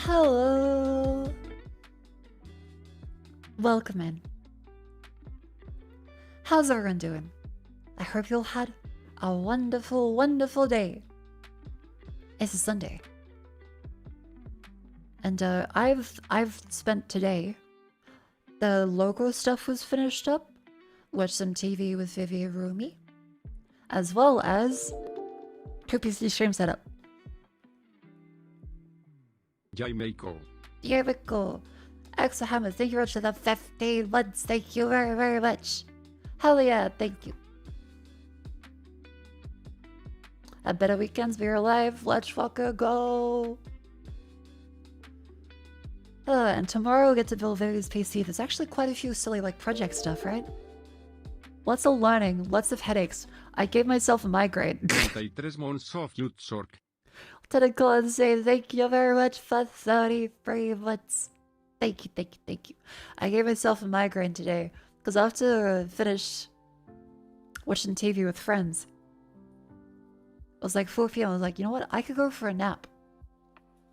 Hello. Welcome in. How's everyone doing? I hope you all had a wonderful, wonderful day. It's a Sunday. And I've spent today, the logo stuff was finished up, watched some TV with Vivi and Rumi, as well as 2 PC stream setup. Yay, Mako. Here we go. Extra Hammer, thank you very much for the 15 months. Thank you very, very much. Hell yeah, thank you. A better weekends, we're alive. Let's fucking go. And tomorrow we'll get to build Vivi's PC. There's actually quite a few silly like project stuff, right? Lots of learning, lots of headaches. I gave myself a migraine. 33 months of youth work. Technical and say thank you very much for 33 months. Thank you, thank you, thank you. I gave myself a migraine today because after finish watching TV with friends, it was like 4 p.m. I was like, you know what? I could go for a nap.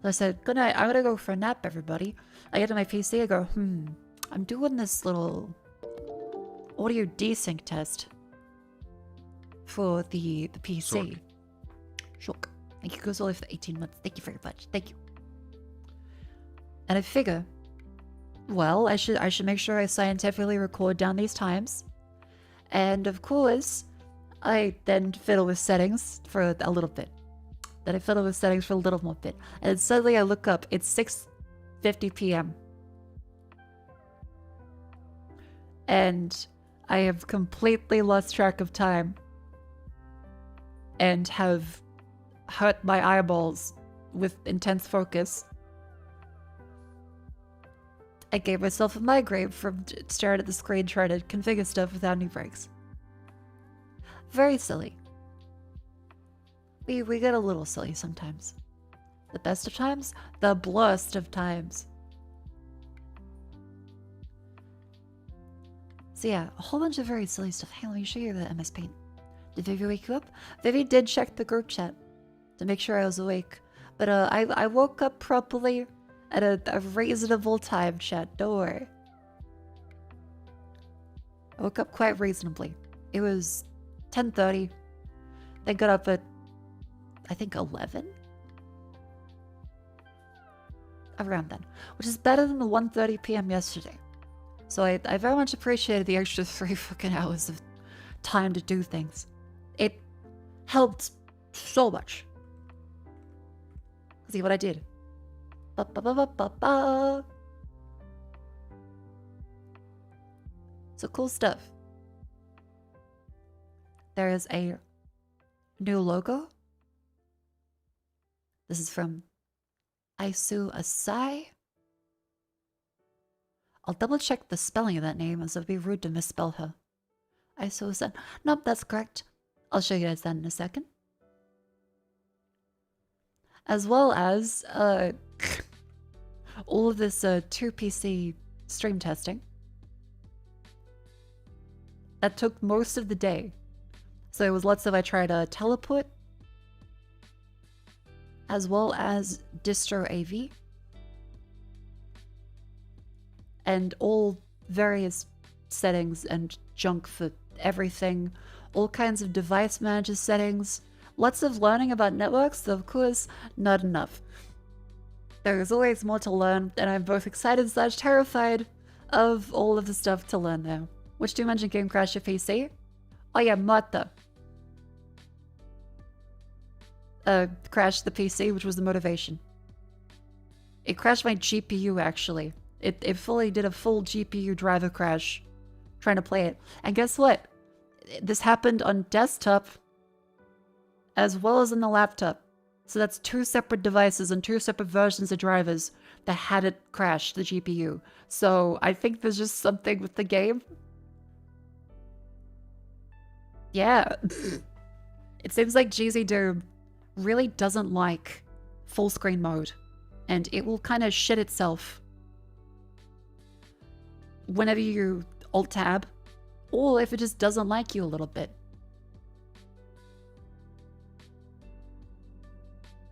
So I said, good night. I'm gonna go for a nap, everybody. I get to my PC. I go, I'm doing this little audio desync test for the PC. Shock. Thank you, goes only for 18 months. Thank you very much. Thank you. And I figure, well, I should make sure I scientifically record down these times. And of course, I then fiddle with settings for a little bit. Then I fiddle with settings for a little more bit. And then suddenly I look up, it's 6:50 p.m. And I have completely lost track of time. And have hurt my eyeballs with intense focus. I gave myself a migraine from staring at the screen trying to configure stuff without any breaks. Very silly. We get a little silly sometimes. The best of times, the blurst of times. So yeah, a whole bunch of very silly stuff. Hey, let me show you the MS Paint. Did Vivi wake you up? Vivi did check the group chat to make sure I was awake. But I woke up properly at a reasonable time, chat. Don't worry. I woke up quite reasonably. It was 10:30. They got up at, I think, 11? Around then. Which is better than the 1:30 p.m. yesterday. So I very much appreciated the extra 3 fucking hours of time to do things. It helped so much. See what I did. Ba ba ba ba ba ba. So cool stuff. There is a new logo. This is from Aisu Asai. I'll double check the spelling of that name as it would be rude to misspell her. Aisu Asai. Nope, that's correct. I'll show you guys that in a second. As well as all of this 2 PC stream testing. That took most of the day. So it was lots of I tried teleport, as well as distro AV, and all various settings and junk for everything, all kinds of device manager settings, lots of learning about networks, though of course not enough. There is always more to learn, and I'm both excited / terrified of all of the stuff to learn now. Which do you mention game crash your PC? Oh yeah, MOHRTA. Crashed the PC, which was the motivation. It crashed my GPU, actually. It fully did a full GPU driver crash trying to play it. And guess what? This happened on desktop as well as on the laptop. So that's 2 separate devices and 2 separate versions of drivers that had it crash the GPU. So I think there's just something with the game. Yeah. It seems like GZ Doom really doesn't like full screen mode, and it will kind of shit itself whenever you alt tab, or if it just doesn't like you a little bit.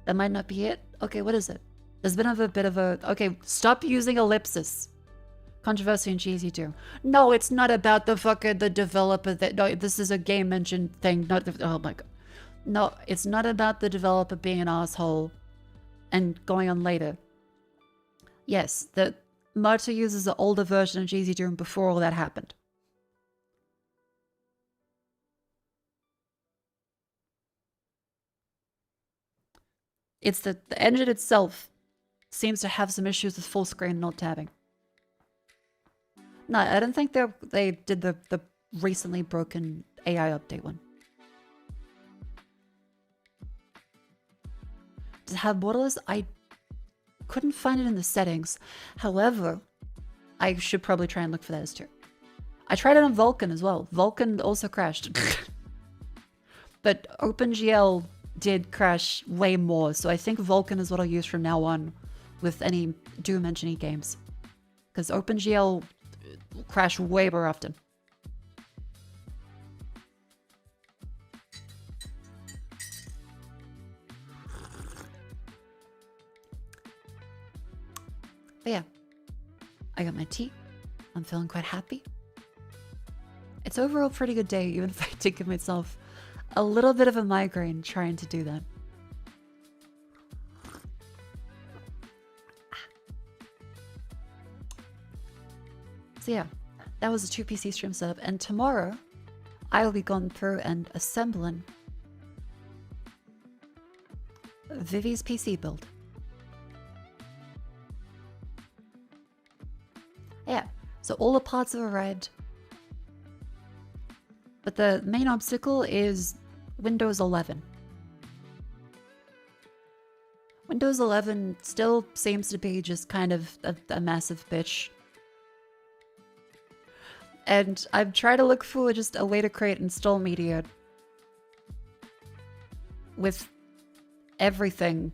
That might not be it. Okay, what is it? There's been a bit of a... Okay, stop using ellipsis. Controversy in GZ2. No, it's not about the fucker, the developer. That no, this is a game engine thing. Not the... Oh my god. No, it's not about the developer being an asshole and going on later. Yes, the MOHRTA uses the older version of GZ2 before all that happened. It's the engine itself seems to have some issues with full screen not tabbing. No, I don't think they did the recently broken AI update one. Does it have borderless? I couldn't find it in the settings. However, I should probably try and look for that as too. I tried it on Vulkan as well. Vulkan also crashed. But OpenGL did crash way more, so I think Vulkan is what I'll use from now on with any Doom Engine games. Because OpenGL crash way more often. But yeah, I got my tea. I'm feeling quite happy. It's overall a pretty good day, even if I did give myself a little bit of a migraine trying to do that. So yeah, that was a 2 PC stream setup, and tomorrow I will be going through and assembling Vivi's PC build. Yeah, so all the parts have arrived, but the main obstacle is Windows 11. Windows 11 still seems to be just kind of a massive bitch. And I'm trying to look for just a way to create install media with everything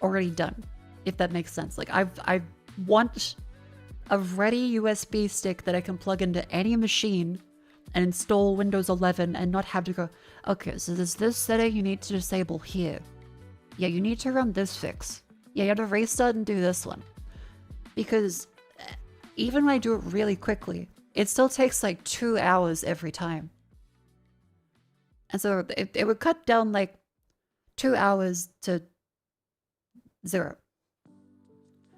already done, if that makes sense. Like I want a ready USB stick that I can plug into any machine and install Windows 11 and not have to go, okay, so there's this setting you need to disable here. Yeah, you need to run this fix. Yeah, you have to restart and do this one. Because even when I do it really quickly, it still takes like 2 hours every time. And so it would cut down like 2 hours to 0.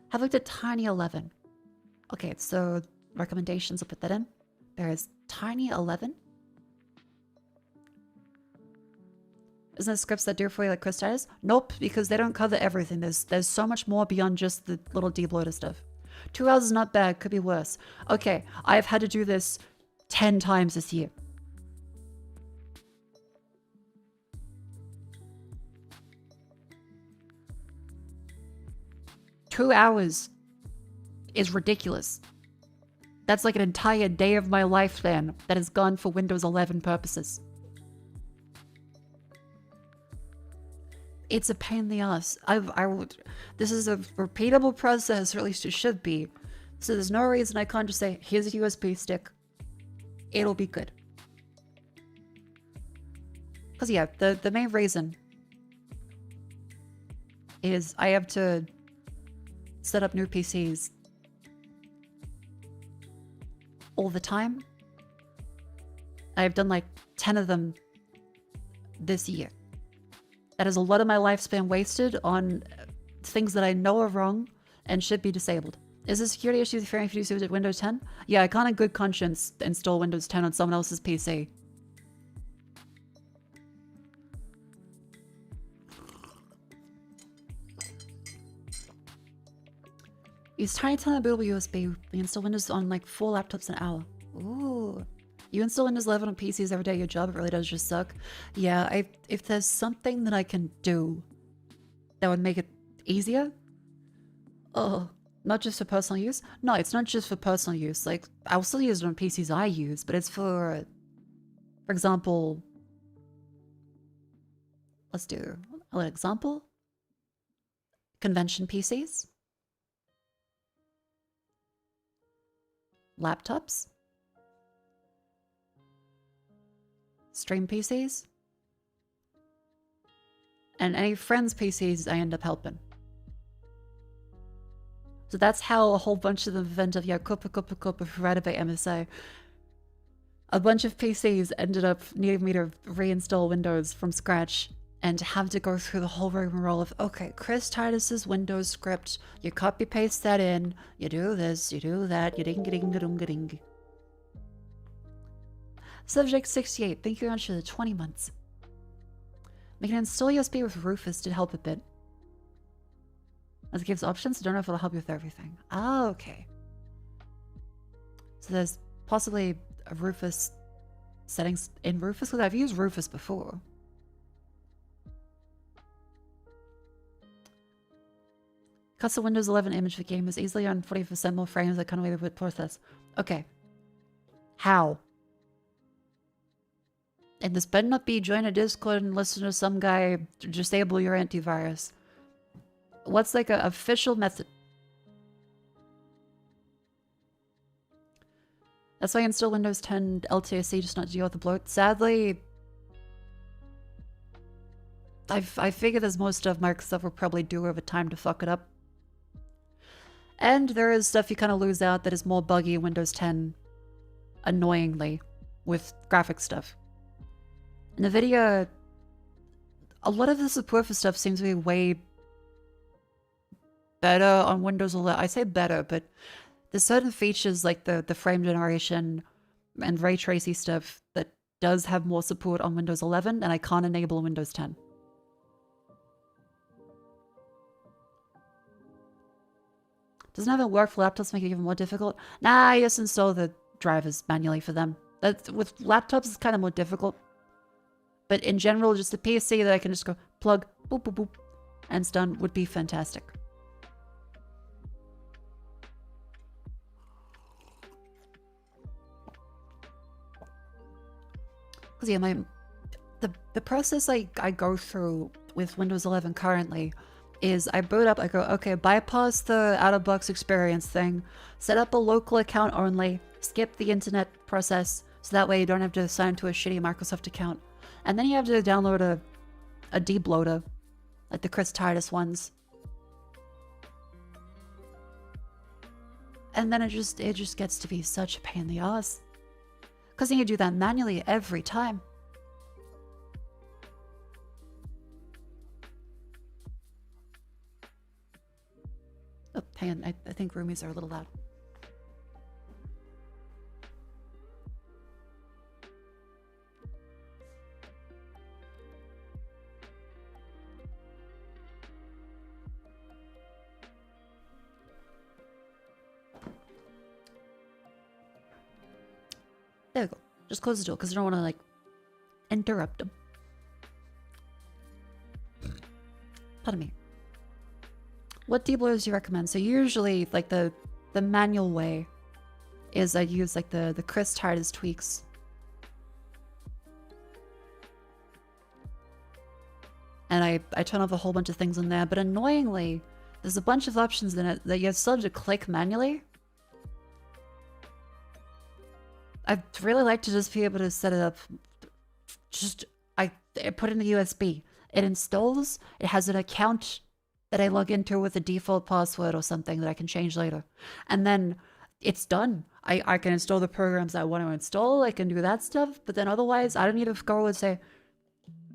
Have like the tiny 11. Okay, so recommendations, I'll put that in. There is tiny 11. Isn't it scripts that do it for you like Chris does? Nope, because they don't cover everything. There's so much more beyond just the little debloater stuff. 2 hours is not bad, could be worse. Okay, I've had to do this 10 times this year. Two hours is ridiculous. That's like an entire day of my lifespan that is gone for Windows 11 purposes. It's a pain in the ass. This is a repeatable process, or at least it should be. So there's no reason I can't just say, here's a USB stick. It'll be good. Because yeah, the main reason is I have to set up new PCs all the time. I've done like 10 of them this year. That is a lot of my lifespan wasted on things that I know are wrong and should be disabled. Is a security issue if you use Windows 10? Yeah, I can't in good conscience install Windows 10 on someone else's PC. Use tiny bootable USB. We install Windows on like 4 laptops an hour. Ooh. You install Windows 11 on PCs every day at your job, it really does just suck. Yeah, if there's something that I can do that would make it easier. Oh, not just for personal use? No, it's not just for personal use. Like, I'll still use it on PCs I use, but it's for example, let's do an example. Convention PCs. Laptops. Stream PCs. And any friends' PCs I end up helping. So that's how a whole bunch of the event of Yakupa provided by MSI. A bunch of PCs ended up needing me to reinstall Windows from scratch and have to go through the whole rigmarole of, okay, Chris Titus's Windows script, you copy paste that in, you do this, you do that, you ding ding ding ding. Subject 68, thank you very much for the 20 months. Make an install USB with Rufus to help a bit. As it gives options, I don't know if it'll help you with everything. Ah, okay. So there's possibly a Rufus settings in Rufus, because I've used Rufus before. Cuts the Windows 11 image for game is easily on 40% more frames. I can't wait to process. Okay. How? And this better not be join a Discord and listen to some guy disable your antivirus. What's like an official method? That's why I install Windows 10 LTSC just not to deal with the bloat. Sadly, I figure there's more stuff Microsoft will probably do over time to fuck it up. And there is stuff you kind of lose out that is more buggy in Windows 10, annoyingly, with graphic stuff. NVIDIA, a lot of the support for stuff seems to be way better on Windows 11. I say better, but there's certain features like the frame generation and ray tracing stuff that does have more support on Windows 11, and I can't enable Windows 10. Doesn't have it work for laptops, make it even more difficult? Nah, I just install the drivers manually for them. With laptops, it's kind of more difficult. But in general, just a PC that I can just go plug, boop, boop, boop, and it's done would be fantastic. Because yeah, the process I go through with Windows 11 currently is I boot up, I go, okay, bypass the out-of-box experience thing, set up a local account only, skip the internet process, so that way you don't have to sign to a shitty Microsoft account. And then you have to download a debloater, like the Chris Titus ones. And then it just gets to be such a pain in the ass. Because then you do that manually every time. Oh, hang on, I think roomies are a little loud. There we go. Just close the door because I don't want to like interrupt them. Pardon me. What debloaters do you recommend? So usually like the manual way is I use like the Chris Titus tweaks. And I turn off a whole bunch of things in there, but annoyingly, there's a bunch of options in it that you still have to click manually. I'd really like to just be able to set it up. I put in the USB. It installs. It has an account that I log into with a default password or something that I can change later. And then it's done. I can install the programs I want to install. I can do that stuff. But then otherwise, I don't need to go and say,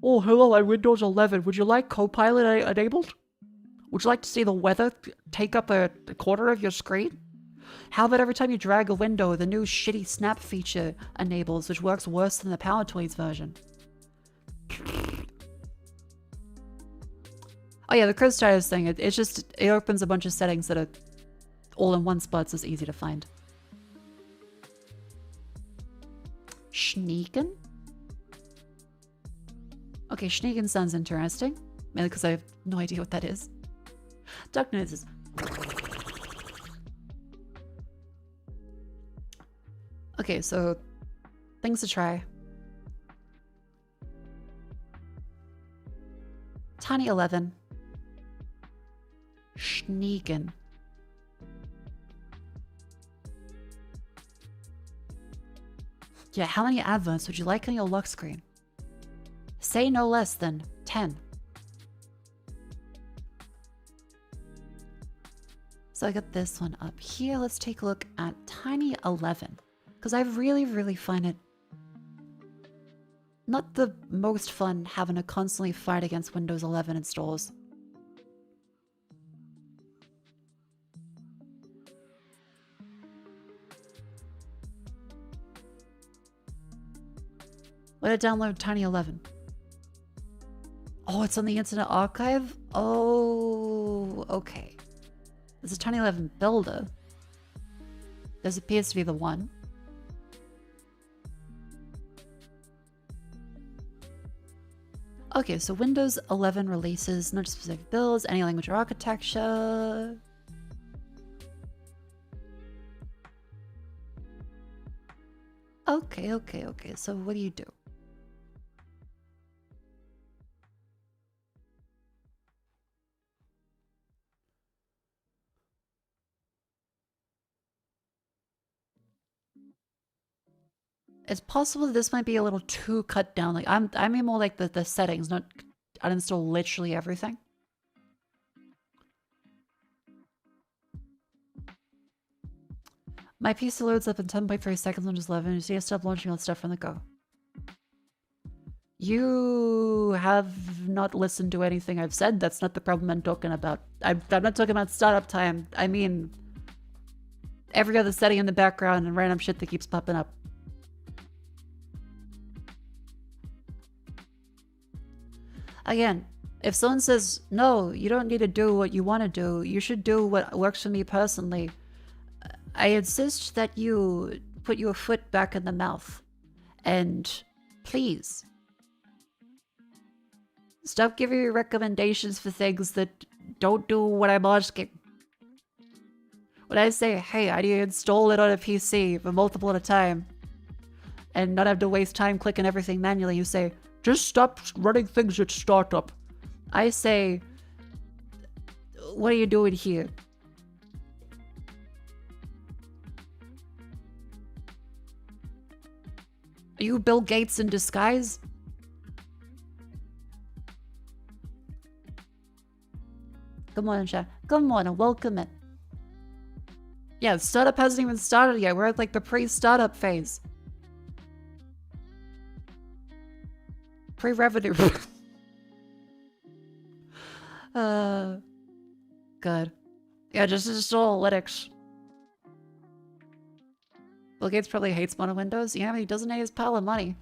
oh, hello, I'm Windows 11. Would you like Copilot enabled? Would you like to see the weather take up a quarter of your screen? How about every time you drag a window, the new shitty snap feature enables, which works worse than the Power Tweets version? Oh yeah, the Chris Titus thing, it opens a bunch of settings that are all in one spot, so it's easy to find. Sneakin'? Okay, Sneakin' sounds interesting. Mainly because I have no idea what that is. Duck noises. Okay, so things to try. Tiny 11. Sneakin'. Yeah, how many adverts would you like on your lock screen? Say no less than 10. So I got this one up here. Let's take a look at Tiny 11. Because I really find it not the most fun having to constantly fight against Windows 11 installs. Let it download Tiny 11. Oh, it's on the Internet Archive? Oh, okay. There's a Tiny 11 builder. This appears to be the one. Okay, so Windows 11 releases not just specific builds, any language or architecture. Okay. So what do you do? It's possible that this might be a little too cut down. Like I mean more like the settings, not uninstall literally everything. My PC loads up in 10.3 seconds on just 11. You see, I stop launching all stuff from the go. You have not listened to anything I've said. That's not the problem I'm talking about. I'm not talking about startup time. I mean every other setting in the background and random shit that keeps popping up. Again, if someone says, no, you don't need to do what you want to do, you should do what works for me personally, I insist that you put your foot back in the mouth. And please, stop giving me recommendations for things that don't do what I'm asking. When I say, hey, I need to install it on a PC for multiple at a time and not have to waste time clicking everything manually, you say, just stop running things at startup. I say, what are you doing here? Are you Bill Gates in disguise? Good morning, chat. Good morning, welcome in. Yeah, startup hasn't even started yet. We're at like the pre-startup phase. Pre-revenue. Good. Yeah, just install Linux. Bill Gates probably hates mono Windows. Yeah, but he doesn't hate his pile of money.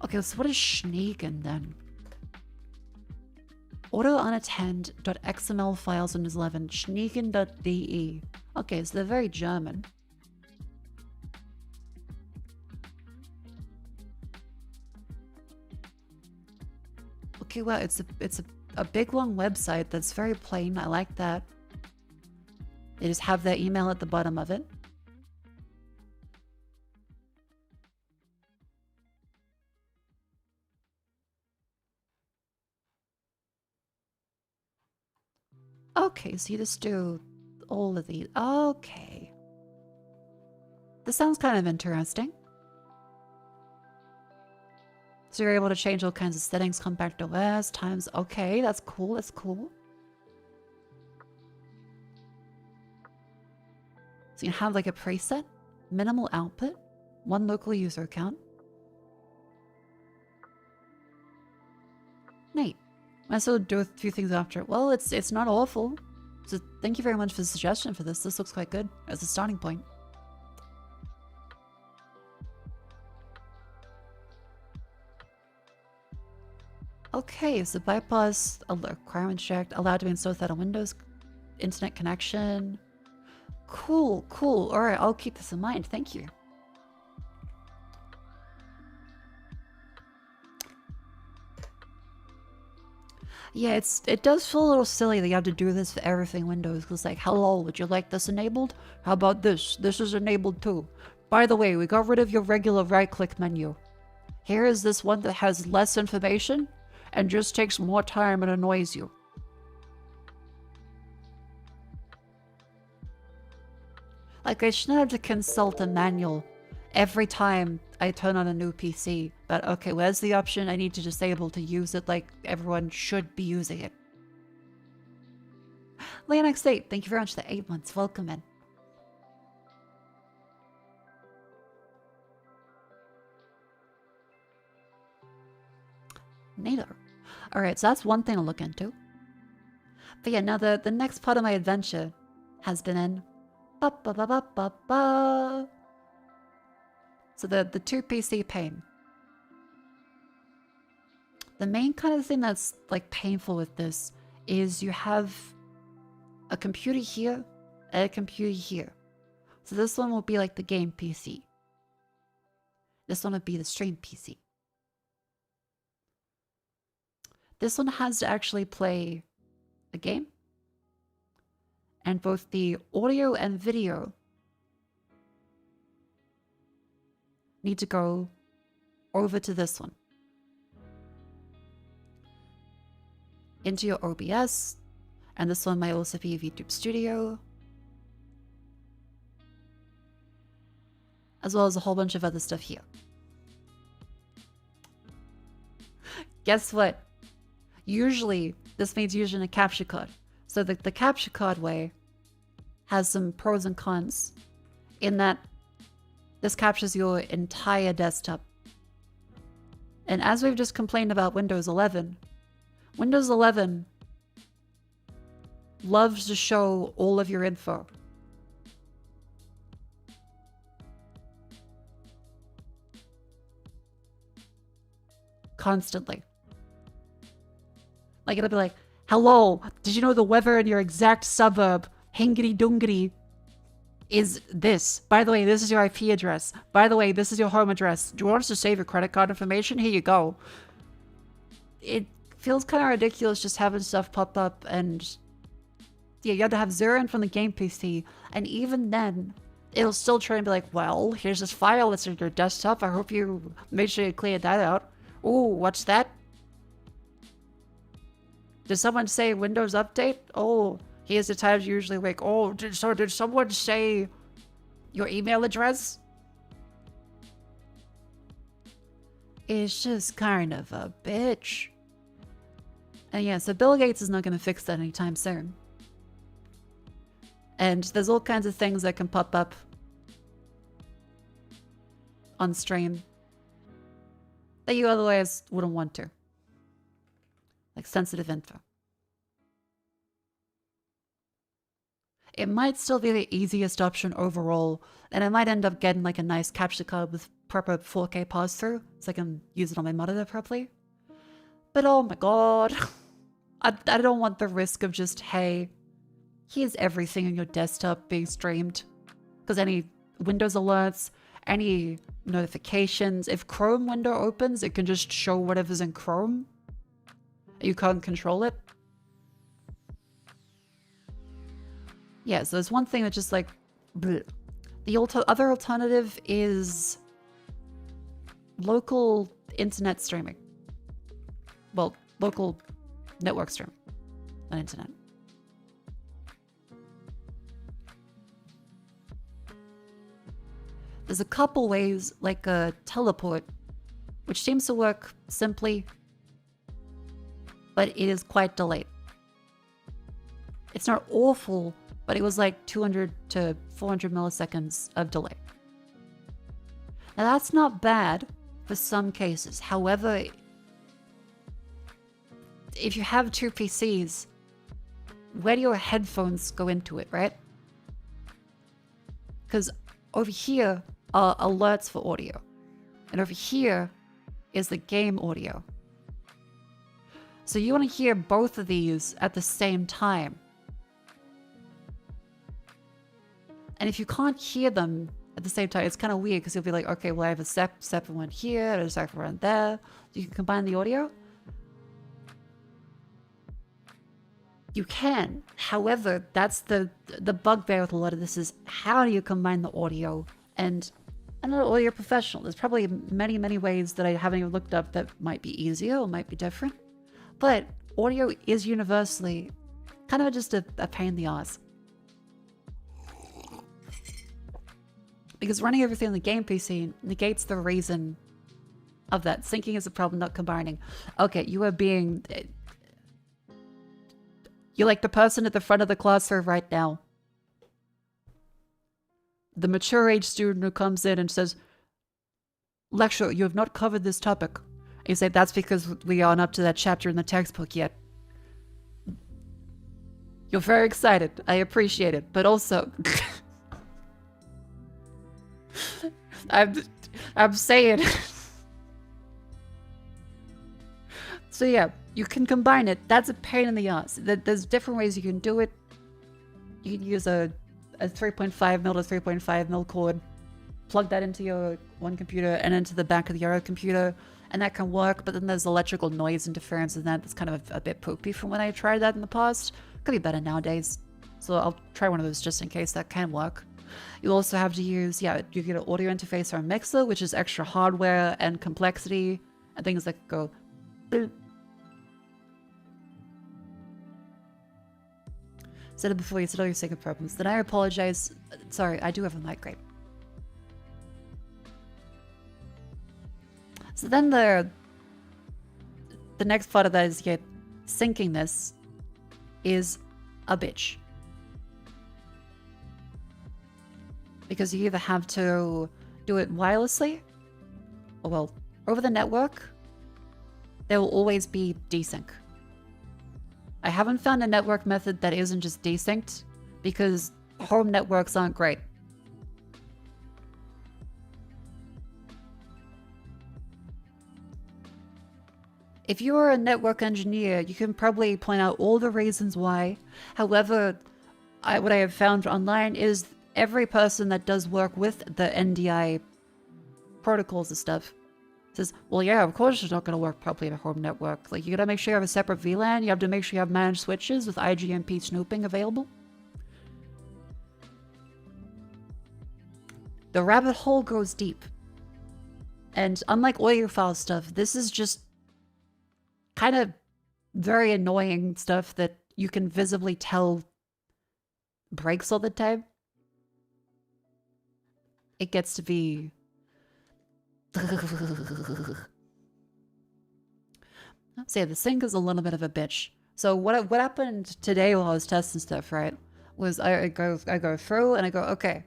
Okay, so what is Schneeken then? Auto-unattend.xml files on Windows 11. Schneeken.de. Okay, so they're very German. Okay, well, it's a big long website that's very plain. I like that. They just have their email at the bottom of it. Okay, so you just do all of these. Okay. This sounds kind of interesting. So you're able to change all kinds of settings, compact OS, times. Okay, that's cool, that's cool. So you have like a preset, minimal output, one local user account. Neat. I still do a few things after it. Well, it's not awful. So thank you very much for the suggestion for this. This looks quite good as a starting point. Okay, so bypass requirements checked, allowed to be installed without a Windows internet connection. Cool, cool. All right, I'll keep this in mind. Thank you. Yeah, it does feel a little silly that you have to do this for everything Windows. Because like, hello, would you like this enabled? How about this? This is enabled too. By the way, we got rid of your regular right-click menu. Here is this one that has less information and just takes more time and annoys you. Like, I shouldn't have to consult a manual every time I turn on a new PC. But okay, where's the option I need to disable to use it like everyone should be using it? Leonex 8, thank you very much for the 8 months. Welcome in. NATO. Alright, so that's one thing to look into. But yeah, now the next part of my adventure has been in ba ba ba ba ba ba. So the 2 PC pain. The main kind of thing that's like painful with this is you have a computer here and a computer here. So this one will be like the game PC. This one would be the stream PC. This one has to actually play a game. And both the audio and video need to go over to this one. Into your OBS. And this one might also be a VTube Studio. As well as a whole bunch of other stuff here. Guess what? Usually, this means using a capture card. So the capture card way has some pros and cons in that this captures your entire desktop. And as we've just complained about Windows 11, Windows 11 loves to show all of your info. Constantly. Like, it'll be like, hello, did you know the weather in your exact suburb, Hingity Dungity, is this? By the way, this is your IP address. By the way, this is your home address. Do you want us to save your credit card information? Here you go. It feels kind of ridiculous just having stuff pop up, and yeah, you have to have 0 in from the game PC, and even then, it'll still try and be like, well, here's this file that's on your desktop. I hope you made sure you cleared that out. Ooh, what's that? Did someone say Windows Update? Oh, here's the times you usually wake. Oh, did someone say your email address? It's just kind of a bitch. And yeah, so Bill Gates is not going to fix that anytime soon. And there's all kinds of things that can pop up on stream that you otherwise wouldn't want to. Like sensitive info. It might still be the easiest option overall, and I might end up getting like a nice capture card with proper 4K pause through, so I can use it on my monitor properly. But oh my god, I don't want the risk of just, hey, here's everything on your desktop being streamed. Because any Windows alerts, any notifications, if Chrome window opens, it can just show whatever's in Chrome. You can't control it. Yeah, so there's one thing that's just like, bleh. The other alternative is local internet streaming. Well, local network streaming on internet. There's a couple ways, like a teleport, which seems to work simply, but it is quite delayed. It's not awful, but it was like 200 to 400 milliseconds of delay. Now that's not bad for some cases. However, if you have 2 PCs, where do your headphones go into it, right? Because over here are alerts for audio. And over here is the game audio. So you want to hear both of these at the same time. And if you can't hear them at the same time, it's kind of weird because you'll be like, okay, well, I have a separate one here, and a separate one there. You can combine the audio. You can. However, that's the bugbear with a lot of this is how do you combine the audio? And I'm not an audio professional. There's probably many, many ways that I haven't even looked up that might be easier or might be different. But audio is universally kind of just a pain in the ass. Because running everything on the game PC negates the reason of that. Syncing is a problem, not combining. Okay, you are being... You're like the person at the front of the classroom right now. The mature age student who comes in and says, "Lecturer, you have not covered this topic." And you say, "That's because we aren't up to that chapter in the textbook yet." You're very excited. I appreciate it. But also, I'm saying. So yeah, you can combine it. That's a pain in the ass. There's different ways you can do it. You can use a 3.5 mil to 3.5 mil cord, plug that into your one computer and into the back of the other computer, and that can work. But then there's electrical noise interference in that's kind of a bit poopy from when I tried that in the past. Could be better nowadays. So I'll try one of those just in case that can work. You'll also have to use, you get an audio interface or a mixer, which is extra hardware and complexity and things that go boop. Said it before, you said all your second problems. Then I apologize. Sorry, I do have a migraine. So then the next part of that is syncing this is a bitch. Because you either have to do it wirelessly, or well, over the network, there will always be desync. I haven't found a network method that isn't just desynced, because home networks aren't great. If you are a network engineer, you can probably point out all the reasons why. However, what I have found online is every person that does work with the NDI protocols and stuff says, well, yeah, of course it's not going to work properly in a home network. Like, you got to make sure you have a separate VLAN. You have to make sure you have managed switches with IGMP snooping available. The rabbit hole goes deep. And unlike audiophile stuff, this is just kind of very annoying stuff that you can visibly tell breaks all the time. It gets to be... So yeah, the sync is a little bit of a bitch. So what happened today while I was testing stuff, right, was I go through and I go, okay,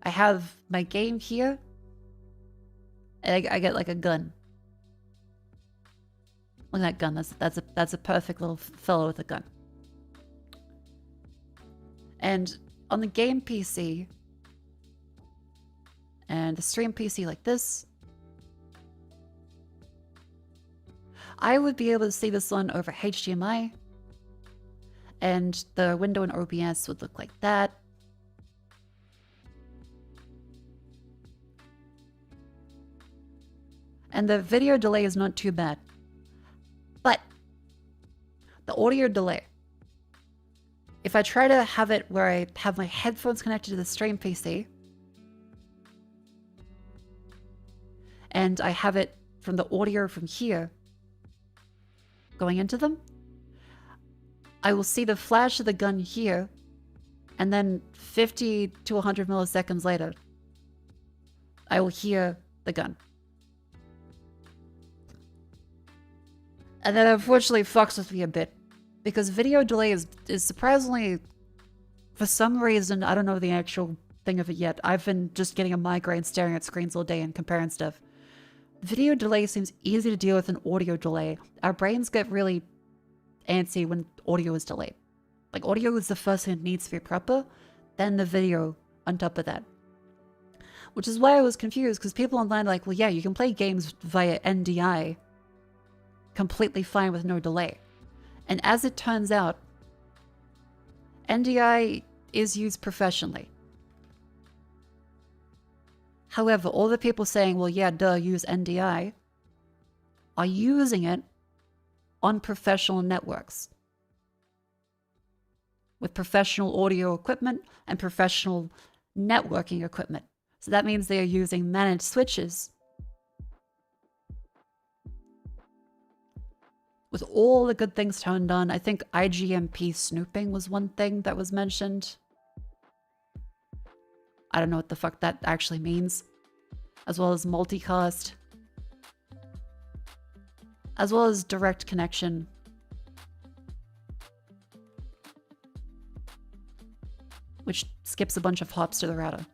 I have my game here, and I get like a gun. Look at that gun. That's a perfect little fellow with a gun. And on the game PC and the stream PC like this, I would be able to see this one over HDMI, and the window in OBS would look like that. And the video delay is not too bad. But the audio delay, if I try to have it where I have my headphones connected to the stream PC, and I have it from the audio from here going into them, I will see the flash of the gun here, and then 50 to 100 milliseconds later, I will hear the gun. And that unfortunately fucks with me a bit, because video delay is surprisingly, for some reason, I don't know the actual thing of it yet. I've been just getting a migraine staring at screens all day and comparing stuff. Video delay seems easy to deal with an audio delay. Our brains get really antsy when audio is delayed. Like, audio is the first thing that needs to be proper, then the video on top of that. Which is why I was confused, because people online are like, well, yeah, you can play games via NDI completely fine with no delay. And as it turns out, NDI is used professionally. However, all the people saying, well, yeah, duh, use NDI, are using it on professional networks with professional audio equipment and professional networking equipment. So that means they are using managed switches with all the good things turned on. I think IGMP snooping was one thing that was mentioned. I don't know what the fuck that actually means. As well as multicast. As well as direct connection. which skips a bunch of hops to the router.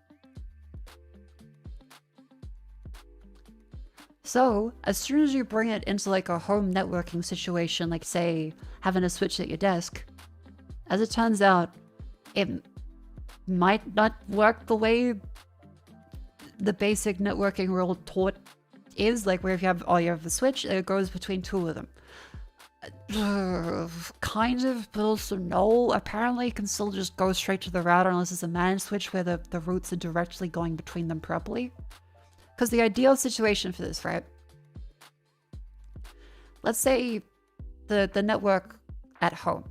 So, as soon as you bring it into like a home networking situation, like say having a switch at your desk, as it turns out, it might not work the way the basic networking rule taught is, like where if you have a switch, it goes between two of them. Kind of, but also no. Apparently it can still just go straight to the router unless it's a managed switch where the routes are directly going between them properly. Because the ideal situation for this, right? Let's say the network at home.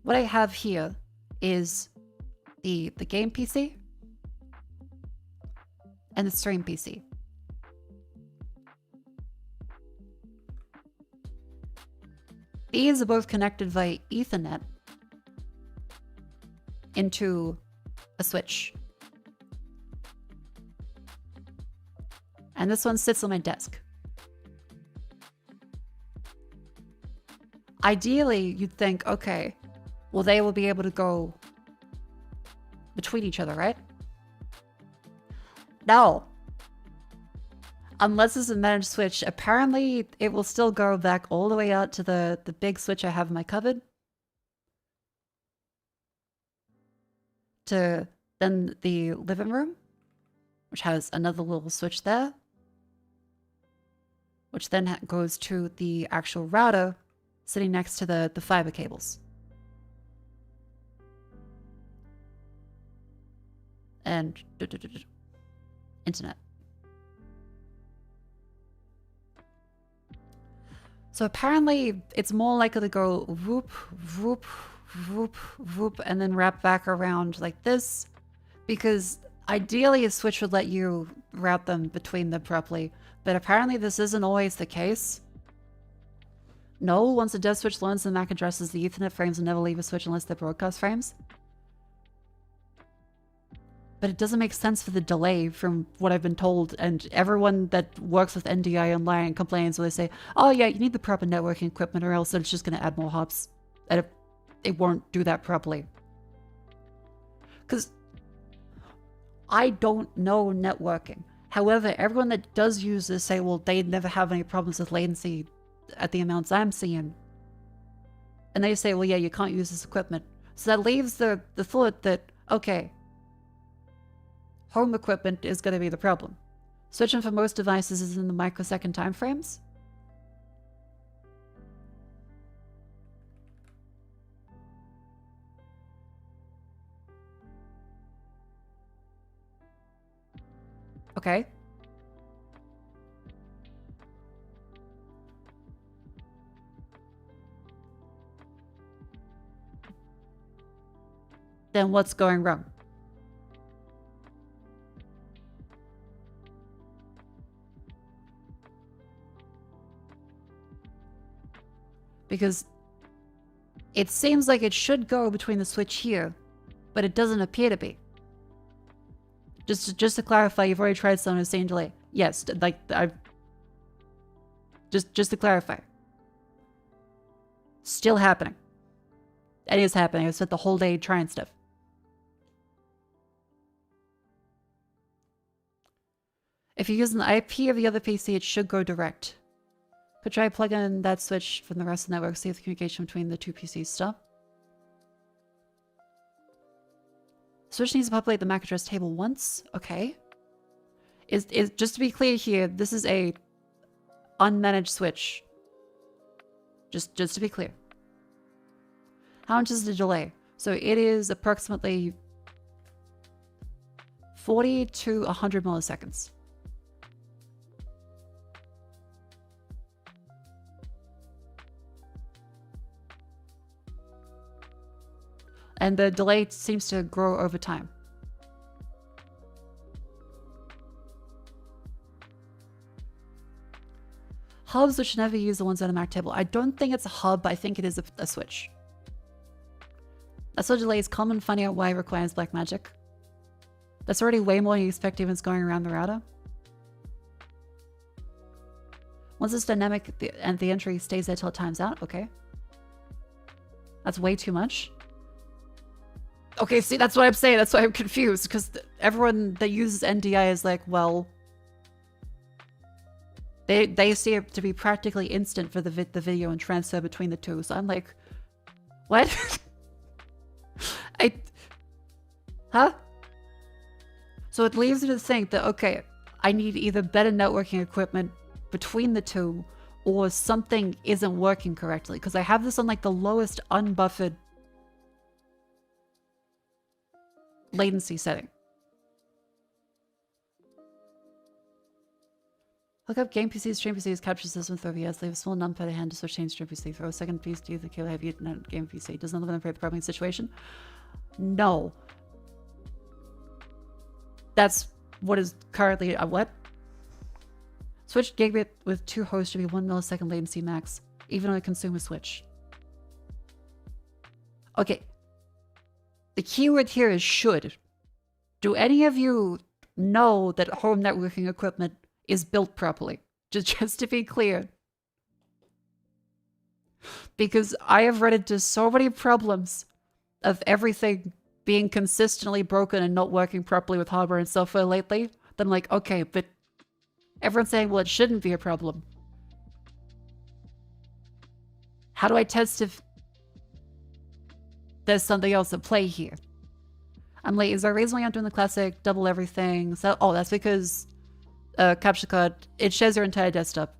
What I have here is the game PC and the stream PC. These are both connected via Ethernet into a switch. And this one sits on my desk. Ideally, you'd think, okay, well, they will be able to go between each other, right? No. Unless it's a managed switch, apparently it will still go back all the way out to the big switch I have in my cupboard. To then the living room, which has another little switch there. Which then goes to the actual router sitting next to the fiber cables. And internet. So apparently it's more likely to go whoop, whoop, whoop, whoop, and then wrap back around like this. Because ideally a switch would let you route them between them properly. But apparently this isn't always the case. No, once a dev switch learns the MAC addresses, the Ethernet frames will never leave a switch unless they're broadcast frames. But it doesn't make sense for the delay from what I've been told, and everyone that works with NDI online complains when they say, oh yeah, you need the proper networking equipment or else it's just going to add more hops. And it won't do that properly. Because I don't know networking. However, everyone that does use this say, well, they never have any problems with latency at the amounts I'm seeing. And they say, well, yeah, you can't use this equipment. So that leaves the thought that, okay, home equipment is going to be the problem. Switching for most devices is in the microsecond timeframes. Okay. Then what's going wrong? Because it seems like it should go between the switch here, but it doesn't appear to be. Just to clarify, you've already tried some same delay. Yes, like I've just to clarify. Still happening. It is happening. I spent the whole day trying stuff. If you're using the IP of the other PC, it should go direct. Could try plugging in that switch from the rest of the network, see if the communication between the two PCs stop. Switch needs to populate the MAC address table once. Okay. Is just to be clear here, this is a unmanaged switch. Just to be clear. How much is the delay? So it is approximately 40 to 100 milliseconds. And the delay seems to grow over time. Hubs which never use the ones on a MAC table. I don't think it's a hub, I think it is a switch. That's what delay is common, finding out why it requires black magic. That's already way more than you expect even it's going around the router. Once it's dynamic and the entry stays there till it times out, okay. That's way too much. Okay, see, that's what I'm saying. That's why I'm confused, because everyone that uses NDI is like, well, they see it to be practically instant for the video and transfer between the two. So I'm like, what? Huh? So it leaves me to think that, okay, I need either better networking equipment between the two, or something isn't working correctly, because I have this on like the lowest unbuffered latency setting. Hook up game PC, stream PC's capture system with OBS, leave a small numpad at hand to switch change stream PC, throw a second piece to the kill heavy game PC. Does none of them create the problem situation? No. That's what is currently a what? Switch gigabit with 2 hosts should be 1 millisecond latency max, even on a consumer switch. Okay. The keyword here is should. Do any of you know that home networking equipment is built properly? Just to be clear. Because I have run into so many problems of everything being consistently broken and not working properly with hardware and software lately, that I'm like, okay, but everyone's saying, well, it shouldn't be a problem. How do I test if there's something else at play here? I'm like, is there a reason why I'm doing the classic double everything? So, oh, that's because capture card, it shares your entire desktop.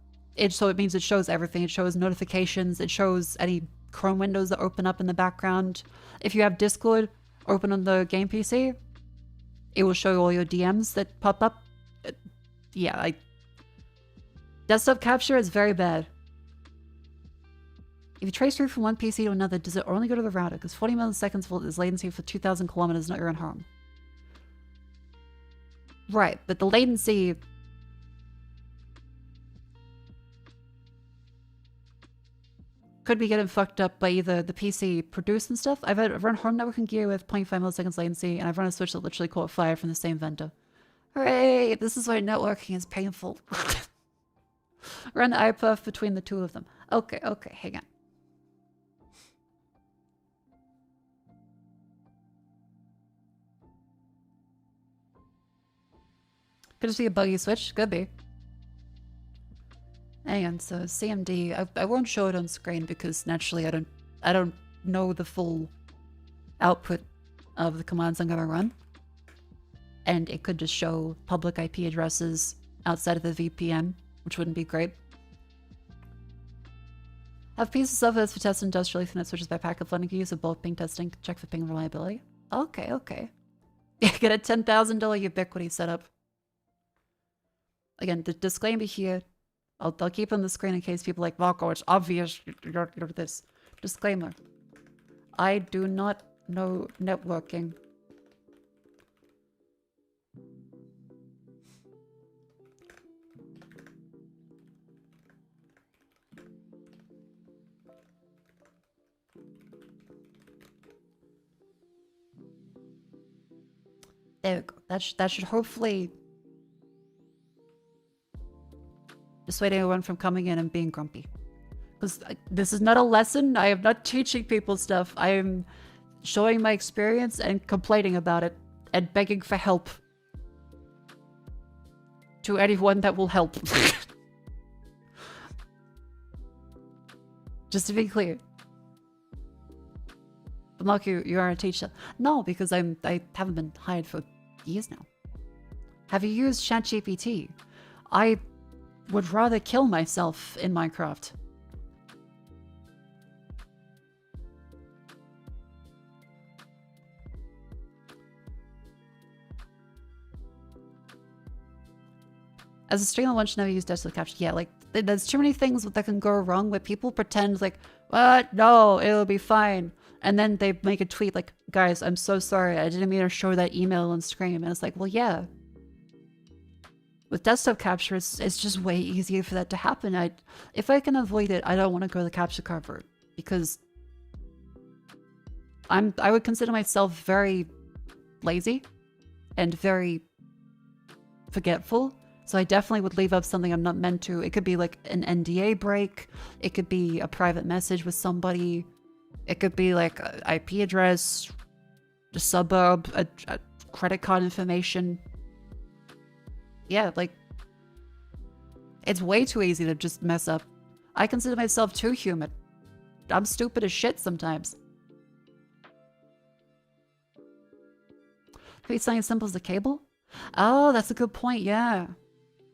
So it means it shows everything. It shows notifications. It shows any Chrome windows that open up in the background. If you have Discord open on the game PC, it will show you all your DMs that pop up. Yeah, desktop capture is very bad. If you trace through from one PC to another, does it only go to the router? Because 40 milliseconds is latency for 2,000 kilometers, not your own home. Right, but the latency... could be getting fucked up by either the PC producing stuff. I've run home networking gear with 0.5 milliseconds latency, and I've run a switch that literally caught fire from the same vendor. Hooray! This is why networking is painful. Run iPerf between the two of them. Okay, hang on. Could just be a buggy switch. Could be. Hang on, so CMD, I won't show it on screen because naturally I don't know the full output of the commands I'm gonna run. And it could just show public IP addresses outside of the VPN, which wouldn't be great. Have pieces of software for test industrial Ethernet switches by packet flooding. Use of bulk ping testing, check for ping reliability. Okay. Get a $10,000 Ubiquity setup. Again, the disclaimer here, I'll keep on the screen in case people are like, Mako, it's obvious you're this. Disclaimer. I do not know networking. There we go. That should hopefully dissuade anyone from coming in and being grumpy. Because this is not a lesson. I am not teaching people stuff. I am showing my experience and complaining about it and begging for help to anyone that will help. Just to be clear. But Mark, you are a teacher. No, because I haven't been hired for years now. Have you used ChatGPT? I would rather kill myself in Minecraft. As a streamer, one should never use desktop capture. Yeah, like, there's too many things that can go wrong where people pretend like, what? No, it'll be fine. And then they make a tweet like, guys, I'm so sorry. I didn't mean to show that email on screen. And it's like, well, yeah. With desktop capture, it's just way easier for that to happen. If I can avoid it, I don't want to go the capture card route. Because I would consider myself very lazy and very forgetful. So I definitely would leave up something I'm not meant to. It could be like an NDA break. It could be a private message with somebody. It could be like an IP address. suburb, a credit card information. Yeah, like, it's way too easy to just mess up. I consider myself too human. I'm stupid as shit sometimes. Could be something as simple as a cable? Oh, that's a good point, yeah.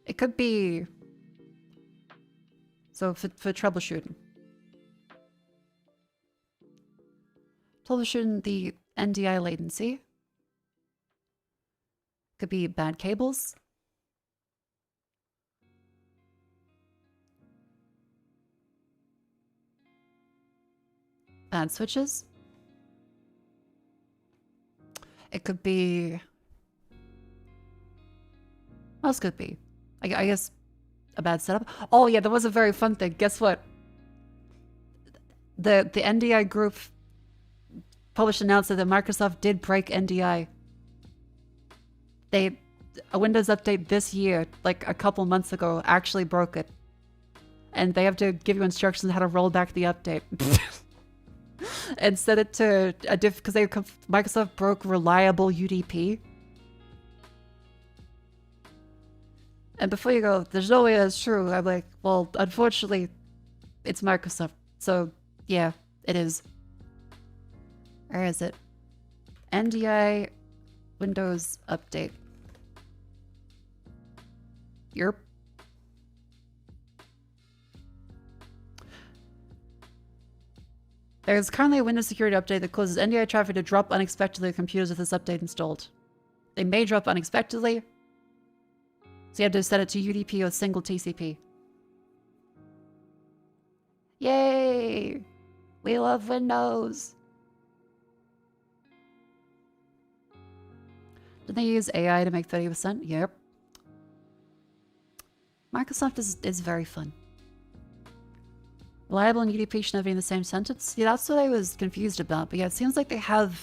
It could be... So, for troubleshooting. Troubleshooting the NDI latency. Could be bad cables. Bad switches. It could be... What else could it be? I guess a bad setup. Oh yeah, there was a very fun thing. Guess what? The NDI group published an announcement that Microsoft did break NDI. A Windows update this year, like a couple months ago, actually broke it. And they have to give you instructions on how to roll back the update. And set it to a because Microsoft broke reliable UDP. And before you go, there's no way that's true. I'm like, well, unfortunately, it's Microsoft. So, yeah, it is. Where is it? NDI Windows Update. Yerp. There's currently a Windows security update that causes NDI traffic to drop unexpectedly on computers with this update installed. They may drop unexpectedly, so you have to set it to UDP or single TCP. Yay! We love Windows! Did they use AI to make 30%? Yep. Microsoft is very fun. Reliable and UDP should never be in the same sentence? Yeah, that's what I was confused about. But yeah, it seems like they have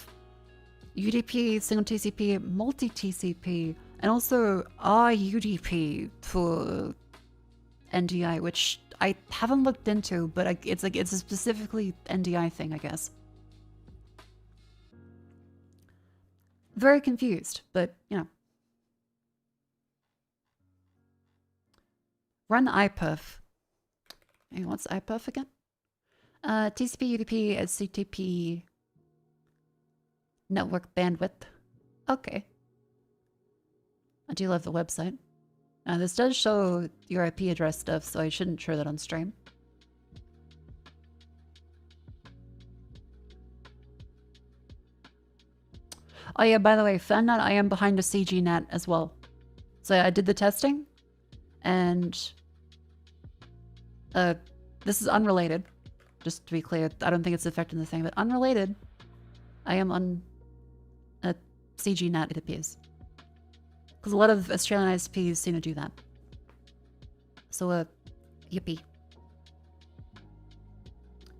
UDP, single TCP, multi-TCP, and also RUDP for NDI, which I haven't looked into, but it's a specifically NDI thing, I guess. Very confused, but you know. Run iPerf. Hey, what's iPerf again? TCP, UDP, HTTP, network bandwidth. Okay. I do love the website. This does show your IP address stuff, so I shouldn't show that on stream. Oh yeah, by the way, found out I am behind a CGNAT as well. So I did the testing, and this is unrelated. Just to be clear, I don't think it's affecting the thing, but unrelated. I am on a CGNAT, it appears. Because a lot of Australian ISPs seem to do that. So, yippee.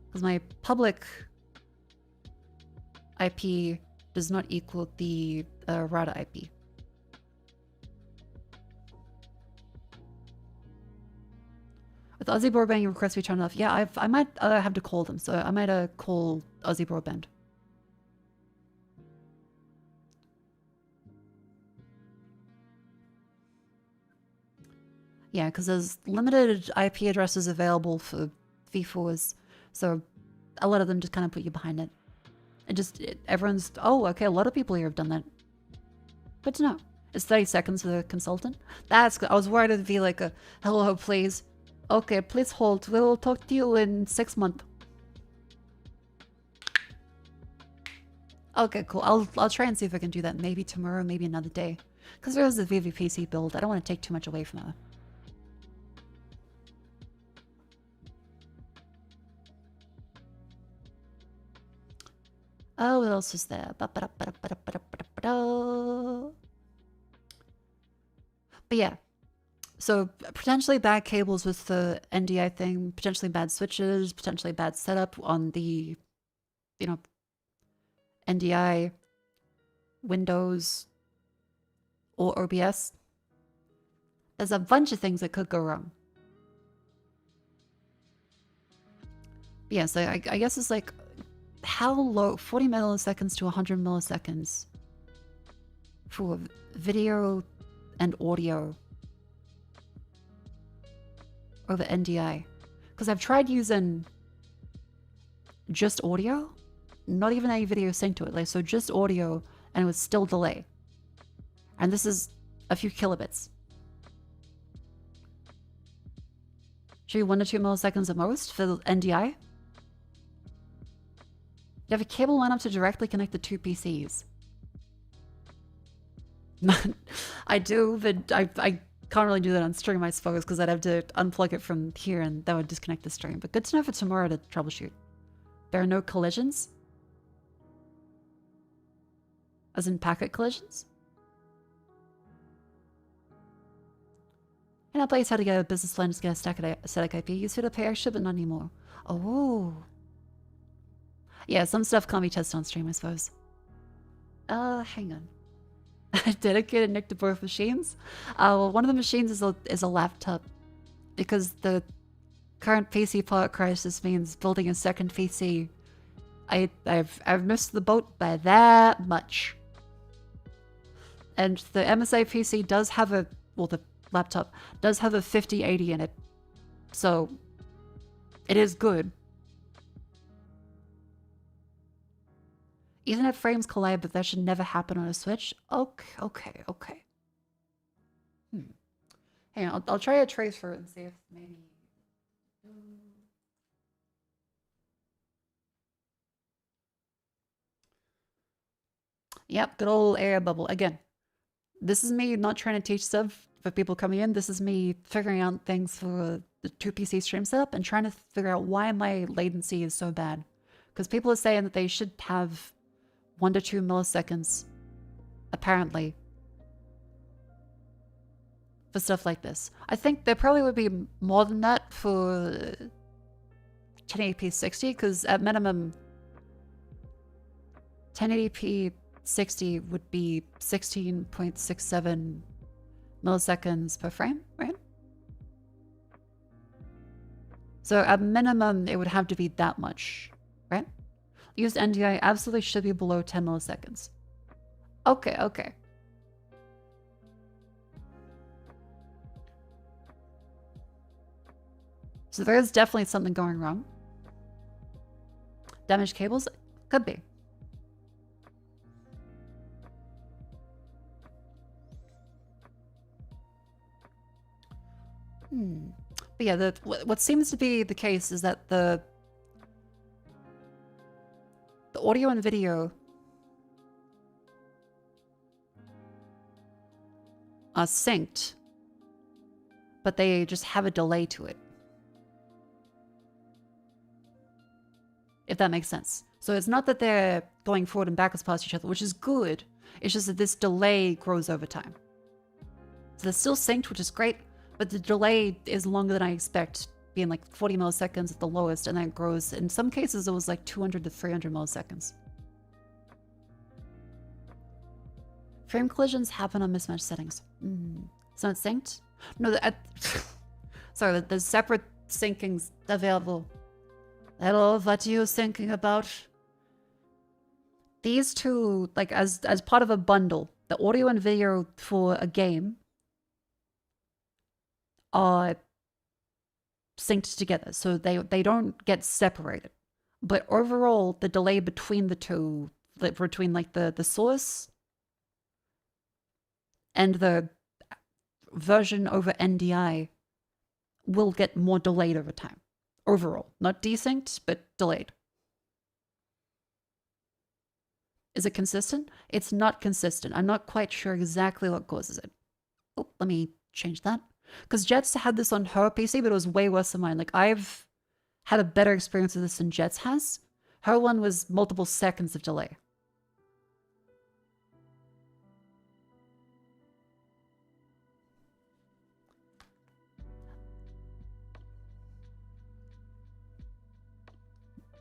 Because my public IP does not equal the RADA IP. With Aussie Broadband, your request to be turned off. Yeah, I might have to call them, so I might call Aussie Broadband. Yeah, because there's limited IP addresses available for V4s, so a lot of them just kind of put you behind it. Everyone's, oh, okay, a lot of people here have done that. Good to know. It's 30 seconds for the consultant. That's good. I was worried it'd be like a, hello, please. Okay, please hold. We'll talk to you in 6 months. Okay, cool. I'll try and see if I can do that maybe tomorrow, maybe another day. Because there's the VVPC build. I don't want to take too much away from her. Oh, what else is there? But yeah. So potentially bad cables with the NDI thing, potentially bad switches, potentially bad setup on the, you know, NDI, Windows, or OBS. There's a bunch of things that could go wrong. But yeah, so I guess it's like how low? 40 milliseconds to 100 milliseconds for video and audio over NDI. Because I've tried using just audio, not even any video synced to it, like so just audio, and it was still delay. And this is a few kilobits. Should be 1 to 2 milliseconds at most for the NDI. You have a cable line up to directly connect the two PCs. I do, but I can't really do that on stream, I suppose, because I'd have to unplug it from here and that would disconnect the stream. But good to know for tomorrow to troubleshoot. There are no collisions? As in packet collisions? In our place, how to get a business plan, just get a static IP. Used to pay extra, but not anymore. Oh. Yeah, some stuff can't be tested on stream, I suppose. Hang on. Dedicated NIC to both machines? Well, one of the machines is a laptop. Because the current PC part crisis means building a second PC. I've missed the boat by that much. And the MSI PC does have a, well, the laptop does have a 5080 in it. So it is good. Ethernet frames collide, but that should never happen on a Switch. Okay. Hang on, I'll try a trace for it and see if maybe... Yep, good old air bubble. Again, this is me not trying to teach stuff for people coming in. This is me figuring out things for the 2PC stream setup and trying to figure out why my latency is so bad. Because people are saying that they should have 1 to 2 milliseconds, apparently, for stuff like this. I think there probably would be more than that for 1080p 60, because at minimum, 1080p 60 would be 16.67 milliseconds per frame, right? So at minimum, it would have to be that much, right? Used NDI absolutely should be below 10 milliseconds. Okay. So there is definitely something going wrong. Damaged cables? Could be. But yeah, what seems to be the case is that the audio and video are synced, but they just have a delay to it. If that makes sense. So it's not that they're going forward and backwards past each other, which is good. It's just that this delay grows over time. So they're still synced, which is great, but the delay is longer than I expect, being like 40 milliseconds at the lowest, and then it grows. In some cases, it was like 200 to 300 milliseconds. Frame collisions happen on mismatched settings. So it's synced? No, sorry, there's separate syncings available. Hello, what are you thinking about? These two, like as part of a bundle, the audio and video for a game are synced together, so they don't get separated. But overall, the delay between the two, like between like the source and the version over NDI, will get more delayed over time. Overall, not desynced, but delayed. Is it consistent? It's not consistent. I'm not quite sure exactly what causes it. Oh, let me change that. Because Jets had this on her PC, but it was way worse than mine. Like, I've had a better experience with this than Jets has. Her one was multiple seconds of delay.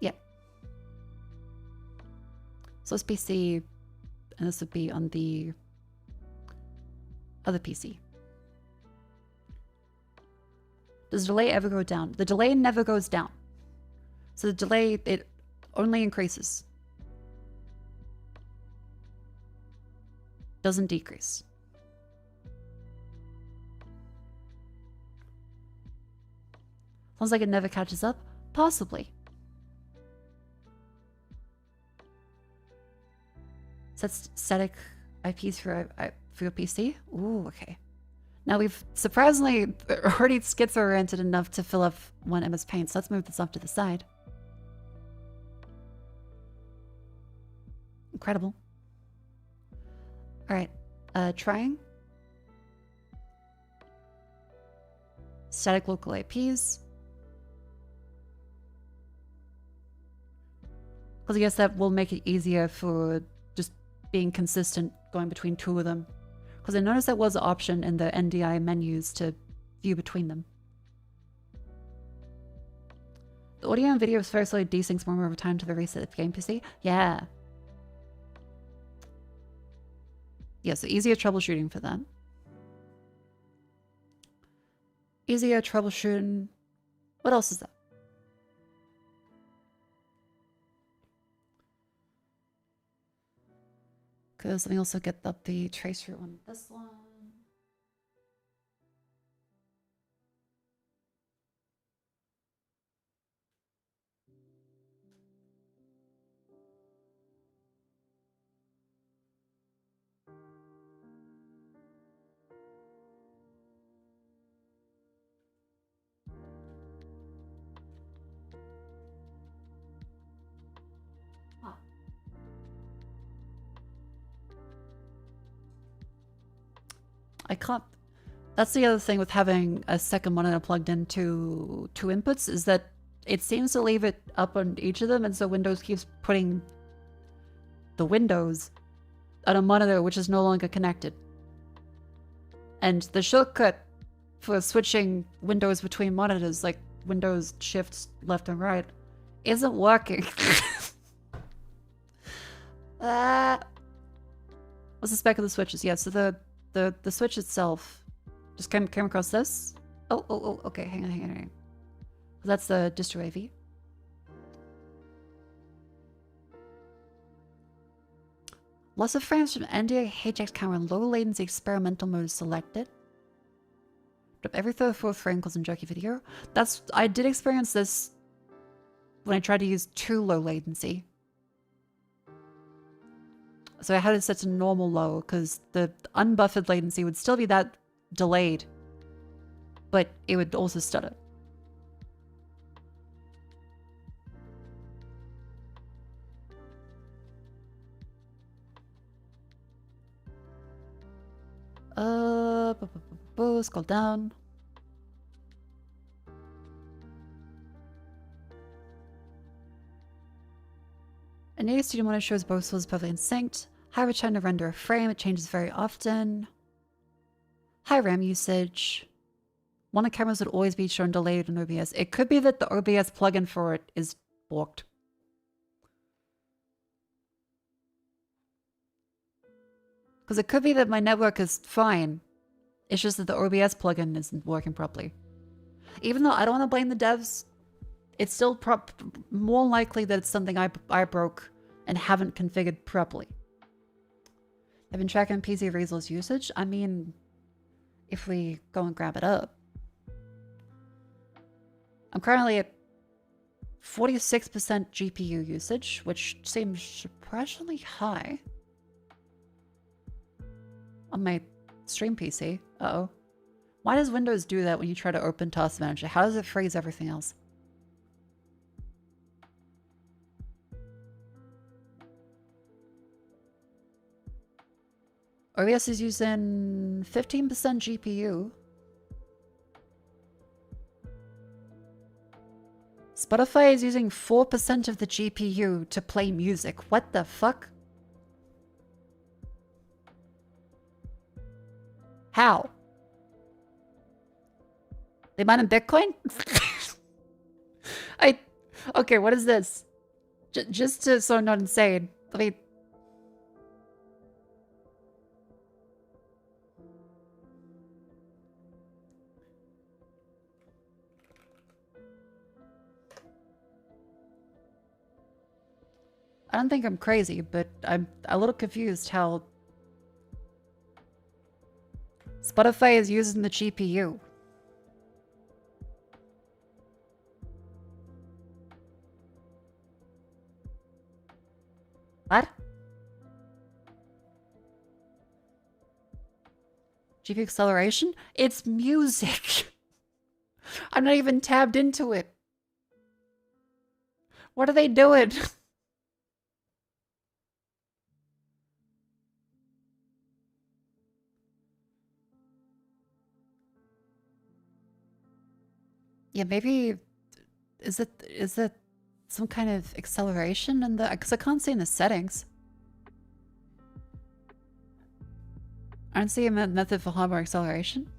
Yeah. So this PC, and this would be on the other PC. Does the delay ever go down? The delay never goes down. So the delay, it only increases. Doesn't decrease. Sounds like it never catches up. Possibly. Sets static IPs for your PC? Ooh, okay. Now we've surprisingly already schizo-oriented enough to fill up one MS Paint, so let's move this off to the side. Incredible. Alright, trying. Static local IPs. Because I guess that will make it easier for just being consistent going between two of them. Because I noticed that was an option in the NDI menus to view between them. The audio and video very slowly desyncs more over time to the reset of the game PC. Yeah. Yeah, so easier troubleshooting for that. Easier troubleshooting. What else is that? Because let me also get up the trace route on this one. I can't. That's the other thing with having a second monitor plugged into two inputs, is that it seems to leave it up on each of them, and so Windows keeps putting the Windows on a monitor which is no longer connected. And the shortcut for switching windows between monitors, like Windows shifts left and right, isn't working. What's the spec of the switches? Yeah, so the switch itself just came across this. Oh, okay, hang on. That's the distro AV. Loss of frames from NDI HX camera and low latency experimental mode is selected. Drop every third or fourth frame causing jerky video. I did experience this when I tried to use too low latency. So I had it set to normal low because the unbuffered latency would still be that delayed, but it would also stutter. Scroll down. An AD studio monitor shows both sources perfectly in sync. High return to render a frame, it changes very often. High RAM usage. One of the cameras would always be shown delayed in OBS. It could be that the OBS plugin for it is blocked. Because it could be that my network is fine. It's just that the OBS plugin isn't working properly. Even though I don't want to blame the devs, it's still more likely that it's something I broke and haven't configured properly. I've been tracking PC resource usage. I mean, if we go and grab it up. I'm currently at 46% GPU usage, which seems surprisingly high on my stream PC. Uh-oh. Why does Windows do that when you try to open Task Manager? How does it freeze everything else? OBS is using 15% GPU. Spotify is using 4% of the GPU to play music. What the fuck? How? They mine in Bitcoin? Okay, what is this? Just so I'm not insane. Let me... I don't think I'm crazy, but I'm a little confused how Spotify is using the GPU. What? GPU acceleration? It's music. I'm not even tabbed into it. What are they doing? Yeah, maybe is it some kind of acceleration in the, because I can't see in the settings. I don't see a method for hardware acceleration.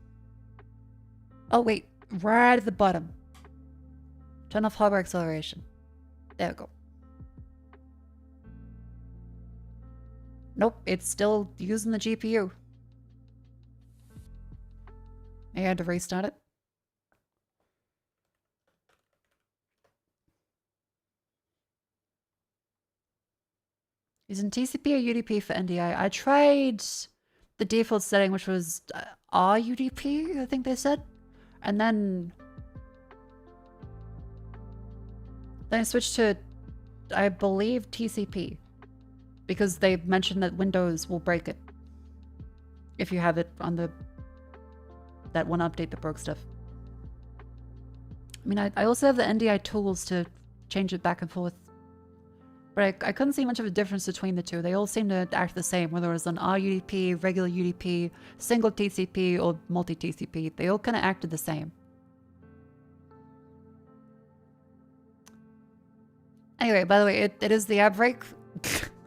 Oh wait, right at the bottom. Turn off hardware acceleration. There we go. Nope, it's still using the GPU. I had to restart it. Using TCP or UDP for NDI? I tried the default setting, which was RUDP, I think they said. And then I switched to, I believe, TCP. Because they mentioned that Windows will break it if you have it on that one update that broke stuff. I mean, I also have the NDI tools to change it back and forth. But I couldn't see much of a difference between the two. They all seem to act the same, whether it was on RUDP, regular UDP, single TCP, or multi-TCP. They all kind of acted the same. Anyway, by the way, it is the ad break.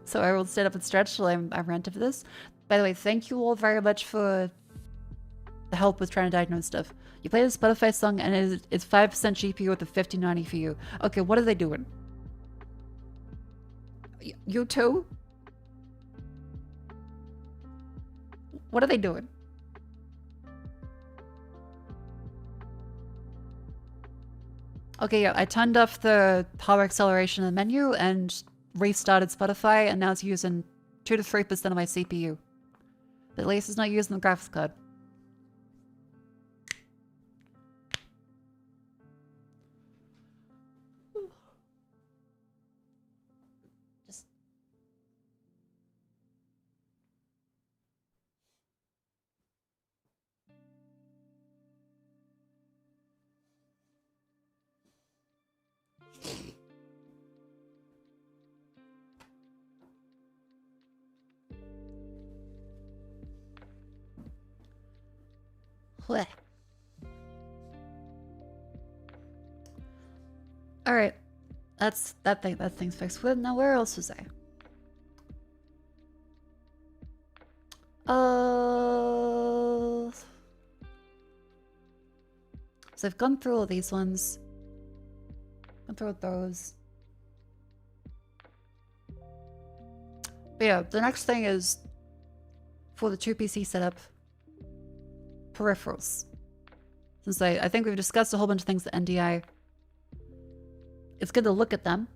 So I will sit up and stretch till I'm ranted for this. By the way, thank you all very much for the help with trying to diagnose stuff. You play the Spotify song and it's 5% GPU with a 5090 for you. Okay, what are they doing? You too? What are they doing? Okay, yeah, I turned off the power acceleration in the menu and restarted Spotify, and now it's using 2 to 3% of my CPU. But at least it's not using the graphics card. Just... Alright. That thing's fixed. Well, now where else was I? So I've gone through all these ones. Gone through those. But yeah, the next thing is for the 2PC setup, peripherals. Since I think we've discussed a whole bunch of things at NDI, it's good to look at them.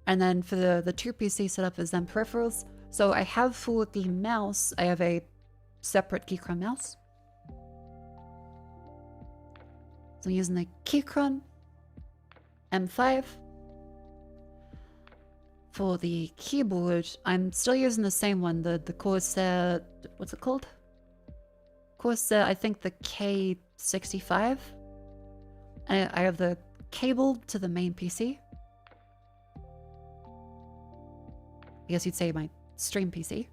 And then for the 2PC setup is then peripherals. So I have for the mouse, I have a separate Keychron mouse. So I'm using the Keychron M5. For the keyboard, I'm still using the same one, the Corsair, what's it called? Corsair, I think the K65. And I have the cable to the main PC. I guess you'd say my stream PC.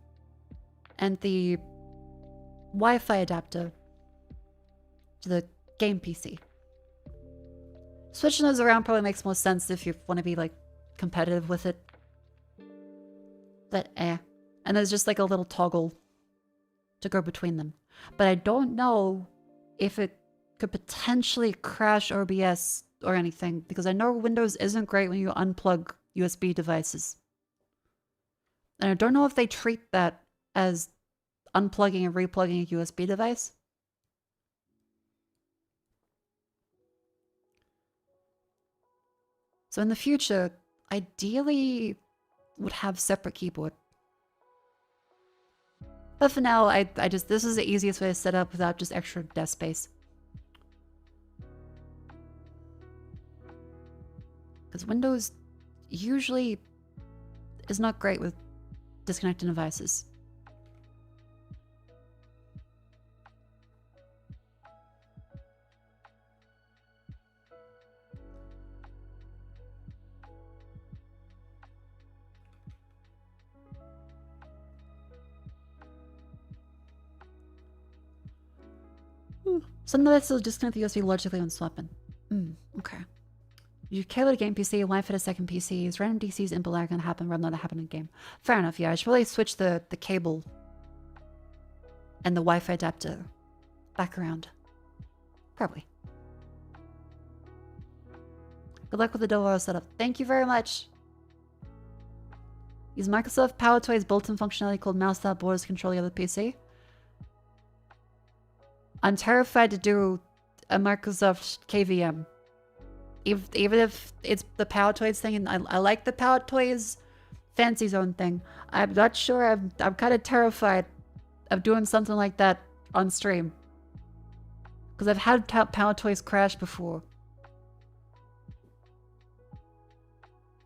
And the Wi-Fi adapter to the game PC. Switching those around probably makes more sense if you want to be like competitive with it. But and there's just like a little toggle to go between them. But I don't know if it could potentially crash OBS or anything, because I know Windows isn't great when you unplug USB devices. And I don't know if they treat that as unplugging and replugging a USB device. So in the future, ideally would have separate keyboard. But for now, I just, this is the easiest way to set up without just extra desk space. Because Windows usually is not great with disconnecting devices. Some devices will disconnect the USB logically when swapping. Okay. You cable to game PC, Wi-Fi to second PCs, random DCs input lag can happen rather than happen in game. Fair enough, yeah. I should probably switch the cable and the Wi-Fi adapter back around. Probably. Good luck with the double setup. Thank you very much. Use Microsoft PowerToys built-in functionality called mouse without borders to control the other PC. I'm terrified to do a Microsoft KVM. Even if it's the PowerToys thing, and I like the PowerToys Fancy Zone thing. I'm not sure, I'm kind of terrified of doing something like that on stream. Because I've had PowerToys crash before.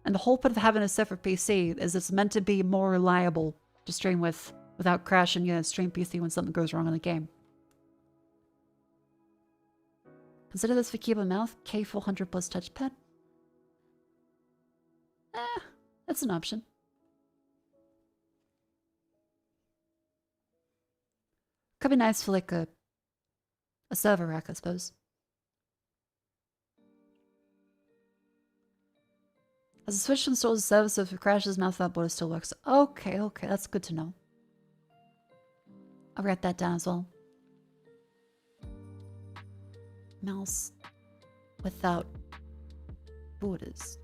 And the whole point of having a separate PC is it's meant to be more reliable to stream with without crashing your stream PC when something goes wrong in the game. Consider this for keyboard and mouse, K400 plus touchpad. That's an option. Could be nice for like a server rack, I suppose. As a Switch installs a service, so if it crashes, mouse without border still works. Okay, that's good to know. I'll write that down as well. Mouse without borders.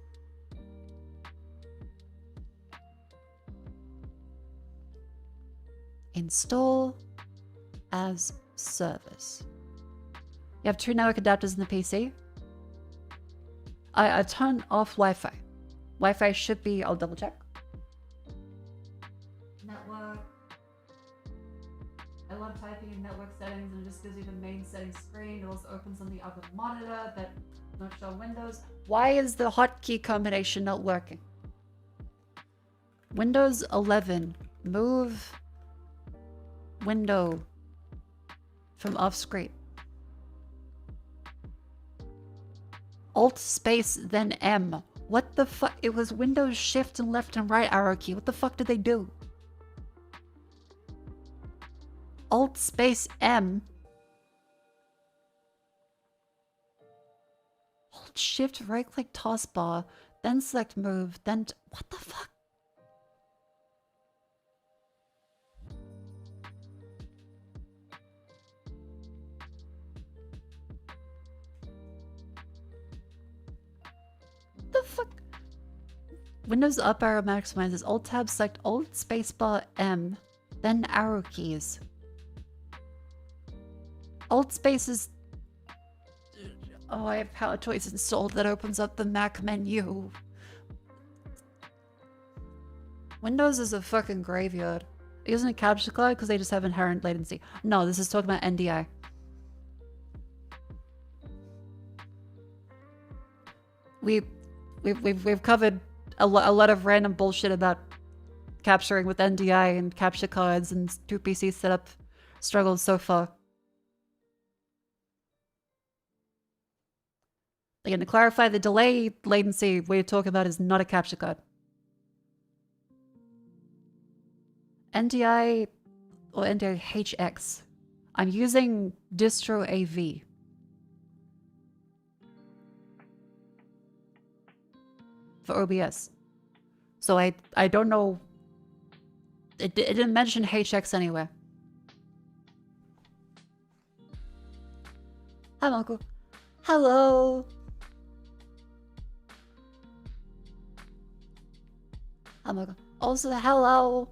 Install as service. You have 2 network adapters in the PC. I turn off Wi-Fi. Wi-Fi should be, I'll double check. Network. I love typing in network settings and it just gives you the main settings screen. It also opens on the other monitor that not show Windows. Why is the hotkey combination not working? Windows 11. Move window from off screen. Alt space then M. What the fuck? It was Windows Shift and left and right arrow key. What the fuck did they do? Alt space M. Hold Shift, right click taskbar, then select move, then what the fuck? The fuck? Windows up arrow maximizes Alt tab, select Alt spacebar M, then arrow keys. Alt space is... Oh, I have PowerToys installed. That opens up the Mac menu. Windows is a fucking graveyard. Isn't it capture card because they just have inherent latency? No, this is talking about NDI. We've covered a lot of random bullshit about capturing with NDI and capture cards and 2 PC setup struggles so far. Again, to clarify, the delay latency we're talking about is not a capture card. NDI or NDI HX. I'm using distro AV. For OBS. So I don't know. It didn't mention HX anywhere. Hi, Mako. Hello. Hi, Mako. Also, hello.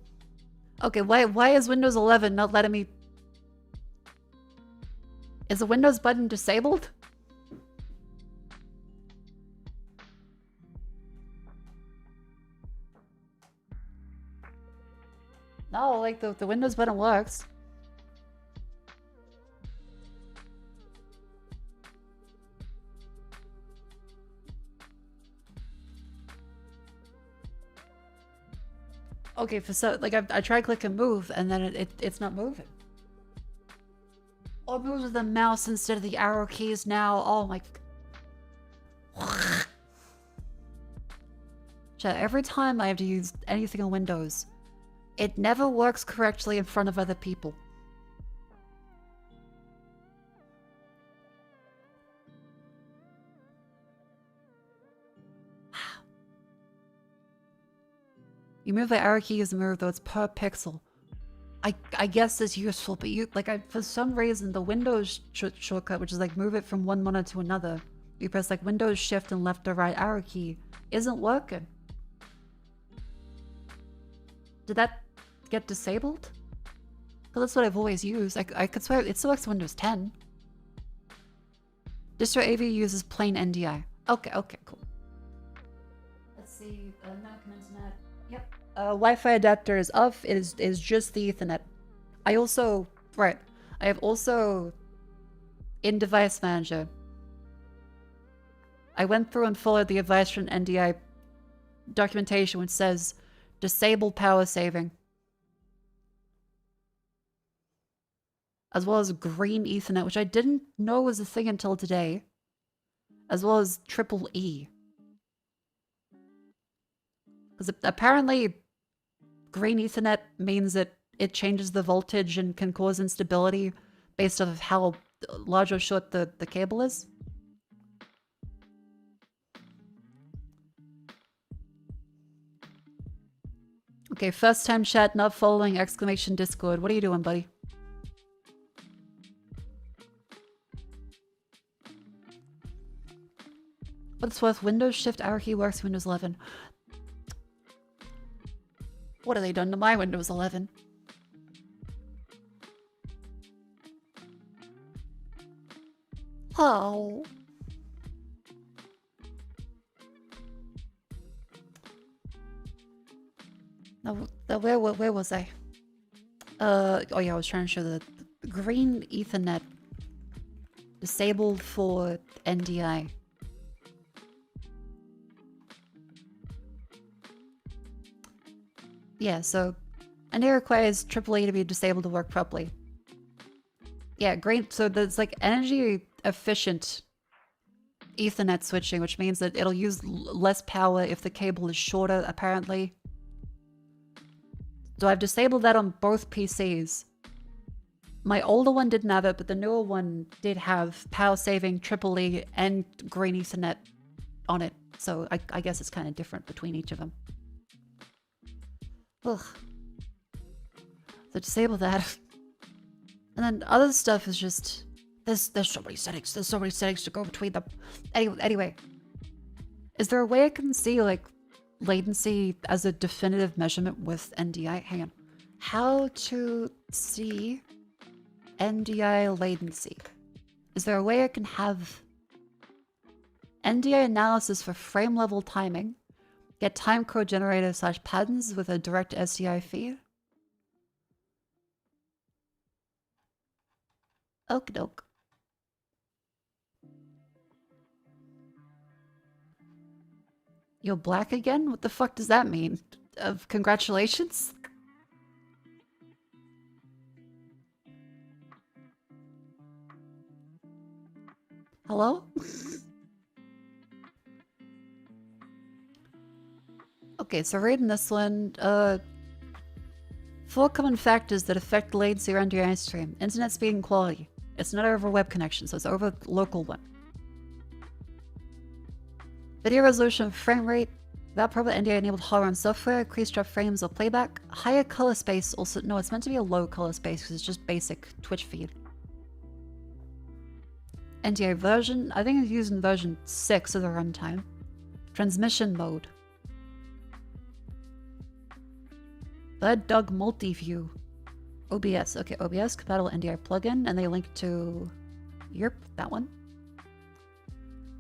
Okay, why is Windows 11 not letting me... Is the Windows button disabled? No, like the Windows button works. Okay, for so like I try click and move and then it's not moving. Oh, it moves with the mouse instead of the arrow keys now. Oh my. Chat, every time I have to use anything on Windows, it never works correctly in front of other people. You move the arrow keys move, though it's per pixel. I guess it's useful, but for some reason, the Windows shortcut, which is like move it from one monitor to another, you press like Windows Shift and left or right arrow key, isn't working. Did that get disabled? Because that's what I've always used. I could swear it still works on Windows 10. Distro AV uses plain NDI. Okay, cool. Let's see, American Internet. Yep. Wi-Fi adapter is off. It is just the Ethernet. I have also in Device Manager. I went through and followed the advice from NDI documentation, which says disable power saving, as well as green Ethernet, which I didn't know was a thing until today, as well as triple E. Because apparently green Ethernet means that it changes the voltage and can cause instability based off of how large or short the cable is. Okay, first time chat, not following, exclamation Discord. What are you doing, buddy? What's worth, Windows Shift arrow key works Windows 11. What have they done to my Windows 11? Oh. No, where was I? Oh yeah, I was trying to show the green Ethernet disabled for NDI. Yeah, so NDI requires AAA to be disabled to work properly. Yeah, great. So there's like energy efficient Ethernet switching, which means that it'll use less power if the cable is shorter, apparently. So I've disabled that on both PCs. My older one didn't have it, but the newer one did have power saving, AAA, and green Ethernet on it. So I guess it's kind of different between each of them. Ugh. So disable that. And then other stuff is just... There's so many settings. There's so many settings to go between them. Anyway. Is there a way I can see, like, latency as a definitive measurement with NDI? Hang on. How to see NDI latency. Is there a way I can have NDI analysis for frame level timing, get timecode generator / patterns with a direct SDI feed? Okie doke. You're black again? What the fuck does that mean? Congratulations? Hello? Okay, so reading this one, 4 common factors that affect latency around your NDI stream. Internet speed and quality. It's not over web connection, so it's over local one. Video resolution, frame rate, without proper NDI enabled hardware and software, increased drop frames or playback. Higher color space, also, no, it's meant to be a low color space because it's just basic Twitch feed. NDI version, I think it's using version 6 as a runtime. Transmission mode. Bird Dog Multi-View. OBS, okay, OBS, compatible NDI plugin, and they link to, yep, that one.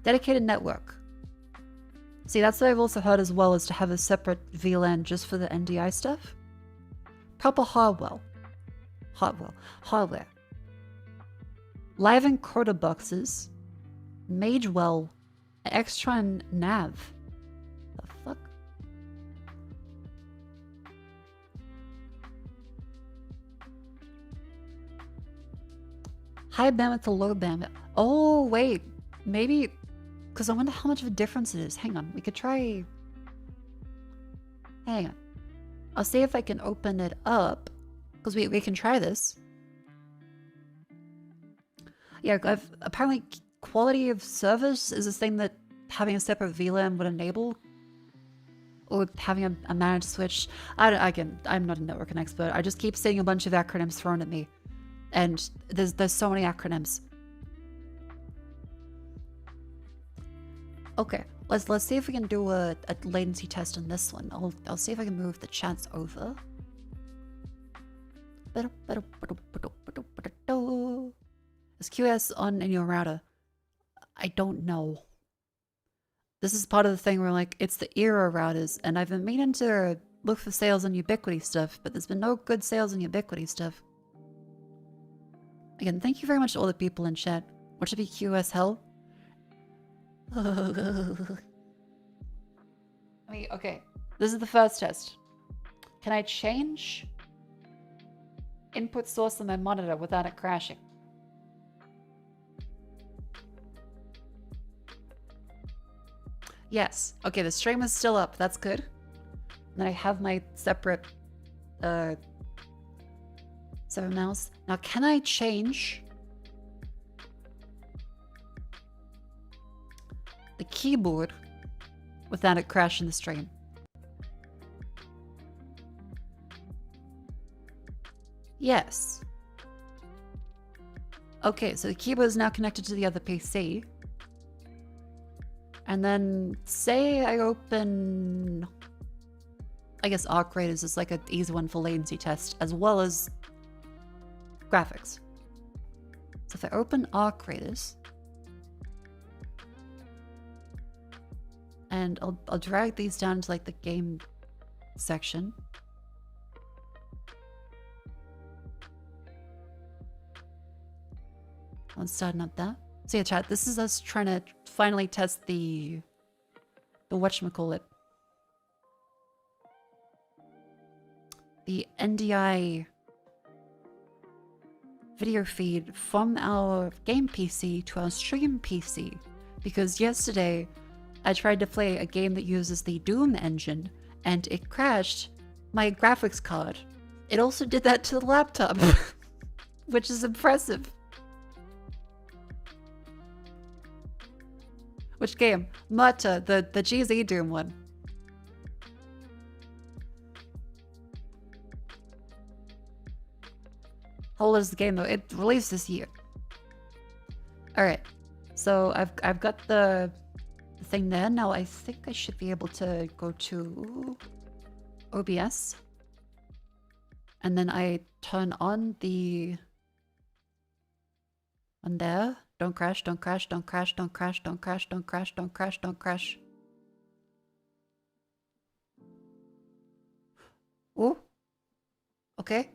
Dedicated network. See, that's what I've also heard as well, is to have a separate VLAN just for the NDI stuff. proper hardware. Hardware. Live encoder boxes. Magewell. Extron nav. The fuck? High bandwidth to low bandwidth. Oh, wait. Maybe... Because I wonder how much of a difference it is. Hang on. We could try... Hang on. I'll see if I can open it up. Because we can try this. Yeah, apparently quality of service is this thing that having a separate VLAN would enable. Or having a managed switch. I'm not a networking expert. I just keep seeing a bunch of acronyms thrown at me. And there's so many acronyms. Okay, let's see if we can do a latency test on this one. I'll see if I can move the chats over. Is QS on in your router? I don't know. This is part of the thing where like it's the era routers, and I've been meaning to look for sales on Ubiquity stuff, but there's been no good sales on Ubiquity stuff. Again, thank you very much to all the people in chat. What should be QS hell? I mean, okay. This is the first test. Can I change input source on my monitor without it crashing? Yes. Okay, the stream is still up. That's good. And then I have my separate mouse. Now, can I change the keyboard without it crashing the stream? Yes. Okay, so the keyboard is now connected to the other PC. And then say I open... I guess arc raiders is like an easy one for latency test, as well as graphics. So if I open arc raiders, and I'll drag these down to like the game section. I'm starting up that. So yeah, chat, this is us trying to finally test the whatchamacallit. The NDI video feed from our game PC to our stream PC. Because yesterday, I tried to play a game that uses the Doom engine, and it crashed my graphics card. It also did that to the laptop, which is impressive. Which game? MOHRTA, the GZ Doom one. How old is the game though? It released this year. Alright. So I've got the thing there. Now I think I should be able to go to OBS. And then I turn on the one there. Don't crash, don't crash, don't crash, don't crash, don't crash, don't crash, don't crash, don't crash. Oh. Okay.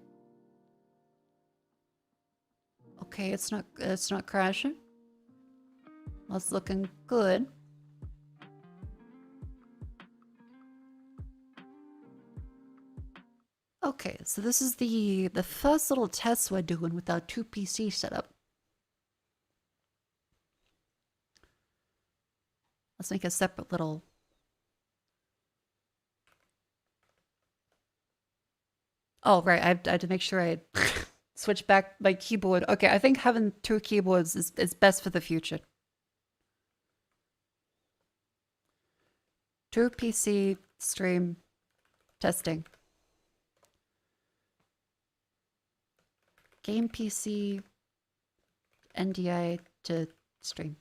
Okay, it's not crashing. That's looking good. Okay, so this is the first little test we're doing with our 2 PC setup. Let's make a separate little... Oh, right, I had to make sure I switch back my keyboard. Okay, I think having 2 keyboards is best for the future. 2 PC stream testing. Game PC NDI to stream.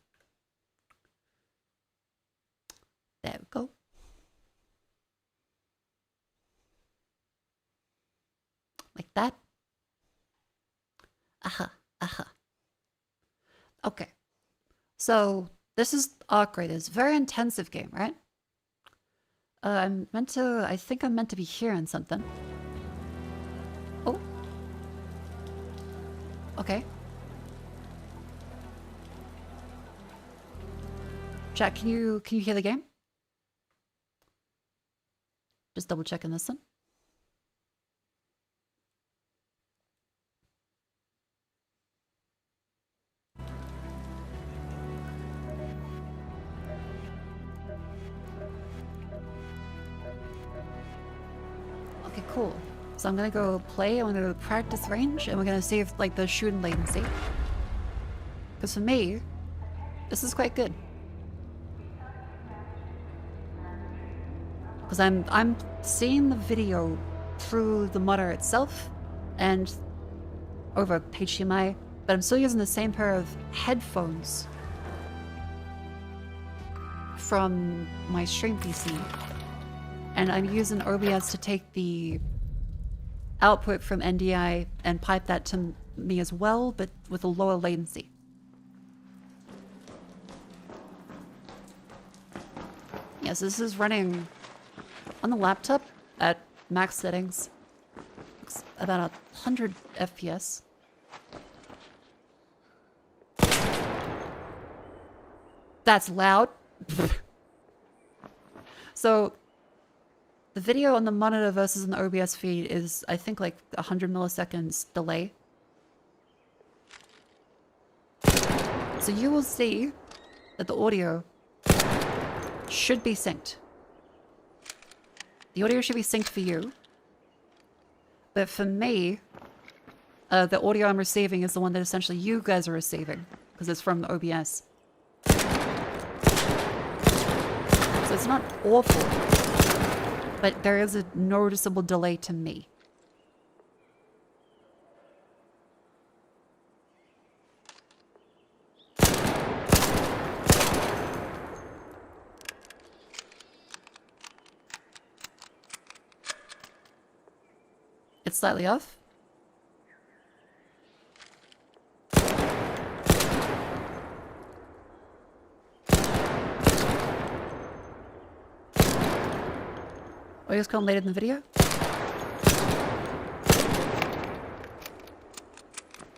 There we go. Like that. Aha, aha. Okay. So this is Arc Raiders. Very intensive game, right? I think I'm meant to be hearing something. Okay. Chat, can you hear the game? Just double checking this one. Okay, cool. So I'm gonna go play, I'm gonna go practice range, and we're gonna see if like the shooting latency. Because for me, this is quite good. Because I'm seeing the video through the monitor itself and over HDMI, but I'm still using the same pair of headphones from my stream PC. And I'm using OBS to take the output from NDI and pipe that to me as well, but with a lower latency. Yes, this is running on the laptop at max settings. It's about 100 FPS. That's loud. So the video on the monitor versus on the OBS feed is, I think, like 100 milliseconds delay. So you will see that the audio should be synced. The audio should be synced for you. But for me, the audio I'm receiving is the one that essentially you guys are receiving, because it's from the OBS. So it's not awful, but there is a noticeable delay to me. It's slightly off. Audio's come later in the video.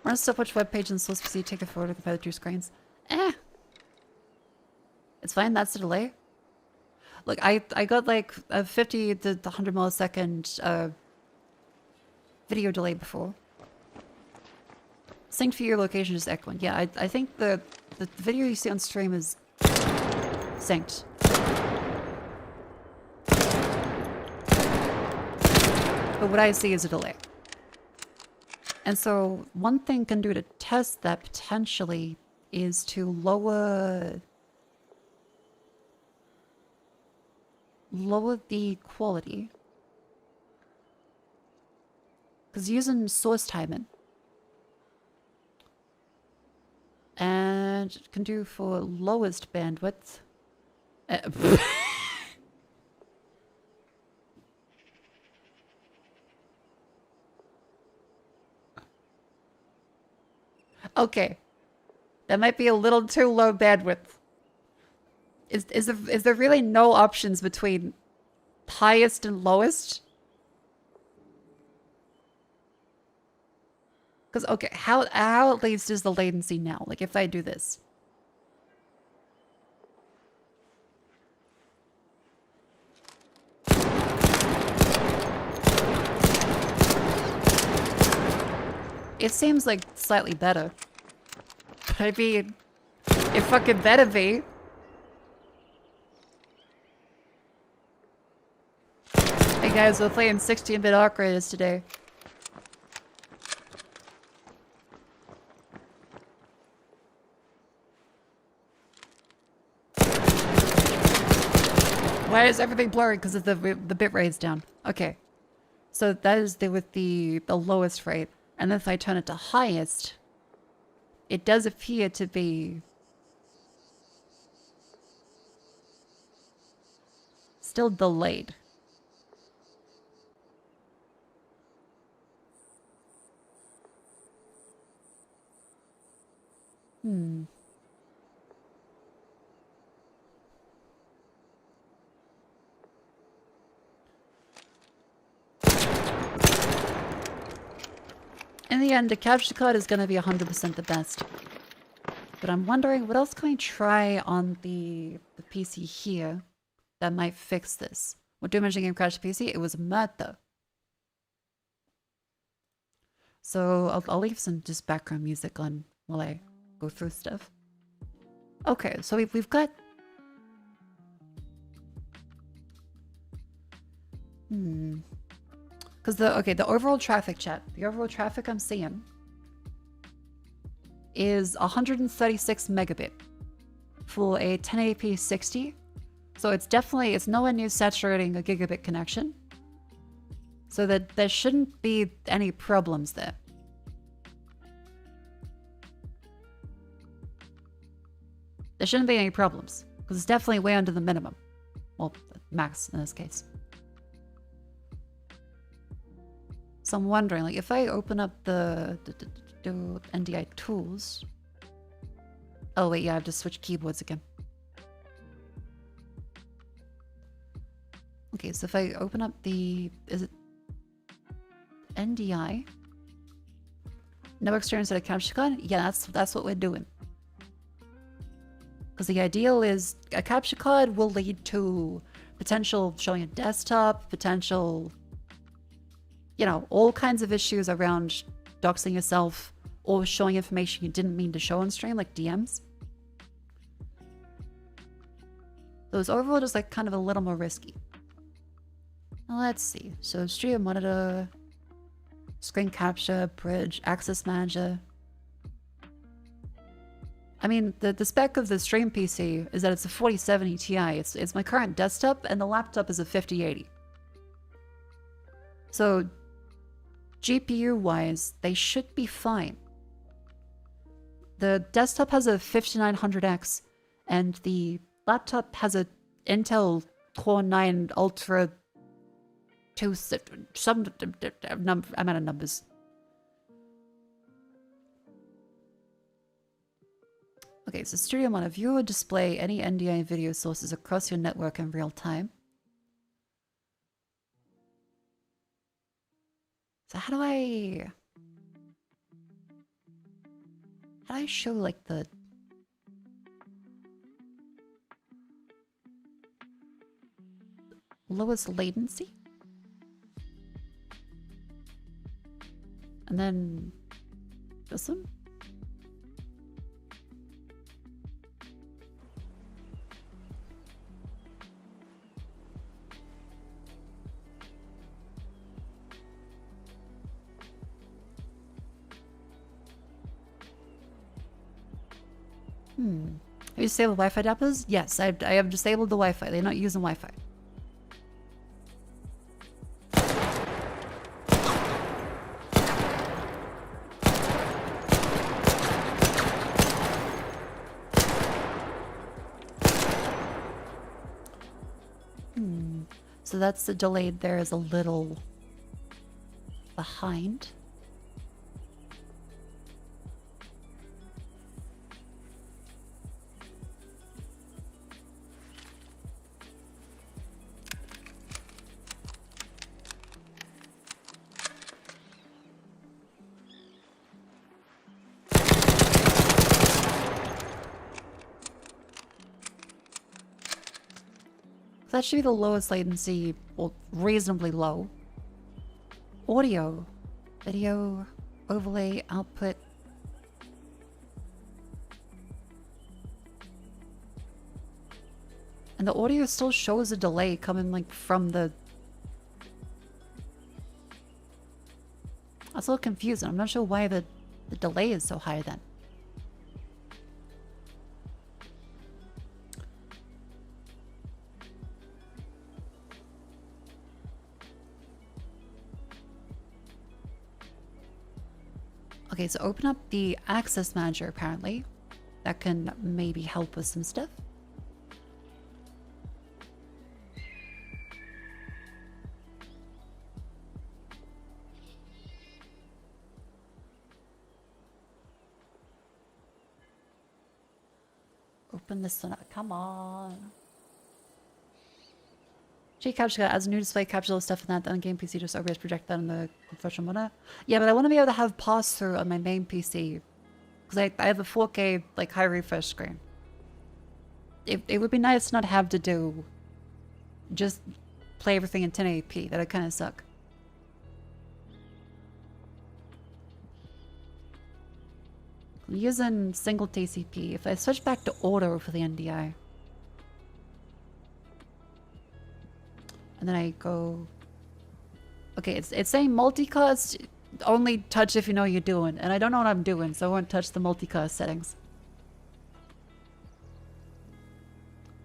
Run a stopwatch webpage and source PC, take a photo, compare the two screens. It's fine, that's the delay. Look, I got like a 50 to 100 millisecond video delay before. Synced for your location is echoing. Yeah, I think the video you see on stream is synced. But what I see is a delay. And so one thing can do to test that potentially is to lower the quality. Because using source timing and can do for lowest bandwidth. Okay, that might be a little too low bandwidth. Is there really no options between highest and lowest? Because, okay, how at least is the latency now? Like, if I do this. It seems like slightly better. But I mean, it fucking better be. Hey guys, we're playing 16-bit operators today. Why is everything blurry? Because of the bit rate's down. Okay. So that is with the lowest rate. And then if I turn it to highest, it does appear to be still delayed. And the end, the capture card is going to be 100% the best. But I'm wondering, what else can we try on the PC here that might fix this? What do you mention game crashed PC? It was MOHRTA. So I'll leave some just background music on while I go through stuff. Okay, so we've got... Because the overall traffic chat, the overall traffic I'm seeing is 136 megabit for a 1080p 60. So it's nowhere near saturating a gigabit connection. So that there shouldn't be any problems there. There shouldn't be any problems, because it's definitely way under the minimum. Well, max in this case. So I'm wondering, like, if I open up the NDI tools... Oh wait, yeah, I have to switch keyboards again. Okay, so if I open up the... Is it NDI? No experience at a capture card? Yeah, that's what we're doing. Because the ideal is a capture card will lead to potential showing a desktop, potential, you know, all kinds of issues around doxing yourself or showing information you didn't mean to show on stream, like DMs. Those overall just like kind of a little more risky. Now let's see. So stream monitor, screen capture, bridge, access manager. I mean, the spec of the stream PC is that it's a 4070 Ti. It's my current desktop, and the laptop is a 5080. So, GPU-wise, they should be fine. The desktop has a 5900X, and the laptop has a Intel Core 9 Ultra 2... I'm out of numbers. Okay, so Studio Monitor, view or display any NDI video sources across your network in real time. So how do I show like the lowest latency? And then this one? Have you disabled Wi-Fi adapters? Yes, I have disabled the Wi-Fi. They're not using Wi-Fi. So that's the delayed there is a little behind. That should be the lowest latency, well, reasonably low. Audio, video, overlay, output. And the audio still shows a delay coming like from the... That's a little confusing. I'm not sure why the delay is so high then. Okay, so open up the access manager apparently. That can maybe help with some stuff. Open this one up. Come on. Cheat capture adds a new display, capture all the stuff in that, the on-game PC just always project that on the virtual monitor. Yeah, but I want to be able to have pass-through on my main PC. Because I have a 4K, like, high refresh screen. It would be nice to not have to do... just play everything in 1080p. That'd kind of suck. I'm using single TCP. If I switch back to auto for the NDI... and then I go... Okay, it's saying multicast, only touch if you know what you're doing. And I don't know what I'm doing, so I won't touch the multicast settings.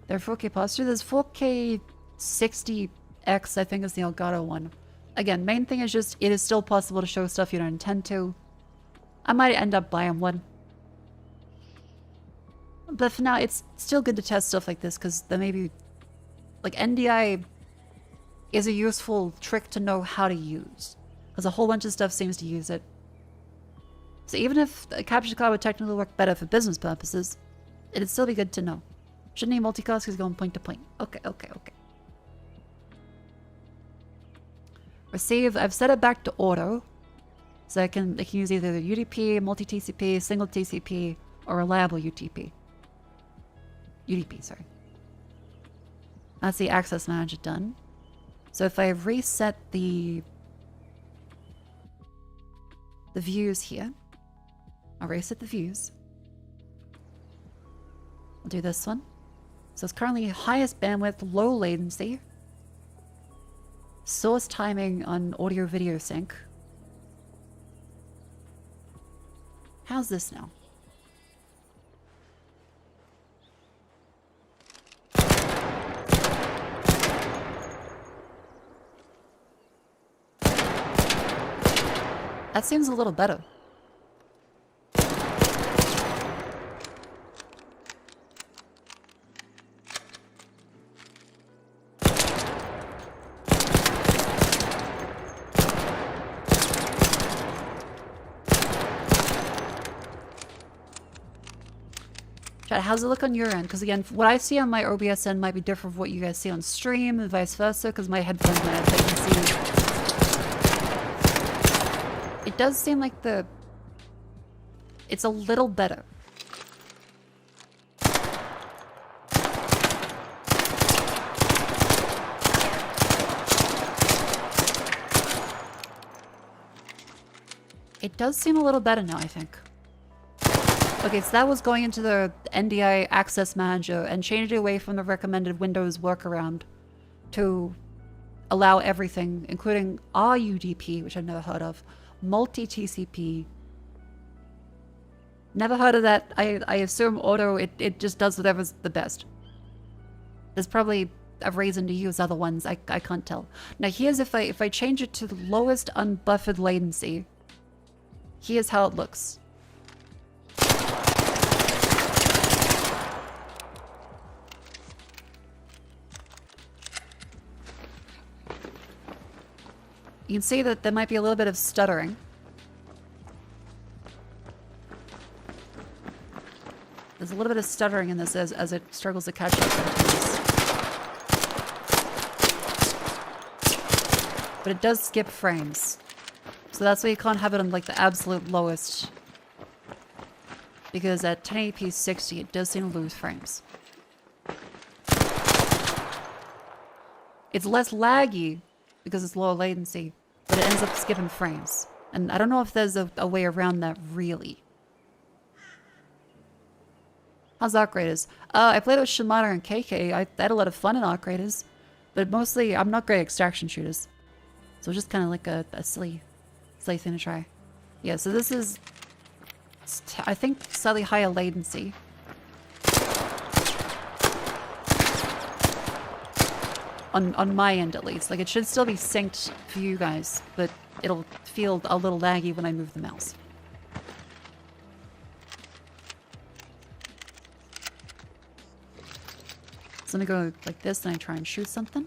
There are 4K posture. There's 4K 60X, I think is the Elgato one. Again, main thing is just, it is still possible to show stuff you don't intend to. I might end up buying one. But for now, it's still good to test stuff like this, because there may be... like, NDI... is a useful trick to know how to use. Because a whole bunch of stuff seems to use it. So even if a capture card would technically work better for business purposes, it'd still be good to know. Shouldn't need multicast because going point to point. Okay, okay, okay. Receive, I've set it back to auto. So I can use either the UDP, multi-TCP, single TCP, or reliable UTP. UDP, sorry. That's the access manager done. So if I reset the views here, I'll reset the views. I'll do this one. So it's currently highest bandwidth, low latency. Source timing on audio video sync. How's this now? That seems a little better. Chat, how's it look on your end? Because again, what I see on my OBS end might be different from what you guys see on stream and vice versa, because my headphones might have latency. It does seem like it's a little better. It does seem a little better now, I think. Okay, so that was going into the NDI Access Manager and changed it away from the recommended Windows workaround to allow everything, including RUDP, which I've never heard of, multi-TCP. Never heard of that. I assume auto, it just does whatever's the best. There's probably a reason to use other ones, I can't tell. Now here's if I change it to the lowest unbuffered latency, here's how it looks. You can see that there might be a little bit of stuttering. There's a little bit of stuttering in this as it struggles to catch up. But it does skip frames. So that's why you can't have it on like the absolute lowest. Because at 1080p 60 it does seem to lose frames. It's less laggy because it's lower latency, but it ends up skipping frames. And I don't know if there's a way around that, really. How's Arc Raiders? I played with Shimada and KK. I had a lot of fun in Arc Raiders, but mostly I'm not great at extraction shooters. So just kind of like a silly thing to try. Yeah, so this is, I think, slightly higher latency. On my end, at least. Like, it should still be synced for you guys, but it'll feel a little laggy when I move the mouse. So let me go like this, and I try and shoot something.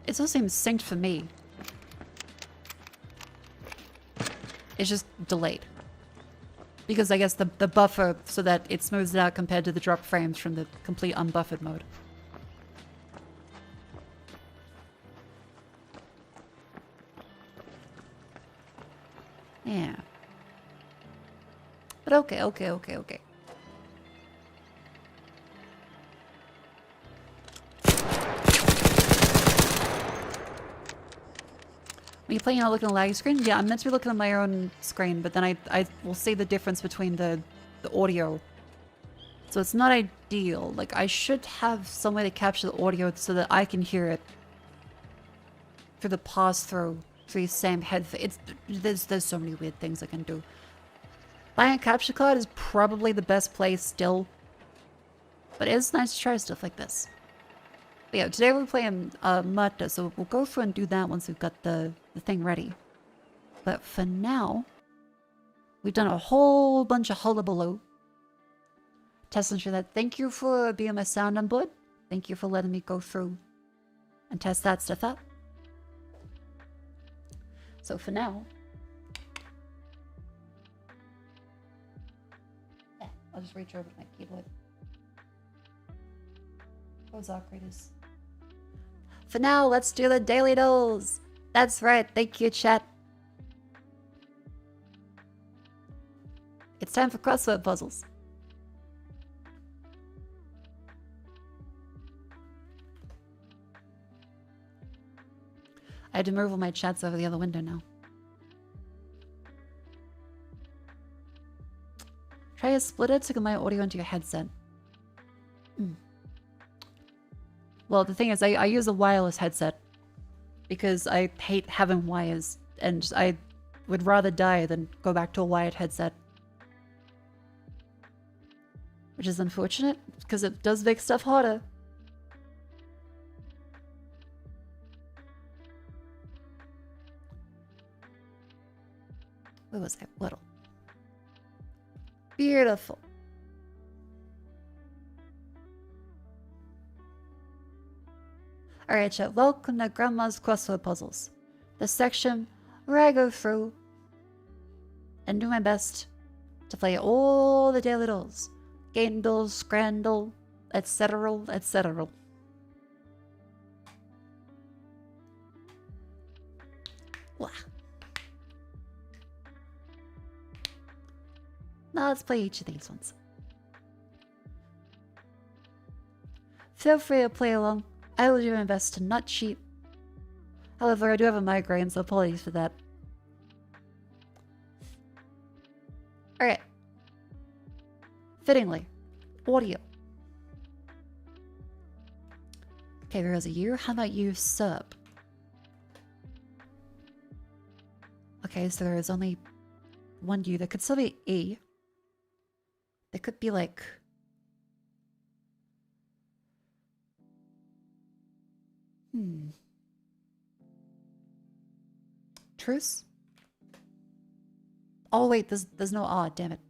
It still seems synced for me. It's just delayed. Because I guess the buffer, so that it smooths it out compared to the drop frames from the complete unbuffered mode. Yeah. But okay. When you're playing, you're not looking at a laggy screen? Yeah, I'm meant to be looking at my own screen, but then I will see the difference between the audio. So it's not ideal. Like, I should have some way to capture the audio so that I can hear it through the pass-through, through the same headphones. There's so many weird things I can do. Buying a capture card is probably the best place still. But it's nice to try stuff like this. But yeah, today we're playing MOHRTA, so we'll go through and do that once we've got the thing ready. But for now, we've done a whole bunch of hullabaloo. Testing through that. Thank you for being my sound on board. Thank you for letting me go through and test that stuff out. So for now, yeah, I'll just reach over to my keyboard. Those operators. For now, let's do the daily dolls. That's right. Thank you, chat. It's time for crossword puzzles. I had to move all my chats over the other window now. Try a splitter to get my audio into your headset. Well, the thing is, I use a wireless headset because I hate having wires, and I would rather die than go back to a wired headset. Which is unfortunate, because it does make stuff harder. Where was I? Little. Beautiful. Alright, chat, welcome to Grandma's Crossword Puzzles. The section where I go through and do my best to play all the daily dolls. Gaindle, Scrandle, etc., etc. Wow. Now let's play each of these ones. Feel free to play along. I will do my best to not cheat. However, I do have a migraine, so apologies for that. Alright. Fittingly, audio. Okay, there is a U. How about you, sub? Okay, so there is only one U. There could still be E. There could be like... Truce? Oh wait, there's no R, damn it.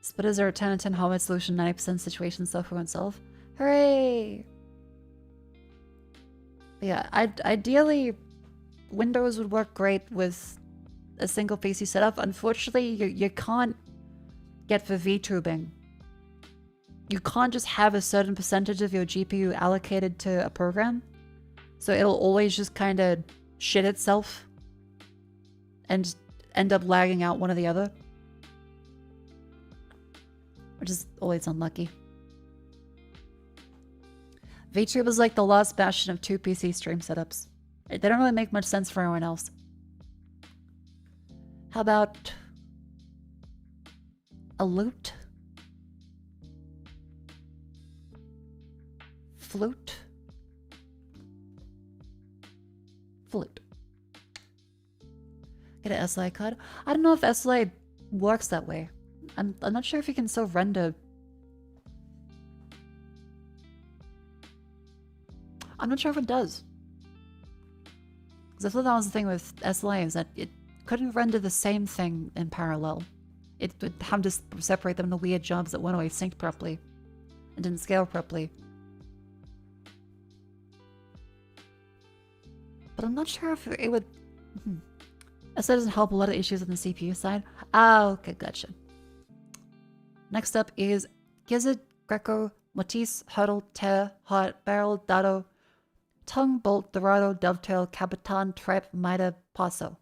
Splitters are a 10 out of 10 hardware solution, 90% situation software and solve. Hooray! But yeah, ideally, Windows would work great with a single PC setup. Unfortunately, you can't get for VTubing. You can't just have a certain percentage of your GPU allocated to a program. So it'll always just kind of shit itself and end up lagging out one or the other. Which is always unlucky. VTube is like the last bastion of two PC stream setups. They don't really make much sense for everyone else. How about a lute? Flute? Flute. Get an SLI card. I don't know if SLI works that way. I'm not sure if you can still render. I'm not sure if it does. Because I thought that was the thing with SLI, is that it couldn't render the same thing in parallel. it would have to separate them into weird jobs that weren't always synced properly and didn't scale properly. But I'm not sure if it would... That doesn't help a lot of issues on the CPU side. Ah, okay, gotcha. Next up is Gizzard, Greco, Matisse, Huddle, Tear, Heart, Barrel, Dado, Tongue, Bolt, Dorado, Dovetail, Capitan, Trap, Mida, Paso.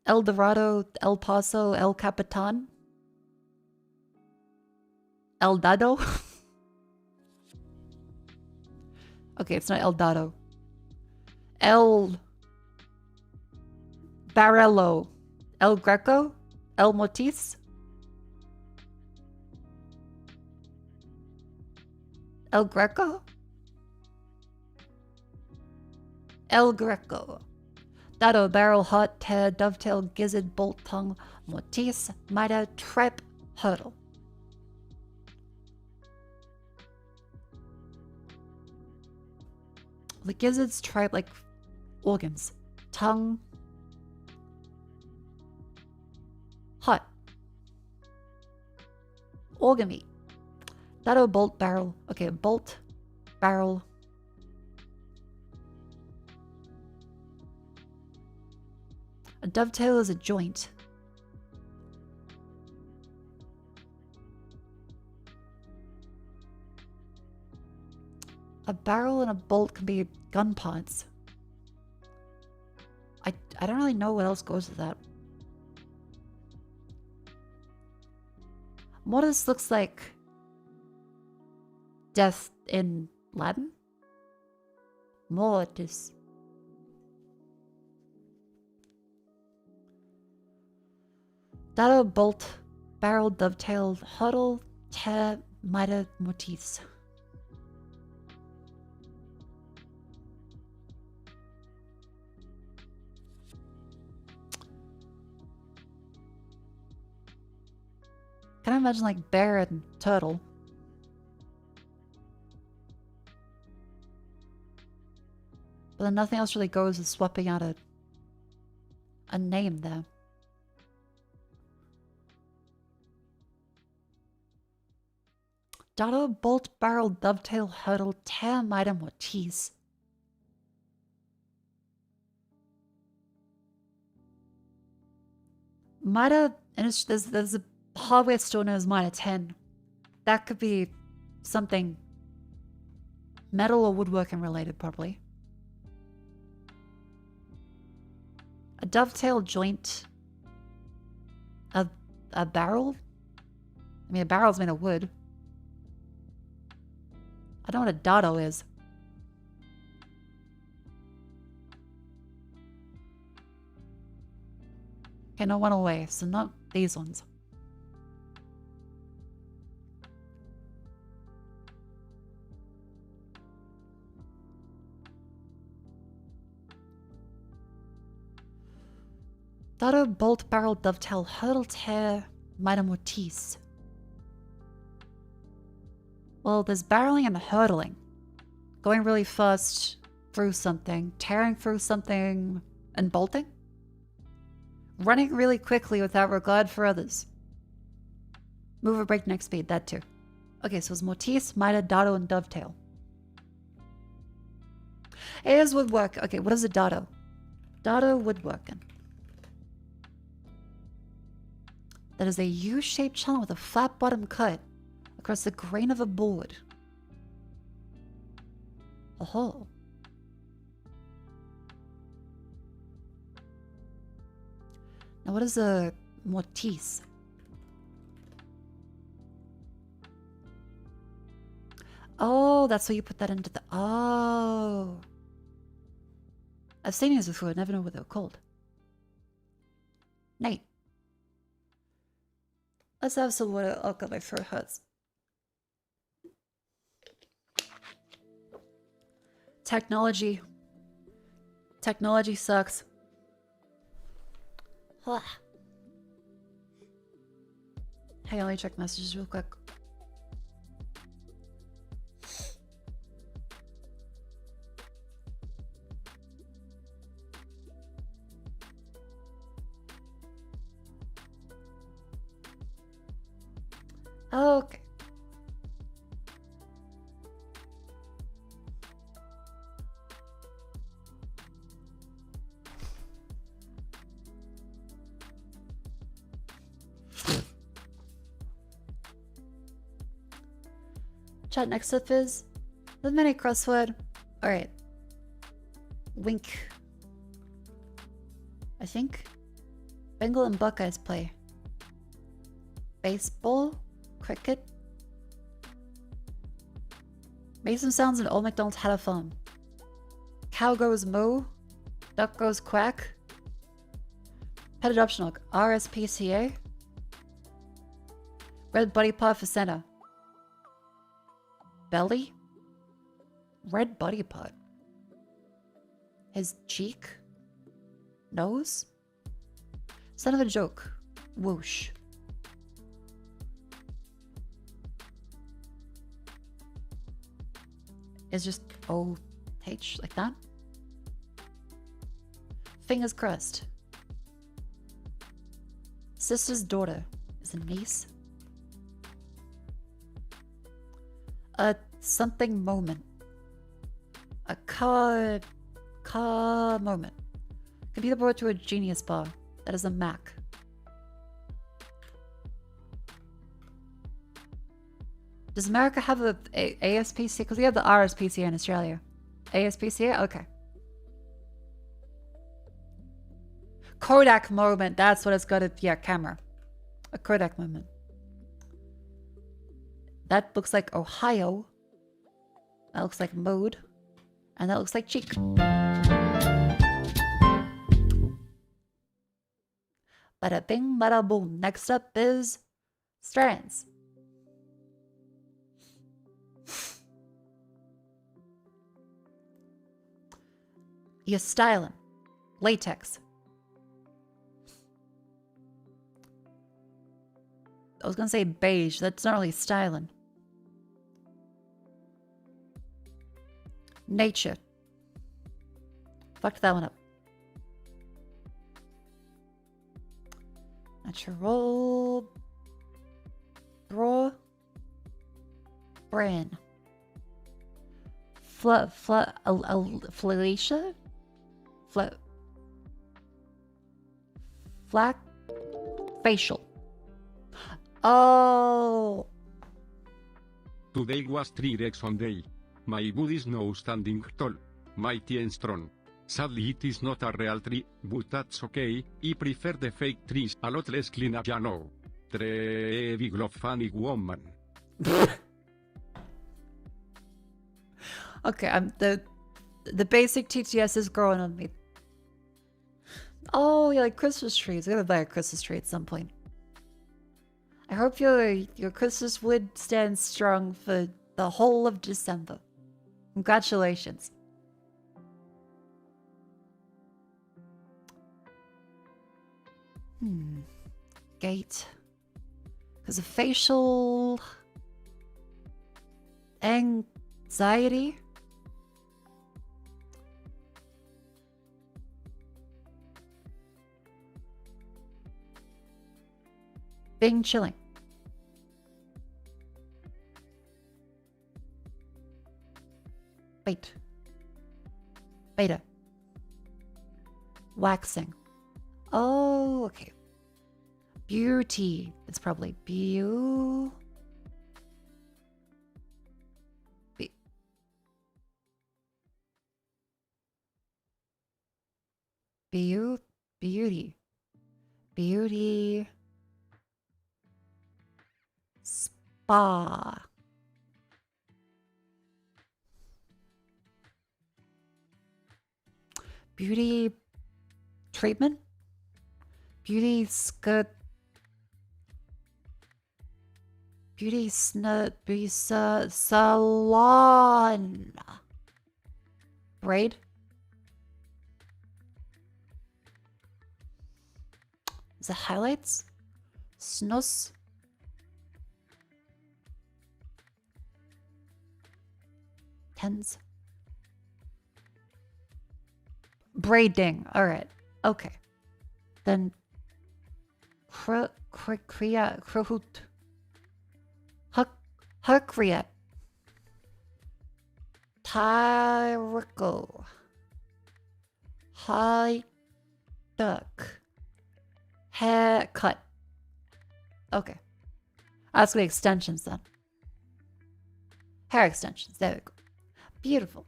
El Dorado, El Paso, El Capitan, El Dado. Okay, it's not El Dado. El Barello, El Greco, El Motis, El Greco, El Greco, Dado, Barrel, Hot, Tear, Dovetail, Gizzard, Bolt, Tongue, Motis, Mida, Trap, Hurdle. The gizzards tribe like organs. Tongue. Hot. Organ meat. Dado, bolt, barrel. Okay, bolt, barrel. A dovetail is a joint. A barrel and a bolt can be gun pods. I don't really know what else goes with that. Mortis looks like death in Latin. Mortis. Dado, bolt, barrel, dovetail, huddle, tear, mida, mortis. Can I imagine like bear and turtle? But then nothing else really goes with swapping out a name there. Dado, bolt, barrel, dovetail, hurdle, tear, mida, mortis. Mida, and there's a hardware store known as Mida 10. That could be something metal or woodworking related, probably. A dovetail joint. A barrel? I mean, a barrel's made of wood. I don't know what a dado is. Okay, no one away, so not these ones. Dado, bolt, barrel, dovetail, hurdle, tear, mida, mortis. Well, there's barreling and hurdling. Going really fast through something, tearing through something, and bolting? Running really quickly without regard for others. Move or breakneck speed, that too. Okay, so it's mortis, mida, dado, and dovetail. It is woodwork. Okay, what is a dado? Dado woodworking. That is a U-shaped channel with a flat bottom cut across the grain of a board. Oh. Now what is a mortis? Oh, that's where you put that into the... Oh. I've seen these before, I never know what they're called. Nate. Let's have some water. Oh god, my throat hurts. Technology. Technology sucks. Hang on, let me check messages real quick. Okay. Chat, next up is the mini crossword. Alright. Wink. I think Bengal and Buckeyes play. Baseball? Cricket? Make some sounds and Old MacDonald had a farm. Cow goes moo. Duck goes quack. Pet adoption dog. RSPCA. Red buddy part for Santa. Belly? Red buddy part. His cheek? Nose? Son of a joke. Whoosh. It's just O-H like that. Fingers crossed. Sister's daughter is a niece. A something moment. A car moment. Computer brought to a genius bar. That is a Mac. Does America have a ASPCA? Because we have the RSPCA in Australia. ASPCA? Okay. Kodak moment. That's what it's got. Yeah, camera. A Kodak moment. That looks like Ohio. That looks like mode. And that looks like cheek. Bada bing, bada boom. Next up is strands. You're styling. Latex. I was gonna say beige. That's not really styling. Nature. Fucked that one up. Natural. Bra. Bran. Flacia? Flack. Facial. Oh. Today was 3 on day. My wood is now standing tall, mighty and strong. Sadly it is not a real tree, but that's okay, I prefer the fake trees a lot less clean up, you know. Big love funny woman. Okay, the basic TTS is growing on me. Oh, yeah, like Christmas trees. I gotta buy a Christmas tree at some point. I hope your Christmas wood stands strong for the whole of December. Congratulations. Gait. Because of facial anxiety. Being chilling. Wait. Beta. Waxing. Oh, okay. Beauty. It's probably beauty. Beauty. Spa. Beauty treatment? Beauty skirt. Beauty salon. Braid? Is it highlights? Snus? Tens? Braiding. Alright. Okay. Then Crahut. Harkriat. Tyrico. High duck. Haircut. Okay. That's gonna be extensions then. Hair extensions. There we go. Beautiful.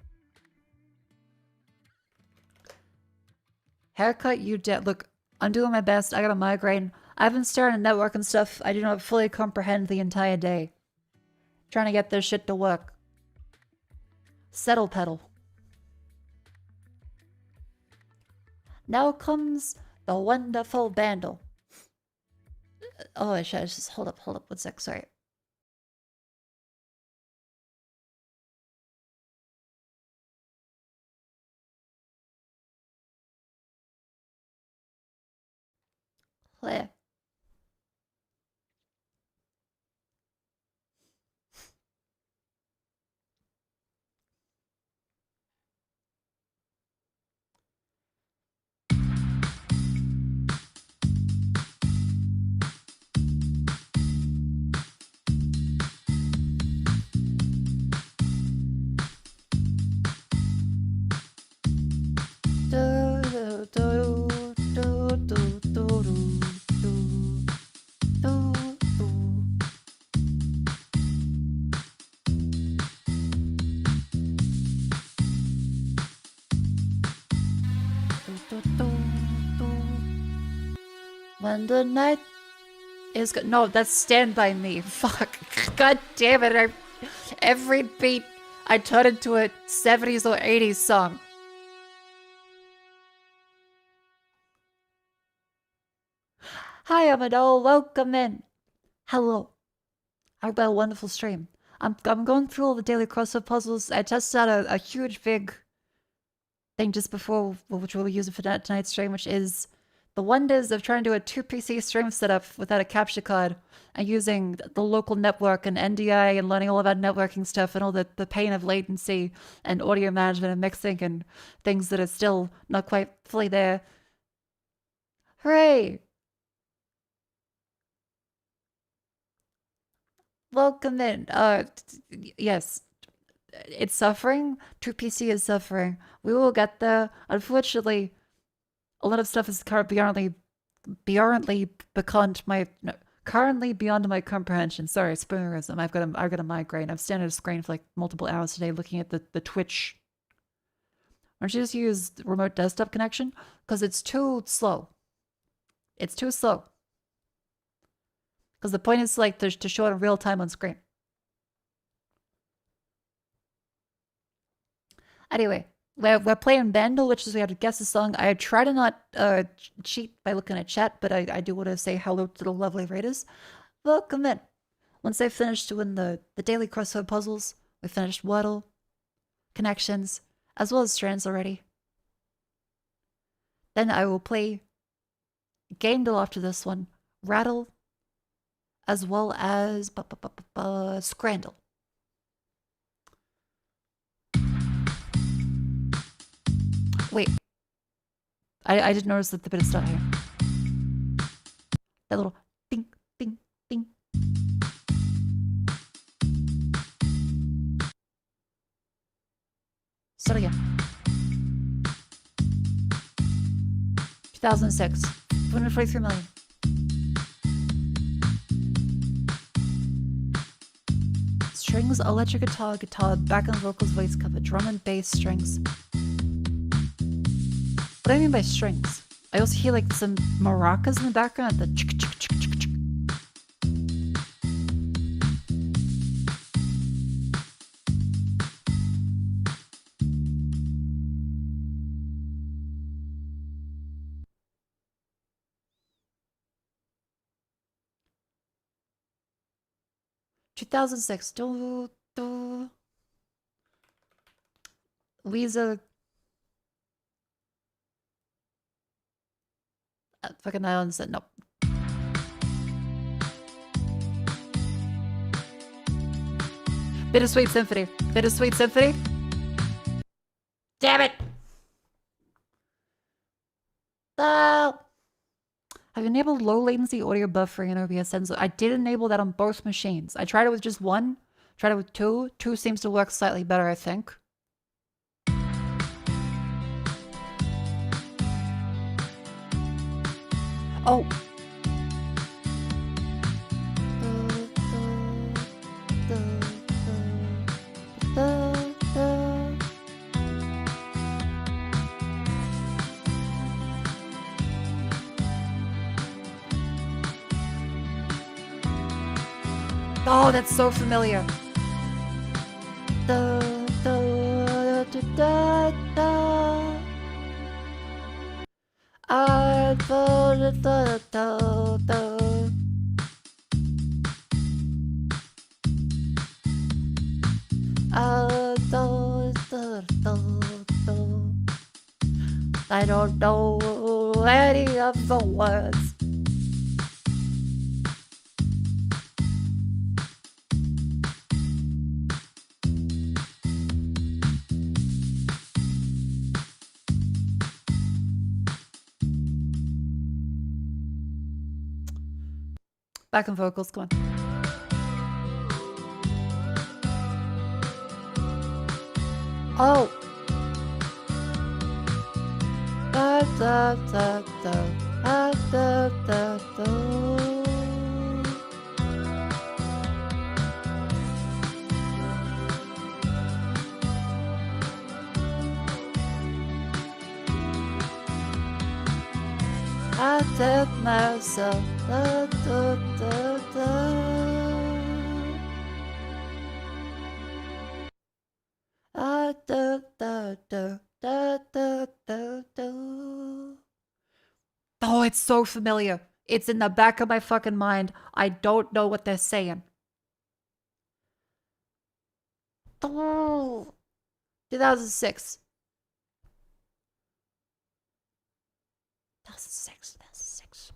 Haircut, you did. Look, I'm doing my best. I got a migraine. I haven't started network and stuff. I do not fully comprehend the entire day. Trying to get this shit to work. Settle pedal. Now comes the wonderful bandle. Oh, I should just hold up 1 sec, sorry. Play. When the night is good. No, that's Stand By Me. Fuck. God damn it. Every beat I turn into a 70s or 80s song. Hi, Amador. Welcome in. Hello. I've got a wonderful stream. I'm going through all the daily crossword puzzles. I tested out a huge big thing just before, which we'll be using for tonight's stream, which is the wonders of trying to do a 2PC stream setup without a capture card and using the local network and NDI and learning all about networking stuff and all the pain of latency and audio management and mixing and things that are still not quite fully there. Hooray! Welcome in. Yes. It's suffering. 2PC is suffering. We will get there. Unfortunately, a lot of stuff is currently beyond my comprehension. Sorry, spoonerism. I've got a migraine. I've standing at a screen for like multiple hours today looking at the Twitch. Why don't you just use the remote desktop connection? Because it's too slow. It's too slow. Because the point is like to show it in real time on screen. Anyway, we're playing Vandal, which is we have to guess the song. I try to not cheat by looking at chat, but I do want to say hello to the lovely raiders. Welcome in. Once I finished doing the daily crossword puzzles, we finished Wordle, Connections, as well as Strands already. Then I will play Gamedle after this one, Rattle, as well as Scrandle. Wait. I did notice that the bit of stuff here. That little ding, ding, ding. Start again. 2006. 243 million. Strings, electric guitar, background vocals, voice cover, drum and bass, strings. What do I mean by strings? I also hear like some maracas in the background. The chick chick chick chick chick. (2006). Lisa. Fucking Island said nope. Bittersweet Symphony. Bittersweet Symphony. Damn it! I've enabled low latency audio buffering in OBS Sensor. I did enable that on both machines. I tried it with just one Tried it with 2. 2 seems to work slightly better, I think. Oh. Oh, that's so familiar. I don't know any of the words. Back in vocals, come on. Oh. I tell myself Oh, it's so familiar. It's in the back of my fucking mind. I don't know what they're saying. Oh, 2006. 2006.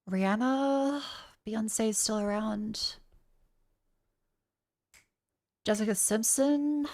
Rihanna, Beyonce's still around. Jessica Simpson.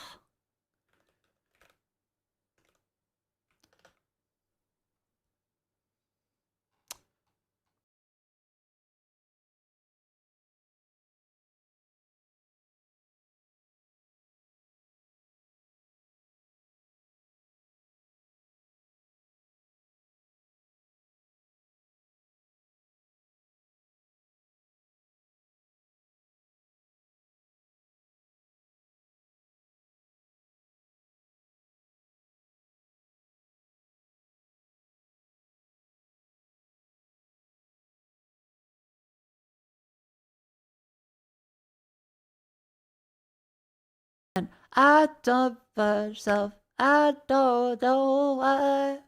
I don't myself. I don't know why.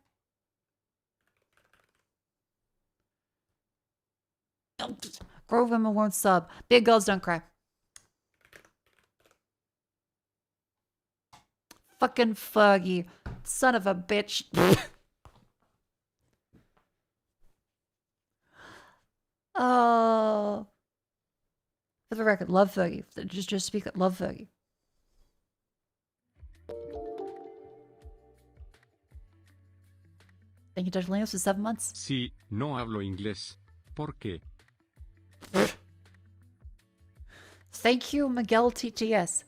Grow women won't sub. Big girls don't cry. Fucking Fergie. Son of a bitch. Oh. For the record, love Fergie. Just speak it. Love Fergie. Thank you, Judge Linus, for 7 months. Sí, no hablo inglés. ¿Por qué? Thank you, Miguel TTS.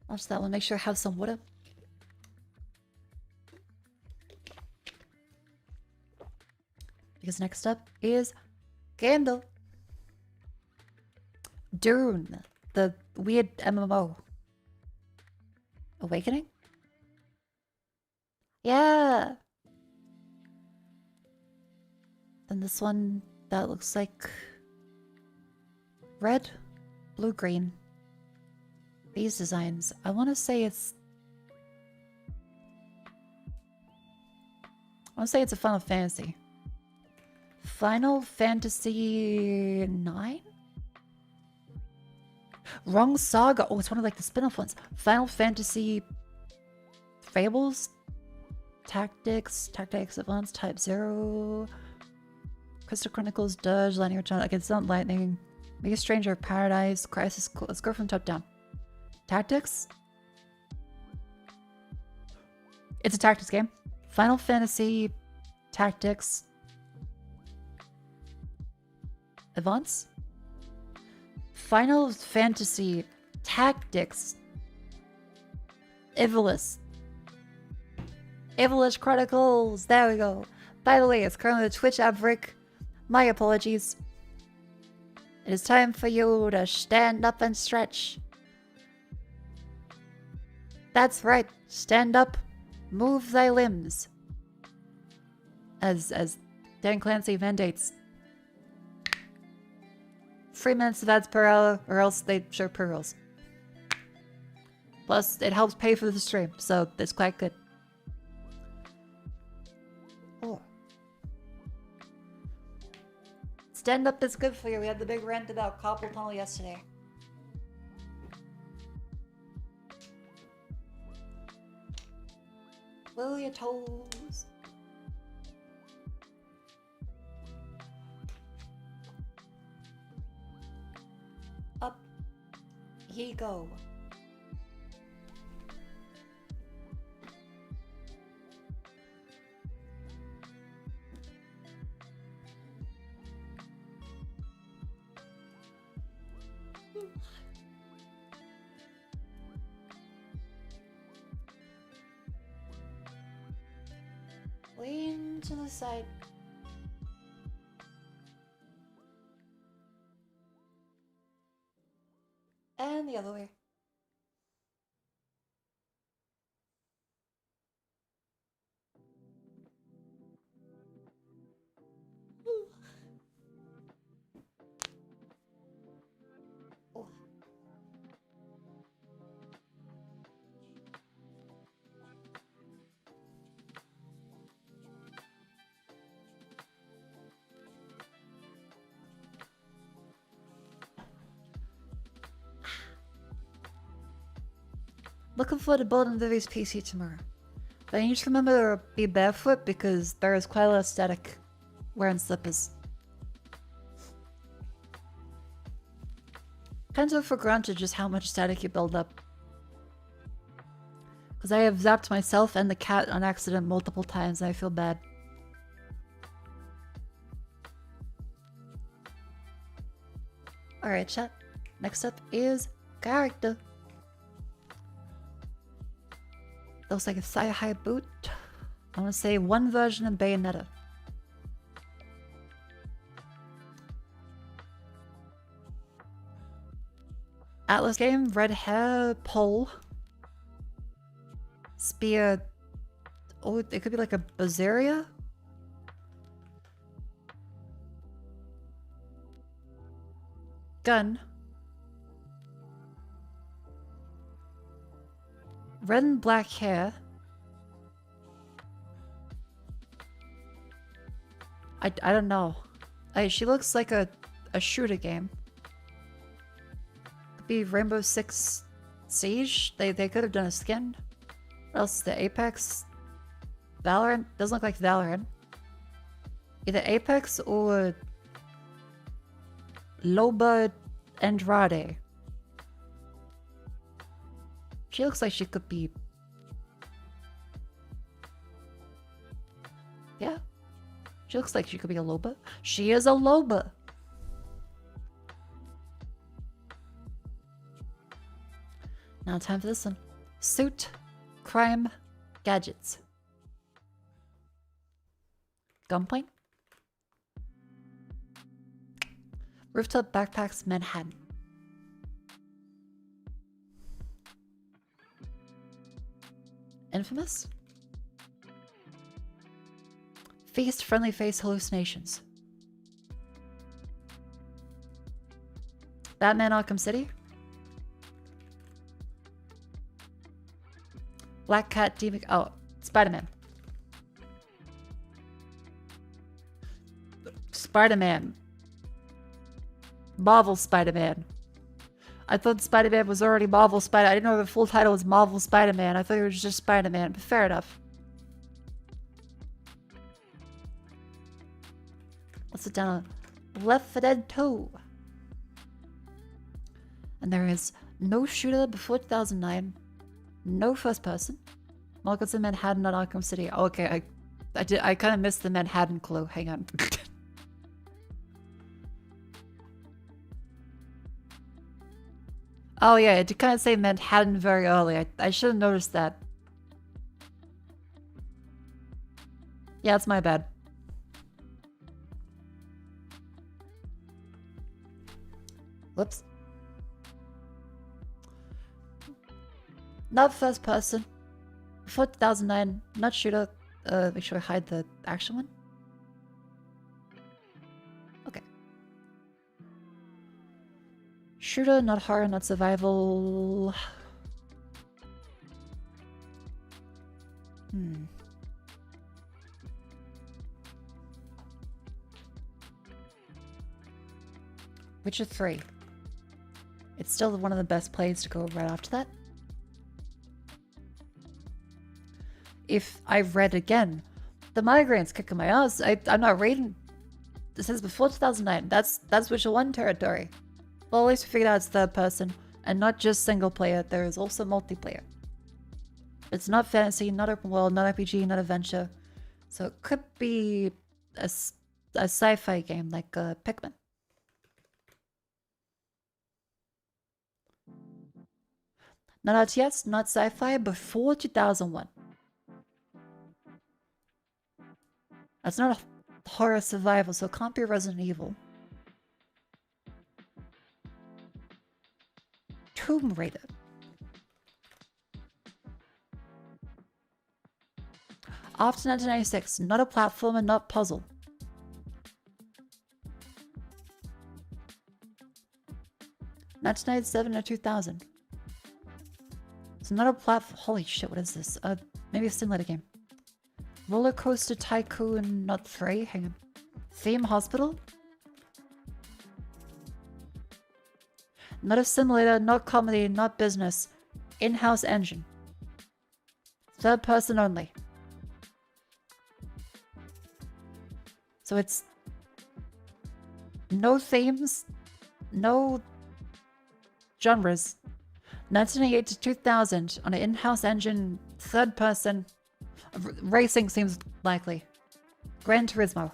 Watch that one. Make sure I have some water. Because next up is Candle. Dune, the weird MMO. Awakening? Yeah. Then this one that looks like red, blue, green. These designs, I want to say it's a Final Fantasy. Final Fantasy 9? Wrong Saga. Oh, it's one of like the spin-off ones. Final Fantasy Fables? Tactics, Advanced Type 0. Crystal Chronicles, Dirge, Linear Channel. Okay, it's not Lightning. Make a Stranger, Paradise, Crisis. Cool. Let's go from top down. Tactics? It's a tactics game. Final Fantasy Tactics Advance? Final Fantasy Tactics Ivalice. Ivalice Chronicles. There we go. By the way, it's currently a Twitch outbreak. My apologies. It is time for you to stand up and stretch. That's right. Stand up. Move thy limbs. As Dan Clancy mandates. 3 minutes of ads per hour, or else they show per-rolls. Plus, it helps pay for the stream, so it's quite good. Oh. Stand up is good for you. We had the big rant about carpal tunnel yesterday. Wiggle your toes. Up ye go. Lean to the side. And the other way. Oh. Looking forward to building Vivi's PC tomorrow. But I need to remember to be barefoot because there is quite a lot of static wearing slippers. Can't take for granted just how much static you build up. Because I have zapped myself and the cat on accident multiple times and I feel bad. Alright, chat. Next up is character. Looks like a thigh-high boot. I want to say one version of Bayonetta. Atlas game, red hair, pole. Spear. Oh, it could be like a Bazaria? Gun. Red and black hair. I don't know. She looks like a shooter game. Could be Rainbow Six Siege. They could have done a skin. What else? The Apex? Valorant? Doesn't look like Valorant. Either Apex or Loba Andrade. She looks like she could be... Yeah. She looks like she could be a Loba. She is a Loba. Now time for this one. Suit, crime, gadgets. Gunpoint. Rooftop backpacks, Manhattan. Infamous. Feast, friendly face, hallucinations. Batman, Arkham City. Black Cat, Demon... Oh, Spider-Man. Spider-Man. Marvel Spider-Man. I thought Spider-Man was already Marvel Spider. I didn't know the full title was Marvel Spider-Man. I thought it was just Spider-Man, but fair enough. Let's sit down on Left 4 Dead 2. And there is no shooter before 2009. No first person. Mako's in Manhattan, not Arkham City. Oh, okay, I kind of missed the Manhattan clue. Hang on. Oh yeah, it did kind of say Manhattan very early. I should have noticed that. Yeah, it's my bad. Whoops. Not first person. Before 2009, not shooter. Make sure I hide the action one. Okay. Shooter, not horror, not survival. Witcher 3. It's still one of the best plays to go right after that. If I read again, the migraine's kicking my ass. I'm not reading. This says before 2009. That's Witcher 1 territory. Well, at least we figured out it's third person and not just single player. There is also multiplayer. It's not fantasy, not open world, not RPG, not adventure. So it could be a sci-fi game like Pikmin. Not RTS, not sci-fi, before 2001. That's not a horror survival, so it can't be Resident Evil. Tomb Raider. After 1996, not a platformer, not puzzle. (1997 or 2000). It's not a platform. Holy shit! What is this? Maybe a simulator game. Roller Coaster Tycoon, not 3. Hang on. Theme Hospital. Not a simulator, not comedy, not business. In-house engine. Third person only. So it's no themes, no genres. 1998 to 2000 on an in-house engine, third person. Racing seems likely. Gran Turismo.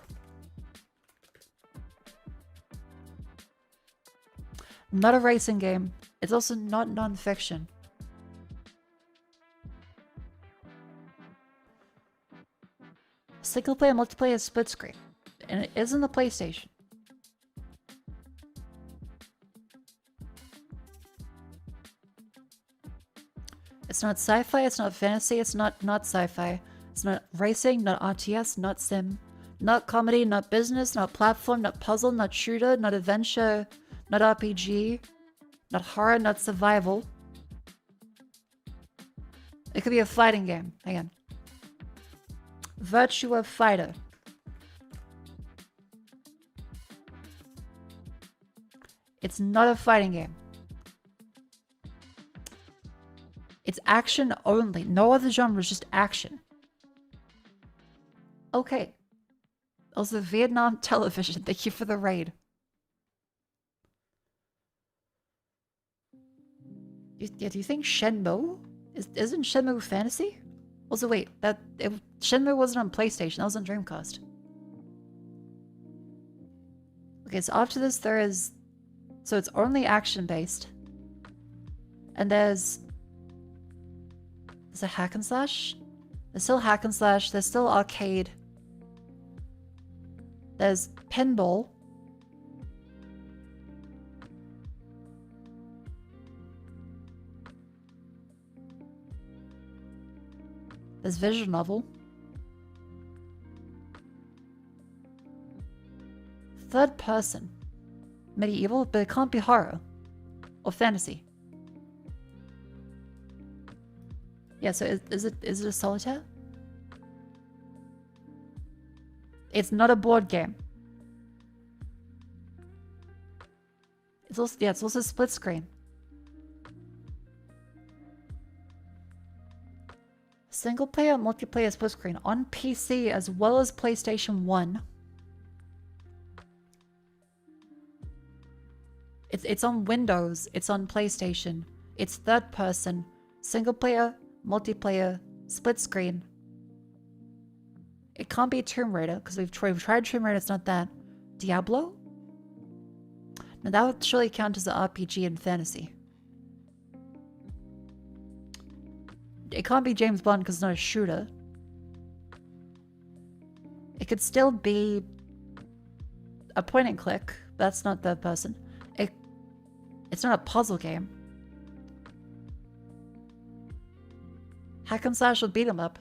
Not a racing game. It's also not non-fiction. Single player, multiplayer, split screen. And it is in the PlayStation. It's not sci-fi, it's not fantasy, it's not sci-fi. It's not racing, not RTS, not sim. Not comedy, not business, not platform, not puzzle, not shooter, not adventure, not RPG, not horror, not survival. It could be a fighting game. Hang on. Virtua Fighter. It's not a fighting game. It's action only. No other genres, just action. Okay. Also, Vietnam Television. Thank you for the raid. Yeah, do you think Shenmue? Isn't Shenmue fantasy? Also, wait, Shenmue wasn't on PlayStation. That was on Dreamcast. Okay, so after this there is... So it's only action-based. And there's a hack and slash. There's still hack and slash. There's still arcade. There's pinball. There's visual novel. Third person. Medieval, but it can't be horror. Or fantasy. Yeah, so is it a solitaire? It's not a board game. It's also split screen. Single player, multiplayer, split screen on PC as well as PlayStation 1. It's on Windows, it's on PlayStation. It's third person, single player, multiplayer, Split screen. It can't be Tomb Raider, because we've tried Tomb Raider, it's not that. Diablo? Now that would surely count as an RPG and fantasy. It can't be James Bond because it's not a shooter. It could still be a point and click. That's not third person. It's not a puzzle game. Hack and slash will beat 'em up.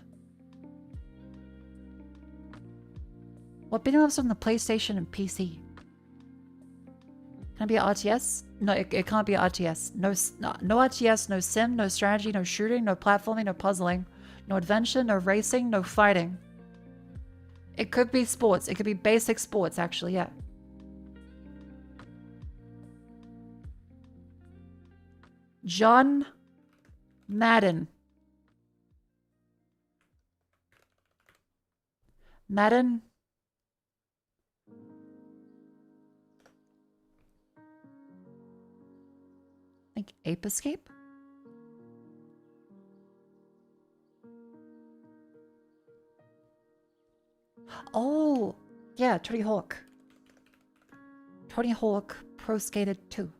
What beat 'em ups on the PlayStation and PC? Can it be an RTS? No, it can't be an RTS. No RTS, no sim, no strategy, no shooting, no platforming, no puzzling, no adventure, no racing, no fighting. It could be sports. It could be basic sports, actually, yeah. John Madden. Madden. Like Ape Escape? Oh, yeah, Tony Hawk. Tony Hawk Pro Skater 2.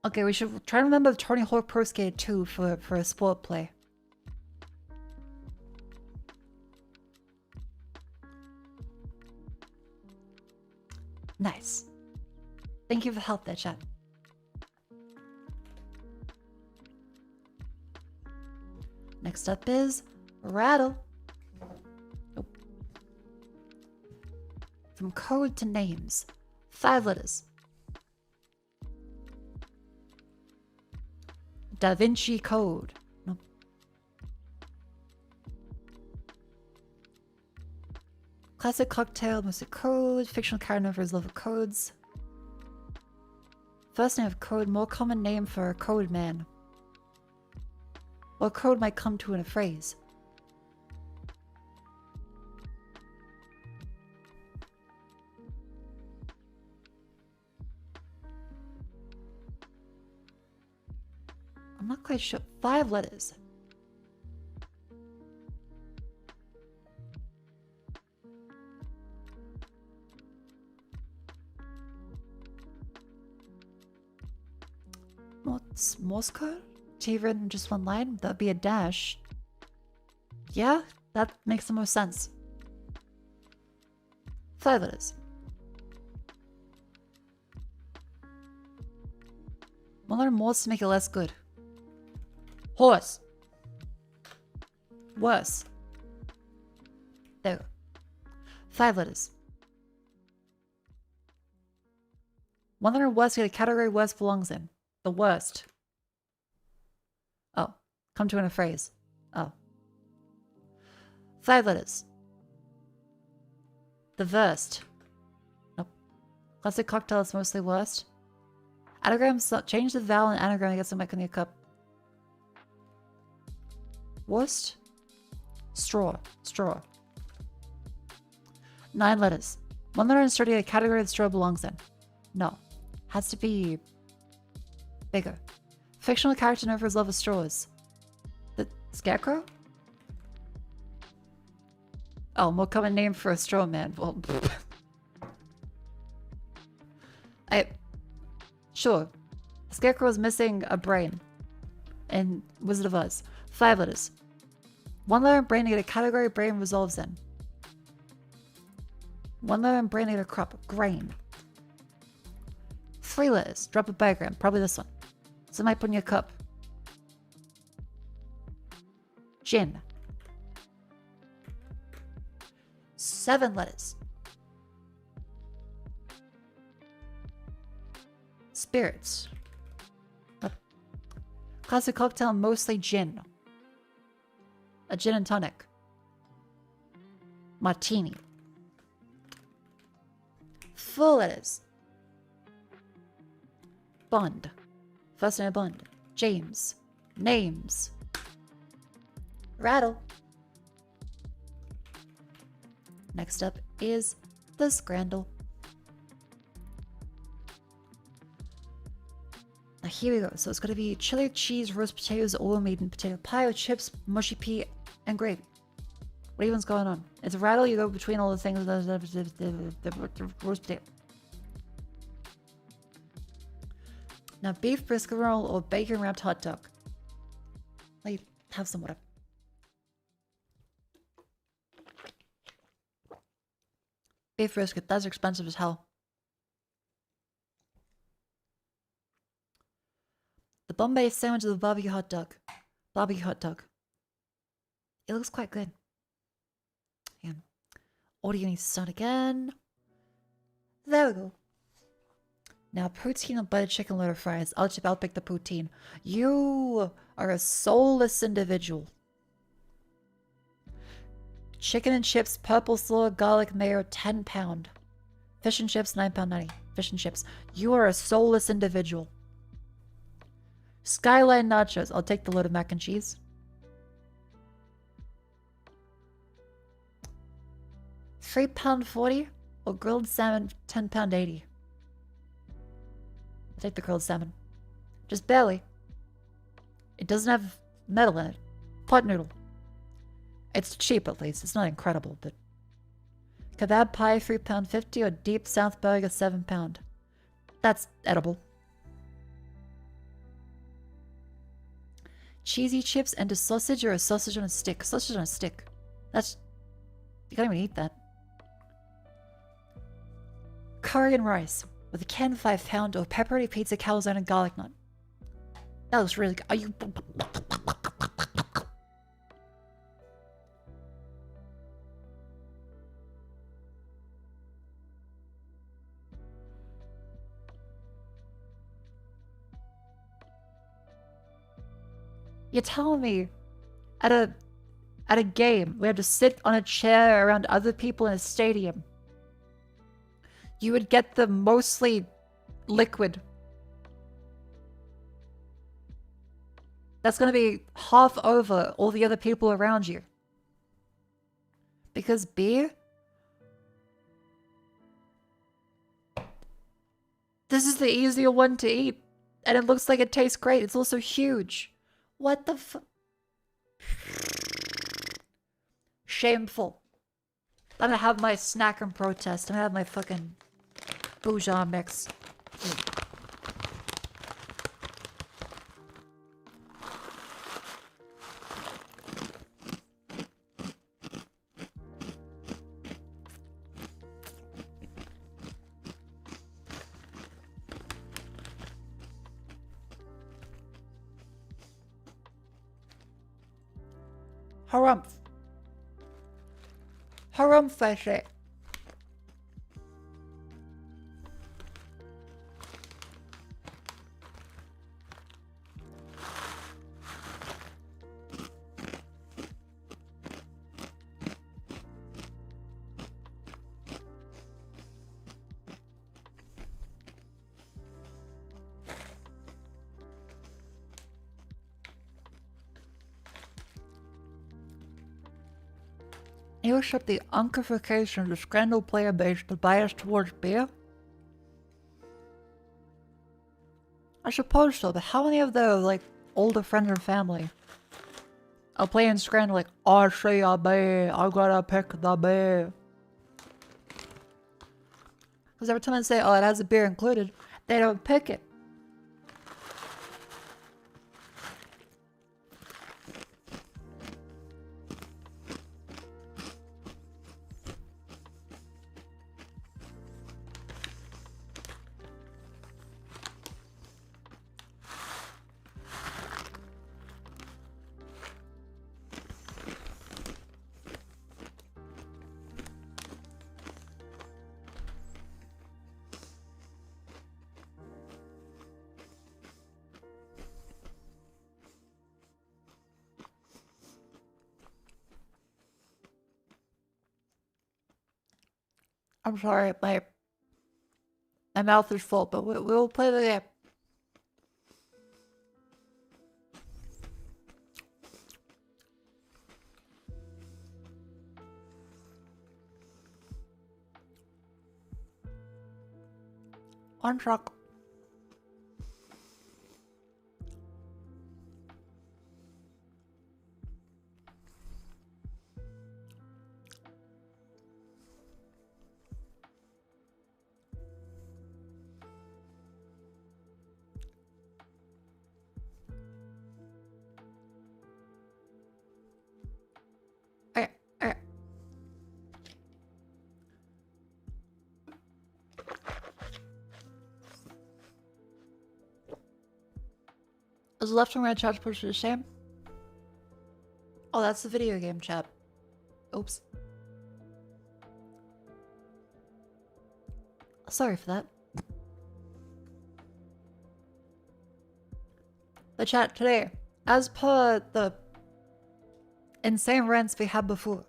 Okay, we should try to remember Tony Hawk Pro Skater 2 for a sport play. Nice. Thank you for help there, chat. Next up is Rattle. Nope. From code to names. 5 letters. Da Vinci Code. Nope. Classic cocktail, mostly code. Fictional character for his love of codes. First name of code, more common name for a code man. What code might come to in a phrase? I'm not quite sure. 5 letters. What's Morse code? To be written in just one line? That'd be a dash. Yeah, that makes the most sense. 5 letters. We'll learn Morse to make it less good. Horse. Worse. There we go. 5 letters. One letter worst get a category worst belongs in. The worst. Oh. Come to in a phrase. Oh. 5 letters. The worst. Nope. Classic cocktail is mostly worst. Anagrams, change the vowel in anagram and get some back in your cup. Worst? Straw. Straw. 9 letters. One letter inserted a category that straw belongs in. No. Has to be bigger. Fictional character known for his love of straws. The Scarecrow? Oh, more common name for a straw man. Well, sure. Scarecrow is missing a brain in Wizard of Oz. 5 letters. One letter in brain to get a category brain resolves in. One letter in brain to get a crop. Grain. 3 letters. Drop a diagram. Probably this one. So might put in your cup. Gin. 7 letters. Spirits. Classic cocktail, mostly gin. A gin and tonic. Martini. 4 letters. Bond. First name of Bond. James. Names. Rattle. Next up is the Scrandle. Now here we go. So it's gonna be chili cheese, roast potatoes, oil made in potato pie with chips, mushy pea, and gravy. What even's going on? It's a rattle, you go between all the things, the roast potato. Now beef brisket roll or bacon wrapped hot dog. Like, have some water. Beef brisket, that's expensive as hell. The Bombay sandwich is a barbecue hot dog. Barbecue hot dog. It looks quite good. And audio needs to start again. There we go. Now, poutine and butter chicken loader fries. I'll pick the poutine. You are a soulless individual. Chicken and chips, purple slaw, garlic mayo, 10 pound. Fish and chips, £9.90. Fish and chips. You are a soulless individual. Skyline nachos. I'll take the load of mac and cheese. £3.40 or grilled salmon, £10.80. I'll take the grilled salmon. Just barely. It doesn't have metal in it. Pot noodle. It's cheap at least. It's not incredible, but... Kebab pie, £3.50 or deep south burger, £7. That's edible. Cheesy chips and a sausage or a sausage on a stick. Sausage on a stick. That's... You can't even eat that. Curry and rice with a canned 5 pound or pepperoni pizza, calzone, and garlic nut. That looks really good. Are you... You're telling me at a game we had to sit on a chair around other people in a stadium, you would get the mostly liquid that's going to be half over all the other people around you? Because beer? This is the easier one to eat, and it looks like it tastes great. It's also huge. What the fu- Shameful. I'm gonna have my snack and protest. I'm gonna have my fucking bourgeois mix. Harumph. Harumph, I say. You accept the unkification of the Scrandal player base to bias towards beer? I suppose so, but how many of those, like, older friends and family are playing Scrandal like, I say a beer, I gotta pick the beer? Because every time I say, oh, it has a beer included, they don't pick it. I'm sorry, my mouth is full, but we'll play the game. One truck. Was the left and right chat push the shame? Oh, that's the video game chat. Oops. Sorry for that. The chat today, as per the insane rants we had before,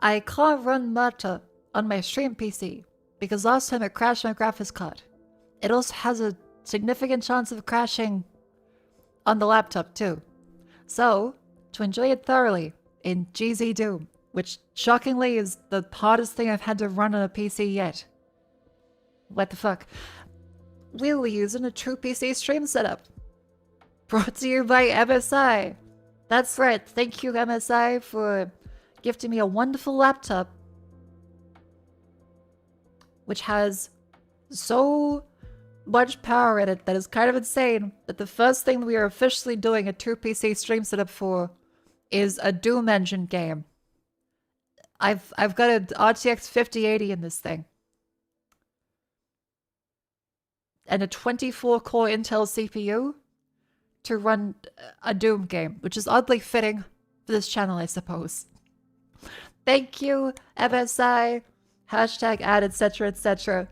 I can't run MOHRTA on my stream PC because last time it crashed my graphics card. It also has a significant chance of crashing on the laptop too. So, to enjoy it thoroughly in GZ Doom, which shockingly is the hardest thing I've had to run on a PC yet. What the fuck? We'll be using a true PC stream setup. Brought to you by MSI. That's right, thank you MSI for gifting me a wonderful laptop which has so much power in it that is kind of insane that the first thing we are officially doing a true PC stream setup for is a Doom engine game. I've got an RTX 5080 in this thing. And a 24-core Intel CPU to run a Doom game, which is oddly fitting for this channel, I suppose. Thank you, MSI, hashtag ad, etc, etc.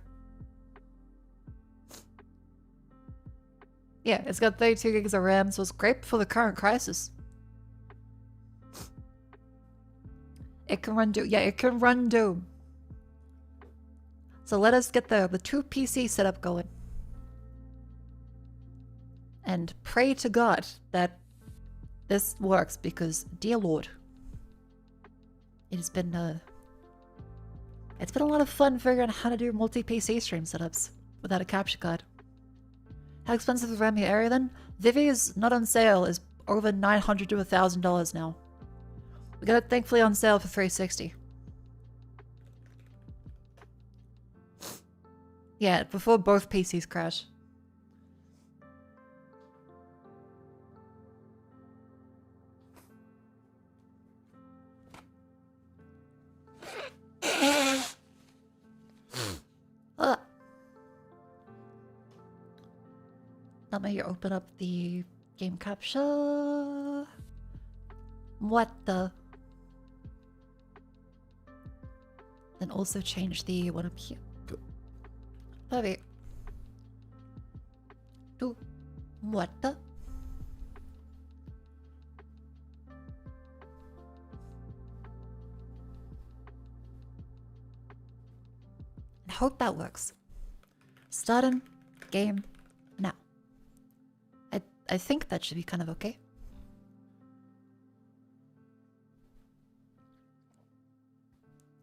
Yeah, it's got 32 gigs of RAM, so it's great for the current crisis. It can run Doom. Yeah, it can run Doom. So let us get the true PC setup going. And pray to God that this works because, dear Lord, it's been a lot of fun figuring out how to do multi-PC stream setups without a capture card. How expensive is around your area then? Vivi is not on sale, is over $900 to $1,000 now. We got it thankfully on sale for $360. Yeah, before both PCs crash. Let me open up the game capture. What the? Then also change the one up here. Maybe. Do what the? I hope that works. Starting game now. I think that should be kind of okay.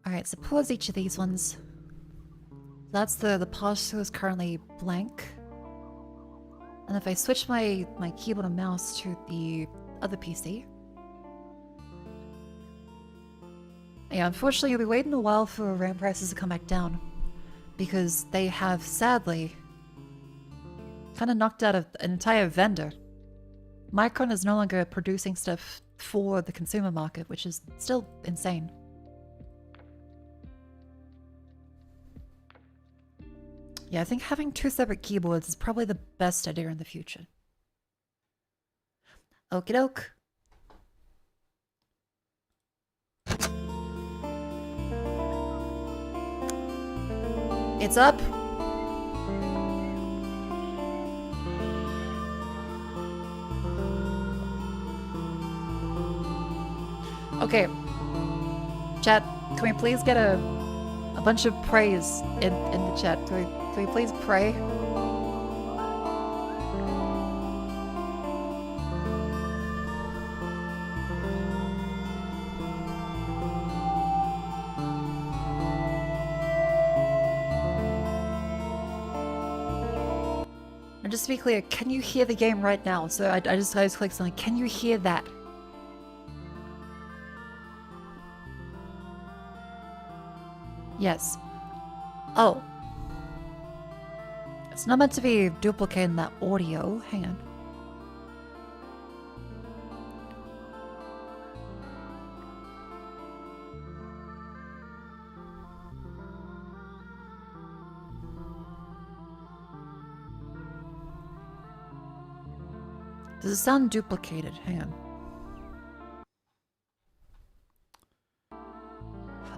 Alright, so pause each of these ones. That's the pass-through is currently blank. And if I switch my keyboard and mouse to the other PC. Yeah, unfortunately you'll be waiting a while for RAM prices to come back down. Because they have, sadly, kind of knocked out an entire vendor. Micron is no longer producing stuff for the consumer market, which is still insane. Yeah, I think having two separate keyboards is probably the best idea in the future. Okie doke. It's up. Okay. Chat, can we please get a bunch of praise in the chat? Can we please pray? And just to be clear, can you hear the game right now? So I just clicked something. Can you hear that? Yes. Oh. It's not meant to be duplicating that audio. Hang on. Does it sound duplicated? Hang on.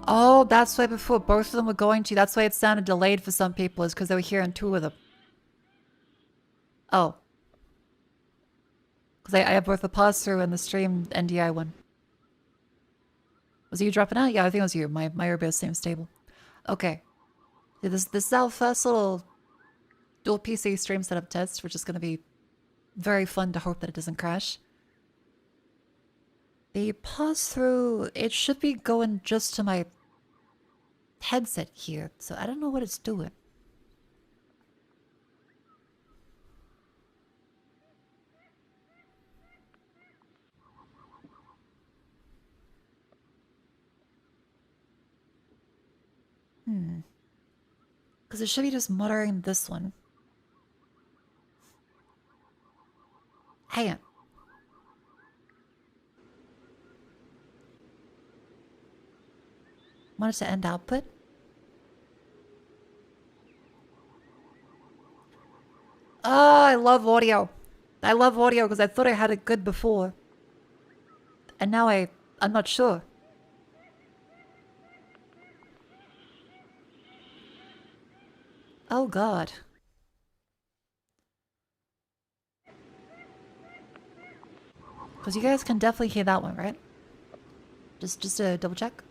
Oh, that's why before both of them were going to. That's why it sounded delayed for some people, is because they were hearing two of them. Oh. Because I have both the pause through and the stream NDI one. Was it you dropping out? Yeah, I think it was you. My earbud seems stable. Okay. Yeah, this is our first little dual PC stream setup test, which is going to be very fun to hope that it doesn't crash. The pause through, it should be going just to my headset here, so I don't know what it's doing. Because it should be just muttering this one. Hang on. Want it to end output? Oh, I love audio. I love audio because I thought I had it good before. And now I'm not sure. Oh god. Because you guys can definitely hear that one, right? Just to double check.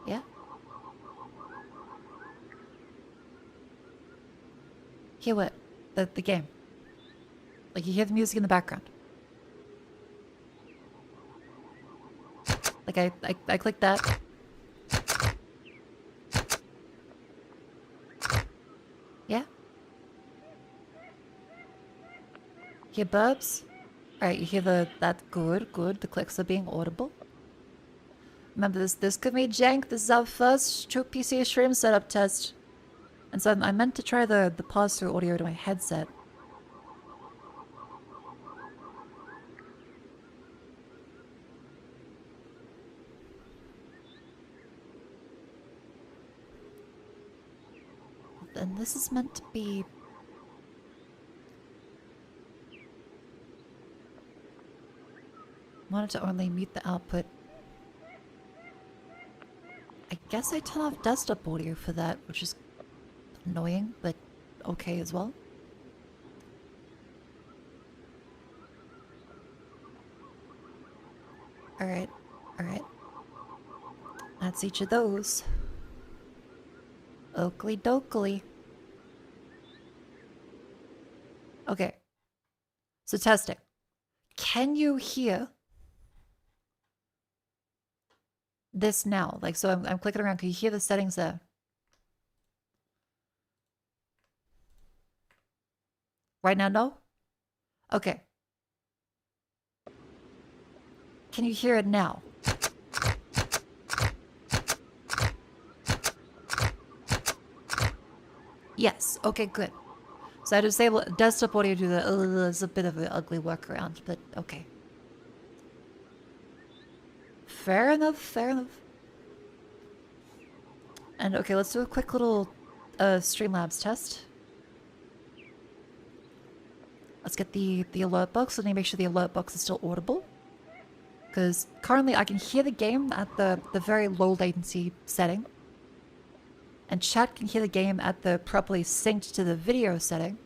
Yeah? Hear what? The game. Like you hear the music in the background. Like I clicked that. Yeah? Hear burps? Alright, you hear that good. The clicks are being audible. Remember this could be jank. This is our first true PC stream setup test. And so I meant to try the pause through audio to my headset. And this is meant to be... wanted to only mute the output. I guess I turn off desktop audio for that, which is annoying, but okay as well. Alright. That's each of those. Oakley dokley. Okay. So testing. Can you hear this now? Like, so I'm clicking around. Can you hear the settings there? Right now, no? Okay. Can you hear it now? Yes. Okay, good. So I disable desktop audio to the it's a bit of an ugly workaround, but okay. Fair enough. And okay, let's do a quick little Streamlabs test. Let's get the alert box. Let me make sure the alert box is still audible. Because currently I can hear the game at the very low latency setting. And chat can hear the game at the properly synced to the video setting.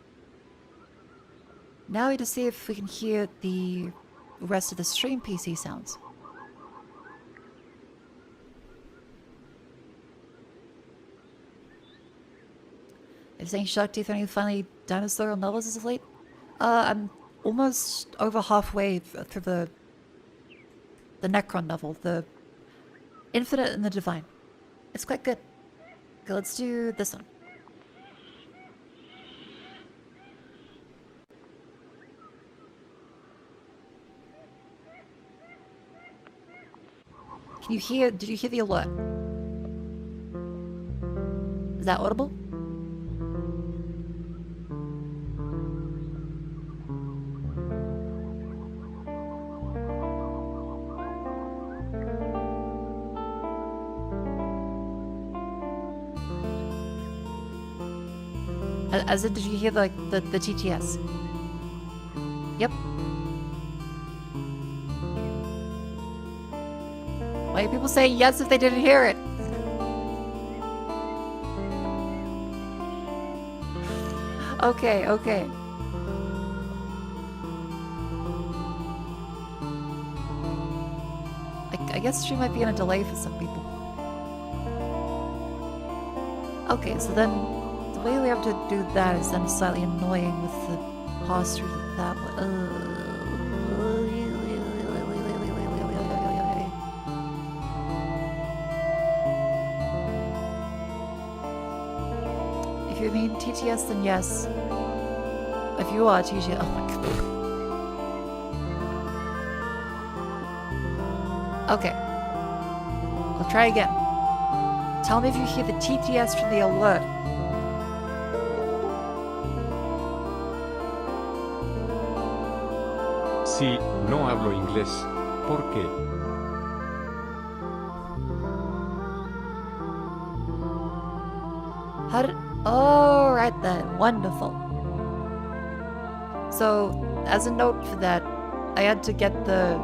Now we need to see if we can hear the rest of the stream PC sounds. If saying Shark Teeth only finally dinosaur novels as of late? I'm almost over halfway through the Necron novel, the Infinite and the Divine. It's quite good. Okay, let's do this one. Did you hear the alert? Is that audible? As in, did you hear like the TTS? Yep. Why are people saying yes if they didn't hear it? Okay, okay. I guess stream might be in a delay for some people. Okay, so then the way we have to do that is then slightly annoying with the posture that way. If you mean TTS, then yes. If you are TTS, oh my god. Okay. I'll try again. Tell me if you hear the TTS from the alert. Sí, no hablo inglés. ¿Por qué? How did... Oh, right then. Wonderful. So, as a note for that, I had to get the...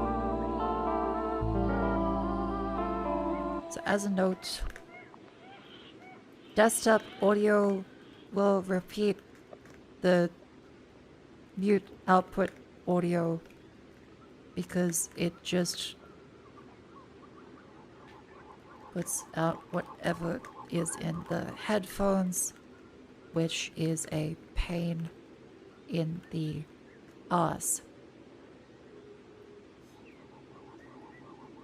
So, as a note, desktop audio will repeat the mute output audio because it just puts out whatever is in the headphones, which is a pain in the ass.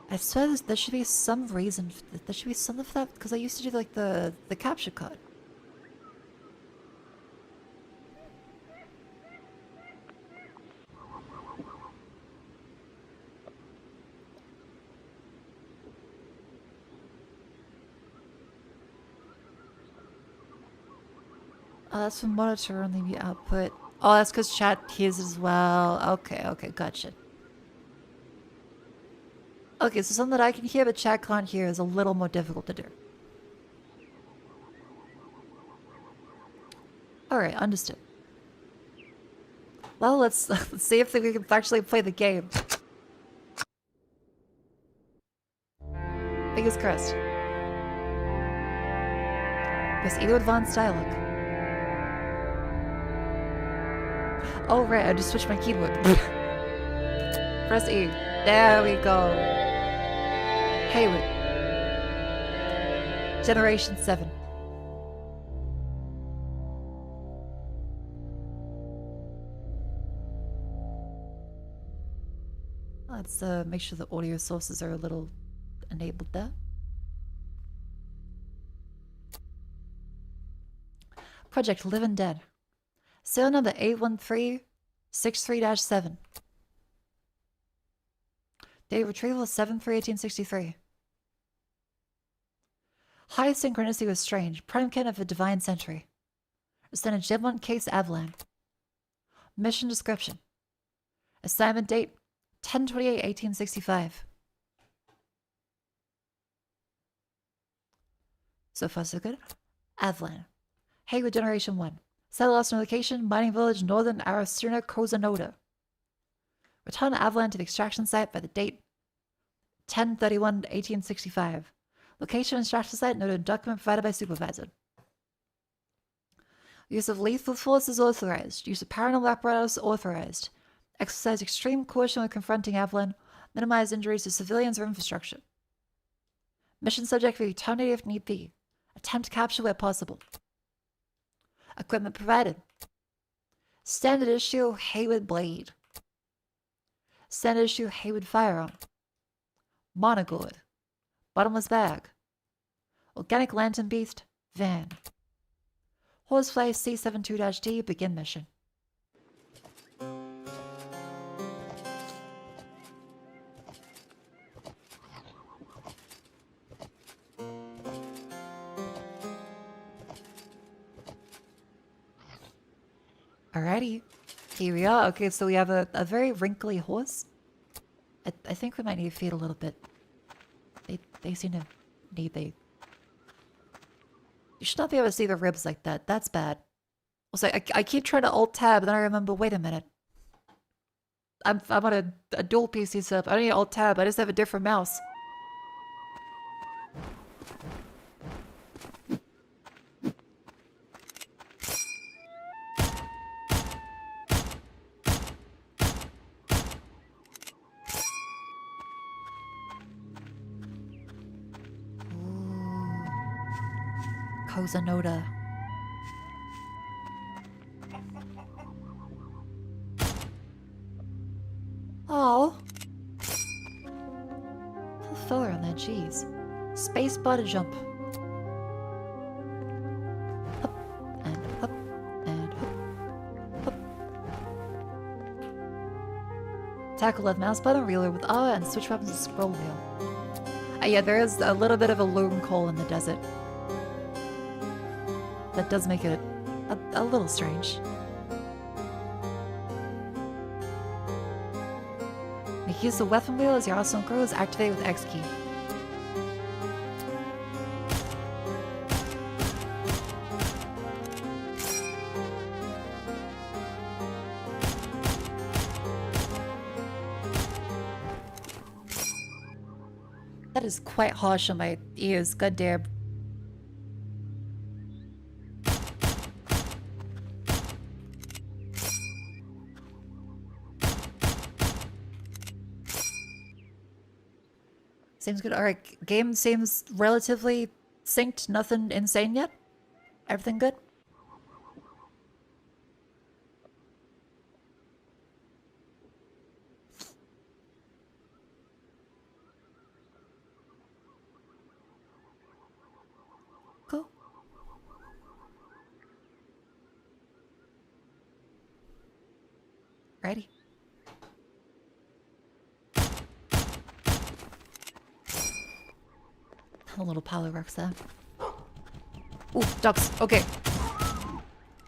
I swear there should be some reason, there should be some of that, because I used to do like the capture card. Oh, that's from monitor only mute output. Oh, that's because chat hears as well. Okay, okay, gotcha. Okay, so something that I can hear but chat can't hear is a little more difficult to do. Alright, understood. Well, let's see if we can actually play the game. Fingers crossed. Press E to advance dialogue. Oh right, I just switched my keyboard. Press E. There we go. Haywood. Generation 7. Let's make sure the audio sources are a little enabled there. Project Live and Dead. Serial number 81363-7. Date retrieval 7/3/1863. High synchronicity was strange. Predicate of a divine century. Assigned Gemlin Case Avalan. Mission description. Assignment date 10/28/1865. So far so good. Avalan. Haywood Generation 1. Settle lost in location, mining village, northern Arasuna, Kozanoda. Return Avalan to the extraction site by the date 10/31/1865. Location of extraction site noted in document provided by supervisor. Use of lethal force is authorized. Use of paranormal apparatus authorized. Exercise extreme caution when confronting Avalan. Minimize injuries to civilians or infrastructure. Mission subject will be terminated if need be. Attempt capture where possible. Equipment provided. Standard issue Haywood blade. Standard issue Haywood firearm. Monogourd. Bottomless bag. Organic lantern beast. Van. Horsefly C72-D begin mission. Alrighty, here we are. Okay, so we have a very wrinkly horse. I think we might need to feed a little bit. They seem to need You should not be able to see the ribs like that. That's bad. Also, I keep trying to alt tab, and then I remember, wait a minute. I'm on a dual PC setup. I don't need alt tab. I just have a different mouse. Kozanoda. Oh. Little filler on that, jeez. Space body jump. Up and up and up. Up. Tackle left mouse button, reeler with A, and switch weapons with scroll wheel. Yeah, there is a little bit of a lone coal in the desert. That does make it a little strange. Make use of weapon wheel as your awesome grows, activate with X key. That is quite harsh on my ears, goddamn. Seems good. Alright, game seems relatively synced. Nothing insane yet? Everything good? Cool. Righty. A little polyworks there. Ooh, ducks. Okay.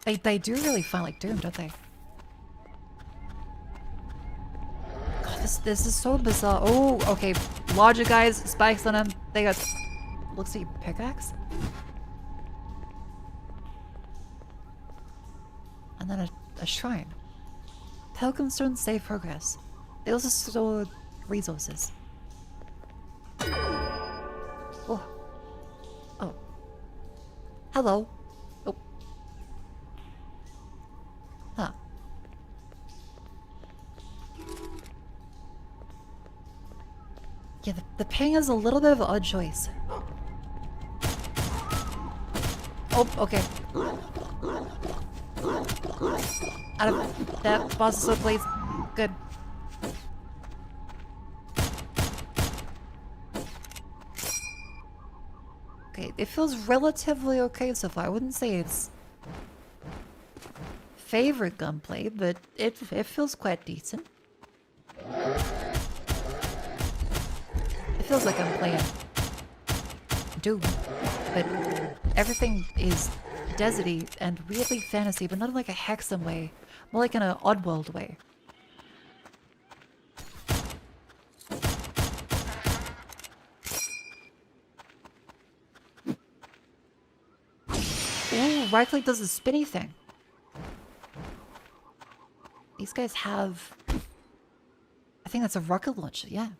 They do really feel like Doom, don't they? God, this is so bizarre. Oh, okay. Larger guys, spikes on them. They got looks like a pickaxe. And then a shrine. Pilgrims don't save progress. They also store resources. Oh. Oh. Hello. Oh. Huh. Yeah, the ping is a little bit of an odd choice. Oh, okay. Out of that boss is so please. Good. Okay, it feels relatively okay so far. I wouldn't say it's favorite gunplay, but it feels quite decent. It feels like I'm playing Doom, but everything is deserty and weirdly fantasy, but not in like a Hexen way, more like in an Oddworld way. Ooh, right click does the spinny thing. These guys have... I think that's a rocket launcher, yeah.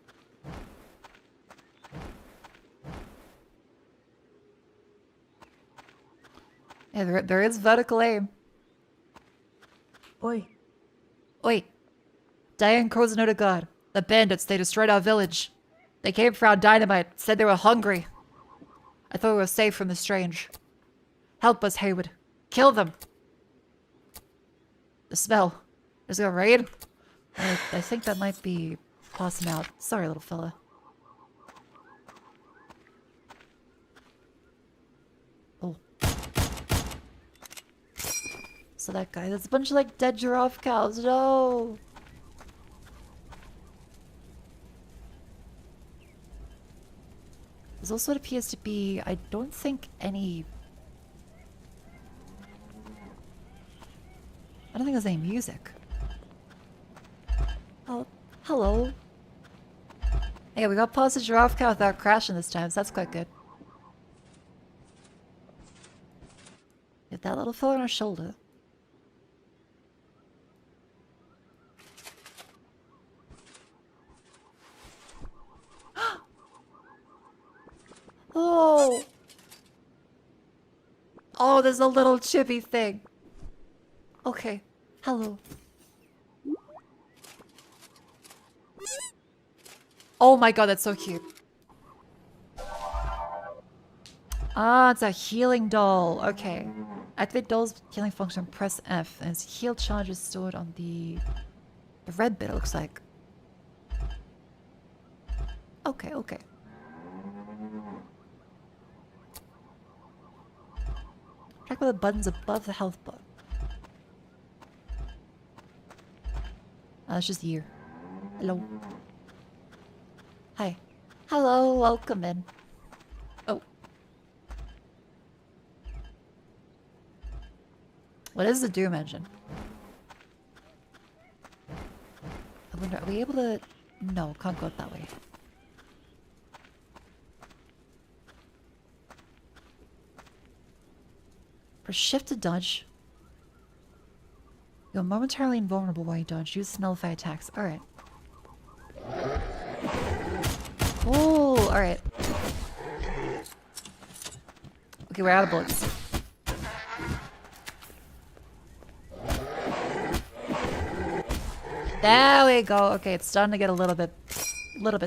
Yeah, there is vertical aim. Oi. Oi. Diane Kozanoda God. The bandits, they destroyed our village. They came for our dynamite, said they were hungry. I thought we were safe from the strange. Help us, Haywood. Kill them. The smell. There's a raid? I think that might be tossing out. Sorry, little fella. Oh. So that guy, there's a bunch of like dead giraffe cows. No! There's also what appears to be, I don't think any... I don't think there's any music. Oh, hello. Yeah, we got past the giraffe cow without crashing this time, so that's quite good. Get that little fella on our shoulder. Oh, there's a little chibi thing. Okay. Hello. Oh my god, that's so cute. Ah, it's a healing doll. Okay. Activate doll's healing function, press F. And its heal charge is stored on the red bit, it looks like. Okay, okay. Track with the buttons above the health bar. That's just you. Hello. Hi. Hello, welcome in. Oh. What is the Doom engine? I wonder, are we able to... No, can't go that way. Press shift to dodge. You're momentarily invulnerable while you dodge. Use to nullify attacks. Alright. Cool, alright. Okay, we're out of bullets. There we go. Okay, it's starting to get a little bit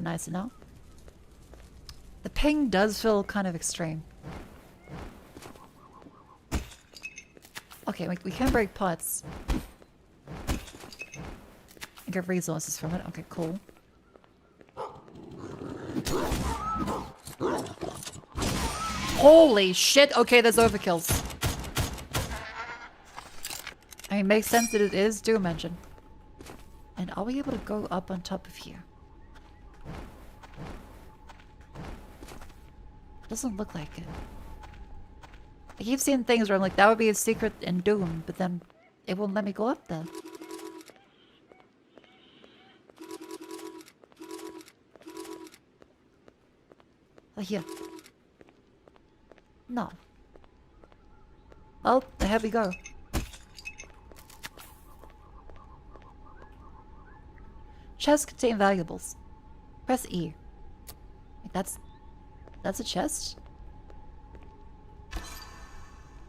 nicer now. The ping does feel kind of extreme. Okay, we can break pots. And get resources from it. Okay, cool. Holy shit! Okay, there's overkills. I mean, makes sense that it is Doom engine. And are we able to go up on top of here? Doesn't look like it. I keep seeing things where I'm like, that would be a secret in Doom, but then it won't let me go up there. Oh, here. No. Oh, there we go. Chests contain valuables. Press E. That's a chest?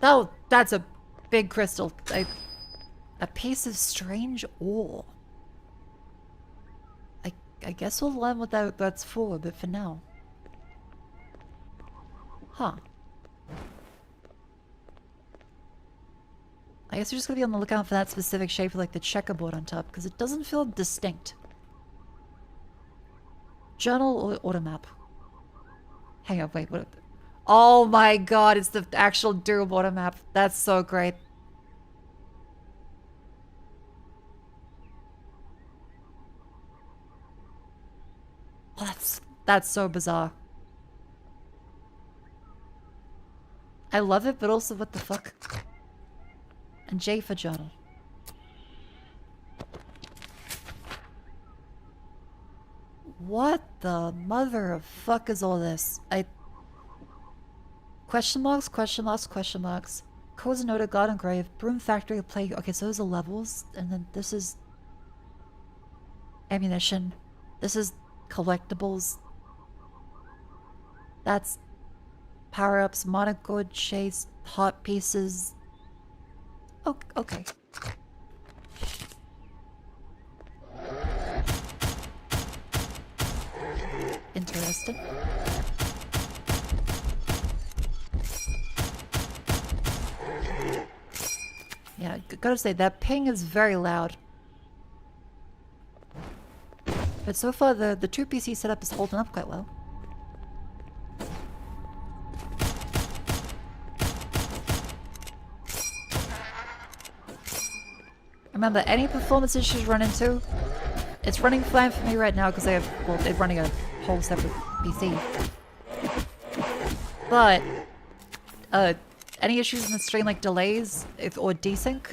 Oh, that's a big crystal. A piece of strange ore. I guess we'll learn what that's for, but for now. Huh. I guess we're just gonna be on the lookout for that specific shape of like the checkerboard on top, because it doesn't feel distinct. Journal or automap? Hang on, wait, what? Oh my god, it's the actual Doom automap. That's so great. Oh, that's so bizarre. I love it, but also what the fuck? And J for journal. What the mother of fuck is all this? Question marks, question marks, question marks. Codes noted, garden grave, broom factory, plague. Okay, so those are levels, and then this is ammunition. This is collectibles. That's power-ups, Monaco chase, hot pieces. Oh, okay. Interesting. Yeah, gotta say, that ping is very loud. But so far, the 2PC setup is holding up quite well. Remember, any performance issues you run into, it's running fine for me right now because I have, well, it's running a whole separate PC. But, any issues in the stream like delays or desync,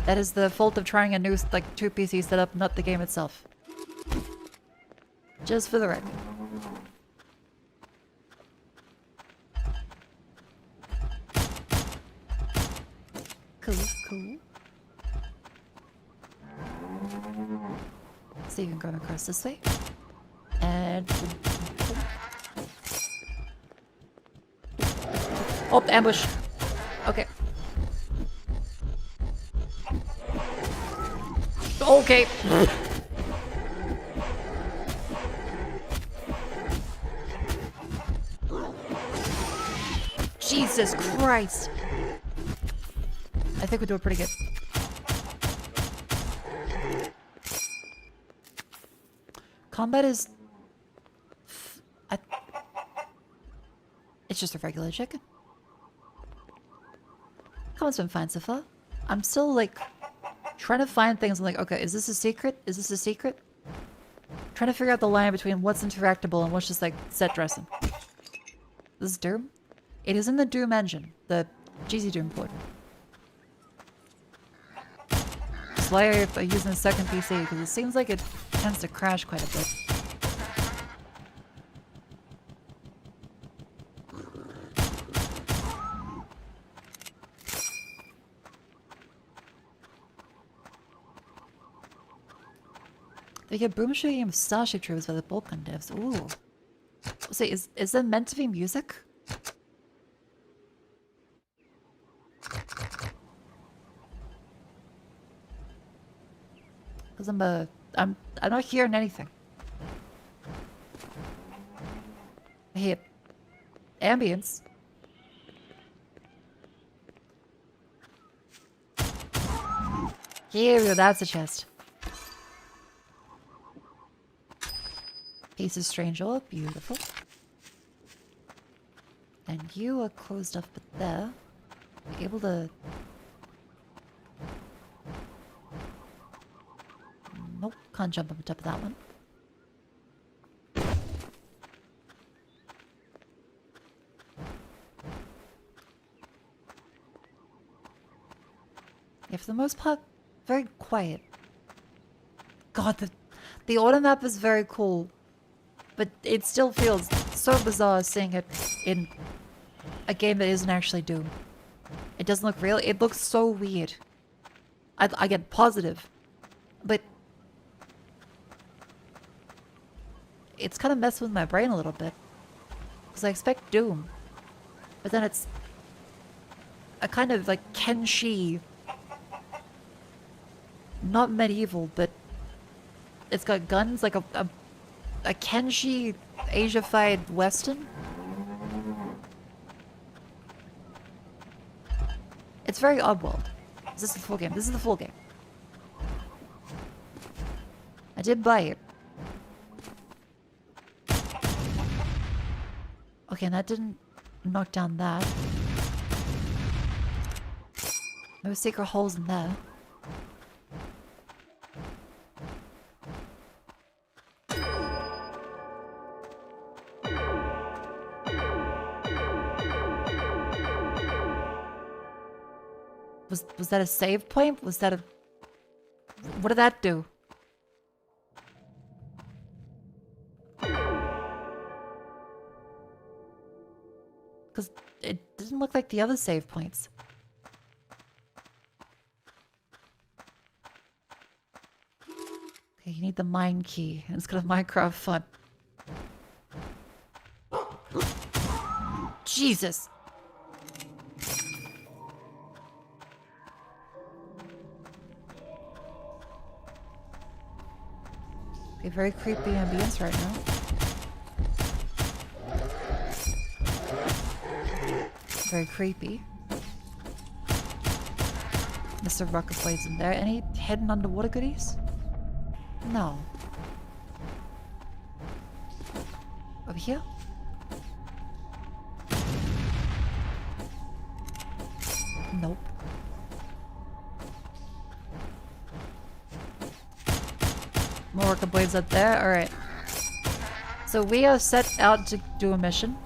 that is the fault of trying a new, like, 2PC setup, not the game itself. Just for the record. Cool, cool. So you can go across this way. And... Oh, ambush! Okay. Okay. Jesus Christ. I think we're doing pretty good. Combat is... It's just a regular chicken. Combat's been fine so far. I'm still like... trying to find things. I'm like, okay, is this a secret? Is this a secret? Trying to figure out the line between what's interactable and what's just like set dressing. This is Doom? It is in the Doom engine. The GZ Doom port. That's why I'm using a second PC, because it seems like it tends to crash quite a bit. They get boom shooting of Starship Troopers by the Balkan devs. Ooh. So is that meant to be music? Because I'm not hearing anything. I hear ambience. Here we go, that's a chest. Piece of strange ore, beautiful. And you are closed off but there. You're able to... Nope, can't jump up on top of that one. Yeah, for the most part, very quiet. God, the auto map is very cool. But it still feels so bizarre seeing it in a game that isn't actually Doom. It doesn't look real. It looks so weird. I get positive. But it's kind of messing with my brain a little bit. Because I expect Doom. But then it's a kind of like Kenshi. Not medieval, but it's got guns like a Kenshi Asia-fied Western? It's very Oddworld. Is this the full game? This is the full game. I did buy it. Okay, and that didn't knock down that. No secret holes in there. Was that a save point? Was that a... What did that do? Because it didn't look like the other save points. Okay, you need the mine key. It's kind of Minecraft fun. Jesus! Okay, very creepy ambience right now. Very creepy. Mr. Rocket Blade's in there. Any hidden underwater goodies? No. Over here? Nope. More rocket blades up there? Alright. So we are set out to do a mission.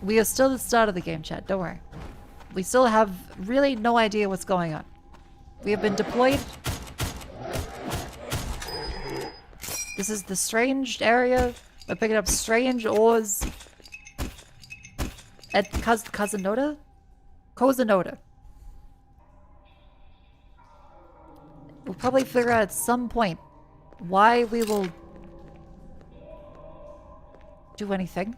We are still at the start of the game, chat. Don't worry. We still have really no idea what's going on. We have been deployed. This is the strange area. We're picking up strange ores at Kazanoda? Kozanoda. We'll probably figure out at some point why we will do anything.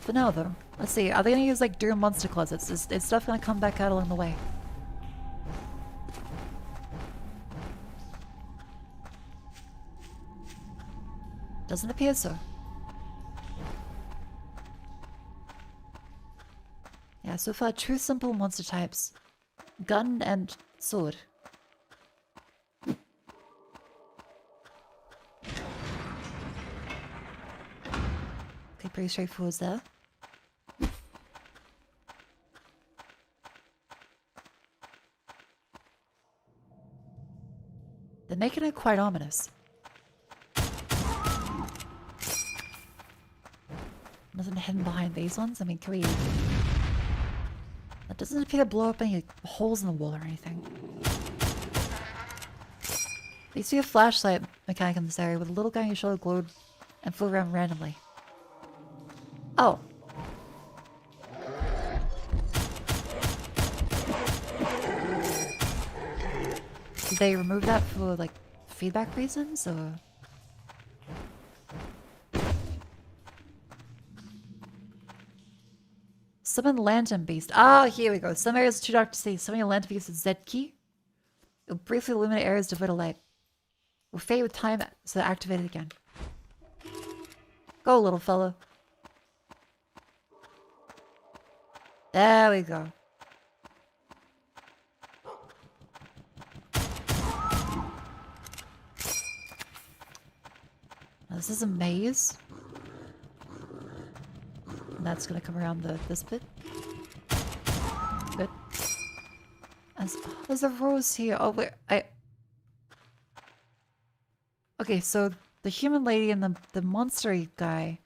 For now, though. Let's see. Are they gonna use like Doom monster closets? Is stuff gonna come back out along the way? Doesn't appear so. Yeah, so far two simple monster types. Gun and sword. Okay, pretty straightforward there. They're making it quite ominous. Nothing hidden behind these ones? I mean, can we... That doesn't appear to blow up any holes in the wall or anything. They see a flashlight mechanic in this area with a little guy on your shoulder glowed and flew around randomly. Oh. Did they remove that for, like, feedback reasons, or...? Summon Lantern Beast. Ah, here we go. Some areas are too dark to see. Summon your Lantern Beast with Z key. It will briefly illuminate areas devoid of light. It will fade with time, so activate it again. Go, little fella. There we go. Now, this is a maze. And that's gonna come around this bit. Good. There's a rose here. Oh, wait, Okay, so the human lady and the monster-y guy...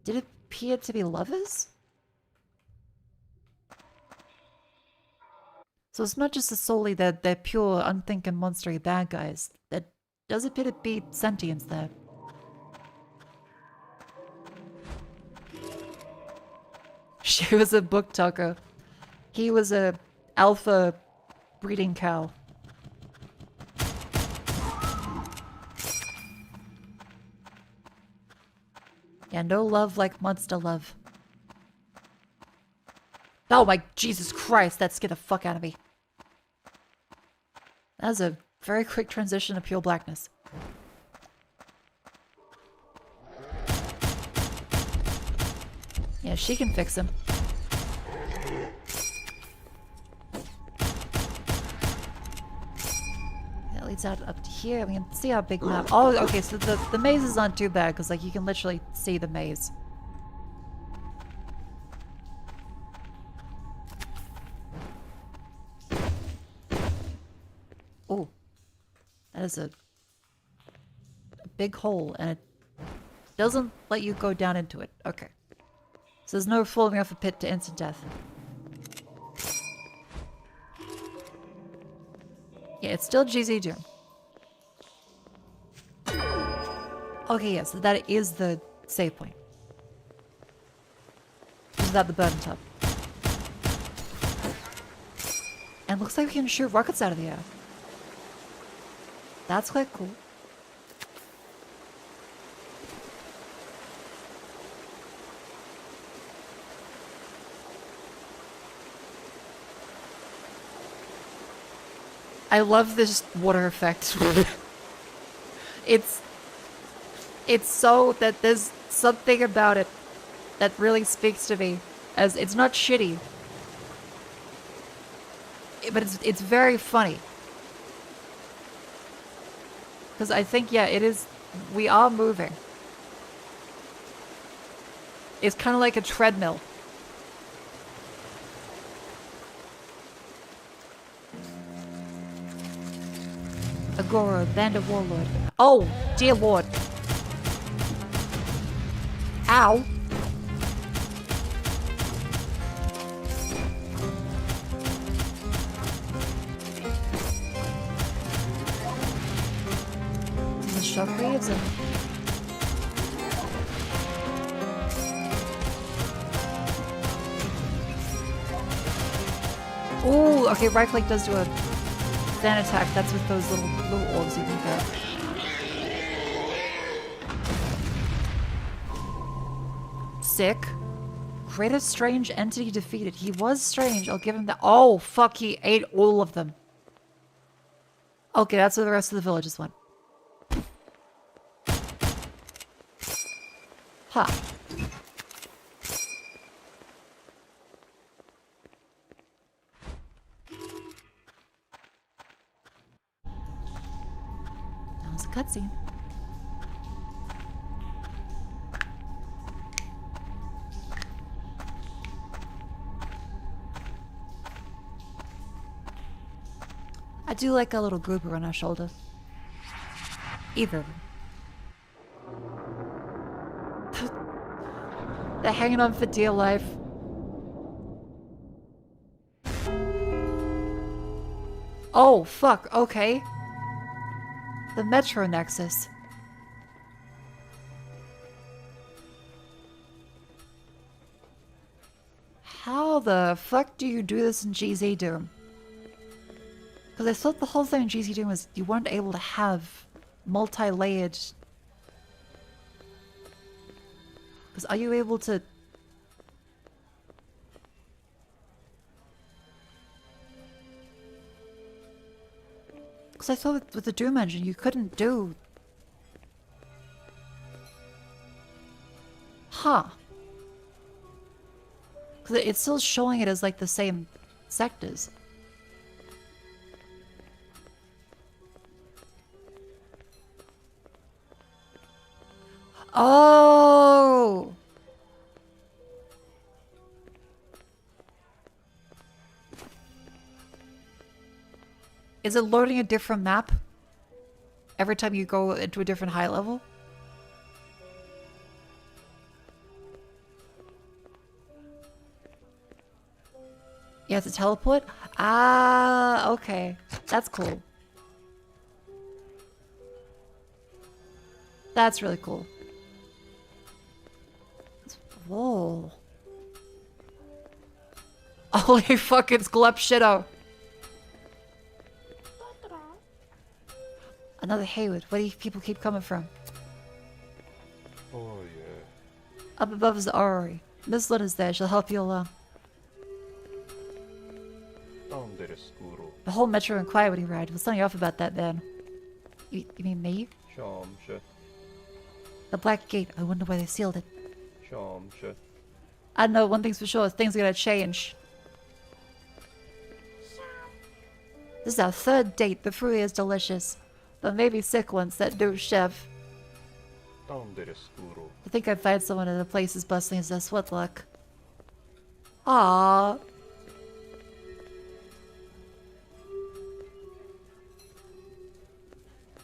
Did it appear to be lovers? So it's not just solely that they're pure, unthinking, monster-y bad guys. There does appear to be sentience there. She was a book talker. He was a alpha breeding cow. Yeah, no love like monster love. Oh my Jesus Christ, that scared the fuck out of me. That was a very quick transition to pure blackness. Yeah, she can fix him. That leads out up to here. We can see our big map. Oh, okay, so the mazes aren't too bad, because like you can literally see the maze. Oh. That is a big hole, and it doesn't let you go down into it. Okay. So there's no falling off a pit to instant death. Yeah, it's still GZ Doom. Okay, yeah, so that is the save point. Is that the burn tub? And looks like we can shoot rockets out of the air. That's quite cool. I love this water effect. It's so that there's something about it that really speaks to me, as it's not shitty, but it's very funny. Because I think, yeah, it is, we are moving. It's kind of like a treadmill. Agora, Bandit Warlord. Oh, dear lord. Ow. The shockwaves and... Ooh, okay, right click does do a fan attack. That's with those little orbs you can get. sick. Greatest strange entity defeated. He was strange. I'll give him that. Oh, fuck. He ate all of them. Okay, that's where the rest of the villages went. Huh. That was a cutscene. I do like a little grouper on our shoulder. Either of them. They're hanging on for dear life. Oh, fuck, okay. The Metro Nexus. How the fuck do you do this in GZ Doom? Because I thought the whole thing in GZ Doom was you weren't able to have multi-layered... Because are you able to... Because I thought with the Doom engine you couldn't do... Huh. Because it's still showing it as like the same sectors. Oh! Is it loading a different map every time you go into a different high level? You have to teleport? Ah, okay. That's cool. That's really cool. Whoa. Holy fuck, it's Glep Shitto. Another Haywood. Where do people keep coming from? Oh, yeah. Up above is the orrery. Miss Lynn is there. She'll help you along. The whole Metro Inquiry ride. We'll sign you off about that then. You mean me? The Black Gate. I wonder why they sealed it. I know, one thing's for sure. Things are gonna change. This is our third date. The fruit is delicious. But maybe sick ones, that new chef. I think I'd find someone in a place as bustling as this. What luck. Aww.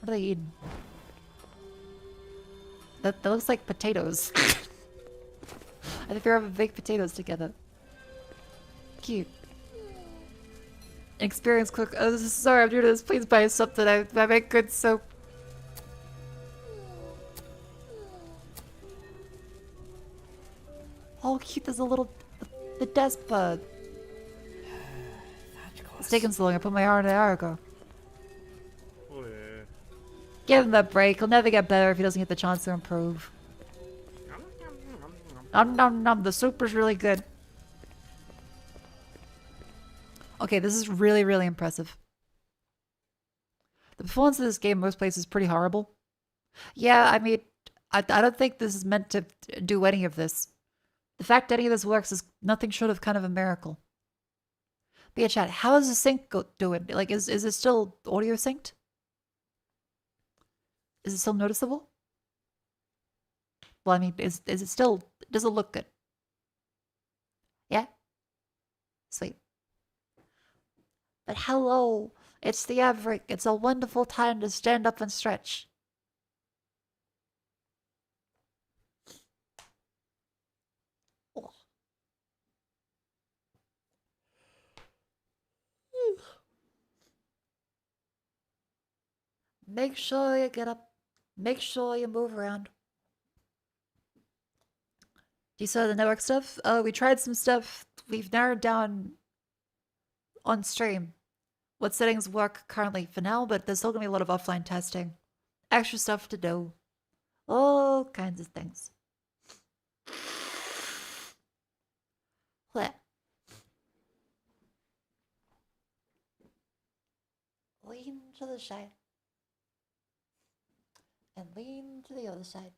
What are they eating? That looks like potatoes. I think they're having baked potatoes together. Cute. Experienced cook. Oh, sorry, I'm doing this. Please buy something. I make good soap. Oh, cute. There's a little... The desk bug. It's taking so long. I put my arm in an hour ago. Give him a break. He'll never get better if he doesn't get the chance to improve. Nom nom nom. The soup is really good. Okay, this is really, really impressive. The performance of this game in most places is pretty horrible. Yeah, I mean, I don't think this is meant to do any of this. The fact that any of this works is nothing short of kind of a miracle. But yeah, chat, how is the sync doing? Like, is it still audio synced? Is it still noticeable? Well, I mean, is it still... Does it look good? Yeah? Sweet. But hello, it's the Averick. It's a wonderful time to stand up and stretch. Oh. Make sure you get up. Make sure you move around. Do you saw the network stuff? We tried some stuff. We've narrowed down on stream what settings work currently for now, but there's still gonna be a lot of offline testing. Extra stuff to do. All kinds of things. to the side. And lean to the other side.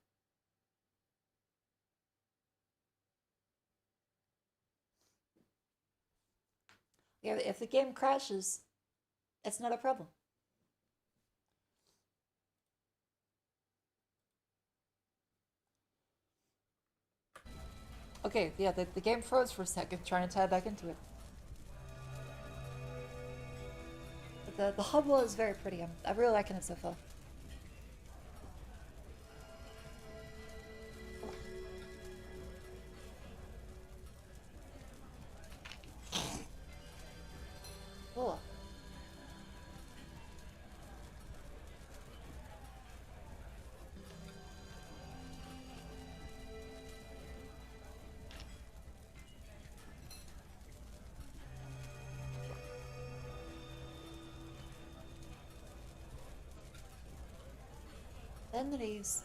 Yeah, if the game crashes, it's not a problem. Okay, yeah, the game froze for a second, trying to tie back into it. But the hubble is very pretty. I'm really liking it so far. Cool. Then these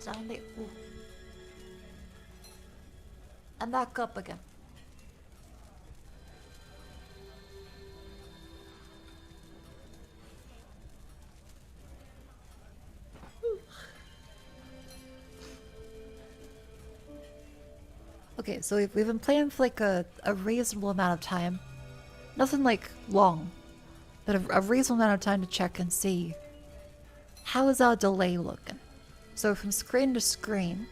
down the ooh. And back up again. Okay, so we've been playing for like a reasonable amount of time. Nothing like long, but a reasonable amount of time to check and see how is our delay looking. So from screen to screen,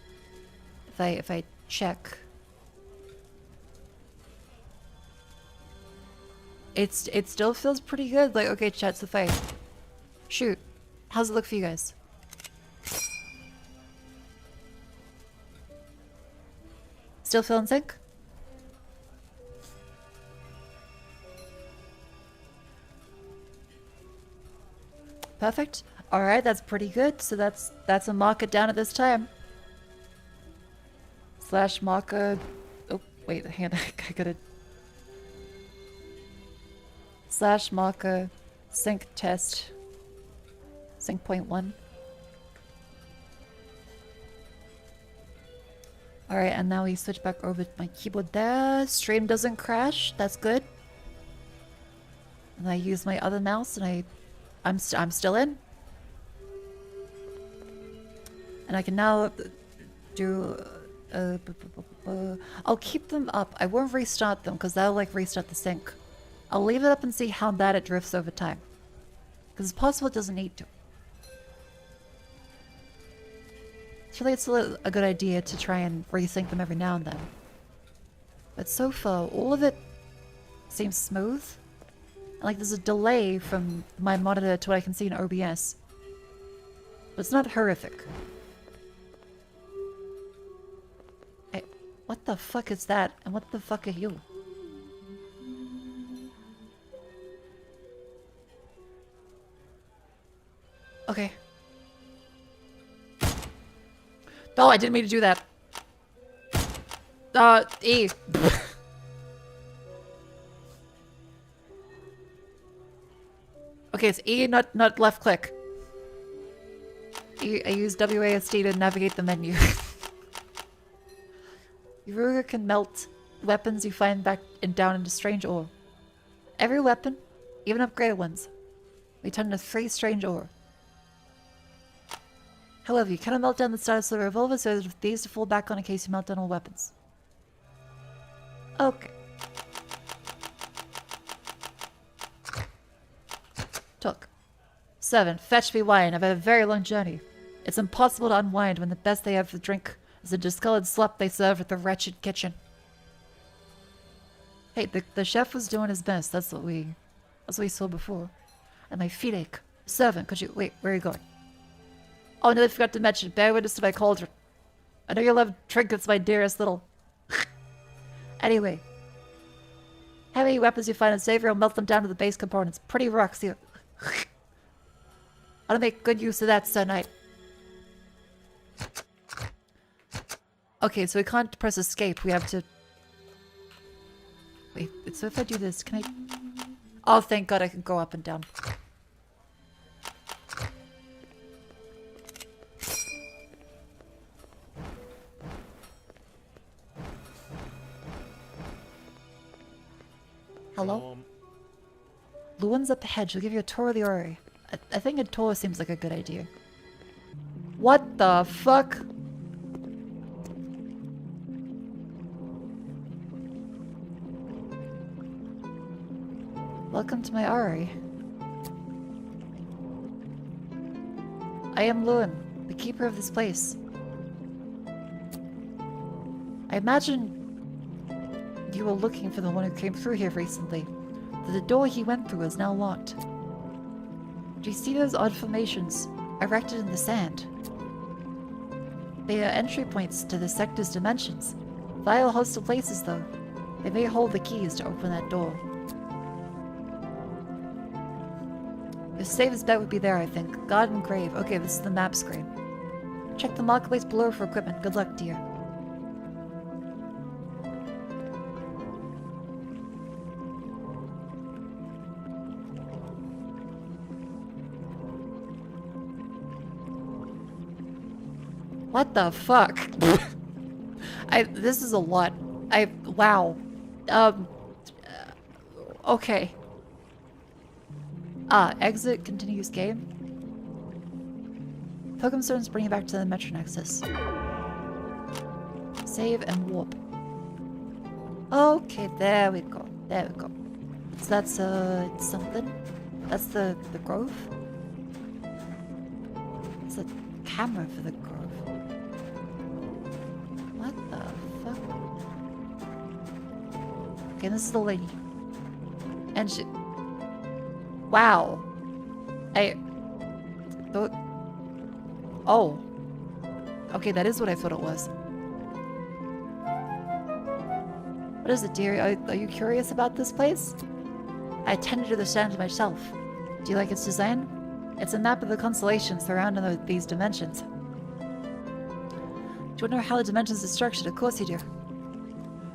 if I check, it still feels pretty good. Like, okay, chat, so if I shoot, how's it look for you guys? Still feel in sync? Perfect. Alright, that's pretty good. So that's a marker down at this time. Slash marker. Oh, wait, hang on. I gotta. Slash marker sync test. Sync point 1. Alright, and now we switch back over to my keyboard there. Stream doesn't crash. That's good. And I use my other mouse and I'm still in. And I can now do... I'll keep them up. I won't restart them because that'll like restart the sync. I'll leave it up and see how bad it drifts over time. Because it's possible it doesn't need to. Actually, it's a good idea to try and resync them every now and then. But so far, all of it seems smooth. And like there's a delay from my monitor to what I can see in OBS. But it's not horrific. Hey, what the fuck is that? And what the fuck are you? Okay. Oh, I didn't mean to do that. E. Okay, it's E, not left click. I use WASD to navigate the menu. Ruger can melt weapons you find back and down into strange ore. Every weapon, even upgraded ones, we turn into 3 strange ore. However, you cannot melt down the status of the revolver, so there's these to fall back on in case you melt down all weapons. Okay. Took. 7. Fetch me wine. I've had a very long journey. It's impossible to unwind when the best they have for drink is the discolored slop they serve at the wretched kitchen. Hey, the chef was doing his best. That's what we saw before. And my feet ache. 7. Could you wait? Where are you going? Oh, no, I forgot to mention. Bear witness to my cauldron. I know you love trinkets, my dearest little. Anyway. How many weapons you find in Savior will melt them down to the base components. Pretty rocks here. I'll make good use of that, Sir Knight. Okay, so we can't press escape. We have to... Wait, so if I do this, can I... Oh, thank God I can go up and down. Hello? Luan's up ahead. She'll give you a tour of the orrery. I think a tour seems like a good idea. What the fuck? Welcome to my orrery. I am Luan, the keeper of this place. I imagine you were looking for the one who came through here recently. The door he went through is now locked. Do you see those odd formations erected in the sand? They are entry points to the sector's dimensions. Vile hostile places, though. They may hold the keys to open that door. Your safest bet would be there, I think. Garden Grave. Okay, this is the map screen. Check the marketplace below for equipment. Good luck, dear. What the fuck? This is a lot. Wow. Okay. Exit, continues game. Pilgrim Stones bring you back to the Metro Nexus. Save and warp. Okay, there we go. There we go. So that's, something. That's the grove? It's a camera for the grove. What the fuck? Okay, this is the lady. And she... Wow. Oh. Okay, that is what I thought it was. What is it, dear? Are you curious about this place? I attended to the stand myself. Do you like its design? It's a map of the constellations surrounding these dimensions. Do you wonder how the dimensions are structured? Of course you do.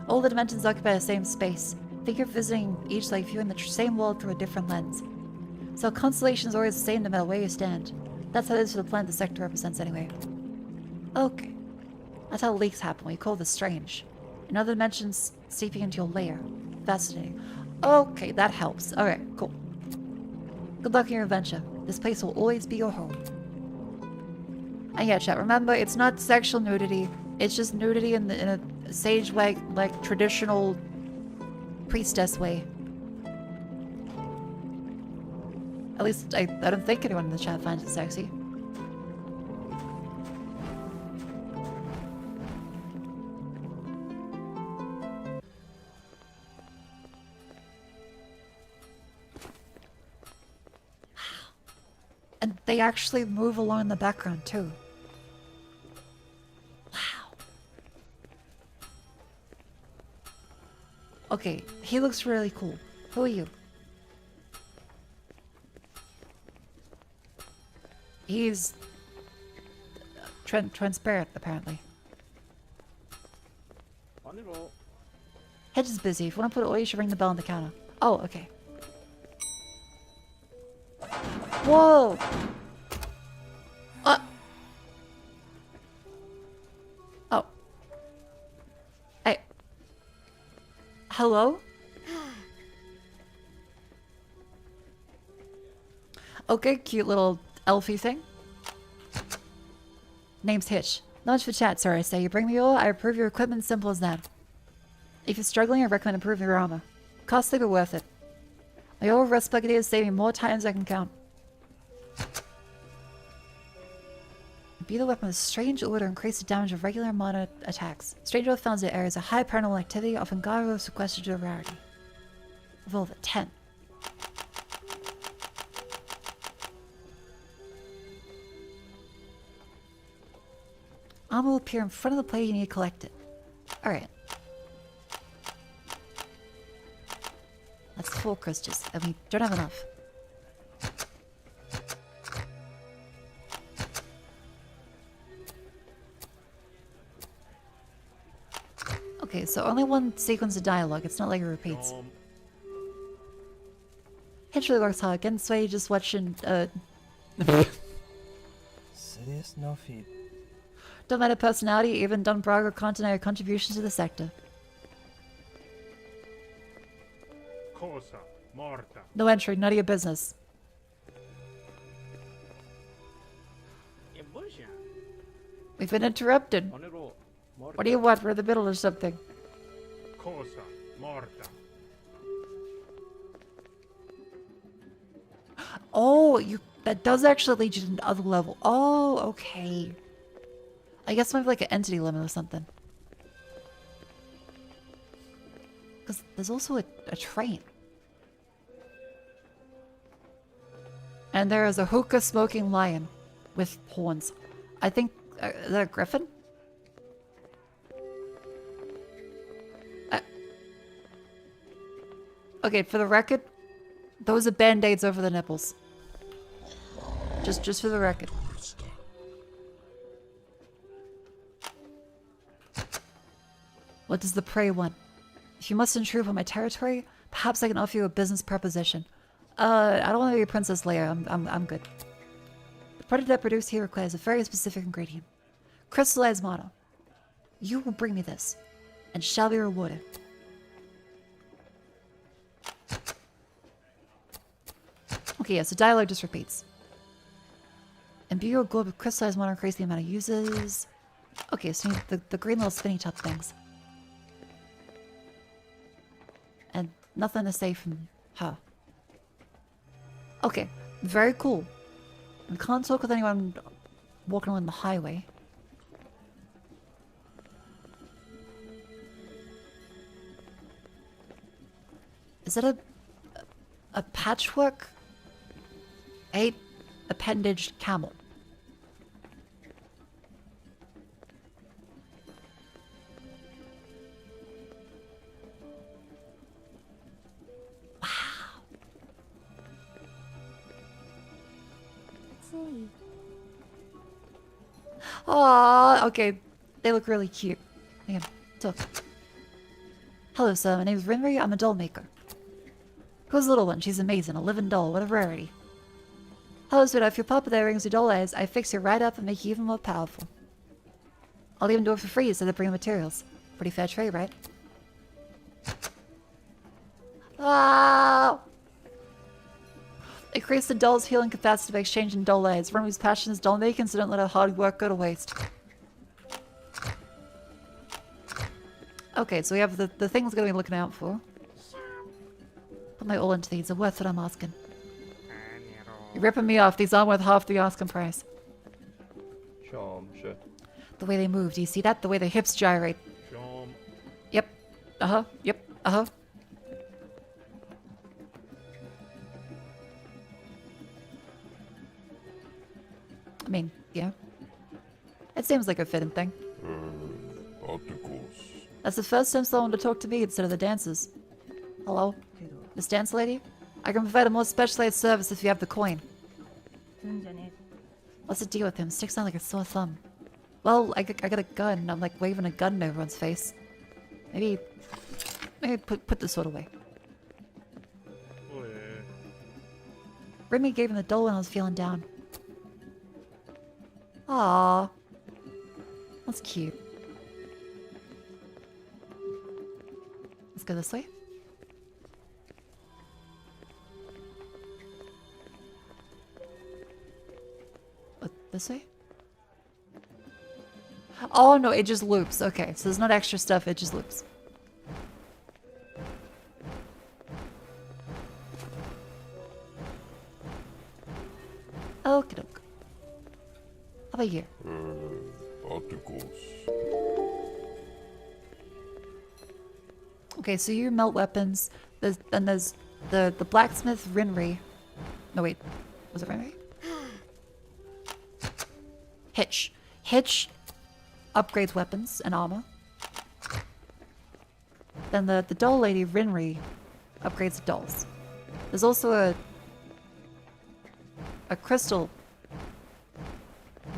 All the dimensions occupy the same space. Think of visiting each like viewing the same world through a different lens. So constellation is always the same no matter where you stand. That's how it is for the planet the sector represents anyway. Okay. That's how leaks happen. We call this strange. In other dimensions, seeping into your lair. Fascinating. Okay, that helps. Alright, cool. Good luck in your adventure. This place will always be your home. And yeah, chat, remember, it's not sexual nudity. It's just nudity in a sage-like, traditional priestess way. At least, I don't think anyone in the chat finds it sexy. And they actually move along in the background, too. Wow. Okay, he looks really cool. Who are you? He's... transparent, apparently. Hedge is busy. If you want to put it away, you should ring the bell on the counter. Oh, okay. Whoa! Oh. Hey. Hello? Okay, cute little elfie thing. Name's Hitch. Not much for chat, sir, I say. You bring me all, I approve your equipment, simple as that. If you're struggling, I recommend improving your armor. Costly but worth it. My old rust bucket is saving more times than I can count. Be the weapon with strange odor increase the damage of regular mana attacks. Strange odor found in areas of high paranormal activity, often Garo sequestered to a rarity. Evolve at 10. Armor will appear in front of the plate, you need to collect it. Alright. That's 4 crystals, and we don't have enough. Okay, so only one sequence of dialogue, it's not like it repeats. Hitch really works hard, getting sweaty just watching, Serious? No feet. Don't matter personality, even Don Braga can't deny your contributions to the sector. Cosa? MOHRTA. No entry, none of your business. We've been interrupted. What do you want? We're in the middle of something. Cosa? MOHRTA. Oh, that does actually lead you to another level. Oh, okay. I guess maybe like an entity limit or something. Because there's also a train. And there is a hookah smoking lion with horns. I think, is that a griffin? Okay, for the record, those are band-aids over the nipples. Just for the record. What does the prey want? If you must intrude on my territory, perhaps I can offer you a business proposition. I don't want to be a Princess Leia. I'm good. The product I produce here requires a very specific ingredient. Crystallized mono. You will bring me this, and shall be rewarded. Okay, yeah, so dialogue just repeats. Imbue your globe with crystallized mono, increase the amount of uses. Okay, so you need the green little spinny top things. And nothing to say from her. Okay, very cool. We can't talk with anyone walking along the highway. Is that a patchwork 8 appendage camel? Aww, okay. They look really cute. Hang on, talk. Hello, sir. My name is Rinri. I'm a doll maker. Who's the little one? She's amazing. A living doll. What a rarity. Hello, sweetheart. If you pop with earrings or doll eyes, I fix you right up and make you even more powerful. I'll even do it for free instead of bringing materials. Pretty fair trade, right? Ah! Increase the doll's healing capacity by exchanging doll eyes. Rinri's passion is doll making, so don't let her hard work go to waste. Okay, so we have the things we're gonna be looking out for. Put my all into these. They're worth what I'm asking. You're ripping me off. These aren't worth half the asking price. The way they move. Do you see that? The way the hips gyrate. Yep. Uh-huh. Yep. Uh-huh. I mean, yeah. It seems like a fitting thing. That's the first time someone to talk to me instead of the dancers. Hello? Miss Dance Lady? I can provide a more specialized service if you have the coin. What's the deal with him? Sticks out like a sore thumb. Well, I got a gun. I'm like waving a gun in everyone's face. Maybe put the sword away. Remy gave him the doll when I was feeling down. Aww. That's cute. Let's go this way. What, this way? Oh no, it just loops. Okay, so there's not extra stuff, it just loops. Okie doke. How about here? Okay, so you melt weapons. Then there's the blacksmith Rinri. No wait, was it Rinri? Hitch. Hitch upgrades weapons and armor. Then the doll lady Rinri upgrades the dolls. There's also a crystal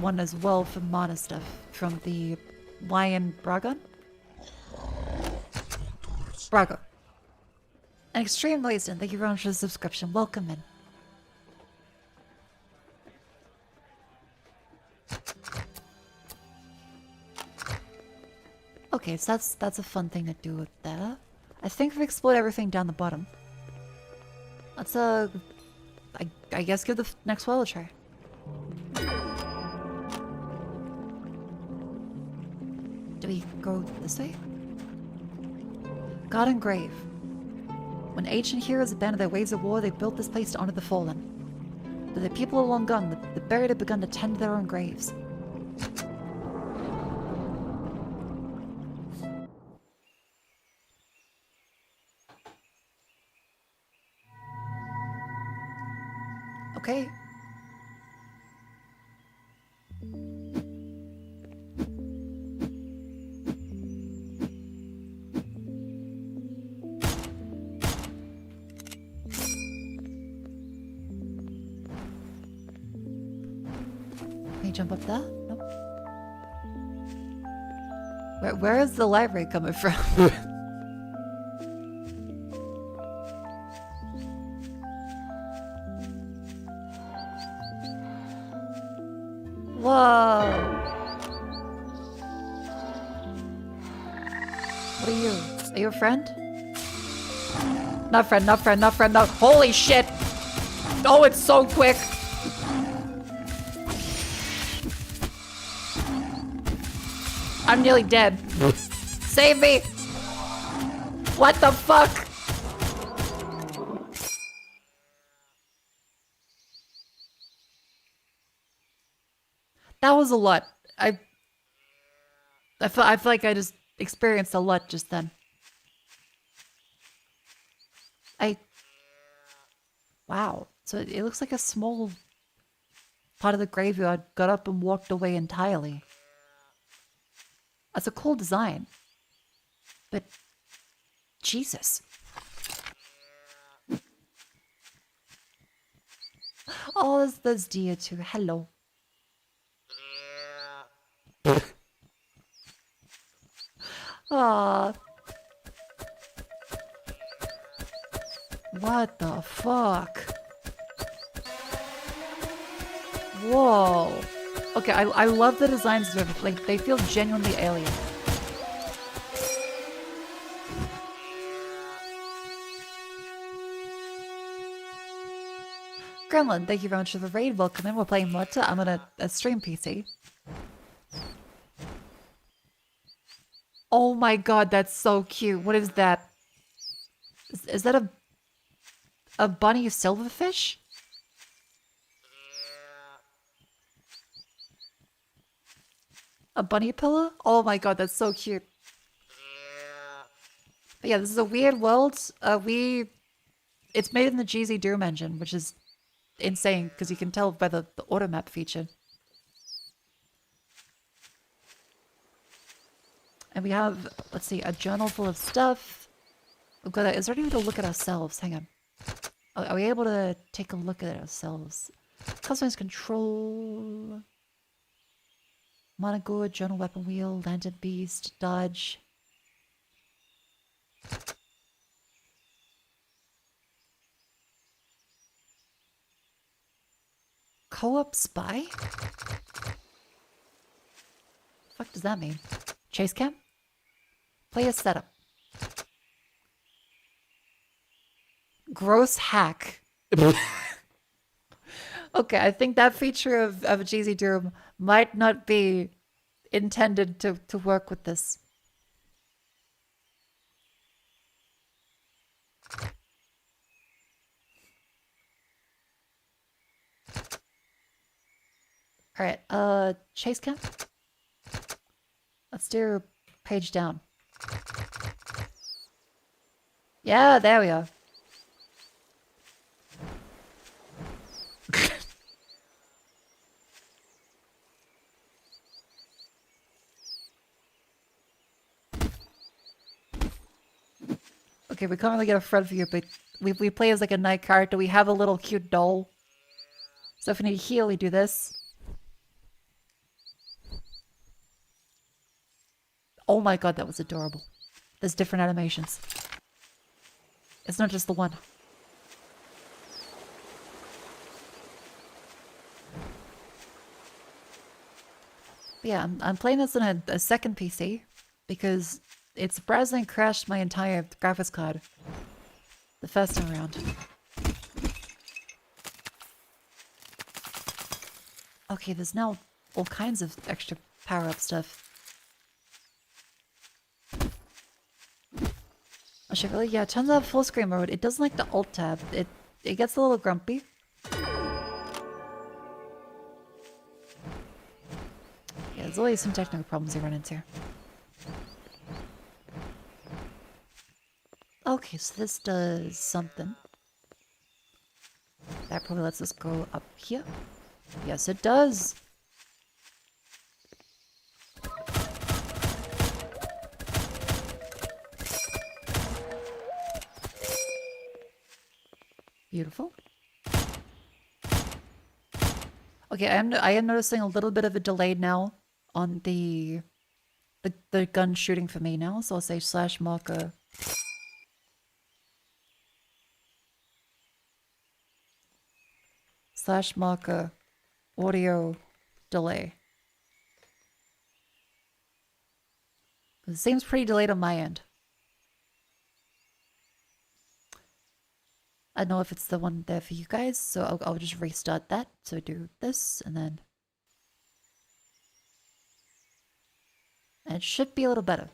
one as well for mana stuff from the lion Bragon. Brago. An extreme Lazen, thank you very much for the subscription. Welcome in. Okay, so that's a fun thing to do with that. I think we've explored everything down the bottom. Let's, I guess give the next well a try. Do we go this way? Garden Grave. When ancient heroes abandoned their ways of war, they built this place to honor the fallen. But the people are long gone, the buried have begun to tend their own graves. Okay. Can you jump up there? Nope. Where is the library coming from? Whoa! What are you? Are you a friend? Not friend, not friend, not friend, not- Holy shit! Oh, it's so quick! I'm nearly dead. Save me! What the fuck? That was a lot. I feel like I just experienced a lot just then. Wow. So it looks like a small part of the graveyard got up and walked away entirely. That's a cool design. But Jesus. Oh, there's deer too. Hello. Aw. What the fuck? Whoa. Okay, I love the designs of it. Like, they feel genuinely alien. Gremlin, thank you very much for the raid. Welcome in. We're playing MOHRTA. I'm on a stream PC. Oh my god, that's so cute. What is that? Is that a bunny silverfish? A bunny pillow? Oh my god, that's so cute. But yeah, this is a weird world. It's made in the GZ Doom engine, which is insane because you can tell by the auto map feature. And we have, let's see, a journal full of stuff. We've got is there any way to look at ourselves? Hang on. Are we able to take a look at ourselves? Customize control. Monogore, journal weapon wheel, lantern beast, dodge. Co-op spy? Fuck does that mean? Chase cam? Play a setup. Gross hack. Okay, I think that feature of GZ Doom might not be intended to work with this. Alright, chase cam? Let's do page down. Yeah, there we are. Okay, we can't really get a front view, but we play as like a night character. We have a little cute doll. So if we need to heal, we do this. Oh my god, that was adorable. There's different animations. It's not just the one. But yeah, I'm playing this on a second PC because it surprisingly crashed my entire graphics card the first time around. Okay, there's now all kinds of extra power-up stuff. Oh shit, really? Yeah, it turns out full screen mode, it doesn't like the alt tab. It gets a little grumpy. Yeah, there's always some technical problems you run into. Okay, so this does something. That probably lets us go up here. Yes, it does. Beautiful. Okay, I am noticing a little bit of a delay now on the gun shooting for me now, so I'll say slash marker. Slash marker audio delay. It seems pretty delayed on my end. I don't know if it's the one there for you guys, so I'll just restart that. So do this, and then... And it should be a little better.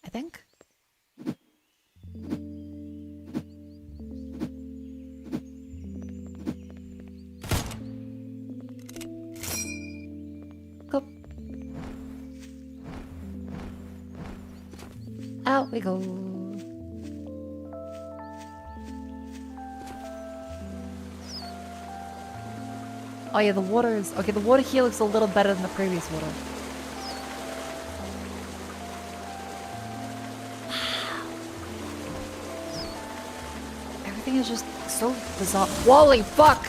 I think. Go. Out we go. Oh yeah, the water is... Okay, the water here looks a little better than the previous water. Everything is just so bizarre. Holy fuck!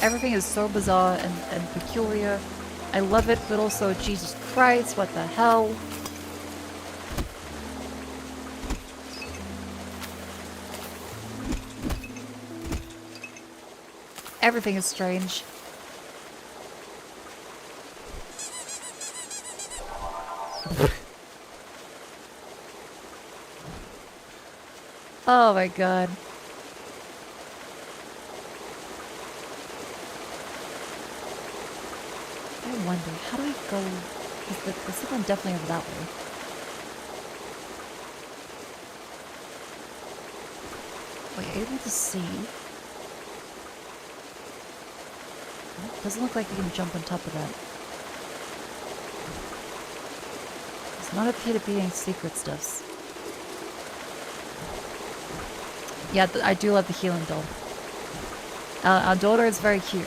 Everything is so bizarre and peculiar. I love it, but also, Jesus Christ, what the hell? Everything is strange. Oh my god. I wonder, how do I go? Because the signal definitely over that way. Wait, able to see? Well, doesn't look like you can jump on top of that. Does not appear to be any secret stuffs. Yeah, I do love the healing doll. Our daughter is very cute.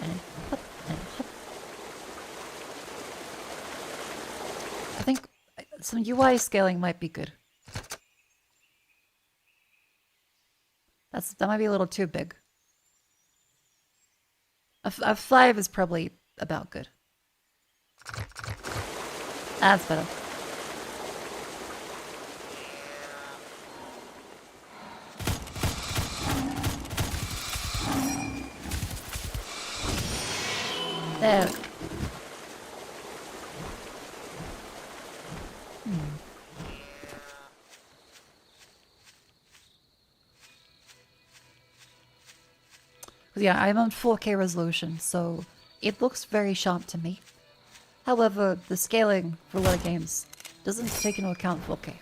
And hop, and hop. I think some UI scaling might be good. That might be a little too big. A 5 is probably about good. That's better. There. Yeah, I'm on 4K resolution, so it looks very sharp to me. However, the scaling for a lot of games doesn't take into account 4K.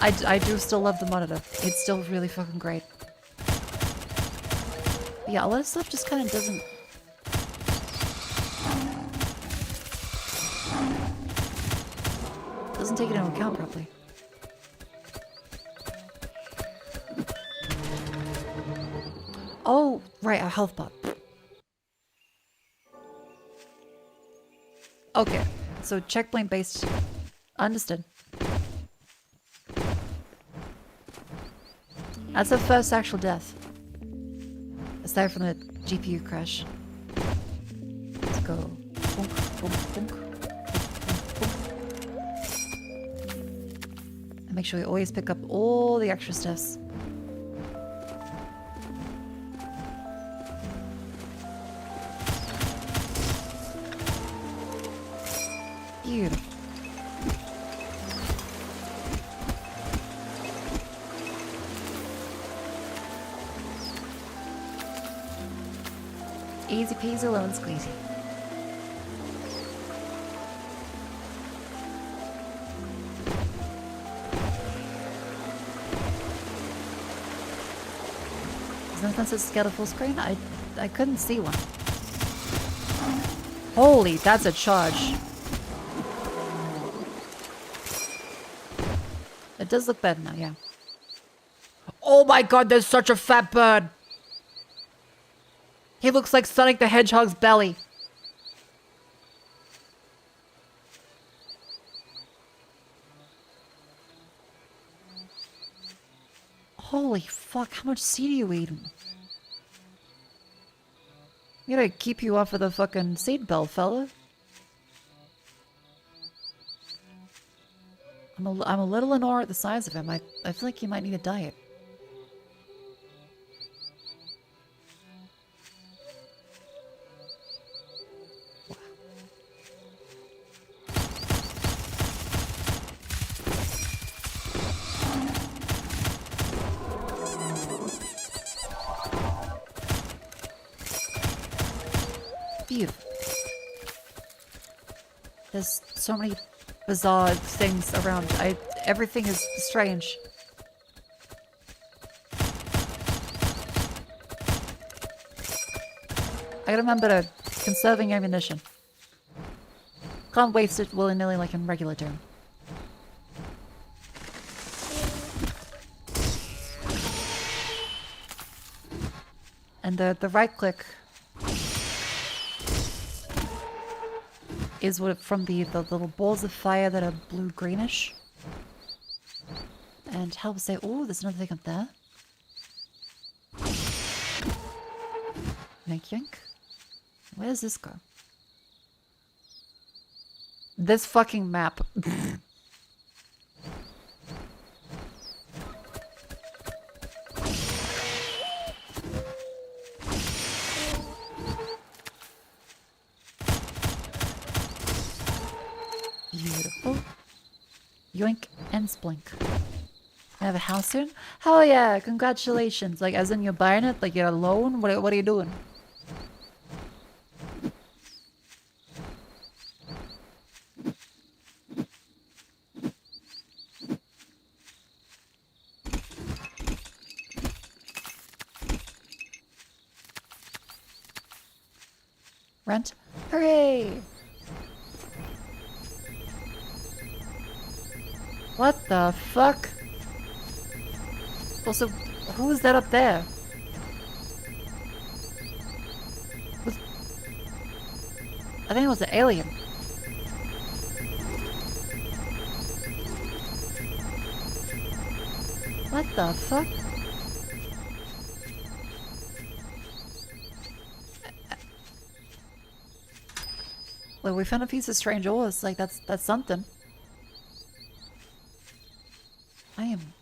I do still love the monitor. It's still really fucking great. But yeah, a lot of stuff just kind of doesn't... doesn't take it into account properly. Oh, right, our health bar. Okay, so checkpoint based. Understood. That's the first actual death. Aside from the GPU crash. Let's go. Boonk, boonk, boonk, boonk, boonk. And make sure we always pick up all the extra stuffs. Beautiful. Easy peasy lemon squeezy. Is nothing says scale to full screen? I couldn't see one. Holy, that's a charge. It does look better now, yeah. Oh my god, there's such a fat bird! He looks like Sonic the Hedgehog's belly. Holy fuck, how much seed are you eating? You gotta keep you off of the fucking seed belt, fella. I'm a little in awe at the size of him. I feel like he might need a diet. Beautiful. There's so many bizarre things around. Everything is strange. I gotta remember to conserving ammunition. Can't waste it willy-nilly like in regular Doom. And the right click is what from the little balls of fire that are blue-greenish. And help say, oh, there's another thing up there. Yank yank. Where does this go? This fucking map. Beautiful. Yoink and splink. You have a house soon? Hell yeah, congratulations. Like, as in you're buying it? Like, you're alone? What are you doing? Rent? Hooray! What the fuck? Also, who is that up there? I think it was an alien. What the fuck? Well, we found a piece of strange ore. It's like that's something. I am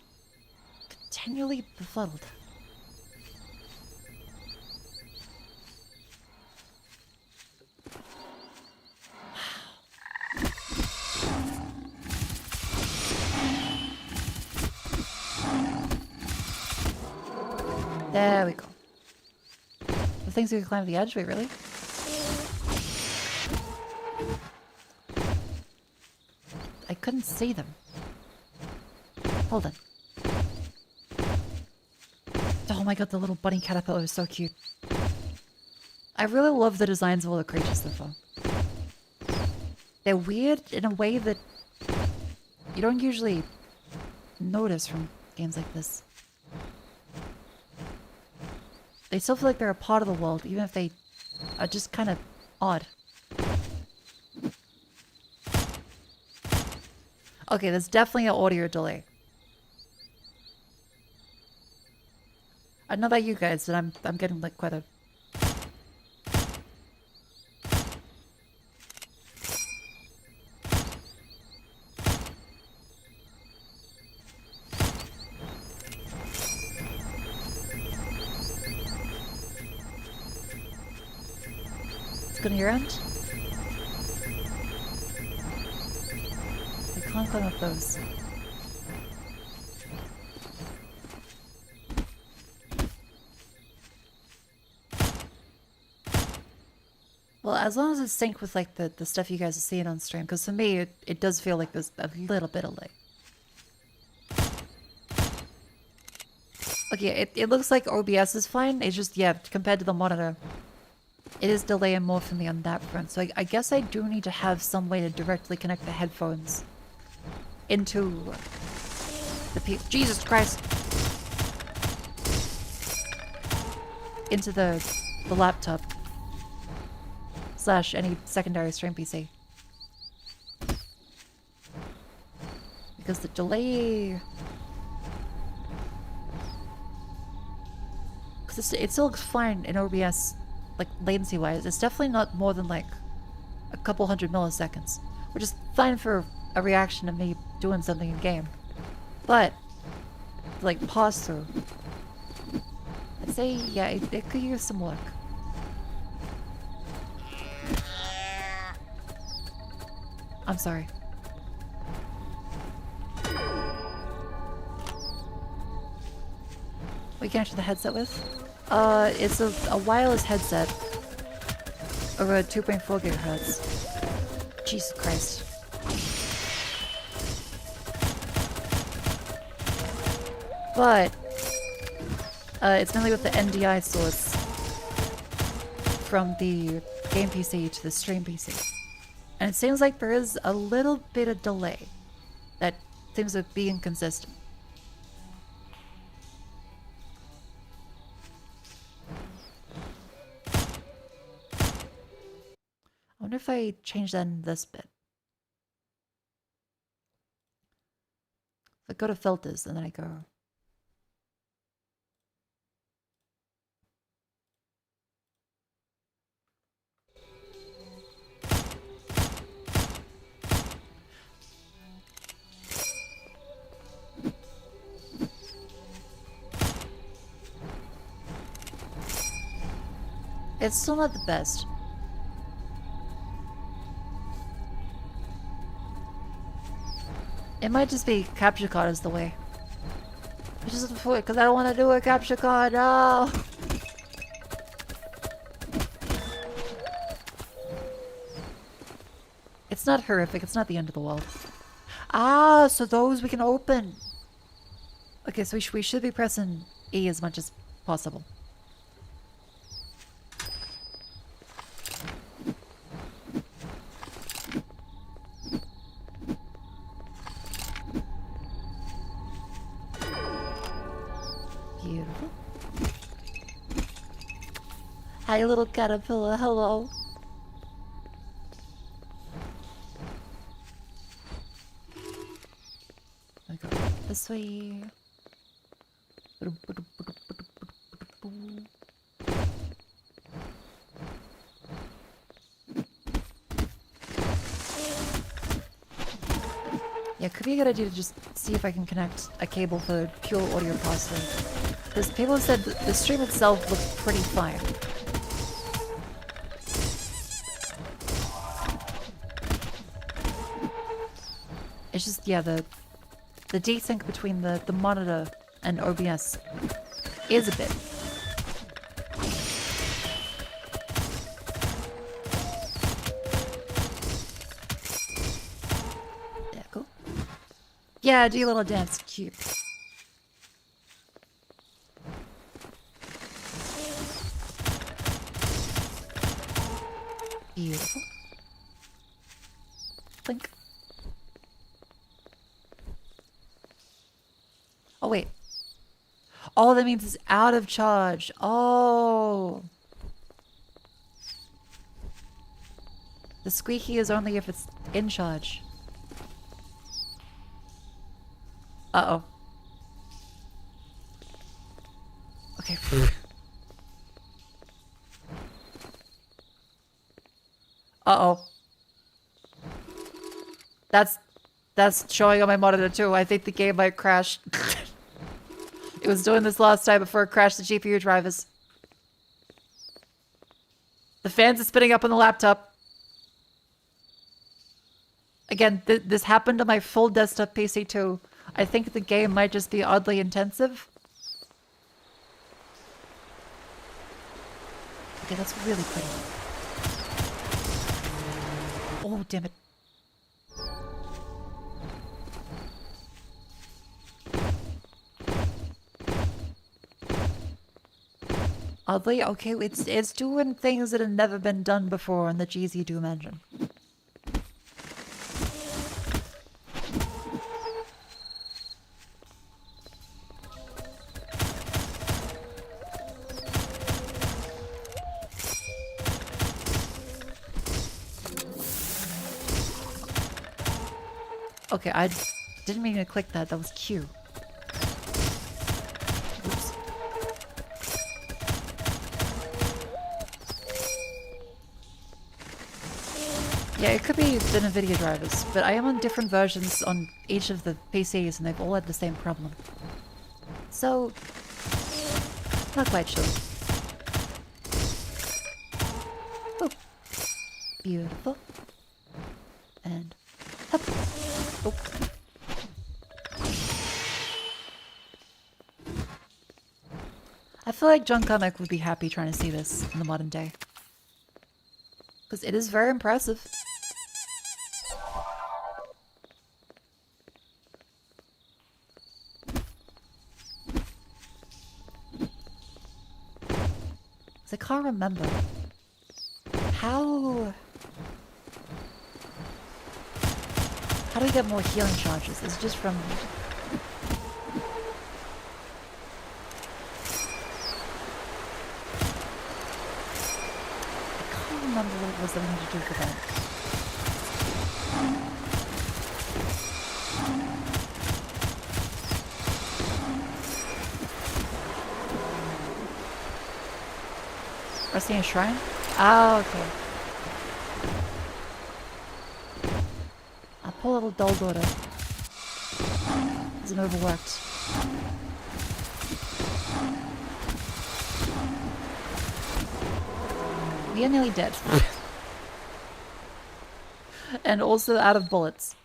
continually befuddled. There we go. The things we can climb the edge, wait, really? I couldn't see them. Hold on. Oh my god, the little bunny caterpillar is so cute. I really love the designs of all the creatures so far. They're weird in a way that you don't usually notice from games like this. They still feel like they're a part of the world, even if they are just kind of odd. Okay, there's definitely an audio delay. I don't know about you guys, but I'm getting like quite a... on your end? I can't climb up those. Well, as long as it's synced with like the stuff you guys are seeing on stream, because for me it does feel like there's a little bit of lag. Okay, it looks like OBS is fine. It's just, yeah, compared to the monitor, it is delaying more for me on that front. So I guess I do need to have some way to directly connect the headphones into the Jesus Christ! Into the laptop. / any secondary stream PC. Because the delay... Because it still looks fine in OBS, like latency-wise. It's definitely not more than like a couple hundred milliseconds, which is fine for a reaction to me doing something in game. But, like, pause through. I'd say, yeah, it could use some work. I'm sorry. What you connect to the headset with? It's a wireless headset over 2.4 gigahertz. Jesus Christ. But it's mainly with the NDI source from the game PC to the stream PC. And it seems like there is a little bit of delay that seems to be inconsistent. I wonder if I change that in this bit. I go to filters and then I go... It's still not the best. It might just be capture card is the way. I just because I don't want to do a capture card. No. It's not horrific. It's not the end of the world. Ah, so those we can open. Okay, so we should be pressing E as much as possible. Beautiful. Hi, little caterpillar. Hello. I go this way. Yeah, could be a good idea to just see if I can connect a cable for pure audio processing. Because people have said the stream itself looks pretty fine. It's just, yeah, the desync between the monitor and OBS is a bit. Yeah, cool. Yeah, do your little dance. Cute. Beautiful. Blink. Oh, wait. Oh, that means it's out of charge. Oh. The squeaky is only if it's in charge. Uh-oh. Okay. Uh-oh. That's showing on my monitor too. I think the game might crash. It was doing this last time before it crashed the GPU drivers. The fans are spinning up on the laptop. Again, this happened on my full desktop PC too. I think the game might just be oddly intensive. Okay, that's really pretty. Oh, damn it. Oddly, okay, it's doing things that have never been done before in the GZ Doom engine. Okay, I didn't mean to click that. That was Q. Oops. Yeah, it could be the NVIDIA drivers, but I am on different versions on each of the PCs and they've all had the same problem. So, not quite sure. Oh, beautiful. And up. Oh. I feel like John Comic would be happy trying to see this in the modern day. Because it is very impressive. I can't remember. How do we get more healing charges? Is it just from... I can't remember what it was that I needed to do for that. Resting a shrine? Ah, okay. Our poor little doll daughter. Isn't overworked. We are nearly dead. And also out of bullets.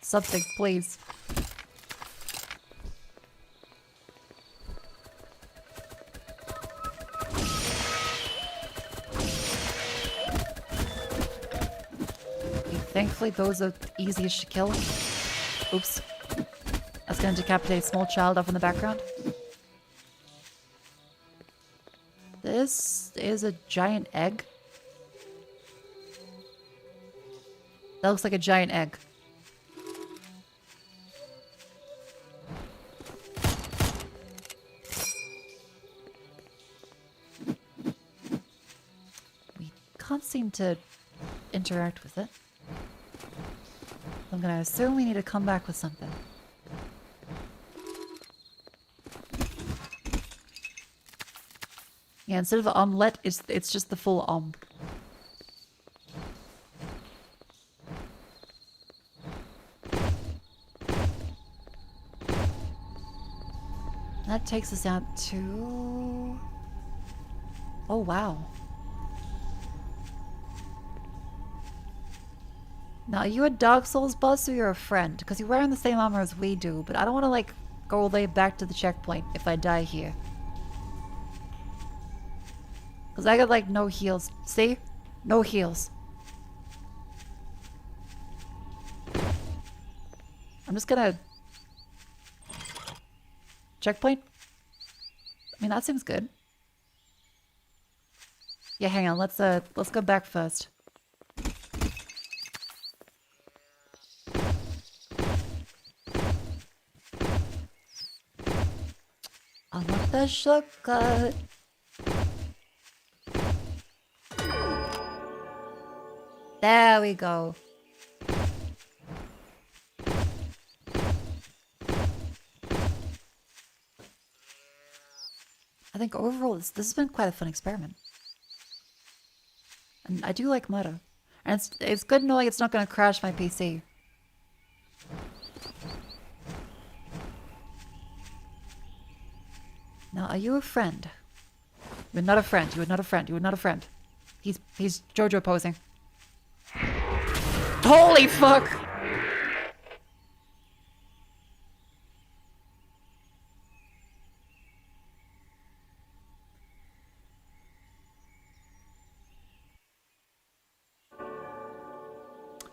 Something, please. Okay, thankfully those are easiest to kill. Oops. That's gonna decapitate a small child off in the background. This is a giant egg. That looks like a giant egg. Can't seem to interact with it. I'm gonna assume we need to come back with something. Yeah, instead of omelette, it's just the full That takes us out to... Oh, wow. Now, are you a Dark Souls boss or you're a friend? Because you're wearing the same armor as we do, but I don't want to, like, go all the way back to the checkpoint if I die here. Because I got, like, no heals. See? No heals. I'm just gonna... Checkpoint? I mean, that seems good. Yeah, hang on. Let's go back first. I want the shortcut. There we go. I think overall this has been quite a fun experiment. And I do like MOHRTA. And it's good knowing it's not going to crash my PC. Now, are you a friend? You're not a friend. You are not a friend. You are not a friend. He's JoJo posing. Holy fuck!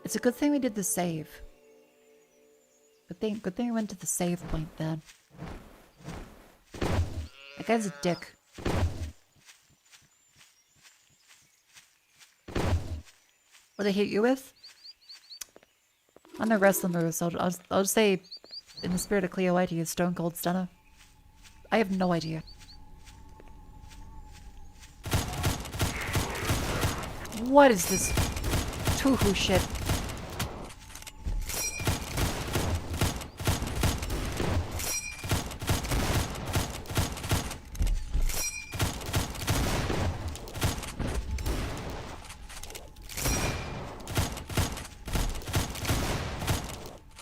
It's a good thing we did the save. Good thing we went to the save point then. That guy's a dick. What they hit you with? I'm no wrestler move, so I'll just say, in the spirit of Cleo Whitey, is Stone Cold Stunner. I have no idea. What is this Tuhu shit?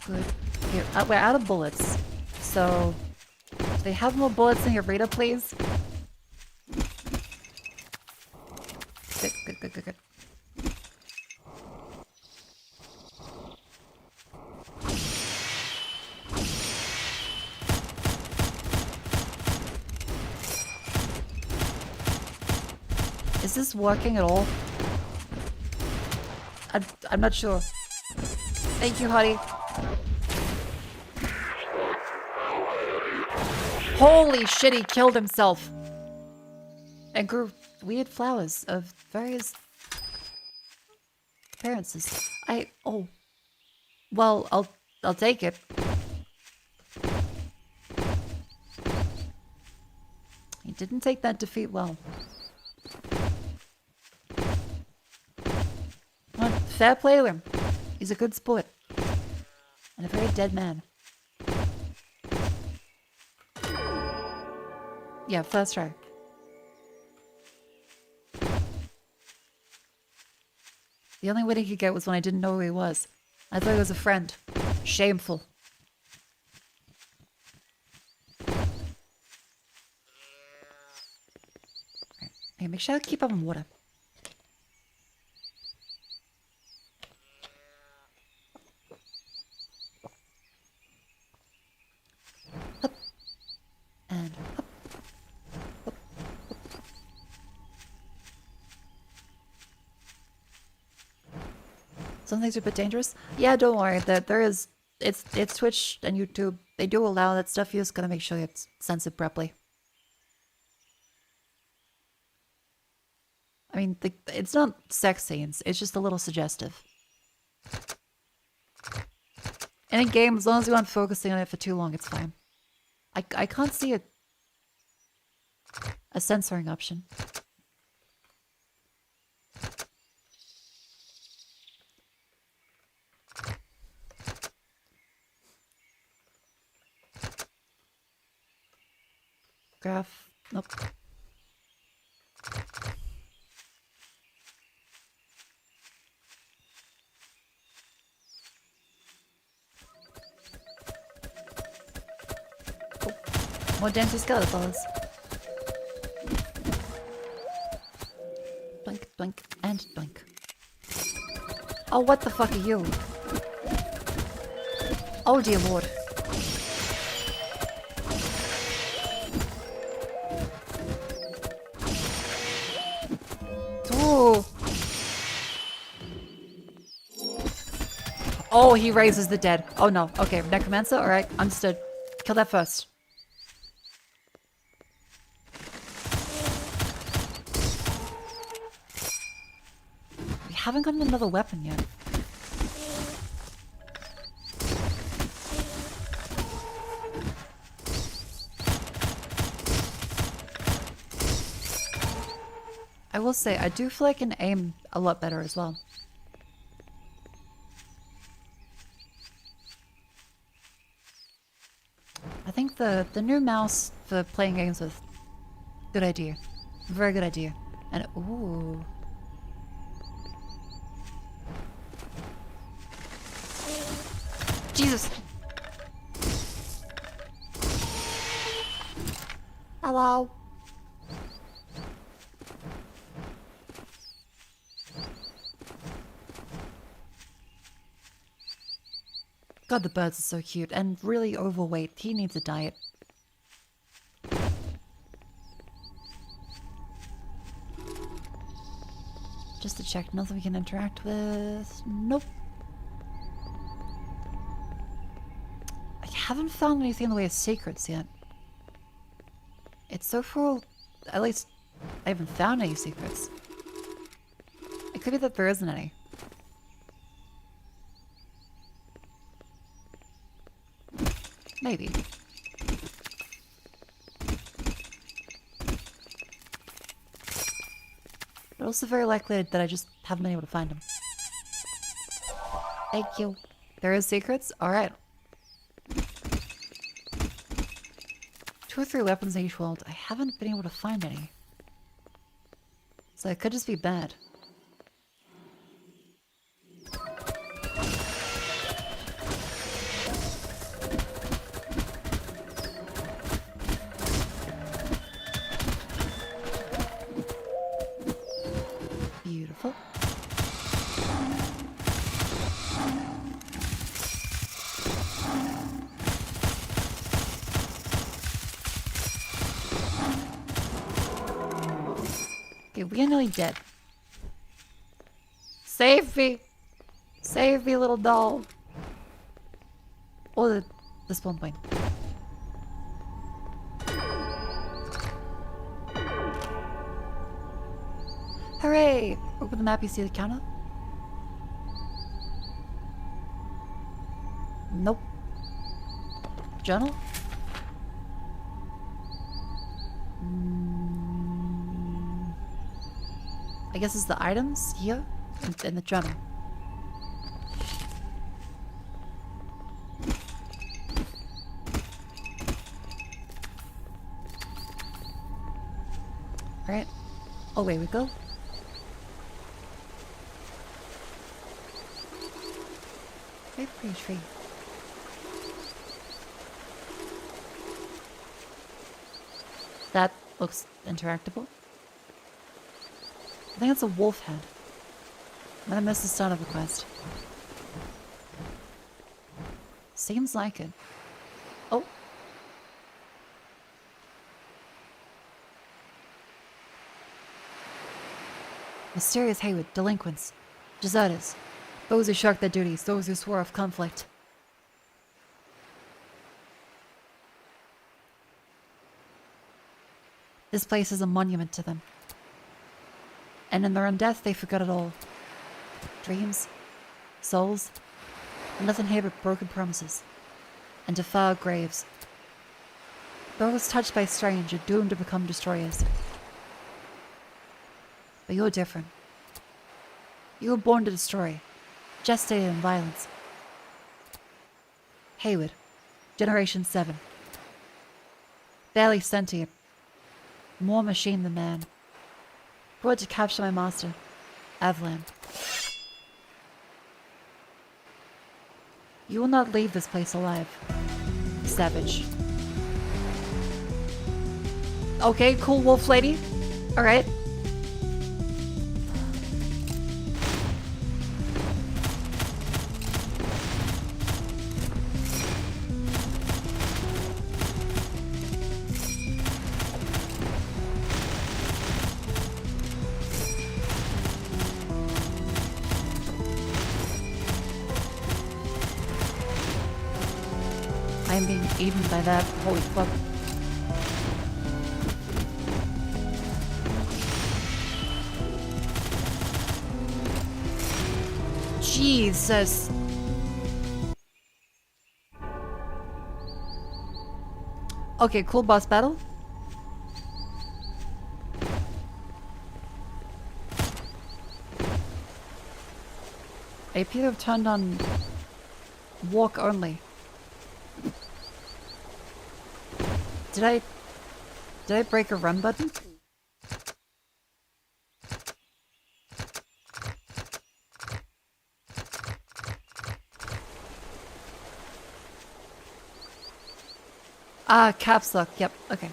Good. Here, we're out of bullets. So, do they have more bullets in your Rita, please? Good. Is this working at all? I'm not sure. Thank you, Hottie. Holy shit, he killed himself. And grew weird flowers of various appearances. Oh. Well, I'll take it. He didn't take that defeat well. Well, fair play to him. He's a good sport. And a very dead man. Yeah, first try. The only win he could get was when I didn't know who he was. I thought he was a friend. Shameful. Okay. Hey, make sure I keep up on water. Up. And up. Some things are a bit dangerous. Yeah, don't worry. That there is, it's Twitch and YouTube. They do allow that stuff. You just gotta make sure it's censored properly. I mean, it's not sex scenes. It's just a little suggestive. And in game, as long as you aren't focusing on it for too long, it's fine. I can't see a censoring option. Graph. Nope. Oh. More dancing skeletons. Blink, blink, and blink. Oh, what the fuck are you? Oh dear lord. Oh, he raises the dead. Oh no. Okay, Necromancer? Alright, understood. Kill that first. We haven't gotten another weapon yet. I will say, I do feel I can aim a lot better as well. I think the new mouse for playing games with, good idea. Very good idea. And ooh. Jesus! Hello. God, the birds are so cute and really overweight. He needs a diet. Just to check, nothing we can interact with. Nope. I haven't found anything in the way of secrets yet. It's so full. At least I haven't found any secrets. It could be that there isn't any. Maybe. But also very likely that I just haven't been able to find them. Thank you. There is secrets? Alright. 2 or 3 weapons in each world. I haven't been able to find any. So it could just be bad. Beautiful. Okay, we are nearly dead. Save me! Save me, little doll! Oh, the spawn point. Hooray! Open the map, you see the counter? Nope. Journal? I guess it's the items here in the journal. Alright. Away we go. Very pretty tree. That looks interactable. I think it's a wolf head. I'm gonna miss the start of the quest. Seems like it. Oh. Mysterious Haywood, delinquents, deserters, those who shirk their duties, those who swore off conflict. This place is a monument to them. And in their own death, they forgot it all. Dreams, souls, nothing here but broken promises, and defiled graves. Those touched by strange are doomed to become destroyers. But you're different. You were born to destroy, gestated in violence. Haywood, Generation 7. Barely sentient, more machine than man. Brought to capture my master, Avalan. You will not leave this place alive. Savage. Okay, cool wolf lady. Alright. I'm being eaten by that. Holy fuck. Jesus. Okay, cool boss battle. I appear to have turned on walk only. Did I break a run button? Ah, caps lock. Yep, okay.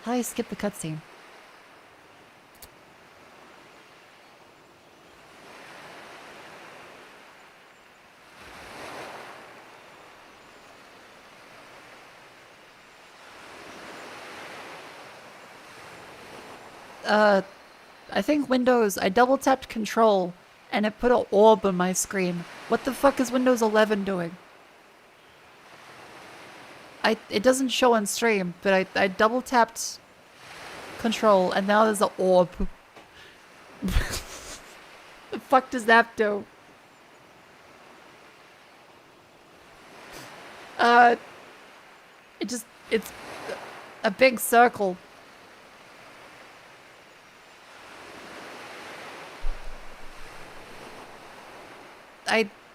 How do I skip the cutscene? I think Windows, I double tapped control and it put an orb on my screen. What the fuck is Windows 11 doing? It doesn't show on stream, but I double tapped control and now there's an orb. The fuck does that do? It's a big circle.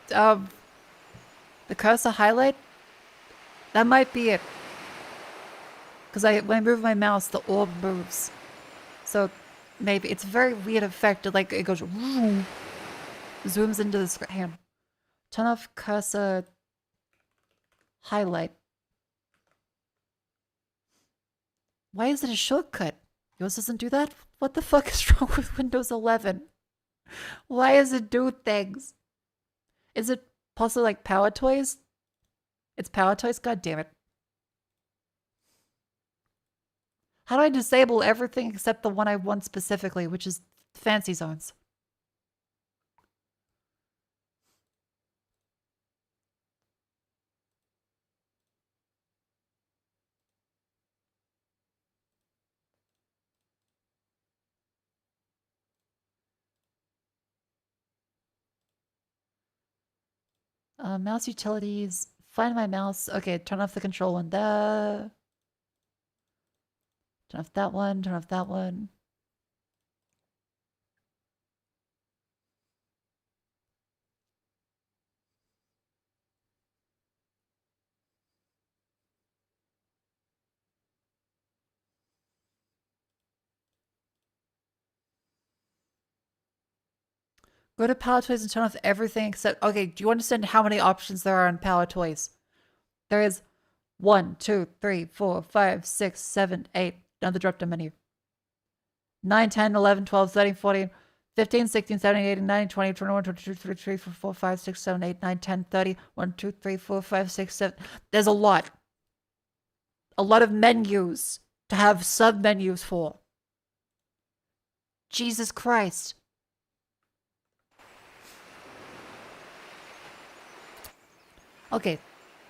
The cursor highlight? That might be it. Because when I move my mouse, the orb moves. So maybe it's a very weird effect. It goes zooms into the screen. Turn off cursor highlight. Why is it a shortcut? Yours doesn't do that? What the fuck is wrong with Windows 11? Why does it do things? Is it possibly like Power Toys? It's Power Toys? God damn it. How do I disable everything except the one I want specifically, which is Fancy Zones? Mouse utilities. Find my mouse. Okay, turn off the control one there. Turn off that one. Turn off that one. Go to Power Toys and turn off everything except... Okay, do you understand how many options there are on Power Toys? There is 1, 2, 3, 4, 5, 6, 7, 8. Now the drop-down menu. 9, 10, 11, 12, 13, 14, 15, 16, 17, 18, 19, 20, 21, 22, 23, 24, 4, 5, 6, 7, 8, 9, 10, 30. 1, 2, 3, 4, 5, 6, 7. There's a lot. A lot of menus to have sub-menus for. Jesus Christ. Okay,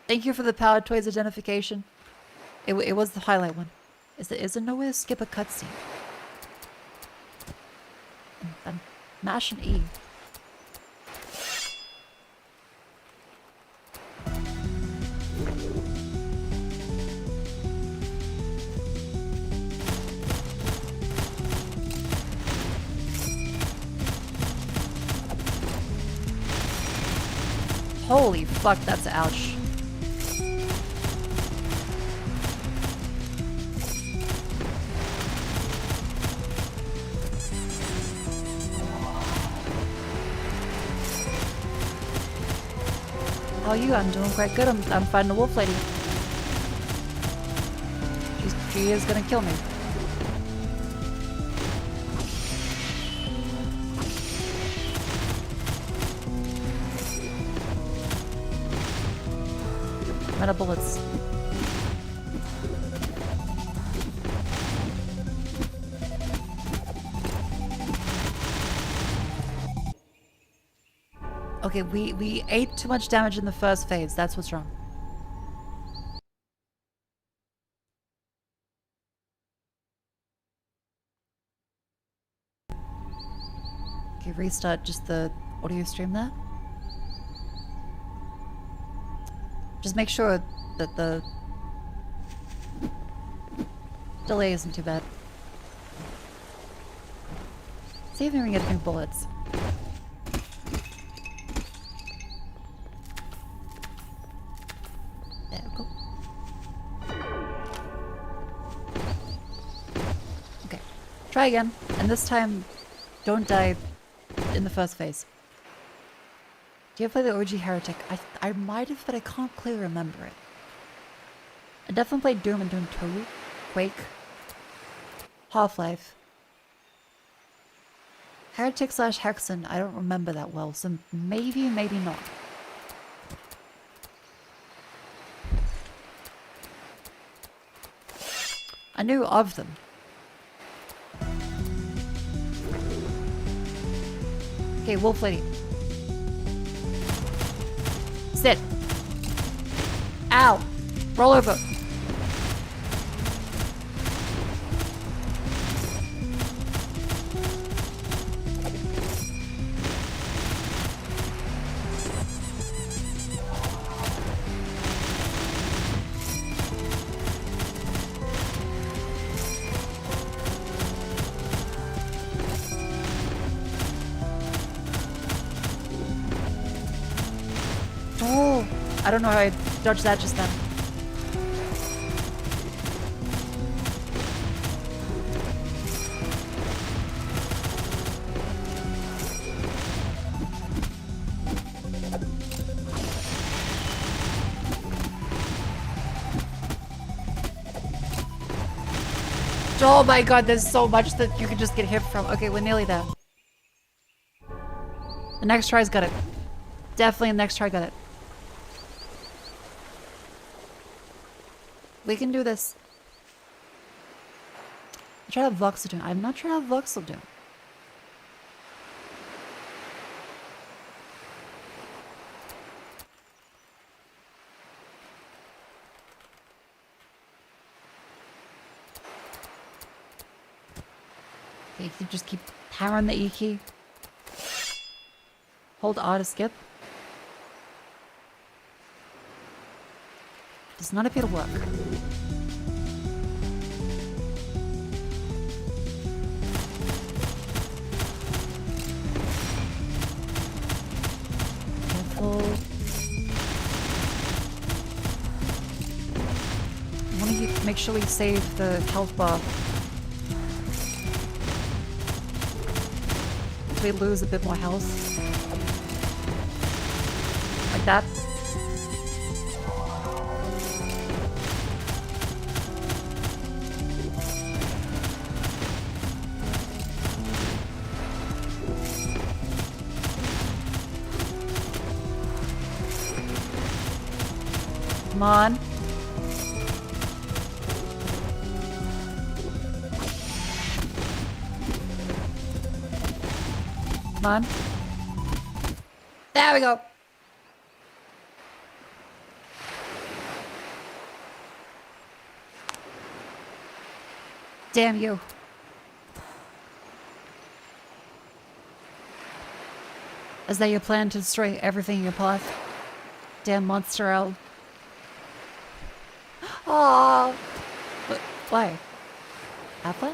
thank you for the Power Toys identification. It was the highlight one. Is there no way to skip a cutscene? I'm mashing E. Holy fuck, that's ouch. How are you? I'm doing quite good. I'm fighting the wolf lady. She is gonna kill me. I'm out of bullets. Okay, we ate too much damage in the first phase. That's what's wrong. Okay, restart just the audio stream there. Just make sure that the delay isn't too bad. See if we can get a few bullets. There we go. Okay, try again, and this time don't die in the first phase. Do you ever play the OG Heretic? I might have, but I can't clearly remember it. I definitely played Doom and Doom 2, Quake, Half-Life. Heretic / Hexen, I don't remember that well, so maybe, maybe not. I knew of them. Okay, wolf lady. Sit. Ow. Roll over. Oh, I don't know how I dodged that just then. Oh my god, there's so much that you can just get hit from. Okay, we're nearly there. The next try's got it. Definitely the next try got it. We can do this. I tried out Voxeldoom. I've not tried out Voxeldoom. Okay, you can just keep hammering the E key. Hold R to skip. Does not appear to work. Careful. I want to make sure we save the health bar. We lose a bit more health. Like that. Come on. Come on. There we go. Damn you. Is that your plan to destroy everything in your path? Damn monster owl. Aww. Why? Apple?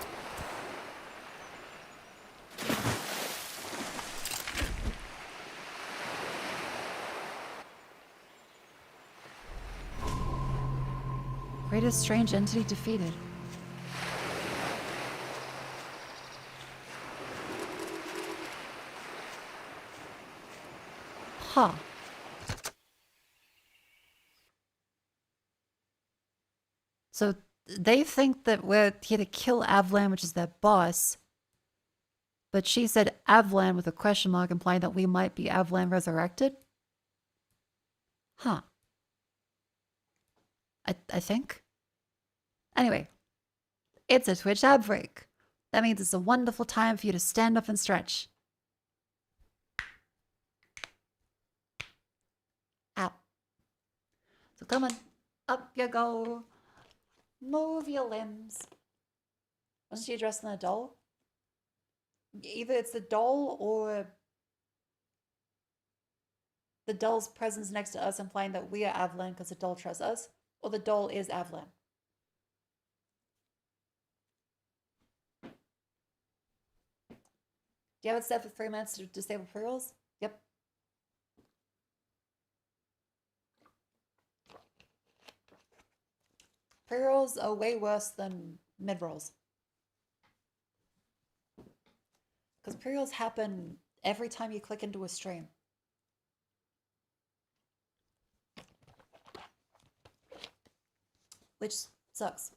Greatest strange entity defeated. Huh. So they think that we're here to kill Avlan, which is their boss. But she said Avlan with a question mark, implying that we might be Avlan resurrected? Huh. I think. Anyway, it's a Twitch ad break. That means it's a wonderful time for you to stand up and stretch. Ow. So come on, up you go. Move your limbs. Wasn't she addressing a doll? Either it's the doll or the doll's presence next to us implying that we are Avlan because the doll trusts us, or the doll is Avlan. Do you have it set for 3 minutes to disable pre-rolls? Yep. Pre-rolls are way worse than mid-rolls. Because pre-rolls happen every time you click into a stream. Which sucks.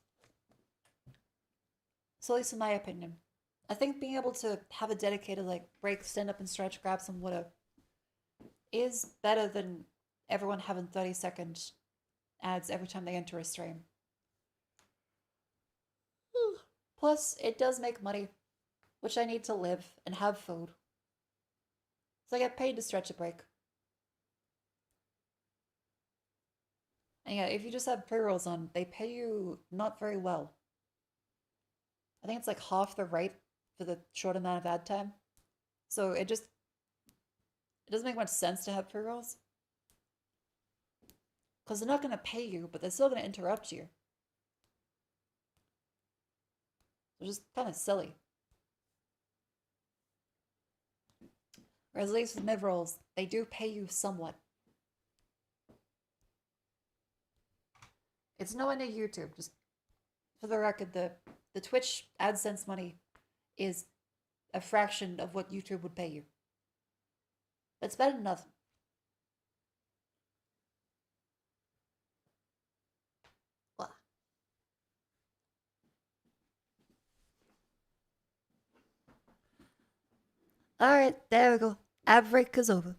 at least in my opinion. I think being able to have a dedicated, like, break, stand up and stretch, grab some water is better than everyone having 30-second ads every time they enter a stream. Plus, it does make money, which I need to live and have food. So I get paid to stretch a break. And yeah, if you just have pre-rolls on, they pay you not very well. I think it's like half the rate for the short amount of ad time. So it doesn't make much sense to have pre-rolls. Because they're not going to pay you, but they're still going to interrupt you. It's just kind of silly. Whereas at least with mid-rolls, they do pay you somewhat. It's nowhere near YouTube. Just for the record, the Twitch AdSense money is a fraction of what YouTube would pay you. It's better than nothing. Well. Alright, there we go. Ad break is over.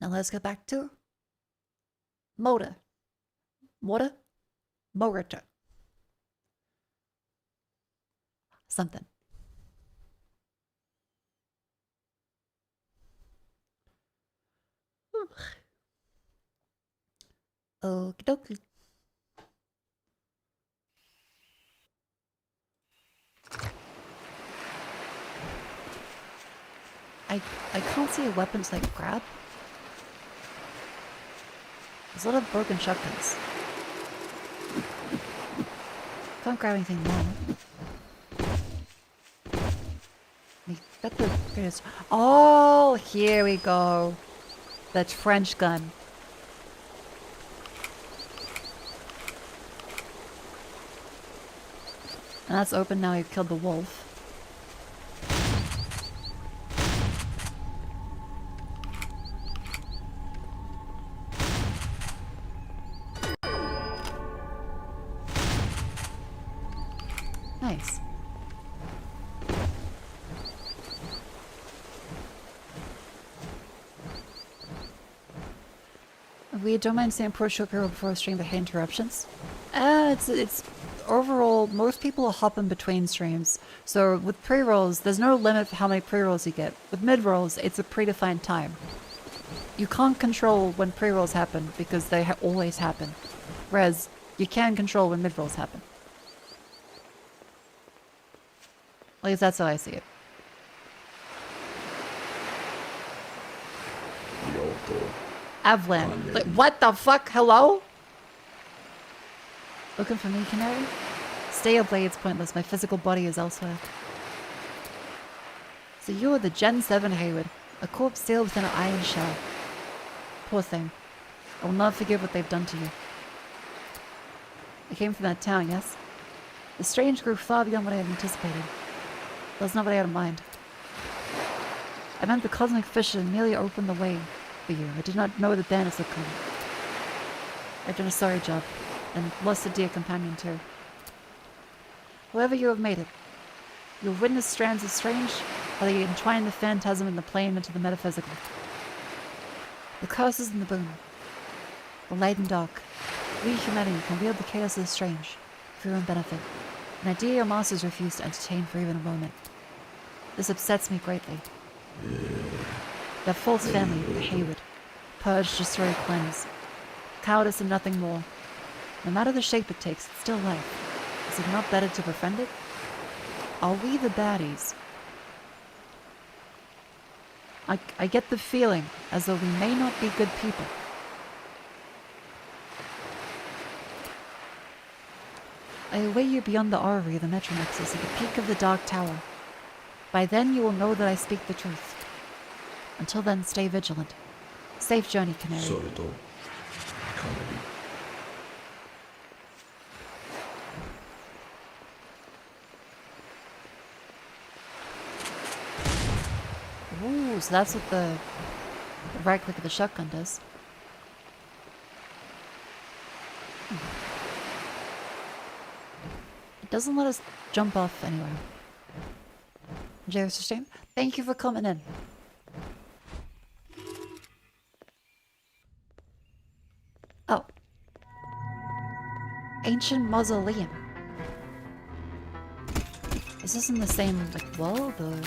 Now let's get back to MOHRTA. MOHRTA? MOHRTA. Something. Okie dokie. I can't see a weapon to like grab. There's a lot of broken shotguns. Can't grab anything more. I bet the greatest. Oh, here we go. That French gun. And that's open now. We've killed the wolf. Nice. We don't mind saying poor show people before stream but hate interruptions. It's overall, most people are hopping between streams. So with pre-rolls, there's no limit for how many pre-rolls you get. With mid-rolls, it's a predefined time. You can't control when pre-rolls happen because they always happen. Whereas you can control when mid-rolls happen. At least that's how I see it. Avlan. Like, what the fuck? Hello? Looking for me, Canary? Stay a blade's pointless. My physical body is elsewhere. So you are the Gen 7 Hayward. A corpse sealed within an iron shell. Poor thing. I will not forgive what they've done to you. I came from that town, yes? The strange grew far beyond what I had anticipated. That's not what I had in mind. I meant the cosmic fissure merely opened the way for you. I did not know the bandits would come. I've done a sorry job, and lost a dear companion too. However you have made it, you have witnessed strands of strange, how they entwine the phantasm and the plane into the metaphysical. The curses and the boon, the light and dark. We humanity can wield the chaos of the strange, for your own benefit, an idea your masters refuse to entertain for even a moment. This upsets me greatly. That false family, the Hayward, purge, destroy, cleanse. Cowardice and nothing more. No matter the shape it takes, it's still life. Is it not better to befriend it? Are we the baddies? I get the feeling as though we may not be good people. I await you beyond the orrery of the Metronexus at the peak of the Dark Tower. By then you will know that I speak the truth. Until then, stay vigilant. Safe journey, Canary. Ooh, so that's what the right click of the shotgun does. doesn't let us jump off anywhere. Jairus stream, thank you for coming in. Oh. Ancient mausoleum. Is this in the same, like, world, or...?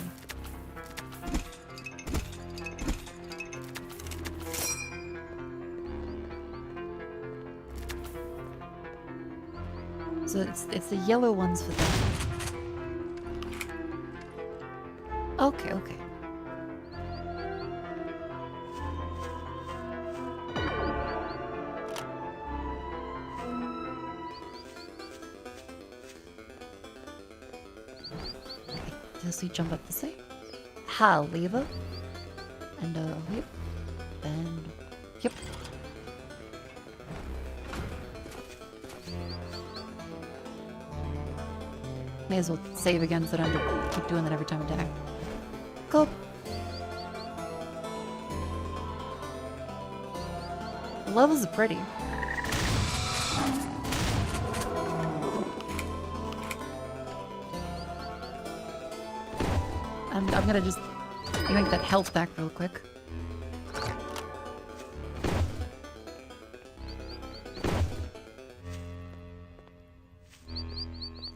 So it's the yellow ones for that. Okay, okay. Does he jump up this way? Ha, lever. And yep. And yep. May as well save again so I don't have to keep doing that every time I die. Cool. The levels are pretty. I'm gonna just yank that health back real quick.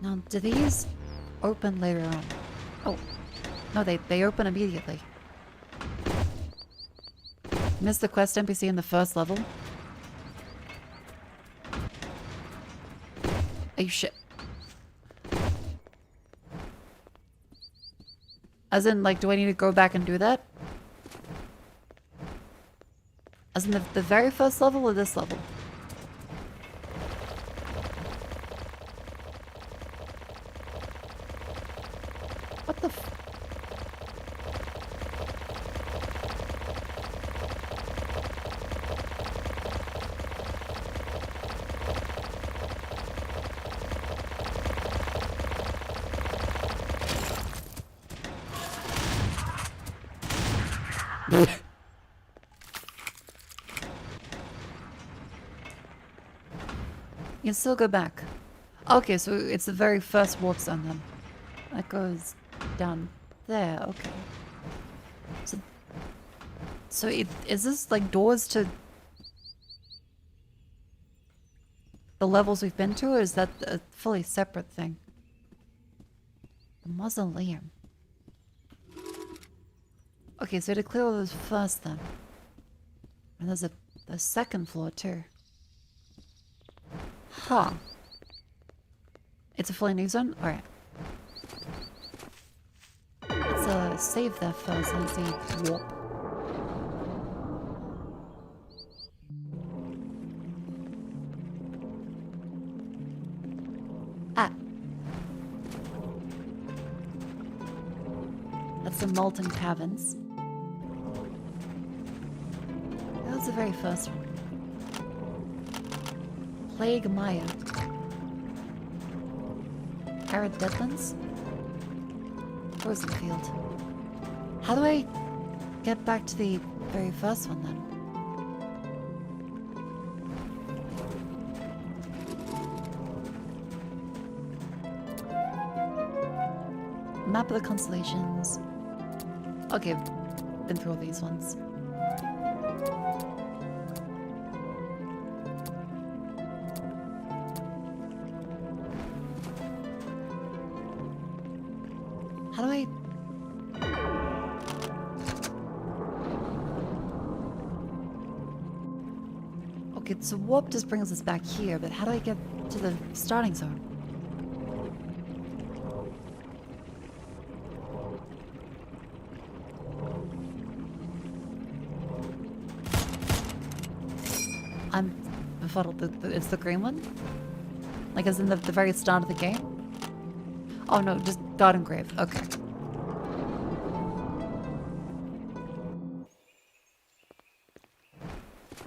Now, do these open later on? Oh, no, they open immediately. Missed the quest NPC in the first level. Are you shit? As in, like, do I need to go back and do that? As in the very first level or this level? What the f- You can still go back. Okay, so it's the very first warp zone then. That goes down there, okay. So is this like doors to the levels we've been to, or is that a fully separate thing? The mausoleum. Okay, so to clear all those first then. And there's a second floor too. Huh. It's a fully new zone? Alright. Let's save that first and see warp. Ah. That's the molten caverns. That was the very first one. Plague Maya. Arid Deadlands? Frozen Field. How do I get back to the very first one then? Map of the Constellations. Okay, been through all these ones. How do I... Okay, so warp just brings us back here, but how do I get to the starting zone? I'm befuddled. It's the green one? Like as in the very start of the game? Oh no, just Garden Grave. Okay.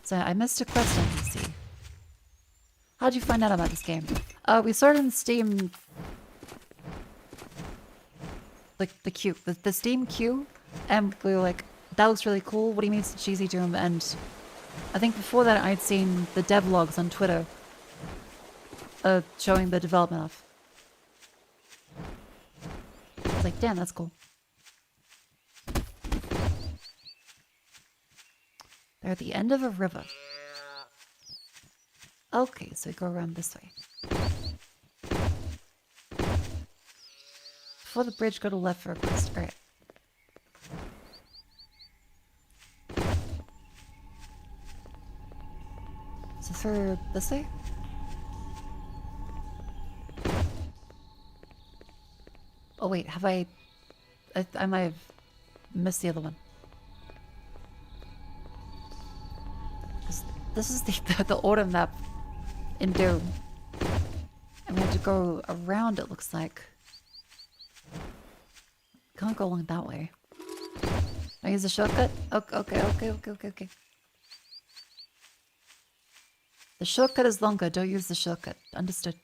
So I missed a quest NPC. How'd you find out about this game? We saw it in Steam... Like, the queue. The Steam queue. And we were like, that looks really cool. What do you mean it's a cheesy Doom? And I think before that I'd seen the devlogs on Twitter showing the development of. was like, damn, that's cool. They're at the end of a river. Okay, so we go around this way. Before the bridge, go to left for a quest. Alright. So through this way? Oh wait, have I might have missed the other one. This is the autumn map in Doom. And we have to go around, it looks like. Can't go along that way. I use the shortcut? Okay. The shortcut is longer, don't use the shortcut. Understood.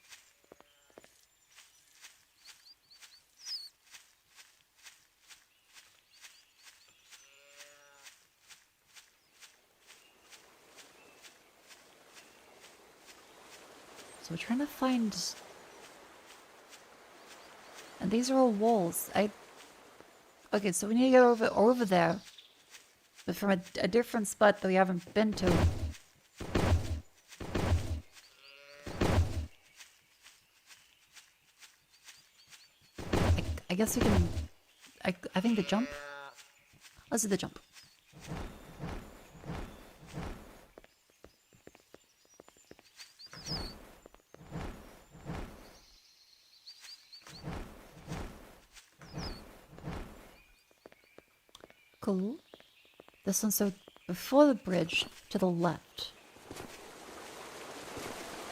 So we're trying to find... And these are all walls. Okay, so we need to get over there. But from a different spot that we haven't been to. I guess we can... I think the jump? Let's do the jump. Cool. This one's so before the bridge to the left.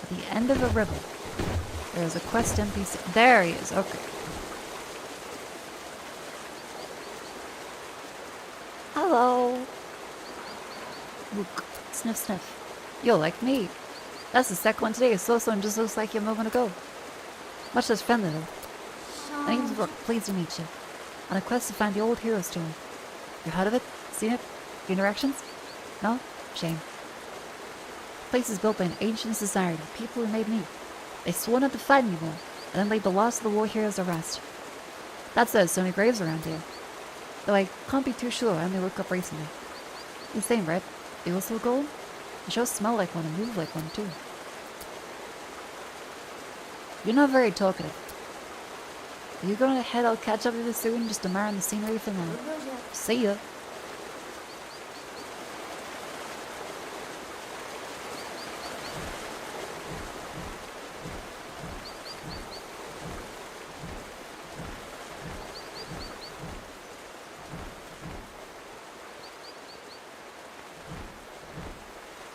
At the end of a river. There's a quest NPC. There he is, okay. Hello. Look, sniff sniff. You're like me. That's the second one today. So just looks like you a moment ago. Much less friendly though. My name's Brooke, pleased to meet you. On a quest to find the old hero stone. You heard of it? Seen it? Interactions? No? Shame. The place is built by an ancient society, people who made me. They swore not to fight anymore, and then laid the loss of the war heroes to rest. That said, so many graves around here. Though I can't be too sure, I only looked up recently. The same, right? You also a golem? You sure smell like one and move like one, too. You're not very talkative. Are you going ahead? I'll catch up with you soon, just admiring the scenery for now. See ya.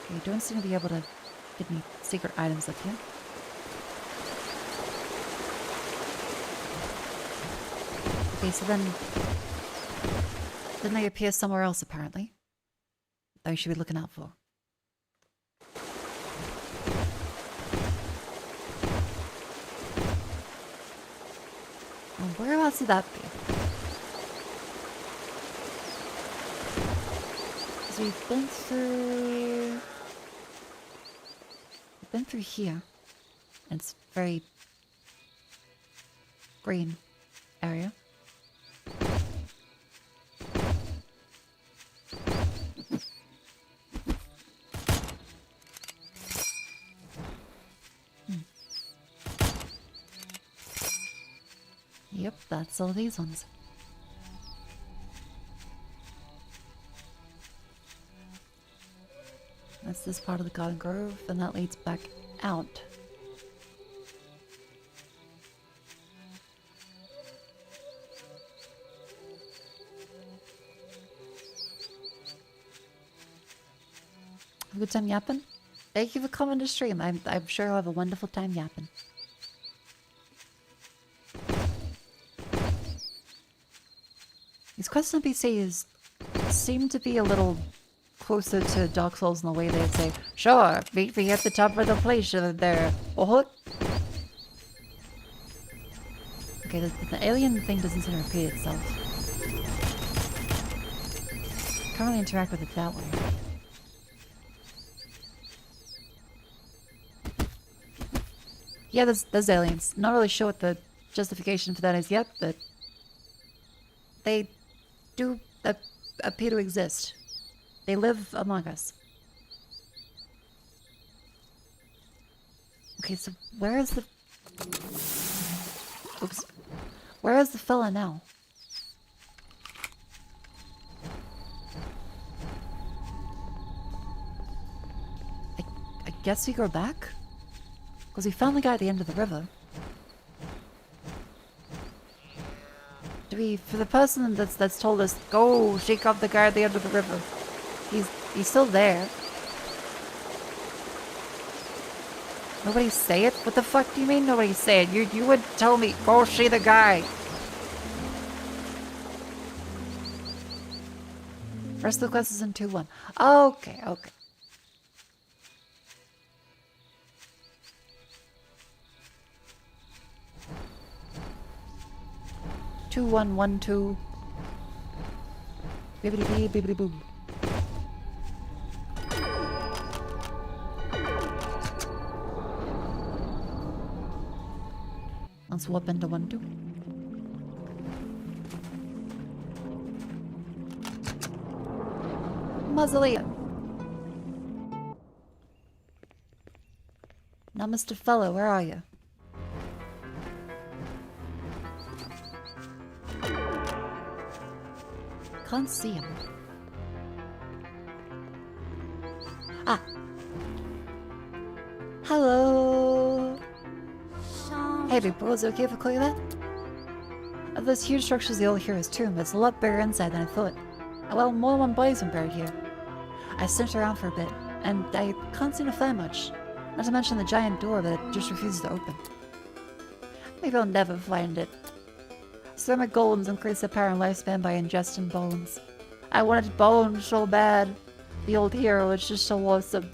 Okay, you don't seem to be able to get any secret items up here. Okay, so then they appear somewhere else, apparently. That we should be looking out for. Well, whereabouts would that be? Because we've been through here. And it's very green area. Yep, that's all these ones. That's this part of the Garden Grove, and that leads back out. Have a good time yapping? Thank you for coming to stream. I'm sure I'll have a wonderful time yapping. These quest NPCs seem to be a little closer to Dark Souls in the way they'd say, sure, meet me at the top of the place there. Oh. Okay, the alien thing doesn't seem to repeat itself. Can't really interact with it that way. Yeah, there's aliens. Not really sure what the justification for that is yet, but They do appear to exist. They live among us. Okay, so where is the... Oops. Where is the fella now? I guess we go back? Because we found the guy at the end of the river. For the person that's told us, go shake off the guy at the end of the river. He's still there. Nobody say it? What the fuck do you mean nobody say it? You would tell me, go see the guy. Rest of the quest is in 2-1. Okay, okay. Two, 1, 1, 2. Bibbidi bee, bibbidi boo. Let's swap into 1, 2. Mausoleum. Now, Mr. Fellow, where are you? Can't see him. Ah. Hello. Hey, big bro, is it okay if I call you that? Those huge structures the old hero's tomb, but it's a lot bigger inside than I thought. Well, more than one body's been buried here. I sniffed around for a bit, and I can't seem to find much. Not to mention the giant door that just refuses to open. Maybe I'll never find it. So my golems increase their power and lifespan by ingesting bones. I wanted bones so bad. The old hero is just so awesome.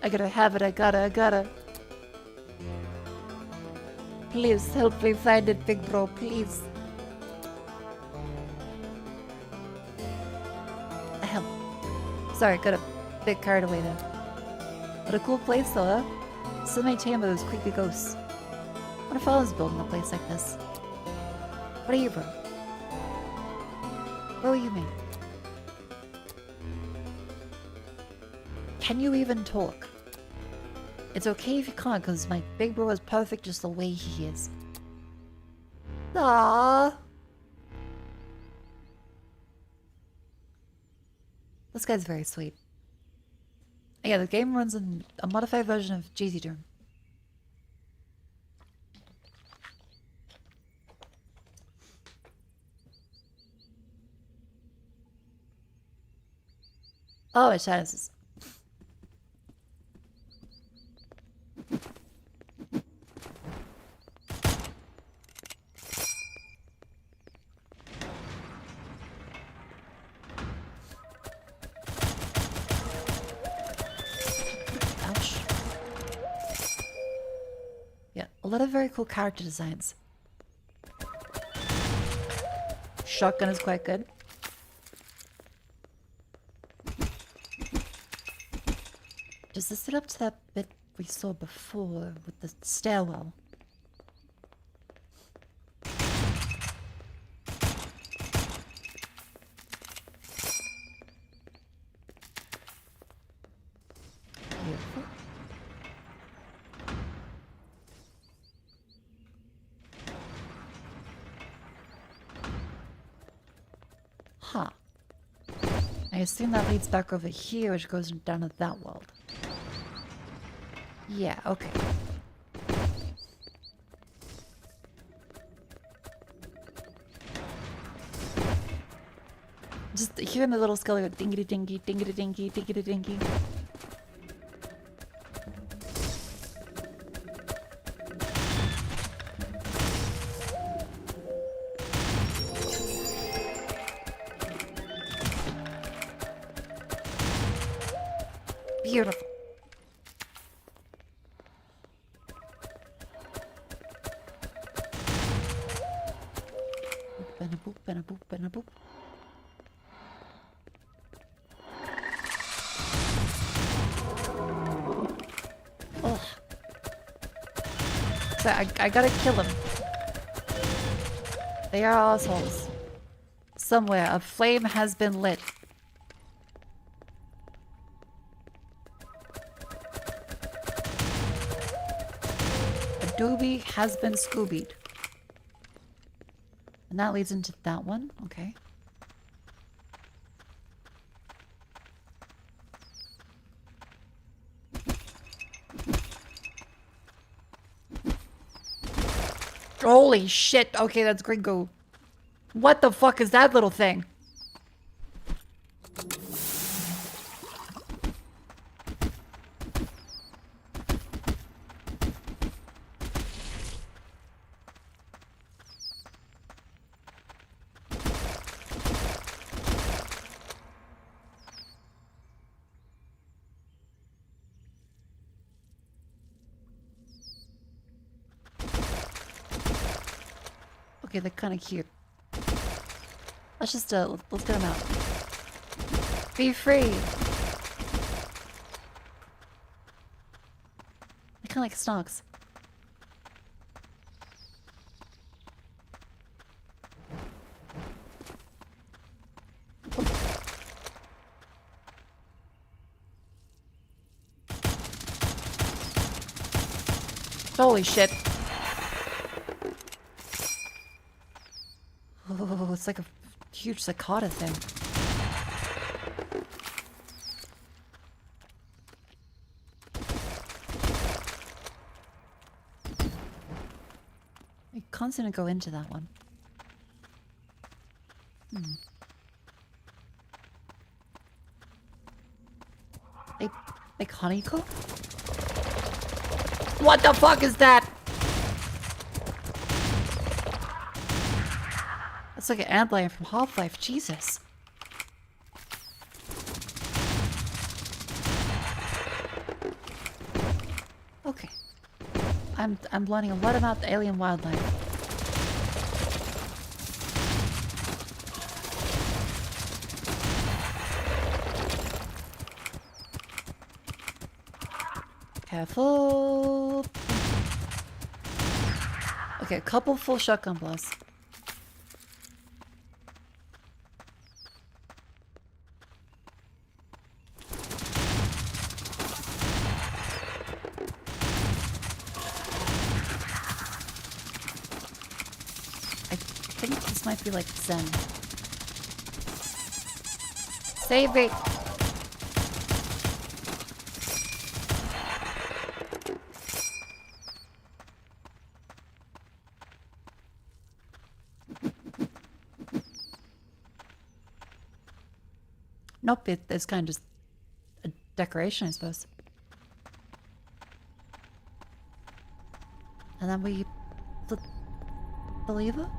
I gotta have it, I gotta. Please help me find it, big bro, please. Ahem. Sorry, got a bit carried away there. What a cool place though, huh? So many tame of those creepy ghosts. What if I was building a place like this? What are you, bro? What are you, man? Can you even talk? It's okay if you can't, because my big bro is perfect just the way he is. Aww. This guy's very sweet. Yeah, the game runs in a modified version of GZ Doom. Oh, it's chances. Ouch. Yeah, a lot of very cool character designs. Shotgun is quite good. Does this lead up to that bit we saw before with the stairwell? Beautiful. Huh. I assume that leads back over here, which goes down to that world. Yeah, okay. Just hearing the little skull go dingity dingy, dingity dingy, dingity dingy. Beautiful. Boop, boop, boop, boop. Ugh. So I gotta kill them. They are assholes. Somewhere a flame has been lit. A doobie has been scoobied. And that leads into that one. Okay. Holy shit. Okay, that's gringo. What the fuck is that little thing? Okay, they're kind of cute. Let's just, let's get them out. Be free! They kind of like stonks. Holy shit. Oh, it's like a huge cicada thing. I constantly go into that one. Like honeycomb? What the fuck is that? That's like an antlion from Half-Life. Jesus. Okay. I'm learning a lot about the alien wildlife. Careful. Okay, a couple full shotgun blasts. I think this might be like Zen. Save it! Nope, it's kind of just a decoration, I suppose. And then we flip the lever?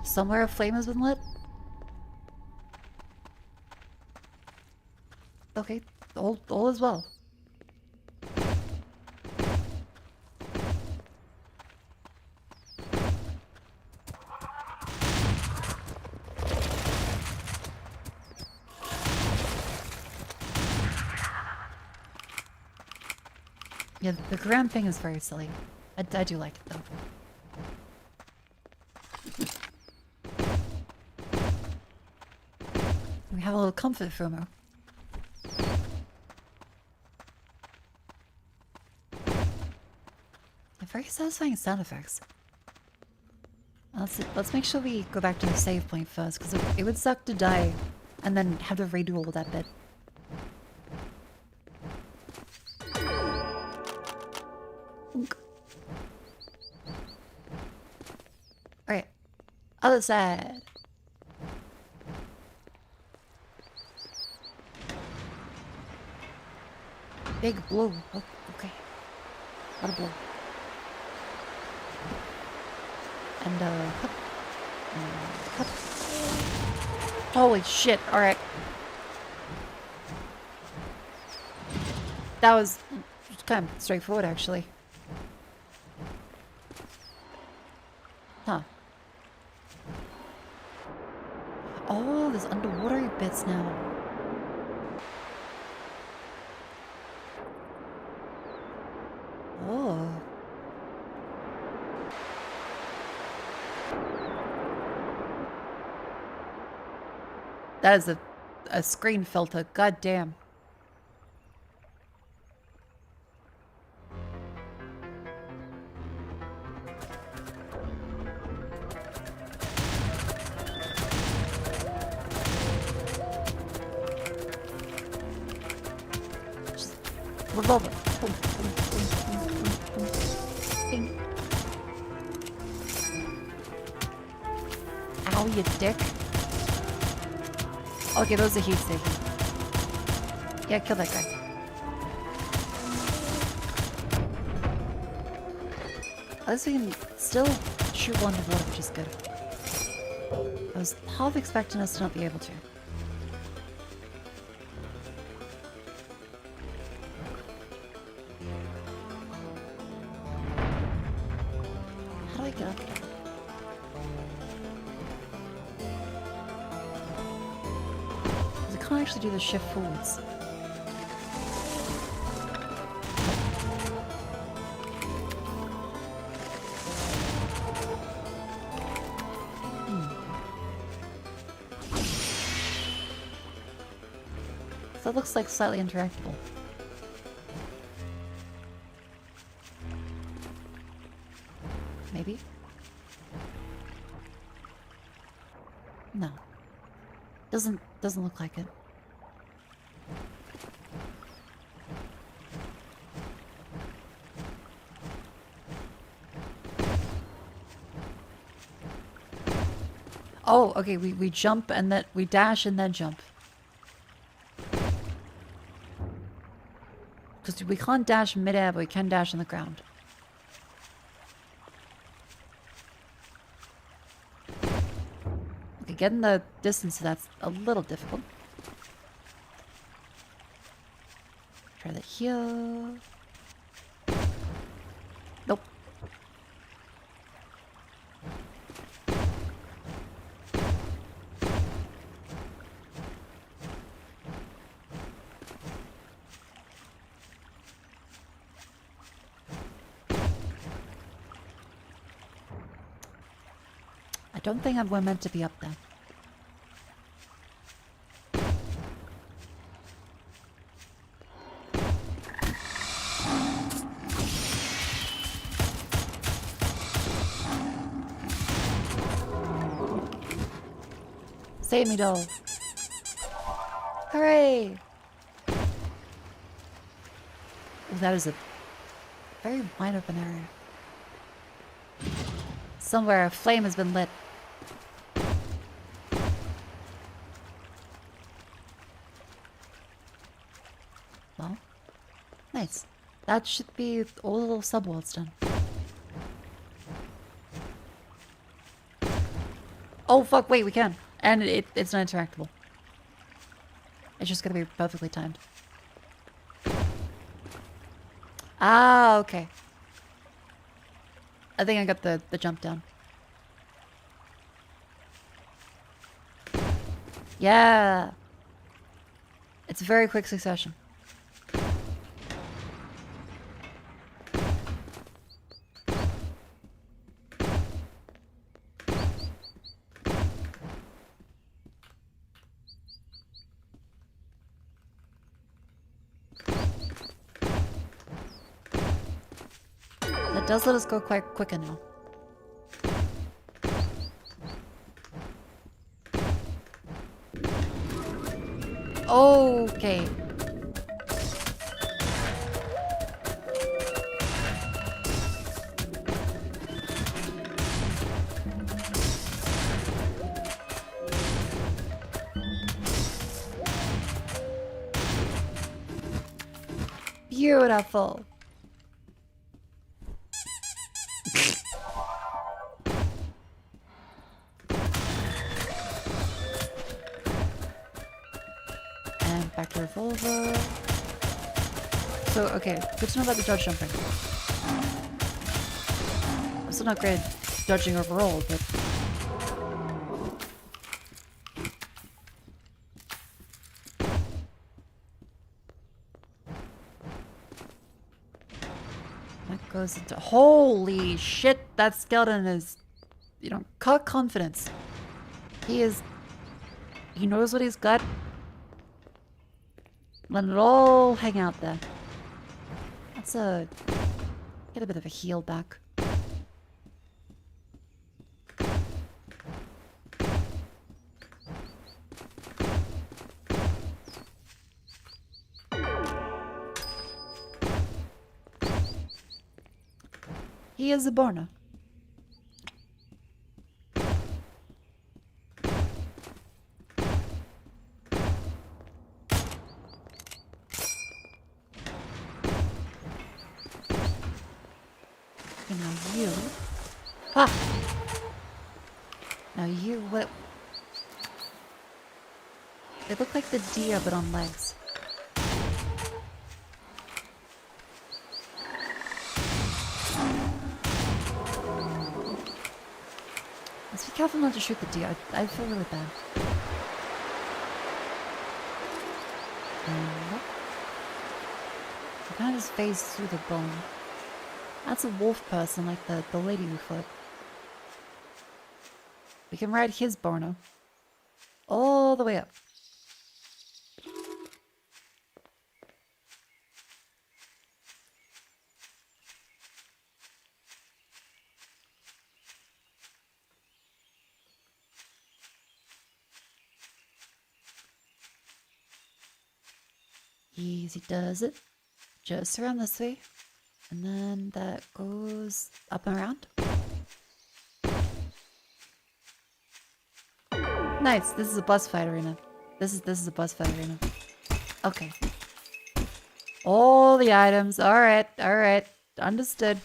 Somewhere a flame has been lit? Okay, all as well. Yeah, the ground thing is very silly. I do like it though. We have a little comfort FOMO. Very satisfying sound effects. Let's make sure we go back to the save point first, because it would suck to die and then have to redo all that bit. Alright. Other side. Big blue. Oh, okay. A lot of blue. And, hup. And, hup. Holy shit, alright. That was kind of straightforward, actually. Huh. Oh, there's underwater bits now. Oh. That is a screen filter. God damn. Just revolver. Boom, boom, boom, boom, boom, boom. Bing. Ow, you dick. Okay, those are heat station. Yeah, kill that guy. At least we can still shoot one to water, which is good. I was half expecting us to not be able to. How do I get up there? I can't actually do the shift forwards. That looks like slightly interactable. Maybe? No. Doesn't look like it. Oh, okay, we jump and then we dash and then jump. Because we can't dash mid-air, but we can dash on the ground. Okay, getting the distance to that's a little difficult. Try that here. Nope. I don't think we're meant to be up there. Save me, doll. Hooray! Oh, that is a very wide open area. Somewhere a flame has been lit. Well, nice. That should be all the little subworlds done. Oh fuck, wait, we can. And it's not interactable. It's just gonna be perfectly timed. Ah, okay. I think I got the jump down. Yeah. It's a very quick succession. That does let us go quite quicker now. Okay. Beautiful. And back to revolver. So, okay, good to know about the dodge jumping. I'm still not great at dodging overall, but... That goes into... Holy shit, that skeleton is... You know, cock confidence. He is He knows what he's got. Let it all hang out there. Let's get a bit of a heal back. He is a Borna. Okay, now you. Ah! Now you, what? They look like the deer, but on legs. Let's be careful not to shoot the deer. I feel really bad. Nope. I kind of just phased through the bone. That's a wolf person, like the lady we fought. We can ride his Borno. All the way up. Easy does it. Just around this way. And then that goes up and around. Nice. This is a boss fight arena. This is a boss fight arena. Okay. All the items. Alright, alright. Understood.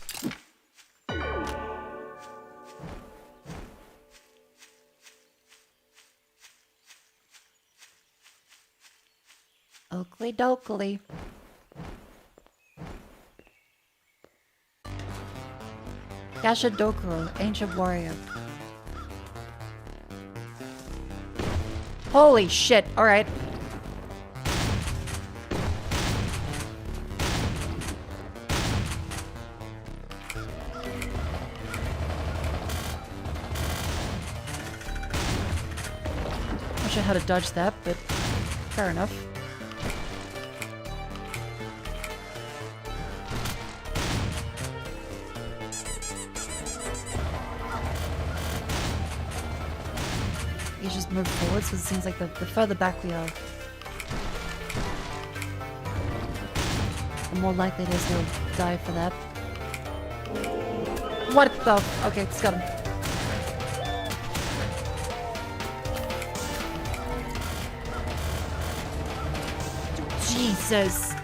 Oakley dokley. Gasha Dokuro, ancient warrior. Holy shit, alright. Not sure how to dodge that, but fair enough. You just move forward, so it seems like the further back we are, the more likely it is he'll die for that. What the? Okay, it's got him. Jesus.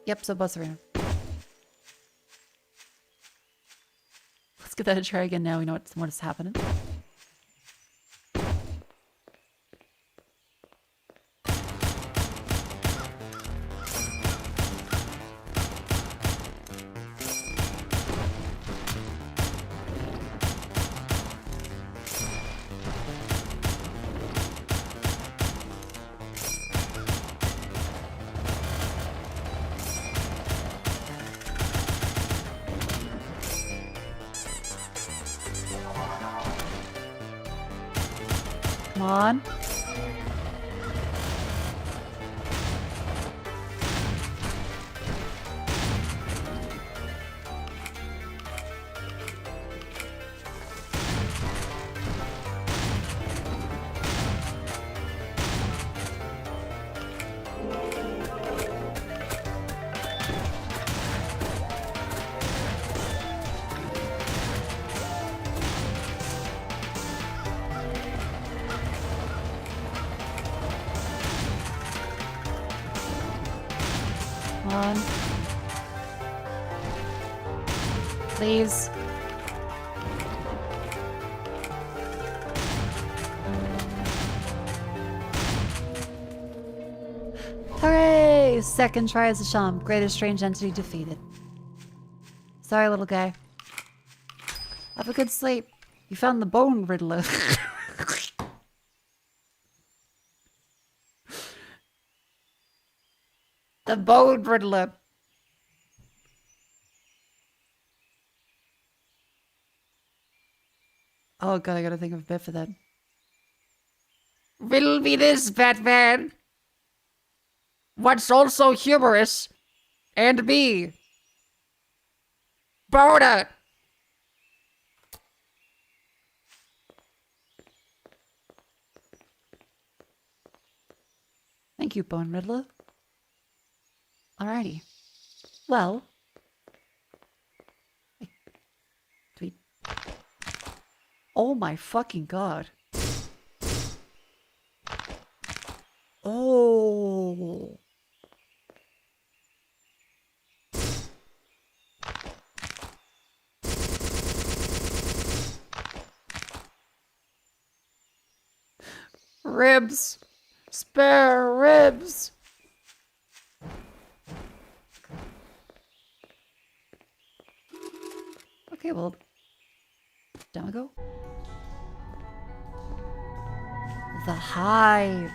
Yep, so boss arena. Let's give that a try again now we know what is happening. Come on. Come on. Please. Hooray! Second try as a Sham. Greatest strange entity defeated. Sorry, little guy. Have a good sleep. You found the bone riddler. The bone riddler. Oh god, I gotta think of a bit for that. Riddle me this, Batman! What's also humorous? And me? MOHRTA! Thank you, Bone Riddler. Alrighty. Well. Tweet. Oh my fucking god. Oh. Ribs. Spare ribs. Okay, well, down we go. The Hive.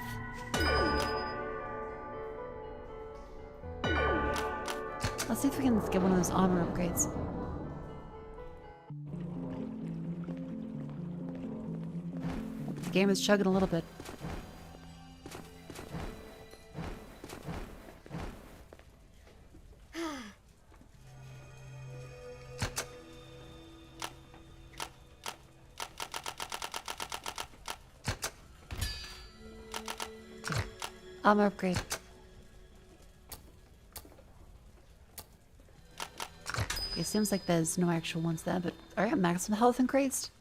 Let's see if we can get one of those armor upgrades. The game is chugging a little bit. Armor upgrade. It seems like there's no actual ones there, but are you at maximum health increased?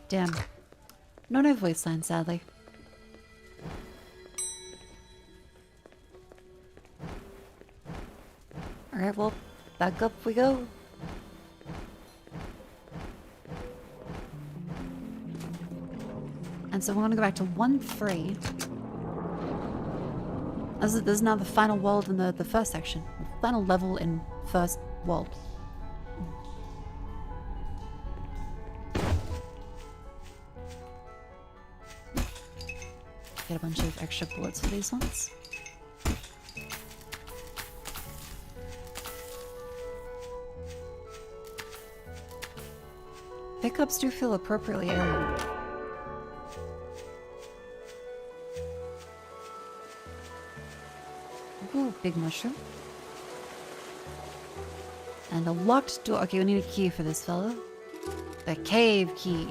Damn. No voice line, sadly. Alright, well, back up we go. And so we're gonna go back to 1-3. This is now the final world in the first section. The final level in first world. Get a bunch of extra bullets for these ones. Pickups do feel appropriately alien. Ooh, big mushroom. And a locked door. Okay, we need a key for this fella. The cave key.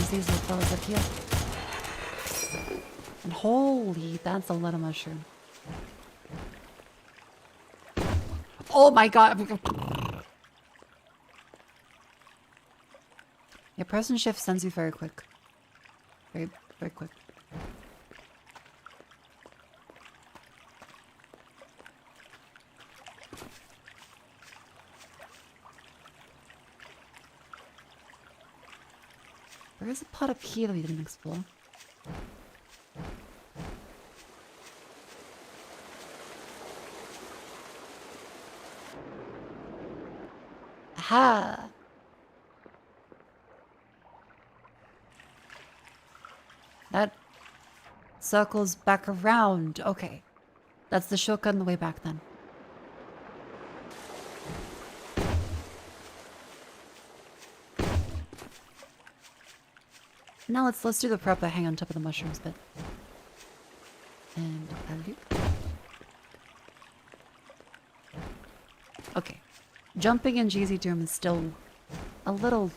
These little fellas up here. And holy, that's a lot of mushroom. Oh my god! Yeah, press and shift sends you very quick. Very, very quick. There is a pot up here that we didn't explore. Aha! That circles back around. Okay. That's the shortcut on the way back then. Now let's do the proper hang on top of the mushrooms bit. And a loop. Okay. Jumping in GZ Doom is still a little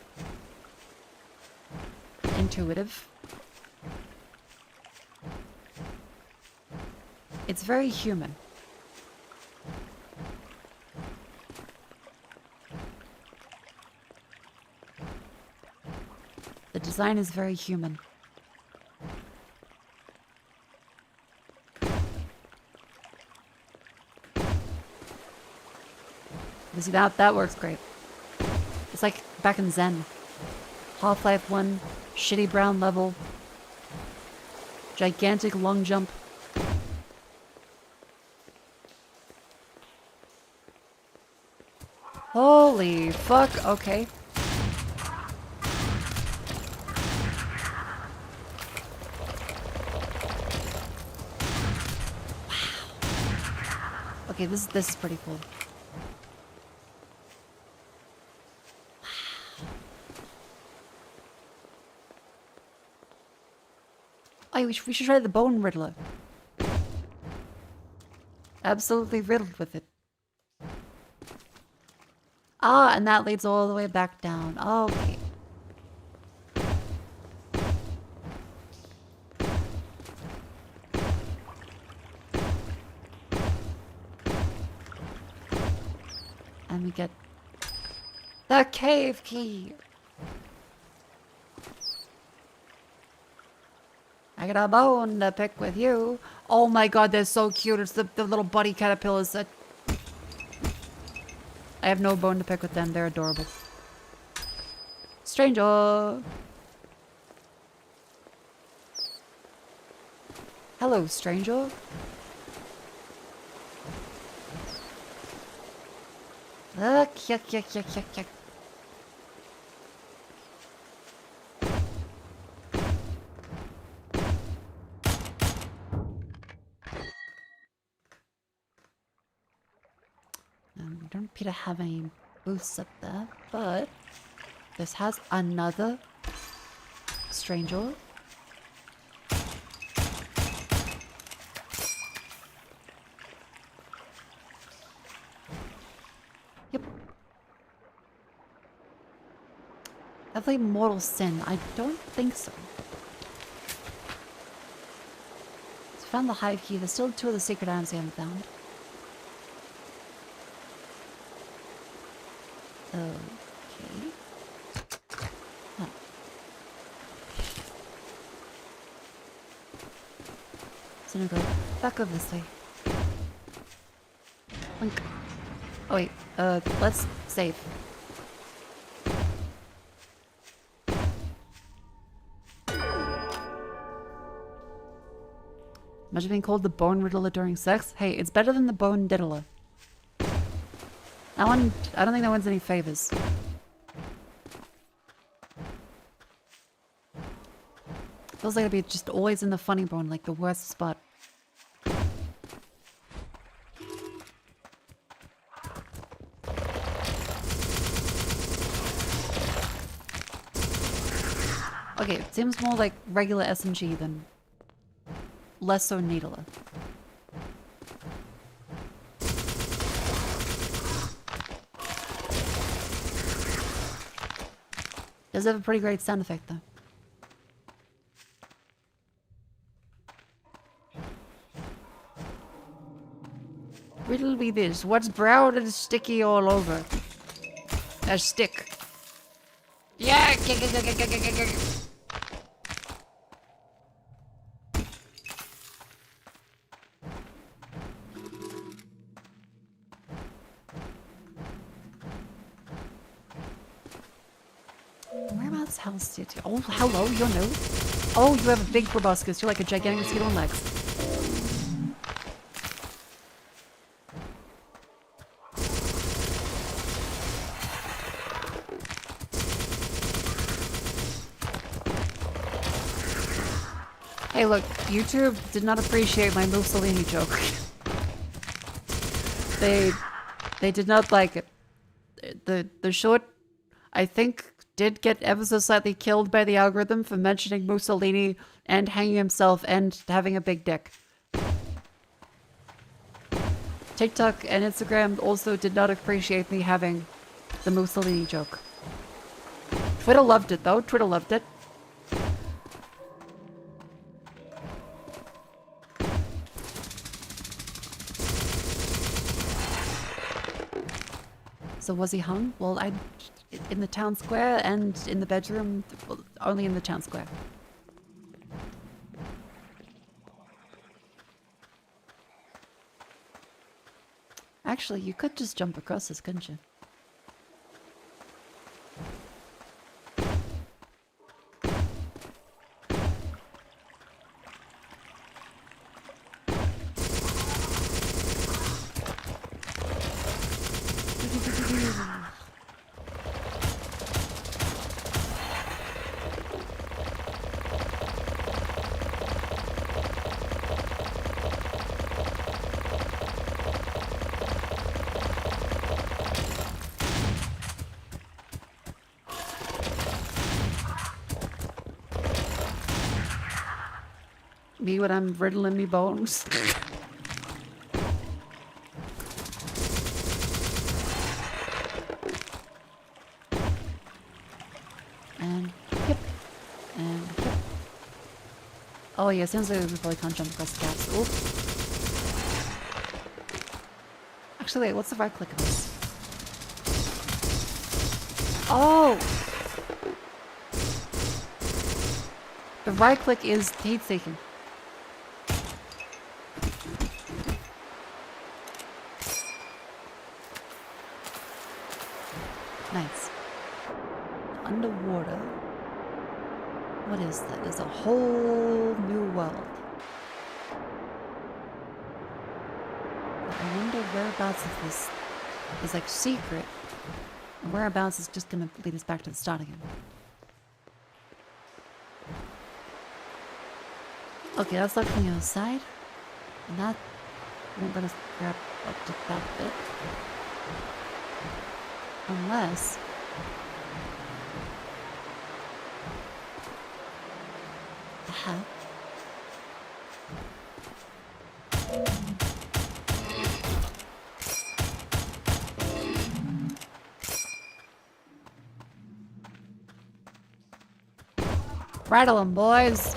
intuitive. It's very human. The design is very human. You see, that works great. It's like back in Zen. Half-Life 1, shitty brown level, Gigantic long jump. Holy fuck, okay. Wow. Okay, this is pretty cool. Oh, we should try the bone riddler. Absolutely riddled with it. Ah, and that leads all the way back down. Okay. And we get the cave key. I got a bone to pick with you. Oh my god, they're so cute. It's the little buddy caterpillars that... I have no bone to pick with them. They're adorable. Stranger. Hello, stranger. Yuck, yuck, yuck, yuck, yuck, yuck. We don't appear to have any boosts up there, but this has another stranger. Yep. Definitely mortal sin. I don't think so. So found the hive key. There's still 2 of the secret items we haven't found. Okay. Huh. So I'm gonna go back over this way. Link. Oh wait, let's save. Imagine being called the bone riddler during sex. Hey, it's better than the bone diddler. That one, I don't think that one's any favors. Feels like it'd be just always in the funny bone, like the worst spot. Okay, it seems more like regular SMG than less so needler. Does have a pretty great sound effect though. Riddle me this. What's brown and sticky all over? A stick. Yeah! Whereabouts house did you? Oh, hello, you're new. Oh, you have a big proboscis. You're like a gigantic mosquito on legs. Hey, look, YouTube did not appreciate my Mussolini joke. They did not like it. The short, I think, did get ever so slightly killed by the algorithm for mentioning Mussolini and hanging himself and having a big dick. TikTok and Instagram also did not appreciate me having the Mussolini joke. Twitter loved it though. Twitter loved it. So was he hung? Well, in the town square and in the bedroom, well, only in the town square. Actually, you could just jump across this, couldn't you? Me when I'm riddling me bones. And yep. And yep. Oh yeah, sounds like we probably can't jump across the gaps. Oop. Actually, wait, what's the right click of this? Oh! The right click is heat seeking. Nice. Underwater. What is that? There's a whole new world. But I wonder whereabouts of this is like secret. And whereabouts is just gonna lead us back to the start again. Okay, that's locked from the other side. And that won't let us grab up to that bit. Unless... the heck? Rattle 'em, boys!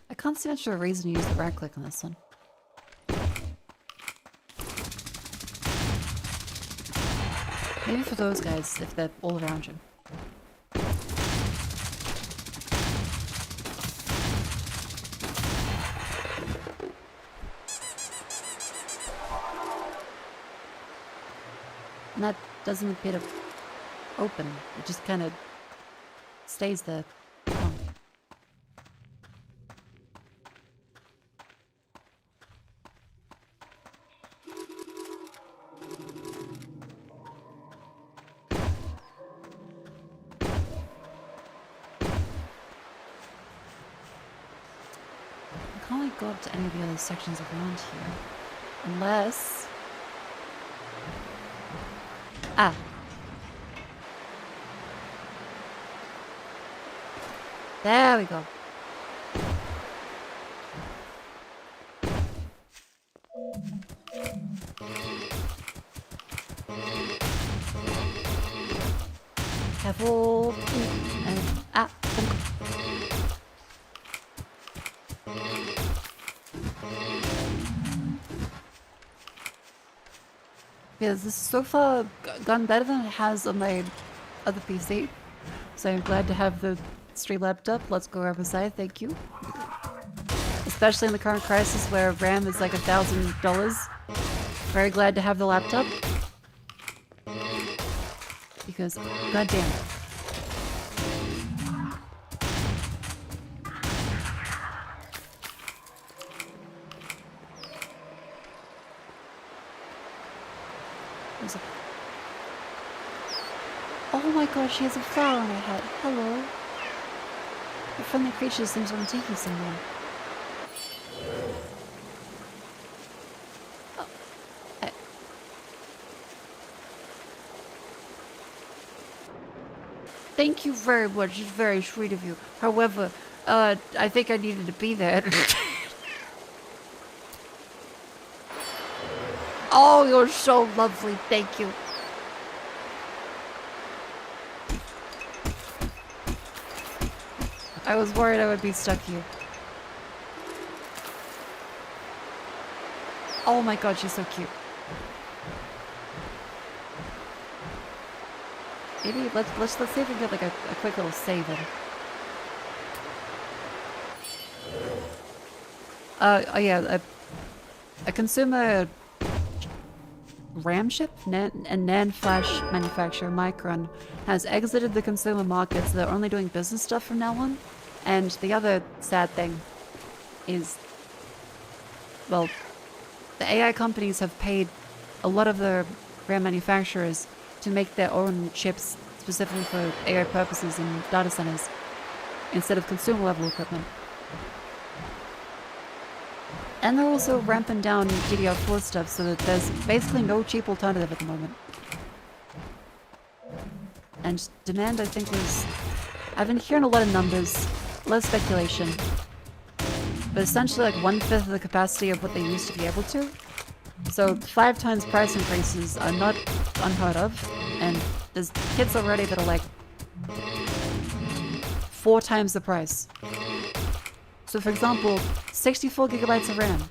I can't see much of a reason to use the right click on this one. Maybe for those guys, if they're all around you. And that doesn't appear to open. It just kind of stays there. Oh. I can't go up to any of the other sections around here. Unless... ah. There we go. Careful. And ah. Yeah, this has so far gone better than it has on my other PC. So I'm glad to have the stream laptop. Let's go MSI, thank you. Especially in the current crisis where RAM is like $1,000. Very glad to have the laptop. Because, goddamn. Oh my god, she has a flower on her head. Hello. The friendly creature seems to want to take you somewhere. Oh. Thank you very much. It's very sweet of you. However, I think I needed to be there. Oh, you're so lovely. Thank you. I was worried I would be stuck here. Oh my god, she's so cute. Maybe let's see if we can get like a quick little save in. Oh yeah, a consumer RAM chip and NAND flash manufacturer Micron has exited the consumer market, so they're only doing business stuff from now on. And the other sad thing is, well, the AI companies have paid a lot of the RAM manufacturers to make their own chips specifically for AI purposes in data centers instead of consumer level equipment. And they're also ramping down DDR4 stuff so that there's basically no cheap alternative at the moment. And demand, I think, is... I've been hearing a lot of numbers, a lot of speculation. But essentially like 1/5 of the capacity of what they used to be able to. So 5 times price increases are not unheard of. And there's kits already that are like 4 times the price. So for example, 64 gigabytes of RAM.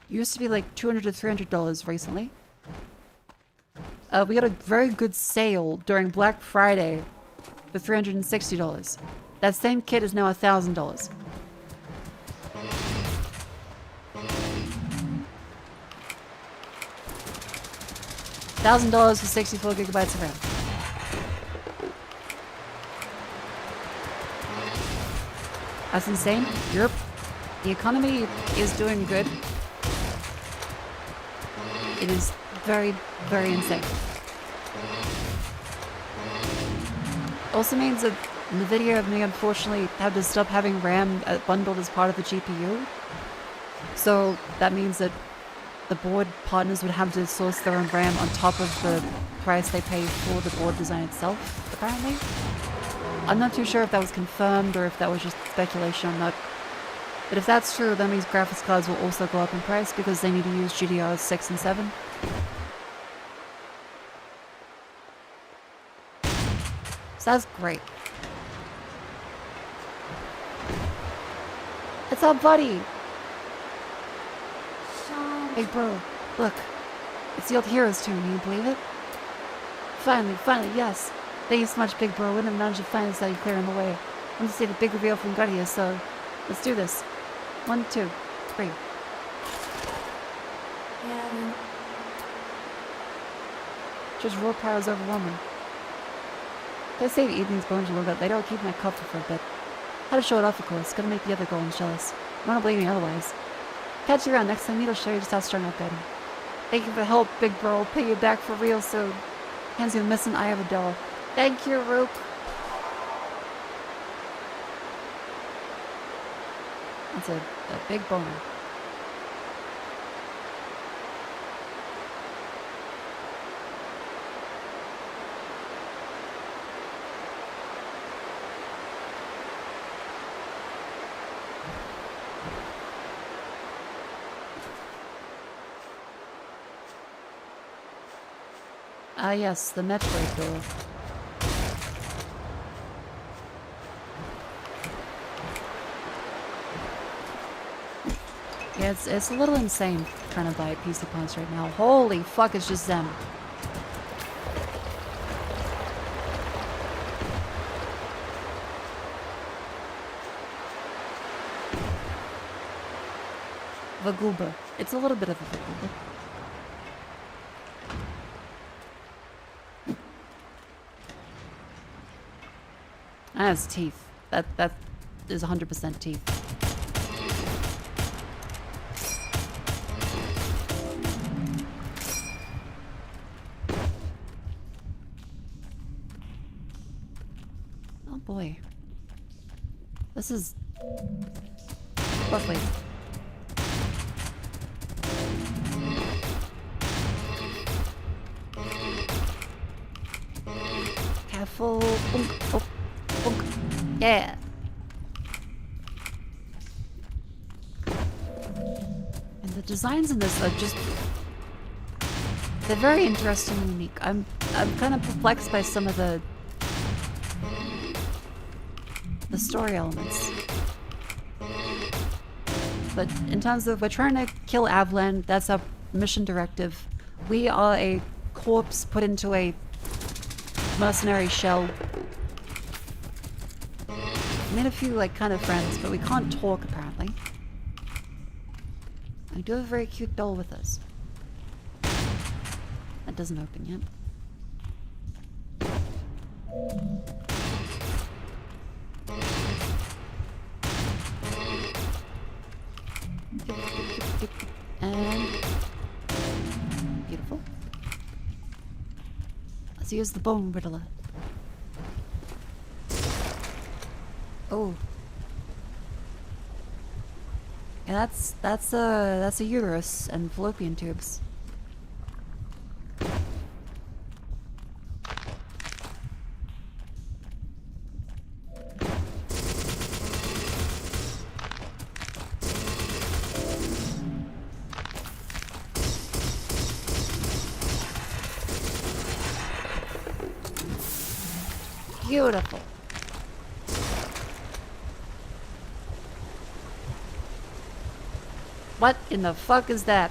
Used to be like $200 to $300 recently. We got a very good sale during Black Friday for $360. That same kit is now $1,000. $1,000 for 64 gigabytes of RAM. That's insane. Europe, the economy is doing good. It is very, very insane. Also means that NVIDIA may unfortunately have to stop having RAM bundled as part of the GPU. So that means that the board partners would have to source their own RAM on top of the price they pay for the board design itself, apparently. I'm not too sure if that was confirmed or if that was just speculation or not. But if that's true, that means graphics cards will also go up in price because they need to use GDRs 6 and 7. So that's great. It's our buddy! Hey bro, look. It's the old Heroes tune, can you believe it? Finally, yes. Thank you so much, big bro. Wouldn't have managed to find this without you clearing the way. I want to see the big reveal from Guardia, so let's do this. 1, 2, 3. Yeah. Just raw power is overwhelming. Gotta save evening's bones a little bit. They don't keep my cover for a bit. Had to show it off, of course. Gotta make the other golems jealous. I don't believe me otherwise. Catch you around next time. I'll show you just how strong I've gotten. Thank you for the help, big bro. I'll pay you back for real soon. Hands you the missing eye of a doll. Thank you, Rook. That's a big boner. Ah yes, the Metroid door. Yeah, it's a little insane trying to buy PC points right now. Holy fuck, it's just them. Vagooba. It's a little bit of a Vagooba. That's teeth. That is 100% teeth. Oh boy. This is lovely. Careful. Bunk. Oh. Bunk. Yeah. And the designs in this are just... they're very interesting and unique. I'm kind of perplexed by some of the story elements. But in terms of, we're trying to kill Avlan, that's our mission directive. We are a corpse put into a mercenary shell. Made a few, like, kind of friends, but we can't talk, apparently. We do have a very cute doll with us. That doesn't open yet. And... beautiful. Let's use the bone riddler. Oh. Yeah, that's a uterus and fallopian tubes. Beautiful. What in the fuck is that?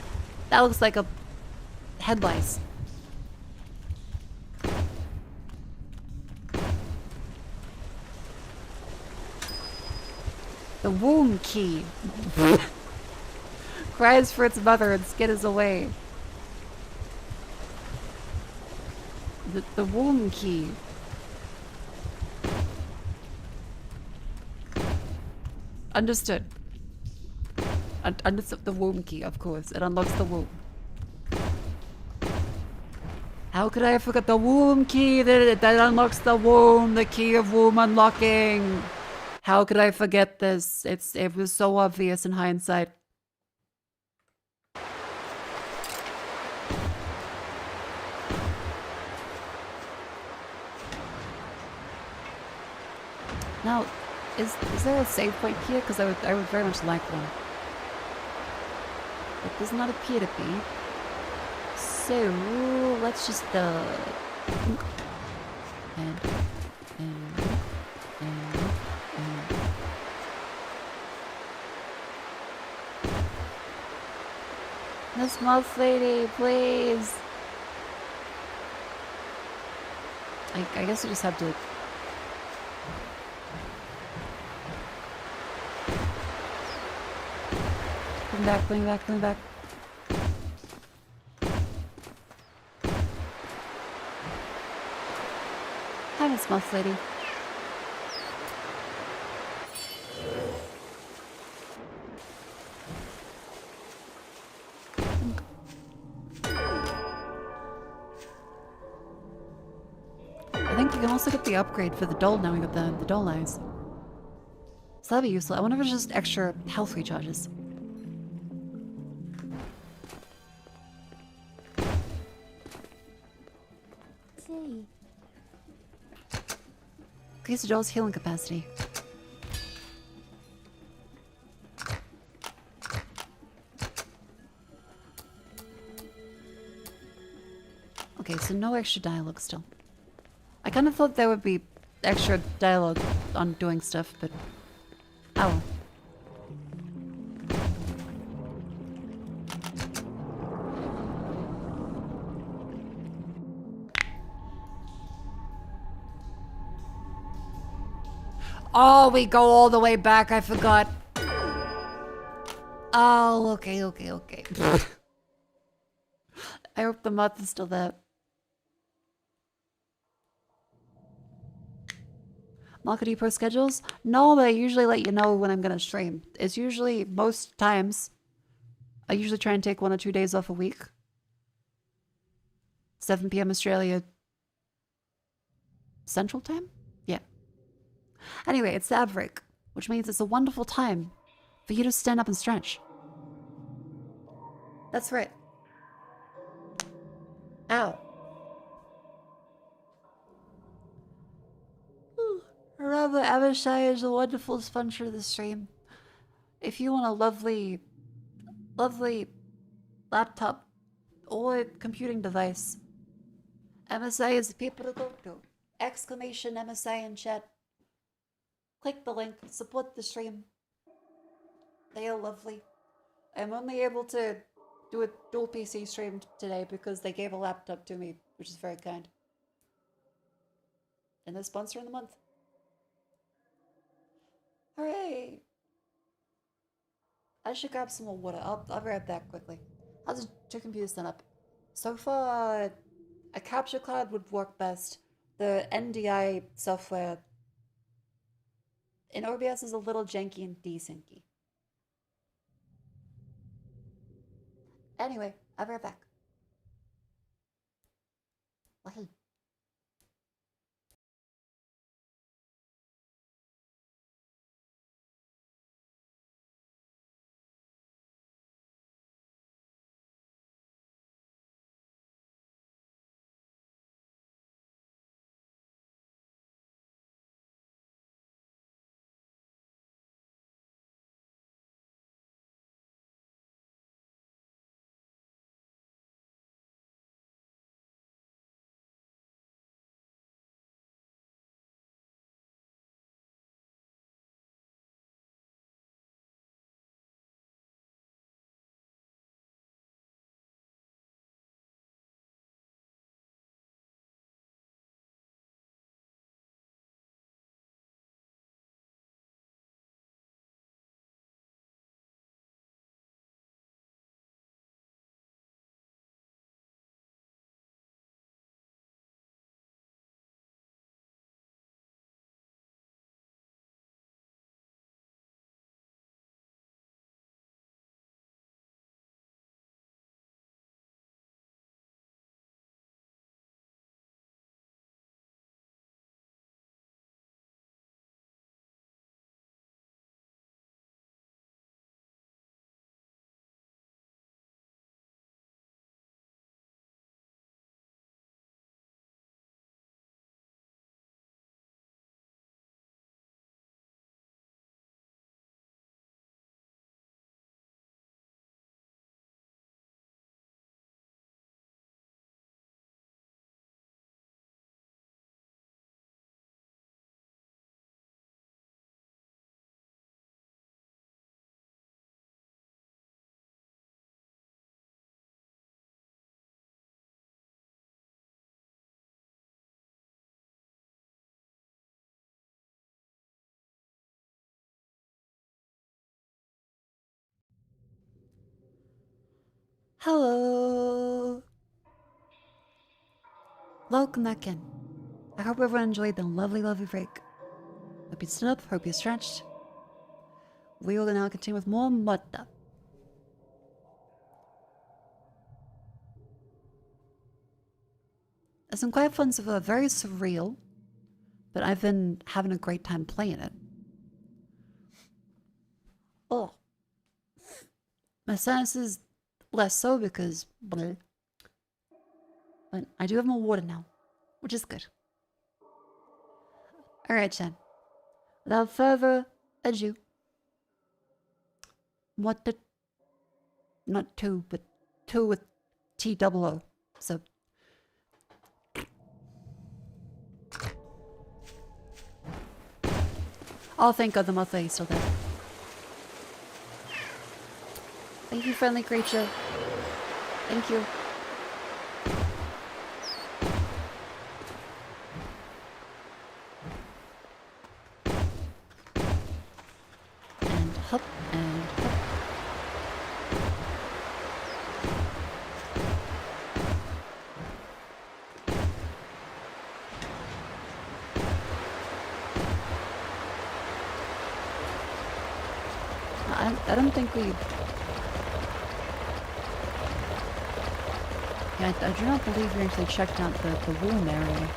That looks like a head lice. The womb key. Cries for its mother and skin is away. The womb key. Understood. Understood the womb key, of course. It unlocks the womb. How could I forget the womb key that unlocks the womb? The key of womb unlocking. How could I forget this? It was so obvious in hindsight. Now, is there a save point here? Because I would very much like one. It does not appear to be. So let's just and Miss Mouse Lady, please. I guess we just have to. Coming back. Hi, Miss Mouse Lady. I think we can also get the upgrade for the doll now we got the doll eyes. So that'd be useful. I wonder if it's just extra health recharges. Increase the doll's healing capacity. Okay, so no extra dialogue still. I kind of thought there would be extra dialogue on doing stuff, but... oh. Oh, we go all the way back, I forgot. Oh, okay. I hope the month is still there. Mako, do you post schedules? No, but I usually let you know when I'm gonna stream. It's usually, most times, I usually try and take 1 or 2 days off a week. 7 p.m. Australia Central Time? Yeah. Anyway, it's the ab break, which means it's a wonderful time for you to stand up and stretch. That's right. Ow. Remember, MSI is a wonderful sponsor of the stream. If you want a lovely laptop or computing device, MSI is the people to go to. Exclamation MSI in chat. Click the link, support the stream. They are lovely. I'm only able to do a dual PC stream today because they gave a laptop to me, which is very kind. And they're sponsor in the month. Hooray! I should grab some more water. I'll be right back quickly. How's the two computers set up? So far, a capture card would work best. The NDI software in OBS is a little janky and desynchy. Anyway, I'll be right back. Well, hey. Hello. Welcome back in. I hope everyone enjoyed the lovely, lovely break. Hope you stood up, hope you stretched. We will now continue with more MOHRTA. There's some quite fun stuff, very surreal, but I've been having a great time playing it. Oh. My sinus is less so because... bleh. But I do have more water now, which is good. Alright, Chen. Without further ado. What the... Not two, but two with T-double-O. So... Oh, thank God the monthly is still there. Thank you, friendly creature. Thank you. And hop, and hop. I don't think we... Yeah, I do not believe we actually checked out the womb area.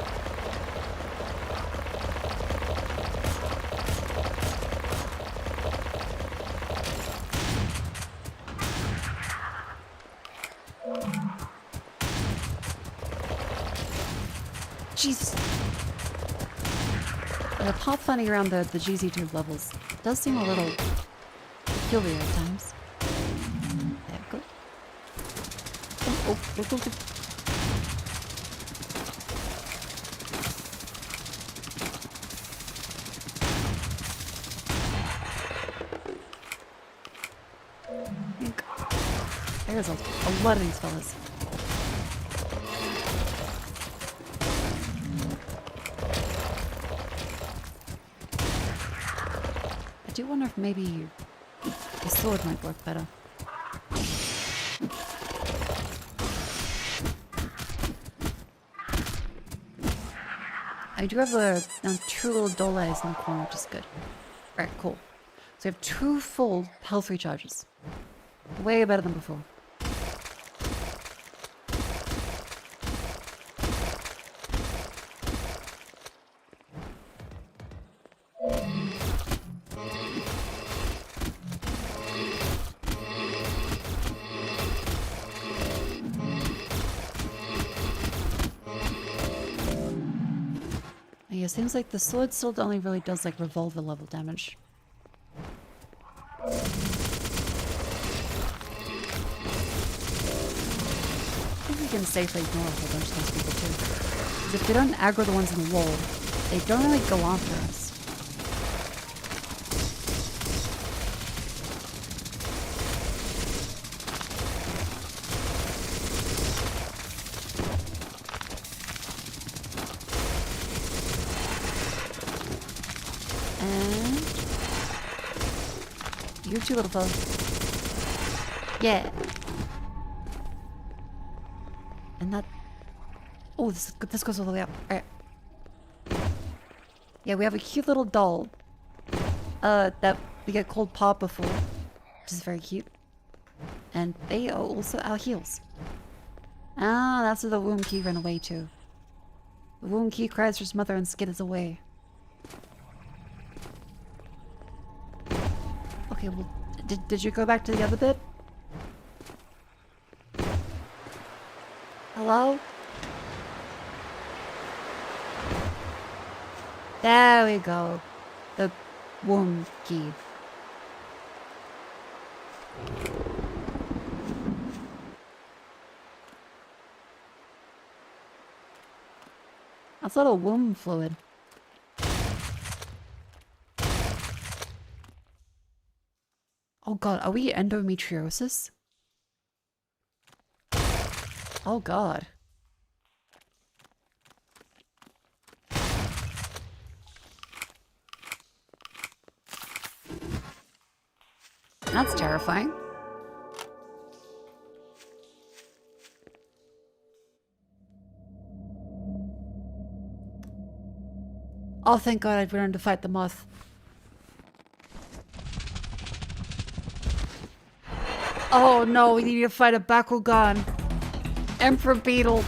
Jesus! The pop funny around the GZ2 levels does seem a little peculiar at times. There we go. Oh, go. There's a lot of these fellas. I do wonder if maybe the sword might work better. I do have two little doll eyes in the corner, which is good. Alright, cool. So we have 2 full health recharges. Way better than before. Yeah, it seems like the sword still only really does like revolver level damage. I think we can safely ignore a whole bunch of those people too. Because if they don't aggro the ones in the wall, they don't really go after us. And you too, little fella. Yeah. And that... Oh, this goes all the way up. Alright. Yeah, we have a cute little doll. That we get called Papa for. Which is very cute. And they are also our heels. Ah, that's where the womb key ran away to. The womb key cries for his mother and skitters away. Okay, well, did you go back to the other bit? Hello? There we go. The womb key. That's a lot of womb fluid. Oh god, are we endometriosis? Oh god. That's terrifying. Oh, thank God I've learned to fight the moth. Oh no, we need to fight a Bakugan. Emperor Beetle.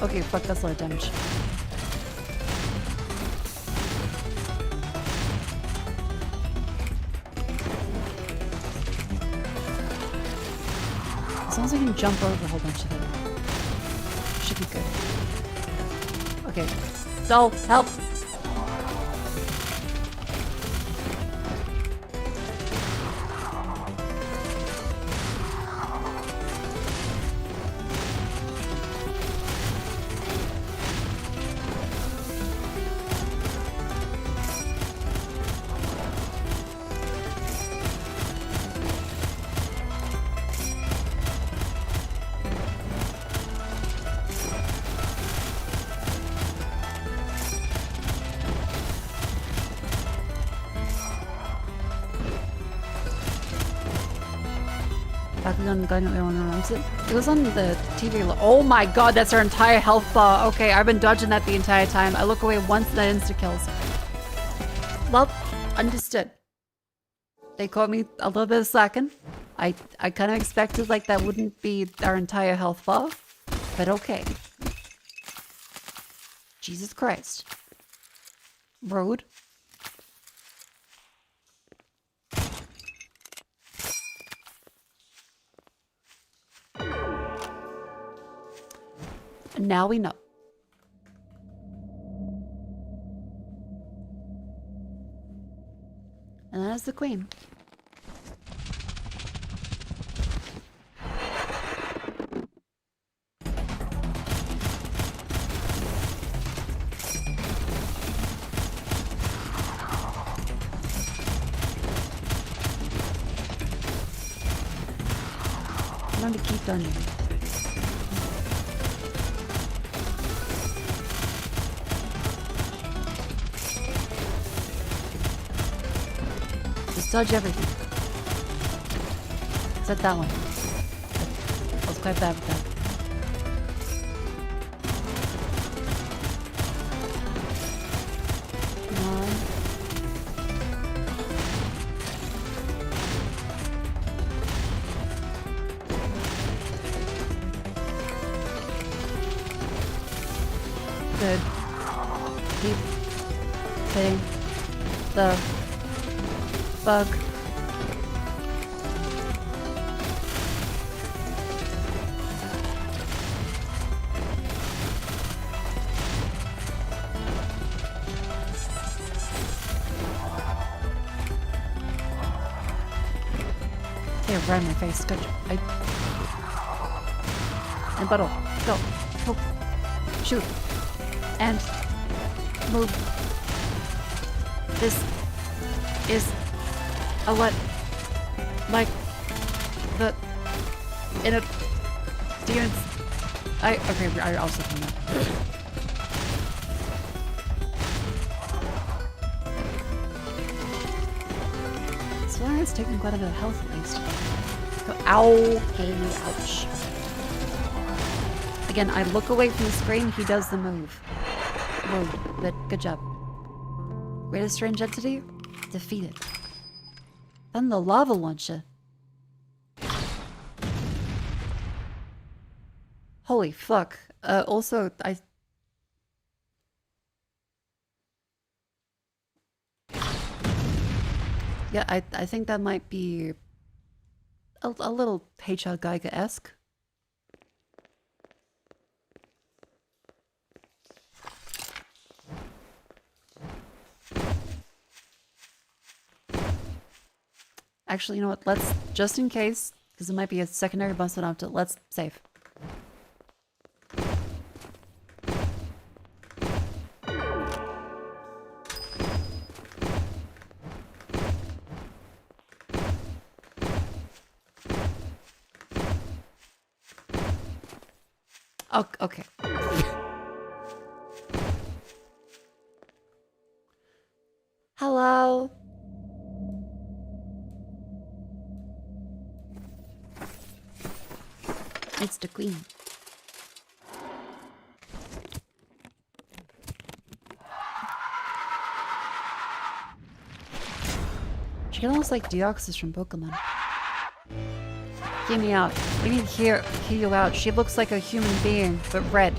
Okay, fuck, that's a lot of damage. As long as I can jump over a whole bunch of it, should be good. Okay. Doll, help! Bakugan guy no one runs it. It was on the TV. Oh my God, that's our entire health bar. Okay, I've been dodging that the entire time. I look away once and that insta kills. Well, understood. They caught me a little bit of slacking. I kind of expected like that wouldn't be our entire health bar, but okay. Jesus Christ. Road. And now we know. And that is the queen. I'm going to keep dungeon. Just dodge everything. Except that one. I was quite bad with that. Come on. Good. Keep hitting the bug. Okay, right in my face. Good. And buttle. Go. Go. Shoot. And move. This is a what? Like the in a demons. Okay. I also think that. So it's taking quite a bit of health at least. Go, ow! Okay, ouch. Again, I look away from the screen. He does the move. Whoa, but good job. Greatest strange entity defeated. Then the lava launcher. Holy fuck. Also, yeah, I think that might be a little HR Geiger-esque. Actually, you know what? Let's, just in case, because it might be a secondary boss that I have to, let's save. Oh, okay. It's the queen. She almost like Deoxys from Pokemon. Hear me out. We need to hear you out. She looks like a human being, but red.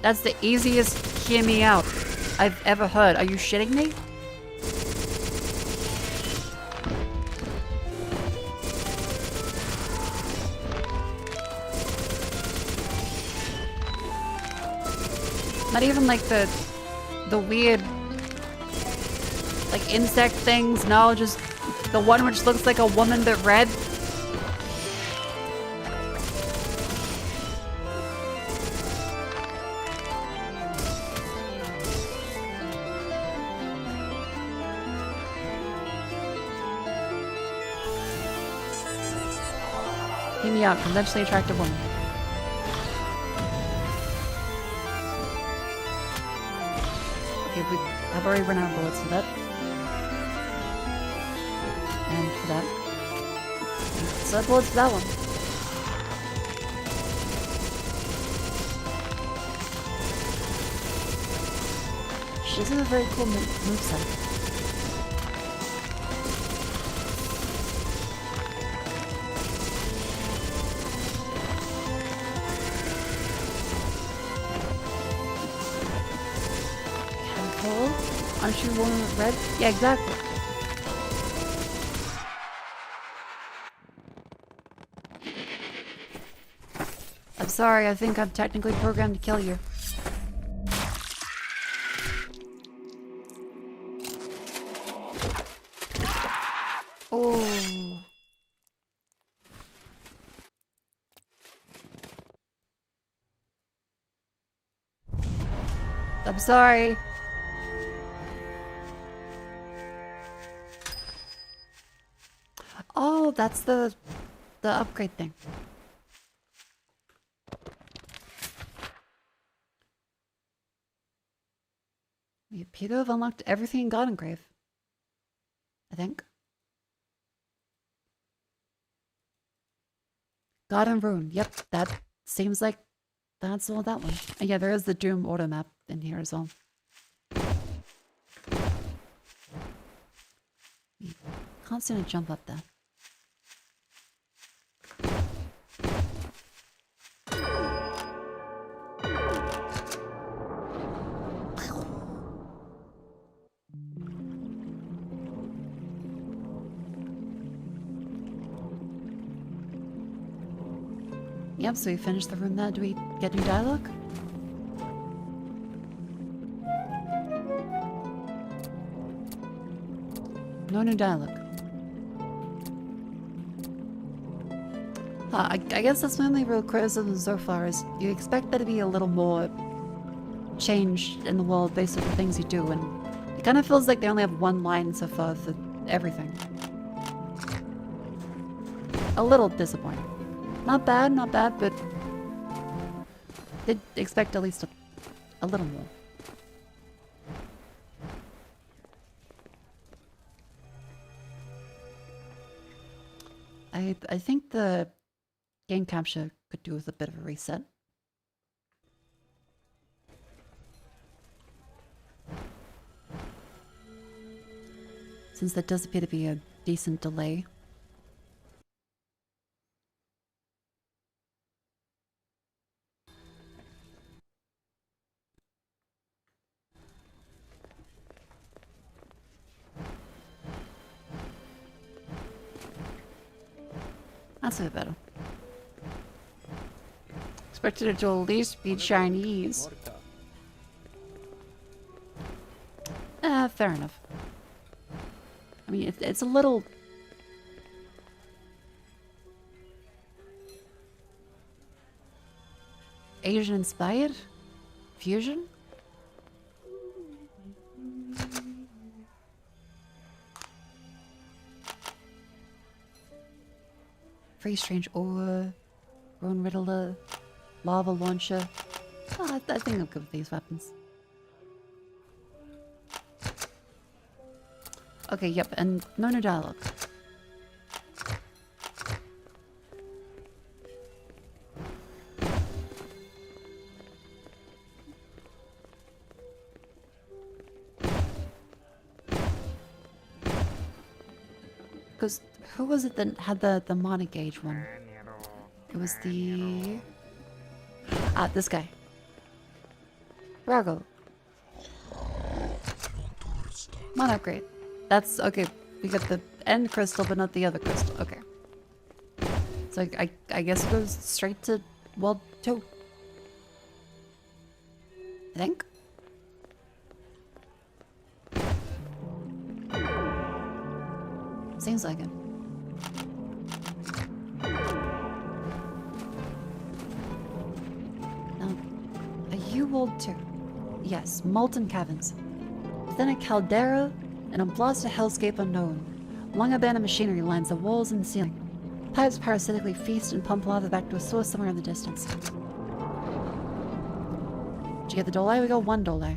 That's the easiest hear me out I've ever heard. Are you shitting me? Not even like the weird like insect things, no, just the one which looks like a woman but red. Hear me out, conventionally attractive woman. Okay, I've already run out of bullets for that. And for that. So bullets for that one. She does have a very cool moveset. Aren't you one with red? Yeah, exactly. I'm sorry, I think I'm technically programmed to kill you. Oh. I'm sorry. Oh, that's the upgrade thing. We appear to have unlocked everything in God Engrave. I think. God and Rune. Yep, that seems like that's all that one. And yeah, there is the Doom auto map in here as well. Can't seem to jump up there. Yep, so we finished the room there. Do we get new dialogue? No new dialogue. I guess that's my only real criticism so far is you expect there to be a little more change in the world based on the things you do, and it kind of feels like they only have one line so far for everything. A little disappointing. Not bad, but did expect at least a little more. I think the game capture could do with a bit of a reset. Since there does appear to be a decent delay. That's a bit better. Expected it to at least be Chinese. Fair enough. I mean, it's a little... Asian-inspired? Fusion? Very strange aura, Bone Riddler, lava launcher. Oh, I think I'm good with these weapons. Okay, yep, and no new dialogue. Because who was it that had the monogauge one? It was the... Ah, this guy. Rago. Mono, great. That's... Okay, we got the end crystal, but not the other crystal. Okay. So I guess it goes straight to World 2. I think. Seems like it. Now, are you World 2? Yes, molten caverns. Within a caldera, and a blasted hellscape unknown. Long abandoned machinery lines the walls and the ceiling. Pipes parasitically feast and pump lava back to a source somewhere in the distance. Did you get the dole? We got one dole.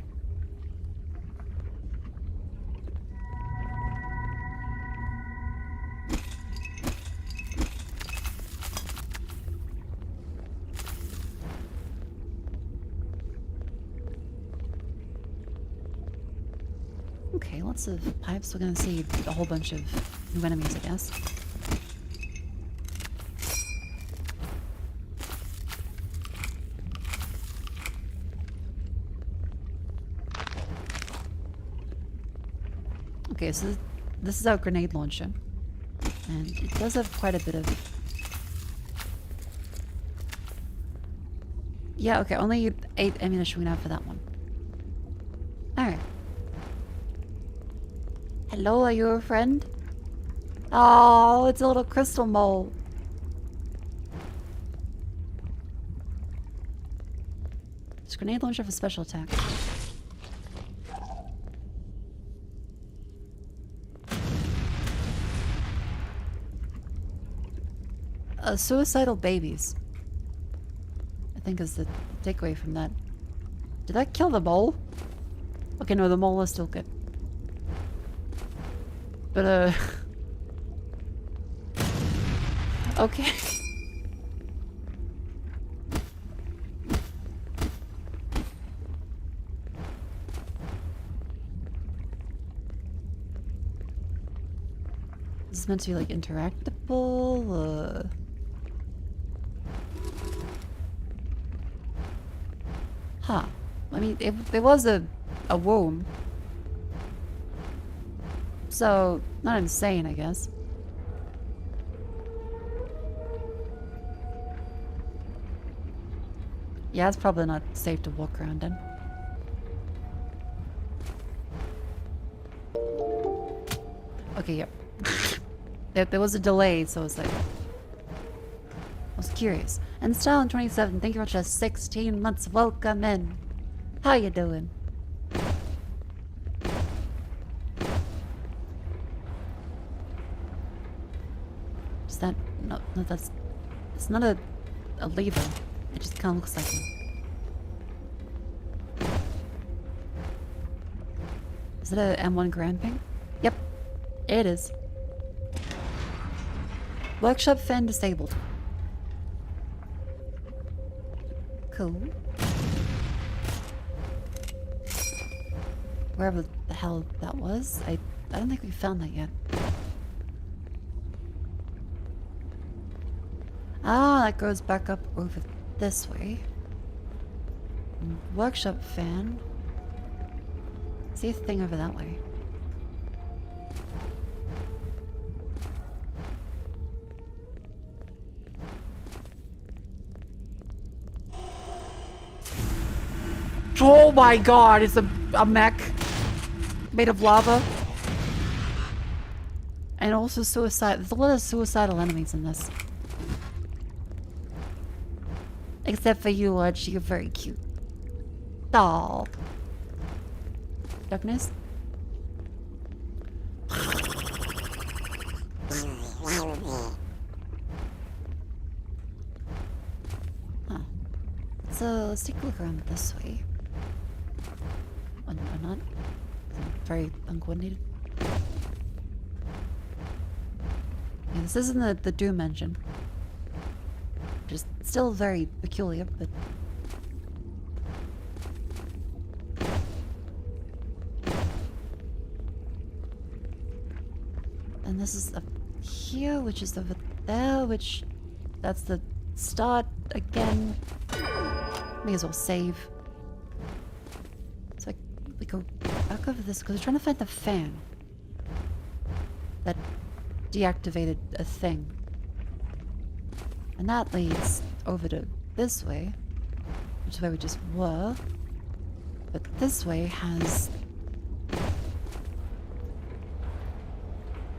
Okay, lots of pipes. We're gonna see a whole bunch of new enemies, I guess. Okay, so this is our grenade launcher. And it does have quite a bit of... Yeah, okay, only 8 ammunition we have for that one. Alright. Hello, are you a friend? Oh, it's a little crystal mole. It's a grenade launcher for special attack. Suicidal babies, I think, is the takeaway from that. Did that kill the mole? Okay, no, the mole is still good. But, okay. This is meant to be, like, interactable, Huh. I mean, it was a womb. So, not insane, I guess. Yeah, it's probably not safe to walk around in. Okay, yep. There was a delay, so it's like... I was curious. And Style 27, thank you for just 16 months. Welcome in. How you doing? Is that... No, that's... It's not a lever. It just kind of looks like one. Is it a M1 Gramping? Yep. It is. Workshop fan disabled. Cool. Wherever the hell that was, I don't think we found that yet. Ah, that goes back up over this way. Workshop fan. See a thing over that way. Oh my god, it's a mech made of lava. And also suicide. There's a lot of suicidal enemies in this. Except for you, Lodge. You're very cute. Doll. Darkness? Huh. So let's take a look around this way. Or not. Very uncoordinated. Yeah, this isn't the Doom engine. Just still very peculiar, but... And this is up here, which is over there, which... That's the start again. May as well save. So we go back over this, because we're trying to find the fan. That deactivated a thing. And that leads over to this way, which is where we just were. But this way has...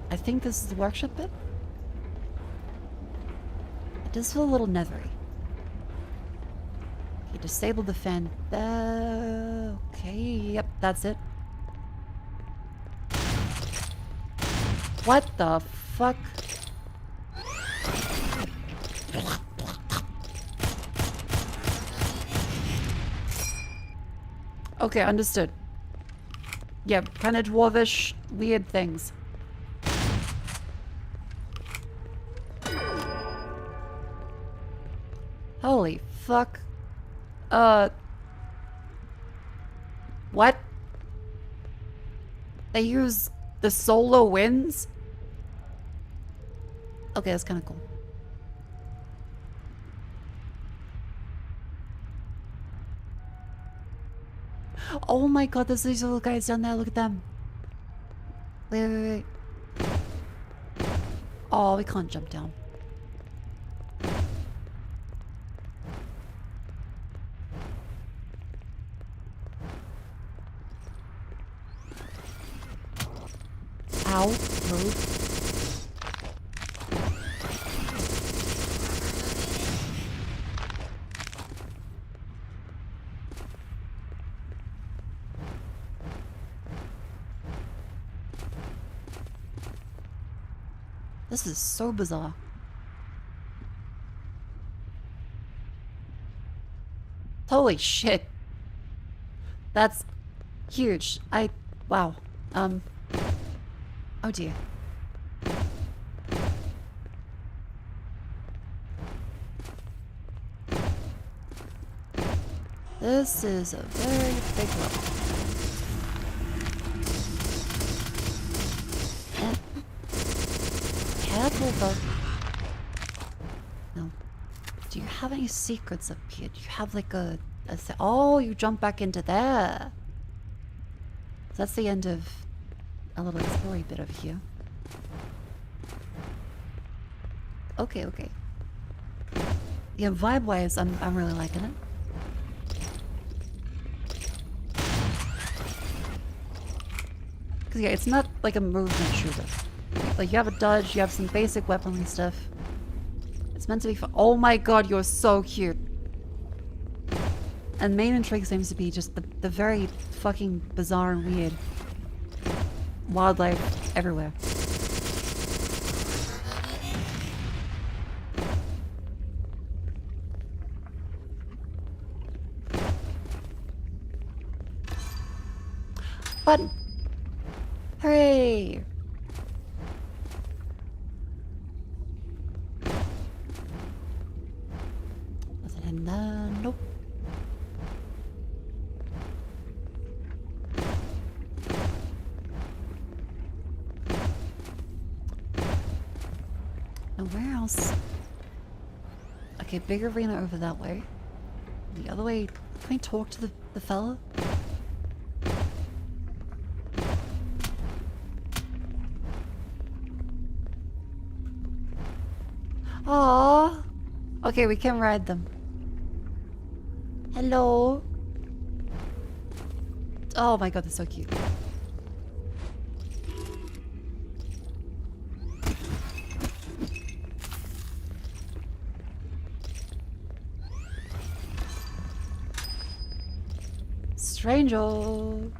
I think this is the workshop bit? It does feel a little nethery. Okay, disable the fan there. Okay, yep, that's it. What the fuck? Okay, understood. Yeah, kind of dwarvish, weird things. Holy fuck. What? They use the solar winds? Okay, that's kind of cool. Oh my god, there's these little guys down there. Look at them. Wait, wait, wait. Oh, we can't jump down. Ow. Move. This is so bizarre. Holy shit. That's huge. Wow. Oh dear. This is a very big level. And careful though. No. Do you have any secrets up here? Do you have like oh, you jump back into there. So that's the end of a little exploring bit over here. Okay, okay. Yeah, vibe-wise, I'm really liking it. Cause yeah, it's not like a movement shooter. Like you have a dodge, you have some basic weaponry stuff. It's meant to be fun. Oh my god, you're so cute. And main intrigue seems to be just the very fucking bizarre and weird wildlife everywhere. Button! Hooray! Nothing in there. Nope. Now where else? Okay, big arena over that way. The other way. Can I talk to the fella? Aww. Okay, we can ride them. Hello. Oh my god, they're so cute. Stranger.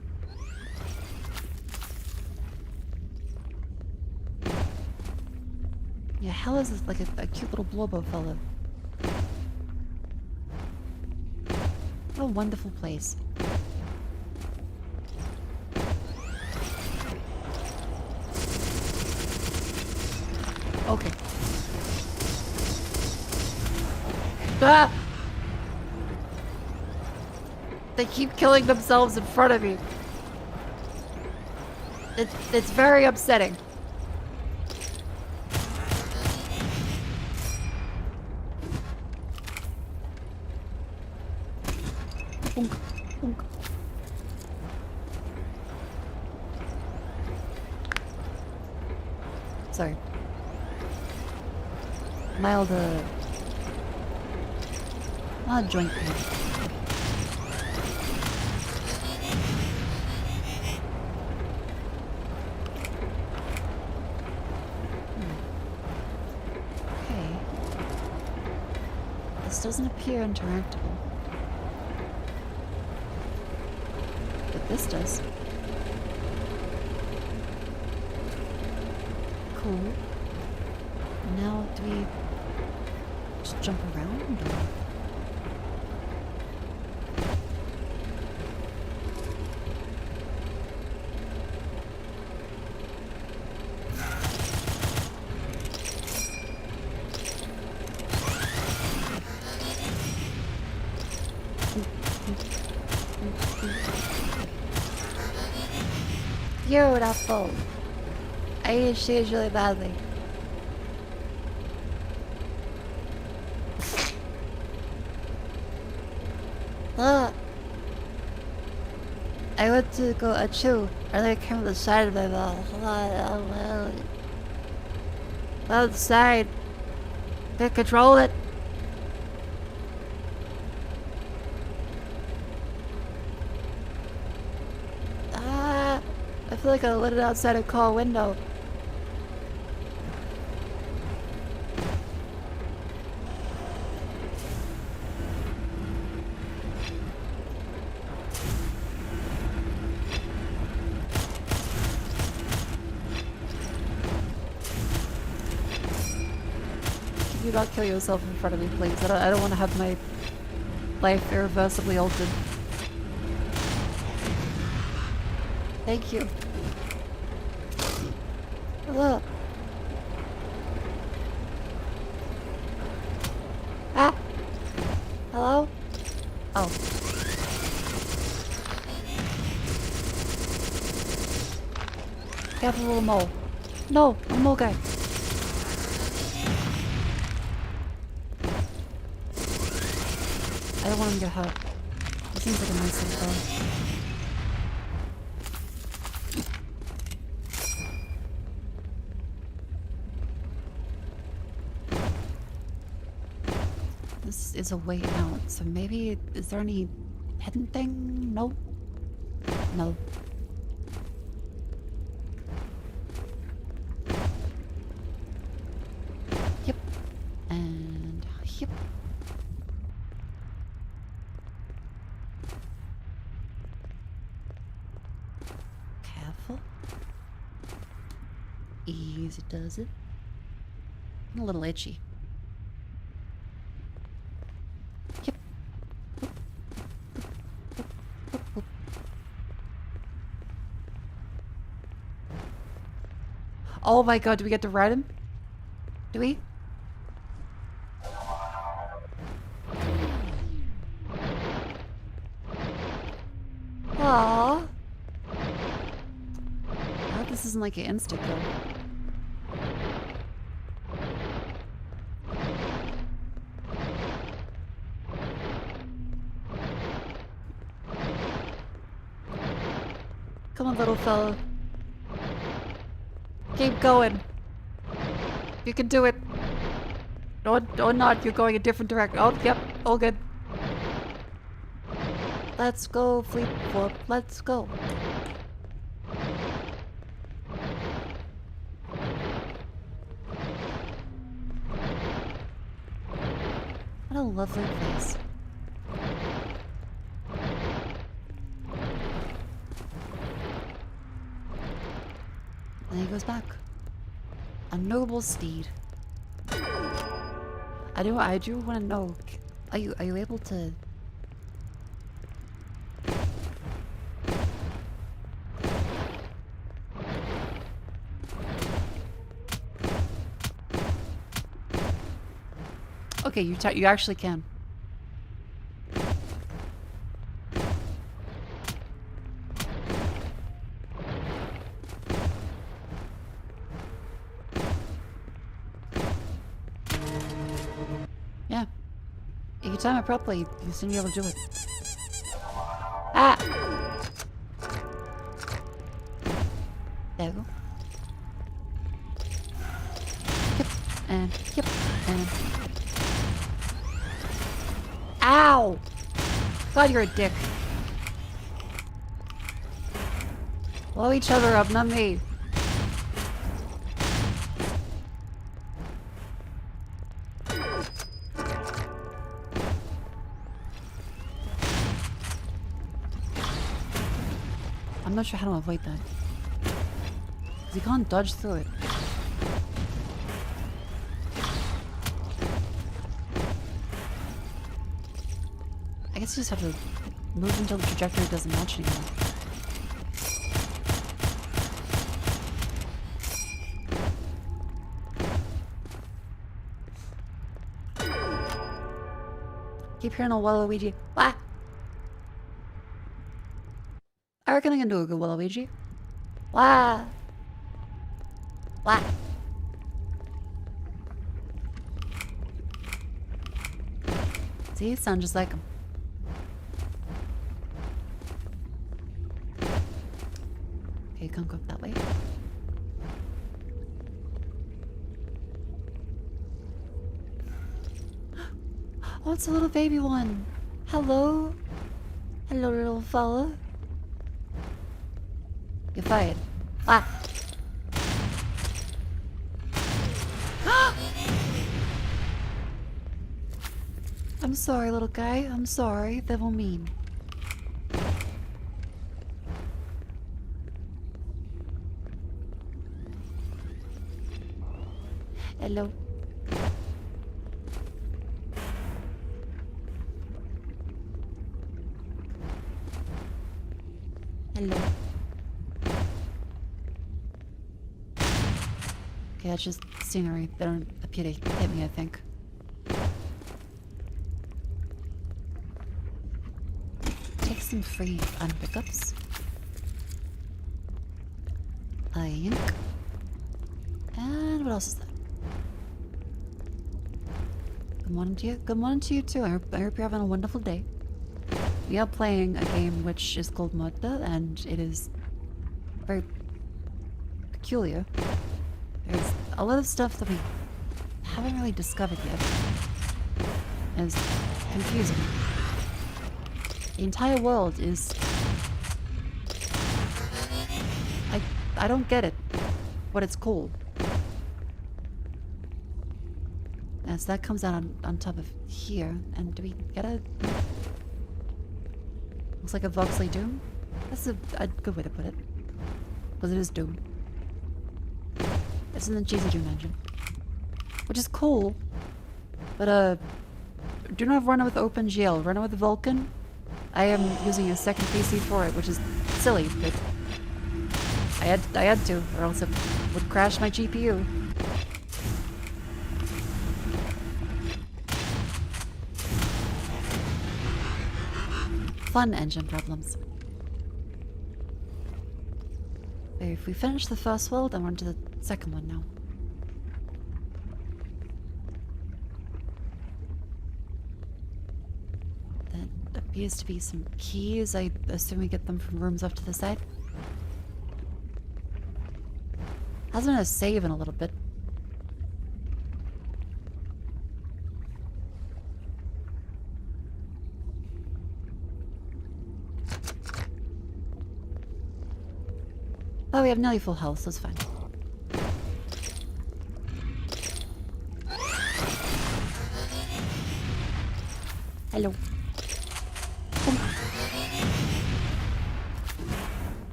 Yeah, hell is this like a cute little blobbo fella. What a wonderful place. Okay. Ah! They keep killing themselves in front of me. It's very upsetting. Unk, unk. Sorry. Mild, joint pain. Okay. This doesn't appear interactable. But this does. Cool. Now, do we just jump around? Or? Beautiful. I ate shades really badly. I went to go achoo, and then it came to the side of my mouth. Outside. Can't control it. I feel like I lit it outside a car window. Do not kill yourself in front of me, please. I don't want to have my life irreversibly altered. Thank you. Hello. Ah! Hello? Oh. Careful, little mole. No, a mole guy. I don't want him to get hurt. He seems like a nice little fellow. This is a way out, so maybe... Is there any hidden thing? No? No. Yep. And... Yep. Careful. Easy does it. I'm a little itchy. Yep. Oh my god, do we get to ride him? Do we? Aww. I hope this isn't like an insta-kill. Come on, little fellow. Keep going. You can do it. Or not, you're going a different direction. Oh, yep, all good. Let's go, Fleet Warp. Let's go. What a lovely place. And he goes back. A noble steed. I do want to know. Are you able to? Okay, you actually can. Yeah. If you time it properly, you seem to be able to do it. Ah! There we go. Yep, and yep, and... Ow! God, you're a dick. Blow each other up, not me. I'm not sure how to avoid that. Because you can't dodge through it. I guess you just have to move until the trajectory doesn't match anymore. Keep hearing a Waluigi. Ah! I reckon I can do a good Waluigi. Wah! Wah! See, you sound just like him. Okay, you can't go that way. Oh, it's a little baby one. Hello? Hello, little fella. You're fired. Ah! I'm sorry, little guy. I'm sorry. They were mean. Hello. Hello. Okay, that's just scenery. They don't appear to hit me, I think. Take some free unpickups. A yank. And what else is that? Good morning to you. Good morning to you too. I hope you're having a wonderful day. We are playing a game which is called MOHRTA, and it is very peculiar. There's a lot of stuff that we haven't really discovered yet. It's confusing. The entire world is... I don't get it. What it's called. As that comes out on top of here, and do we get a... Looks like a Voxley Doom? That's a good way to put it. Because it is Doom. It's in the cheesy Doom engine. Which is cool. But, do not run it with OpenGL. Run it with Vulkan. I am using a second PC for it, which is silly, but... I had to, or else it would crash my GPU. Fun engine problems. Okay, if we finish the first world, then we're into the second one now. That appears to be some keys. I assume we get them from rooms off to the side. Hasn't been a save in a little bit. Oh, we have nearly full health, so it's fine. Hello.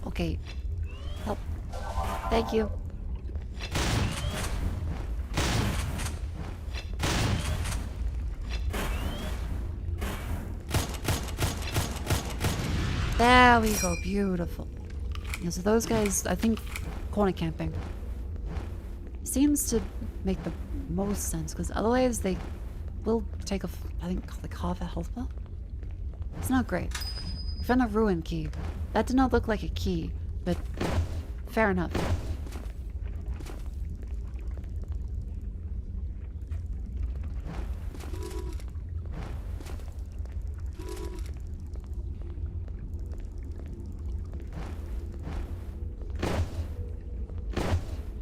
Okay. Help. Thank you. There we go. Beautiful. Yeah, so those guys, I think, corner camping seems to make the most sense, because otherwise they will take I think, like half a health bar. It's not great. We found a ruin key. That did not look like a key, but fair enough.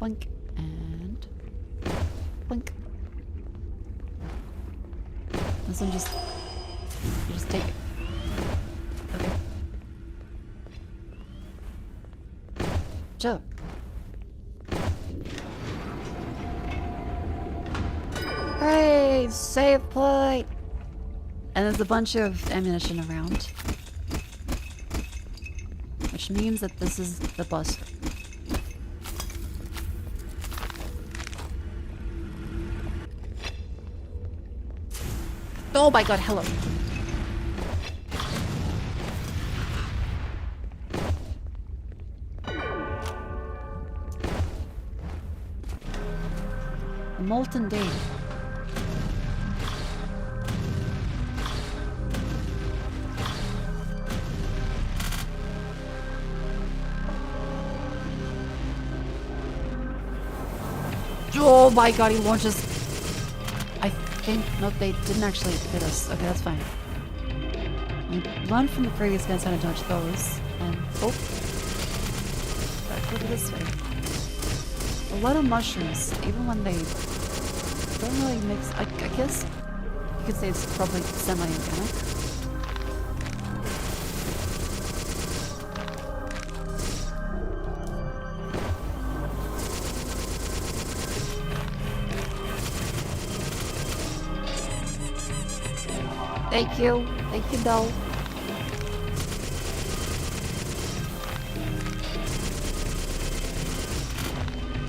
Boink. And... Boink. This one just... You just take it. Okay. Joe. Hooray! Save point! And there's a bunch of ammunition around. Which means that this is the bus. Oh my god, hello. A molten day. Oh my god, he launches. I think, no, they didn't actually hit us. Okay, that's fine. We learned from the previous guys how to dodge those. And, oh. Back over this way. A lot of mushrooms, even when they don't really mix. I guess you could say it's probably semi-organic. Thank you. Thank you, doll.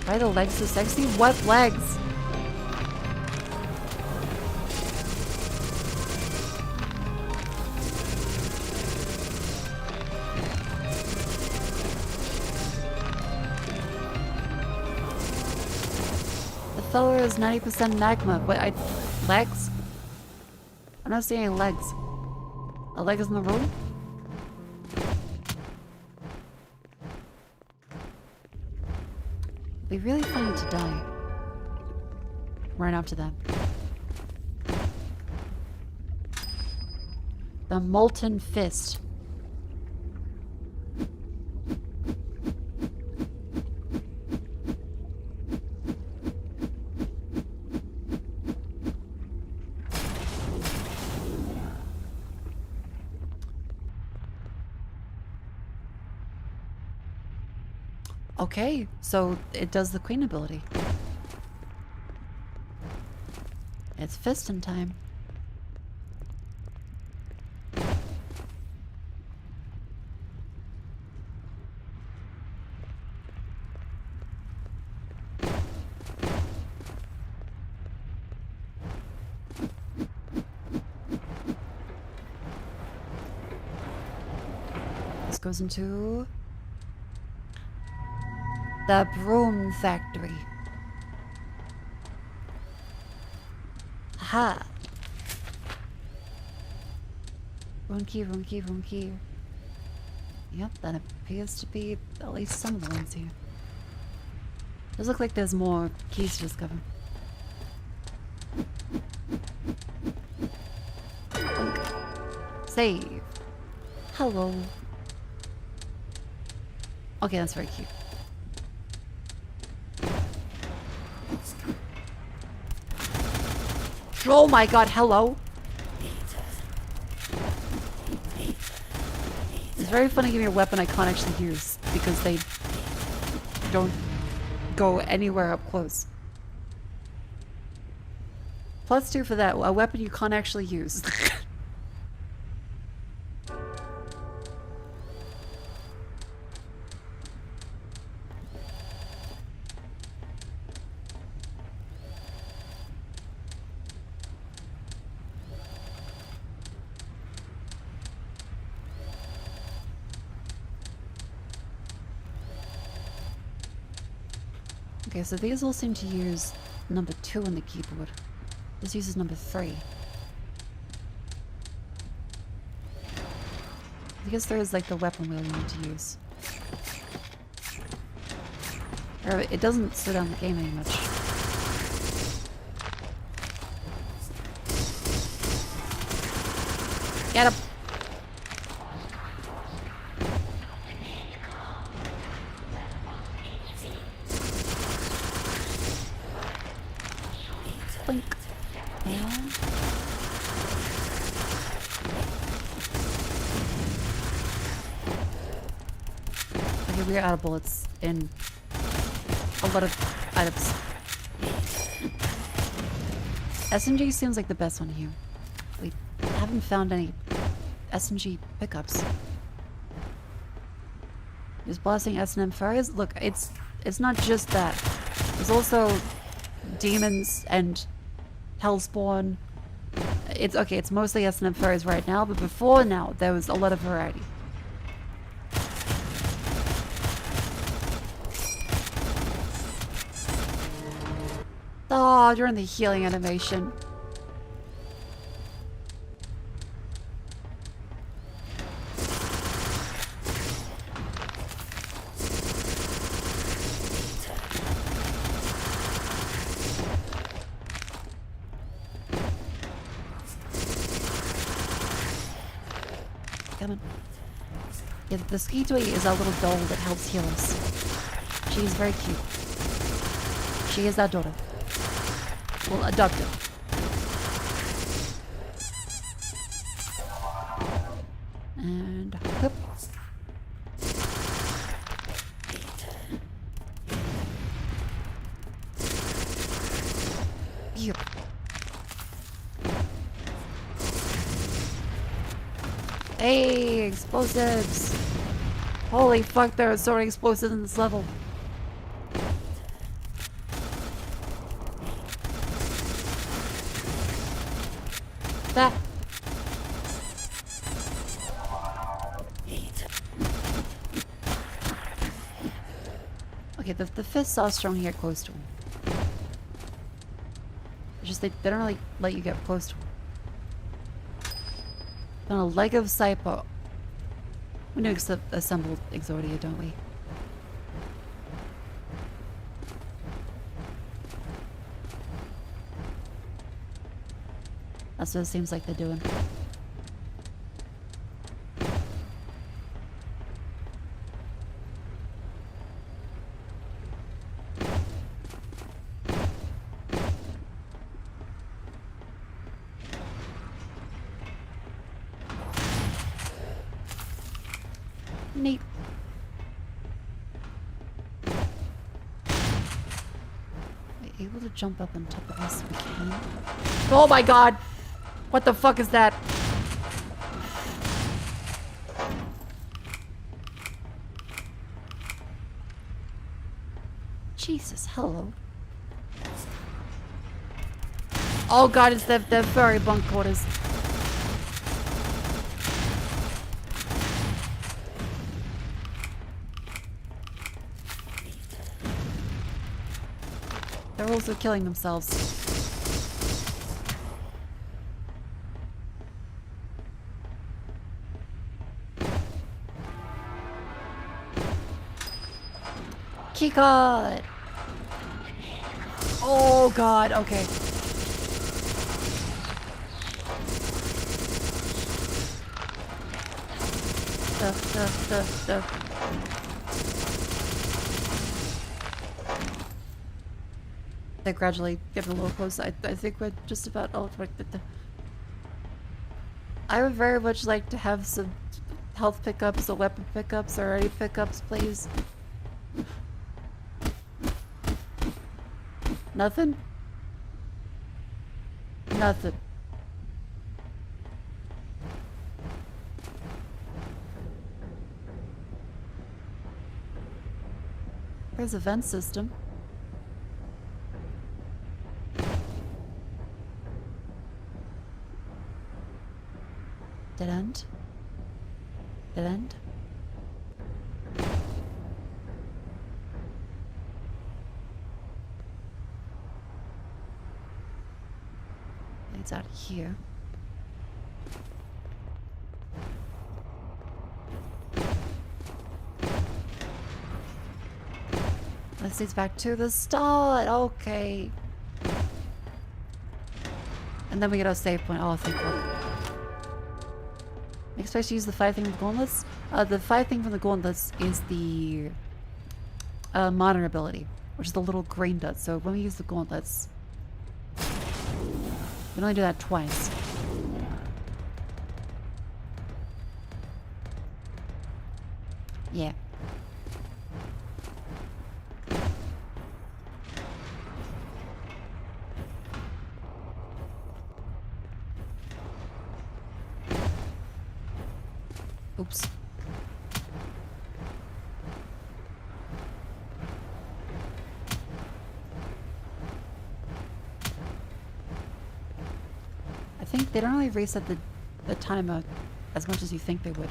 Why are the legs so sexy? What legs? The fella is 90% magma. What? Legs? I'm not seeing any legs. A leg is in the room? It'd be really funny to die. Right after that. The molten fist. Okay, so it does the queen ability. It's fisting time. This goes into the broom factory. Aha! Room key, room key, room key. Yep, that appears to be at least some of the ones here. Does look like there's more keys to discover. Save. Hello. Okay, that's very cute. Oh my god, hello. It's very funny giving me a weapon I can't actually use because they don't go anywhere up close. +2 for that, a weapon you can't actually use. Okay, so these all seem to use number 2 on the keyboard. This uses number 3. I guess there is like the weapon wheel you need to use. Or it doesn't slow down the game any much. Get him! Blink. And... okay, we're out of bullets in a lot of items. SMG seems like the best one here. We haven't found any SMG pickups. Is blasting S&M fires? Look, it's not just that. There's also demons and hellspawn. It's okay, it's mostly S&M fires right now, but before now there was a lot of variety. Oh, during the healing animation. Come on. Yeah, the Skeetoy is our little doll that helps heal us. She's very cute. She is our daughter. Well, adopted. And whoop. Here. Hey, explosives! Holy fuck, there are so many explosives in this level. That. Okay, the fists are strong here close to him. It's just they don't really let you get close to him. On a leg of Saipo. We know assemble Exordia, don't we? That's what it seems like they're doing. Neat. Are we able to jump up on top of this? We can. Oh my god! What the fuck is that? Jesus, hello. Oh god, it's the furry bunk quarters. They're also killing themselves. Keycard! Oh god, okay. They're gradually getting a little close. I think we're just about all connected. I would very much like to have some health pickups or weapon pickups or any pickups, please. Nothing? Nothing. There's a vent system. Dead end? Dead end? It's out here. This leads back to the start. Okay. And then we get our save point. Oh, thank God. Expect to use the 5 thing from the gauntlets? The 5 thing from the gauntlets is the modern ability, which is the little green dot. So when we use the gauntlets, can only do that twice. Yeah. Oops. I think they don't really reset the timer as much as you think they would.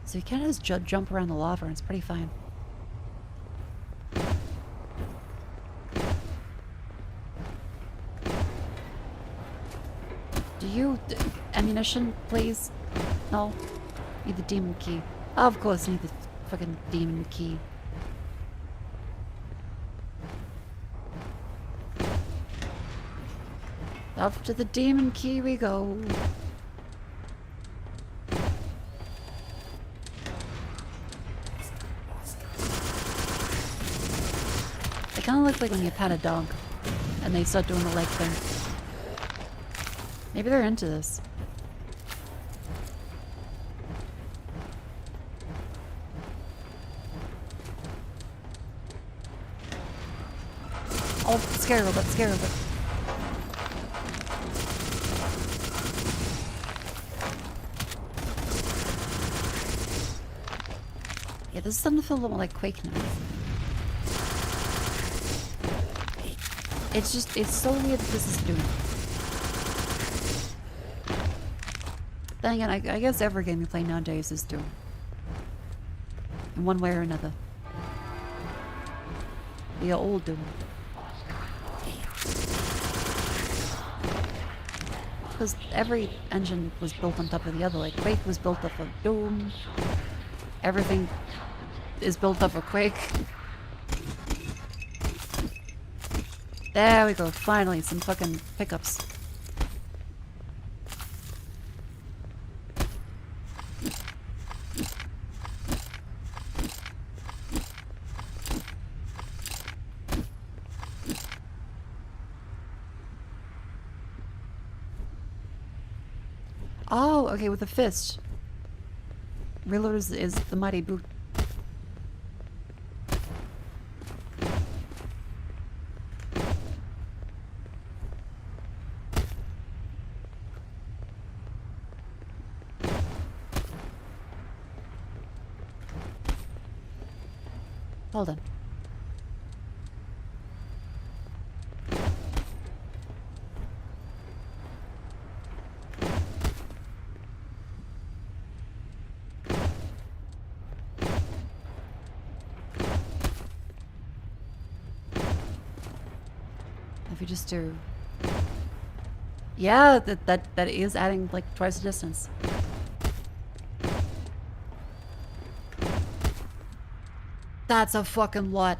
So you can't just jump around the lava and it's pretty fine. Do you... ammunition, please? No? Need the demon key. Oh, of course, need the fucking demon key. Up to the demon key we go. They kind of look like when you pat a dog and they start doing the leg thing. Maybe they're into this. Oh, scare robot, scare robot. Yeah, this is starting to feel a little more like Quake now. It's so weird that this is doing. Then again, I guess every game you play nowadays is doing. In one way or another. They are all doing. Because every engine was built on top of the other. Like, Quake was built off of Doom. Everything is built off of Quake. There we go, finally, some fucking pickups. Oh, okay, with a fist. Reload is the mighty boot. Hold on. If you just do... Yeah, that is adding like twice the distance. That's a fucking lot.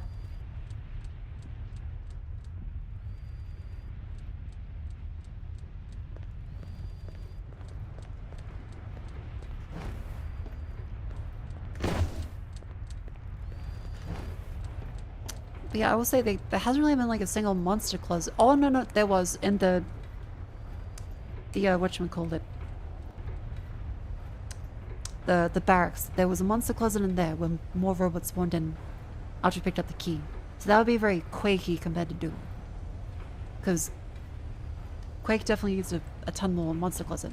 But yeah, I will say there hasn't really been like a single monster closet. Oh no, there was in the whatchamacallit. The barracks. There was a monster closet in there when more robots spawned in after we picked up the key. So that would be very Quakey compared to Doom. Because Quake definitely used a ton more monster closet.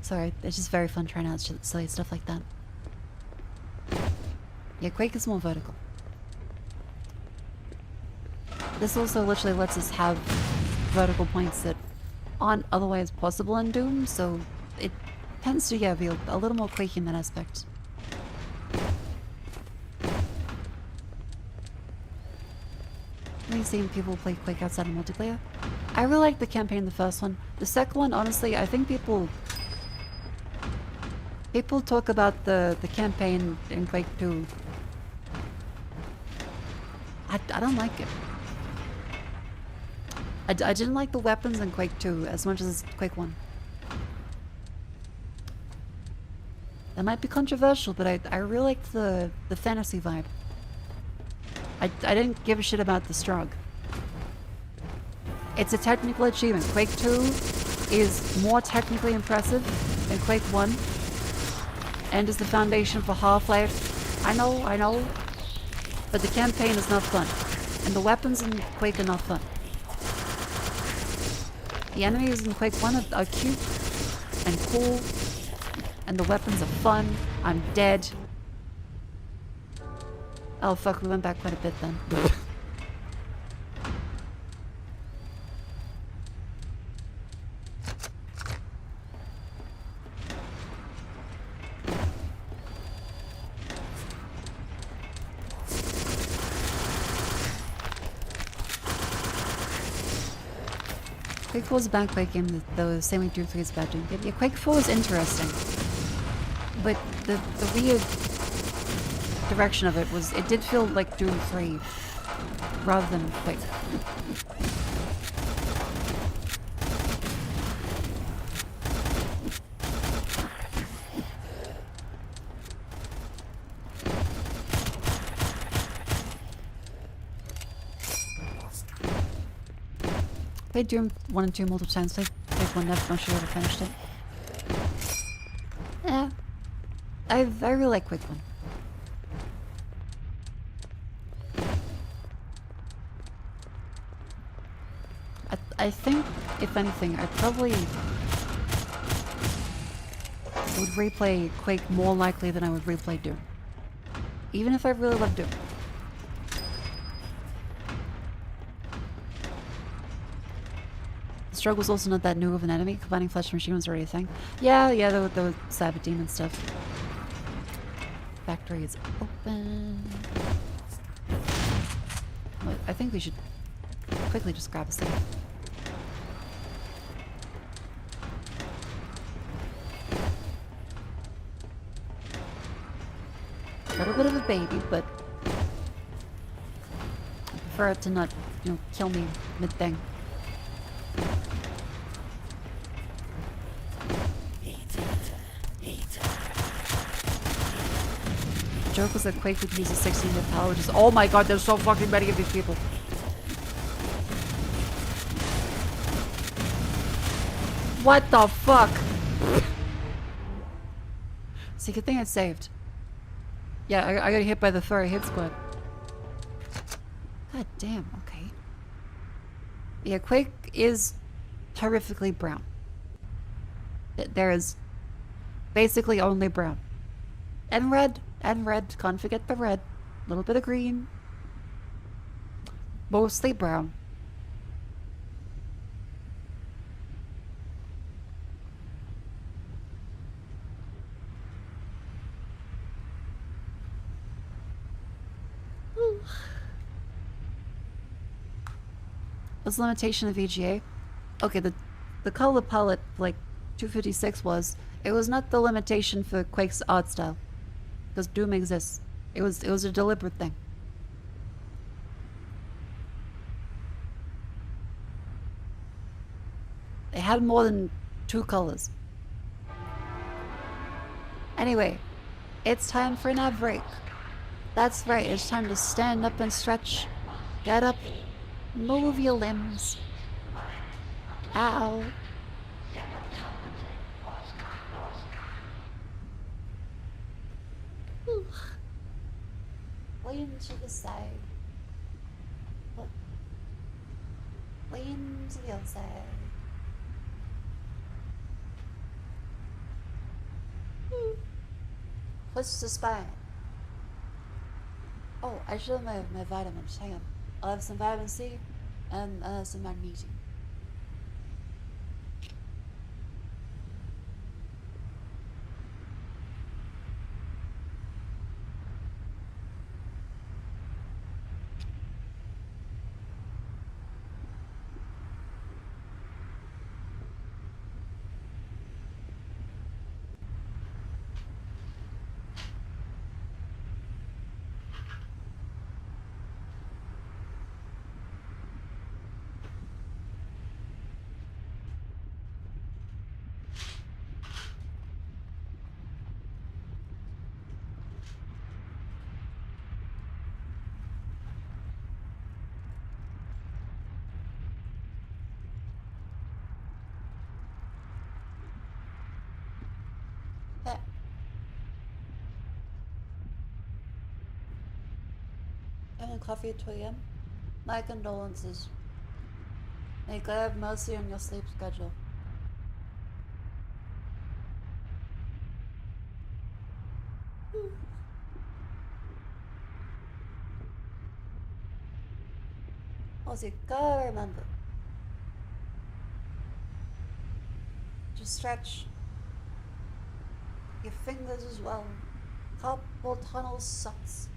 Sorry, it's just very fun trying out silly stuff like that. Yeah, Quake is more vertical. This also literally lets us have vertical points that aren't otherwise possible in Doom, so it tends to, yeah, be a little more Quakey in that aspect. definitely seen people play Quake outside of multiplayer. I really like the campaign, the first one. The second one, honestly, I think people talk about the campaign in Quake 2. I don't like it. I didn't like the weapons in Quake 2 as much as Quake 1. That might be controversial, but I really liked the fantasy vibe. I didn't give a shit about the strug. It's a technical achievement. Quake 2 is more technically impressive than Quake 1 and is the foundation for Half-Life. I know. But the campaign is not fun. And the weapons in Quake are not fun. The enemies in Quake 1 are cute and cool. And the weapons are fun. I'm dead. Oh fuck, we went back quite a bit then. Quake 4 is a bad Quake game, though the same way Doom 3 is a bad Doom game. Yeah, Quake 4 is interesting. But the weird direction of it was, it did feel like Doom 3 rather than Quake. Played Doom 1 and 2 multiple times, played 1 never, not sure I ever finished it. Yeah. I really like Quake 1. I think, if anything, I probably would replay Quake more likely than I would replay Doom. Even if I really love Doom. The struggle was also not that new of an enemy. Combining flesh machine was already a thing. Yeah, there was cyber demon stuff. Factory is open. Well, I think we should quickly just grab a save. A little bit of a baby, but I prefer it to not, kill me mid-thing. The joke was that Quake would use a 16-bit power, which is— oh my god, there's so fucking many of these people. What the fuck? See, good thing I saved. Yeah, I got hit by the furry hit squad. God damn, okay. Yeah, Quake is horrifically brown. There is basically only brown. And red. Can't forget the red. A little bit of green. Mostly brown. What's the limitation of VGA? Okay, the color palette, like 256 was, it was not the limitation for Quake's art style. Because Doom exists. It was a deliberate thing. They had more than 2 colors. Anyway, it's time for an ad break. That's right, it's time to stand up and stretch. Get up. Move your limbs. Ow. Lean to the side. Lean to the other side. Twist the spine. Oh, I should have my vitamins. Hang on. I'll have some vitamin C and some magnesium. Having coffee at 2 a.m.? My condolences. May God have mercy on your sleep schedule. Also, you gotta remember. Just stretch your fingers as well. Carpal tunnel sucks.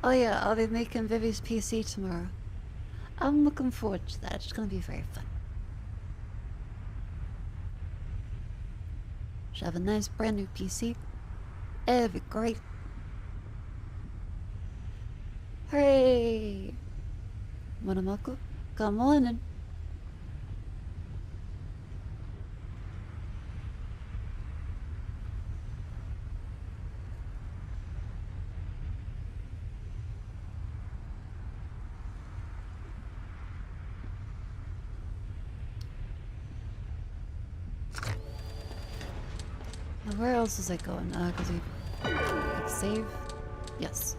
Oh yeah, I'll be making Vivi's PC tomorrow. I'm looking forward to that. It's gonna be very fun. Should have a nice brand new PC. It'll be great. Hooray! Mako, come on in. Where else is it going? Cause we save? Yes.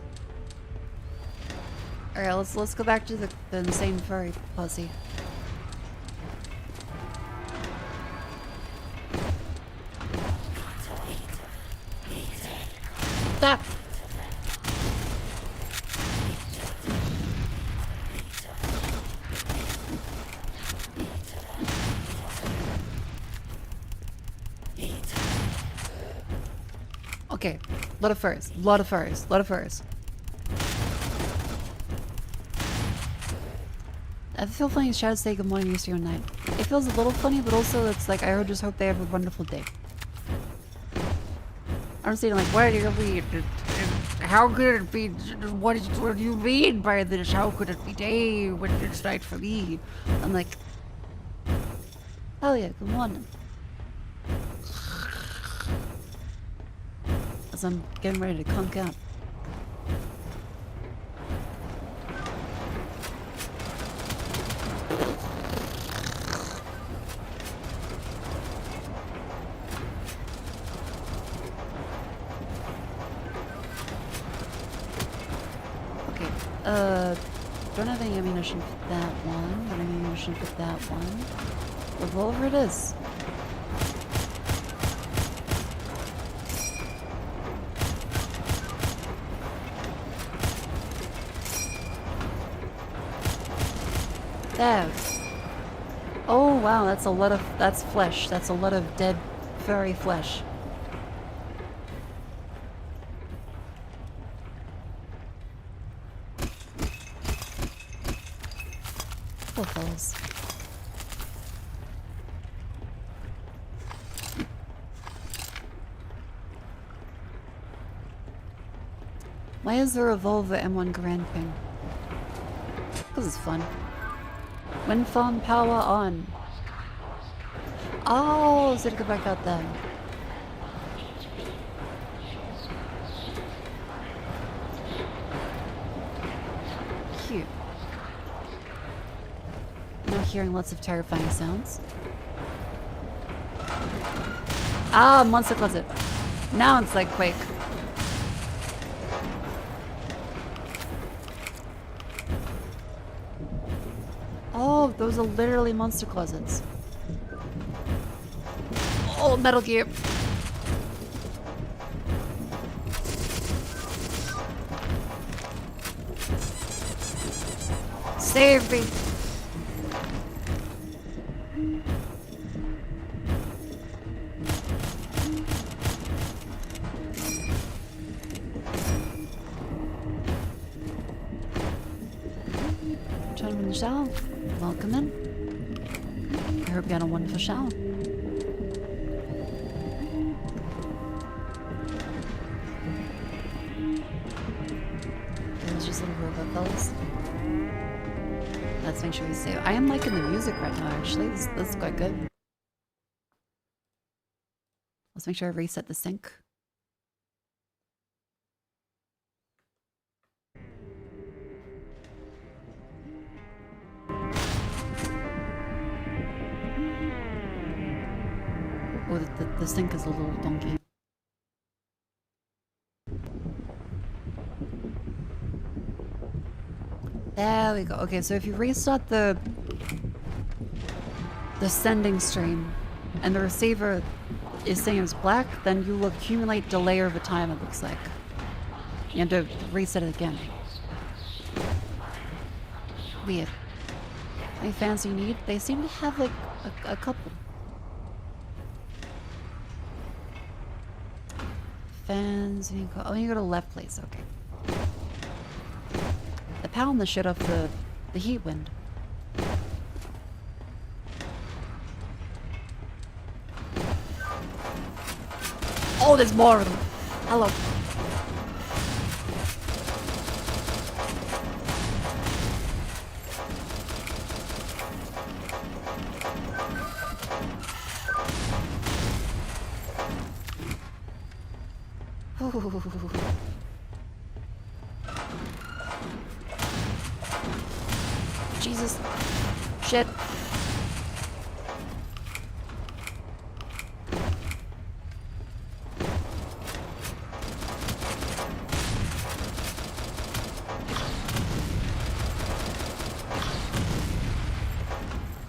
Alright, let's go back to the insane furry pussy. Stop! Okay, lot of furs, lot of furs, lot of furs. I feel funny Shadows say good morning, Mr. Night. It feels a little funny, but also it's like I just hope they have a wonderful day. I'm saying like, what do you mean? How could it be? What do you mean by this? How could it be day when it's night for me? I'm like, hell yeah, good morning. As I'm getting ready to conk out. Don't have any ammunition for that one. Don't have any ammunition for that one. Revolver it is. There. Oh wow, that's a lot of, that's flesh. That's a lot of dead furry flesh. Poor fellas. Why is the revolver M1 Grand Ping? Because it's fun. Wind farm power on. Oh, so to go back out there. Cute. Now hearing lots of terrifying sounds. Ah, monster closet. Now it's like Quake. Oh, those are literally monster closets. Oh, Metal Gear. Save me. Gentlemen, shower. Welcome in. I hope you had a wonderful shower. make sure we save. I am liking the music right now, actually. This is quite good. Let's make sure I reset the sync. Oh, the sync is a little donkey. There we go. Okay, so if you restart the sending stream and the receiver is saying it's black, then you will accumulate delay over time, it looks like. You have to reset it again. Weird. Any fans you need? They seem to have like a couple. Fans, you go, oh, you go to the left place, okay. The pound the shit off the heat wind. Oh, there's more of them. Hello. Ooh. Jesus. Shit.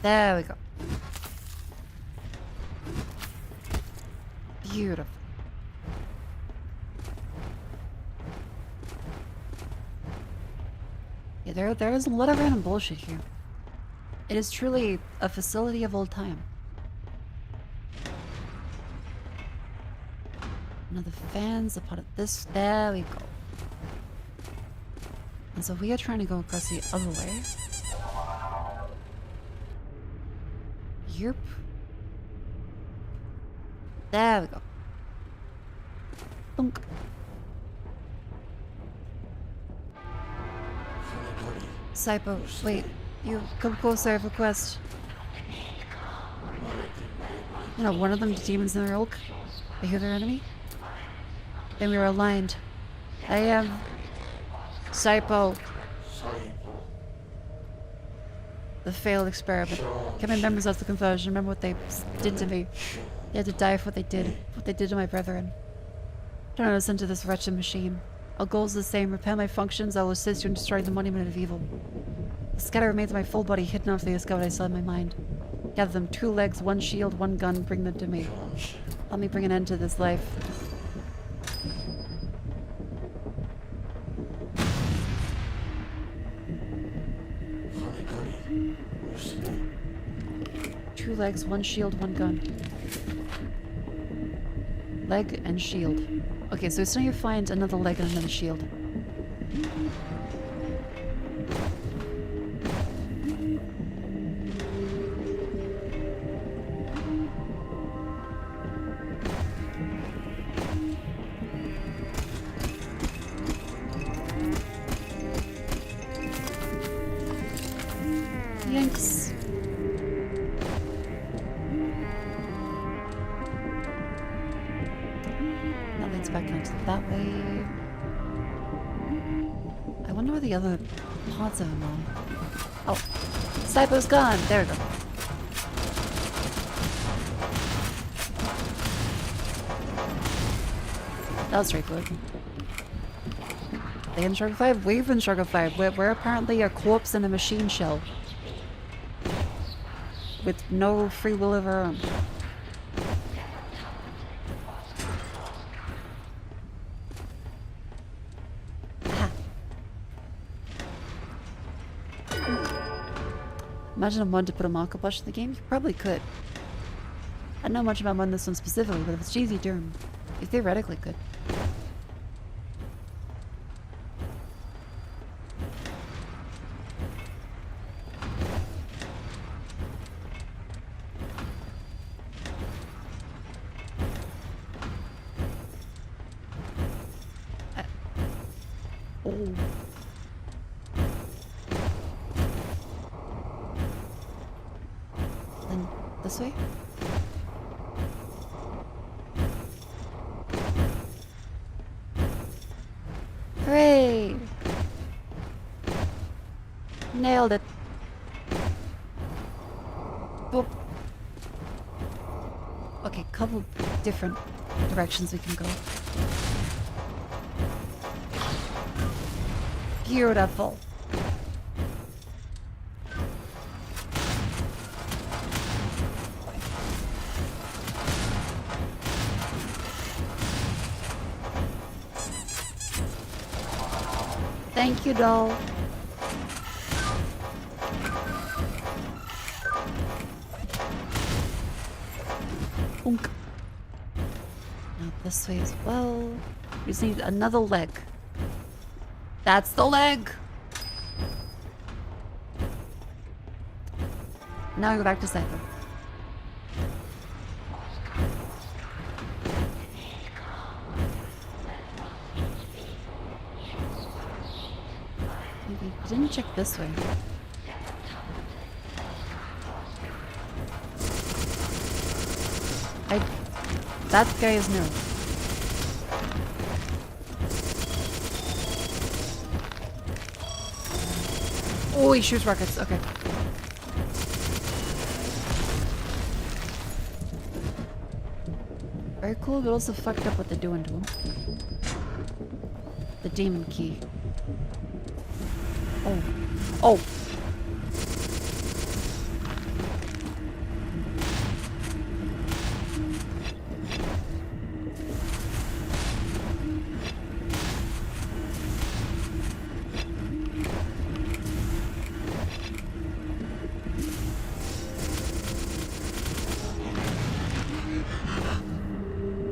There we go. Beautiful. Yeah, there is a lot of random bullshit here. It is truly a facility of old time. Another fans, a part of this. There we go. And so we are trying to go across the other way. Yerp. There we go. Thunk. Saipo, wait. You come closer, I have a quest. You know, one of them, the demons in their ilk. I hear their enemy. Then we were aligned. I am Saipo. The failed experiment. Get my members of the conversion. Remember what they did to me. They had to die for what they did to my brethren. Don't listen to this wretched machine. Our goal is the same. Repair my functions. I will assist you in destroying the monument of evil. The scatter remains of my full body hidden after they discovered I saw in my mind. Gather them, 2 legs, 1 shield, 1 gun, bring them to me. Help me bring an end to this life. Two legs, 1 shield, 1 gun. Leg and shield. Okay, so it's now you find another leg and another shield. Yanks. That leads back onto that way. I wonder where the other parts of him are. Oh, Saipo's gone. There we go. That was straightforward. They in Struggle 5? We've in Struggle 5. We're apparently a corpse in a machine shell. With no free will of our own. Aha. Imagine a mod to put a Mako plush in the game? You probably could. I don't know much about modding this one specifically, but if it's cheesy, Doom, you theoretically could. this way? Hooray! Nailed it. Boop. Okay, couple different directions we can go. Beautiful. Thank you, doll. Unk. Now this way as well. We just need another leg. That's the leg! Now we go back to Cypher. Maybe we didn't check this way. That guy is new. Oh, he shoots rockets. Okay. Very cool, but also fucked up what they're doing to him. The demon key. Oh. Oh!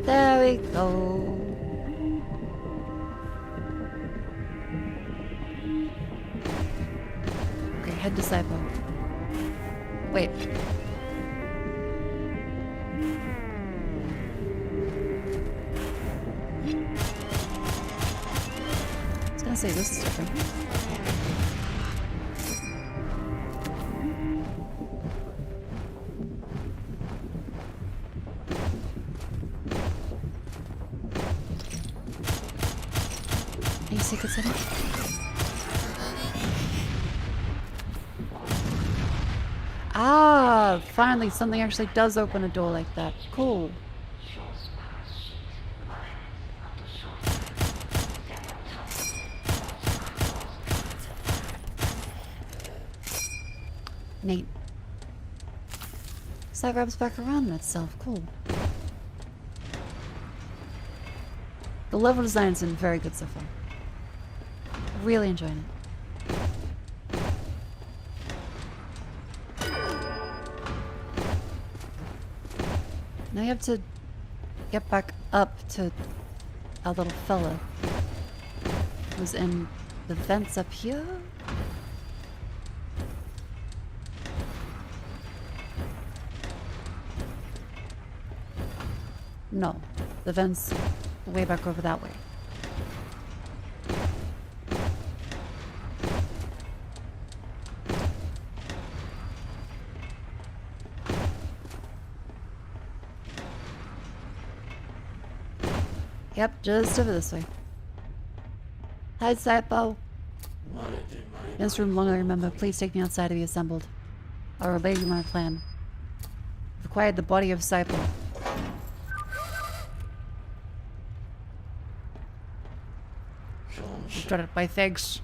There we go. Okay, head disciple. Wait. I was gonna say this is different. Any secrets in it? Ah, finally something actually does open a door like that. Cool. Neat. So that wraps back around in itself. Cool. The level design's been very good so far. Really enjoying it. Now you have to get back up to our little fella who's in the vents up here. No, the vents way back over that way. Yep, just over this way. Hi, Saipo. In this room long I remember. Please take me outside to be assembled. I'll relay you my plan. I've acquired the body of Saipo. You've done it by thanks.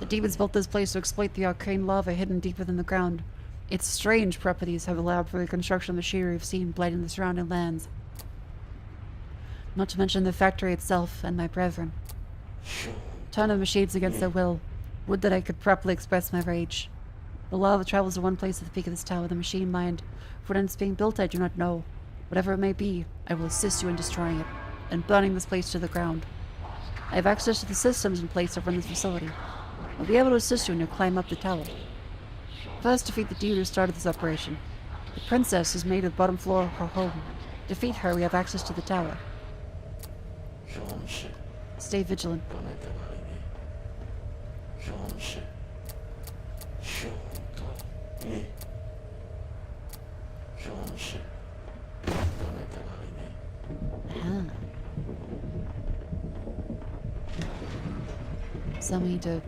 The demons built this place to exploit the arcane lava hidden deep within the ground. Its strange properties have allowed for the construction of machinery we've seen blighting the surrounding lands. Not to mention the factory itself and my brethren. Ton of machines against their will. Would that I could properly express my rage. The lava travels to one place at the peak of this tower, the machine mind. For when it's being built, I do not know. Whatever it may be, I will assist you in destroying it, and burning this place to the ground. I have access to the systems in place to run this facility. I'll be able to assist you when you climb up the tower. First, defeat the demon who started this operation. The princess has made the bottom floor her home. Defeat her, we have access to the tower. Stay vigilant. Huh. So we need to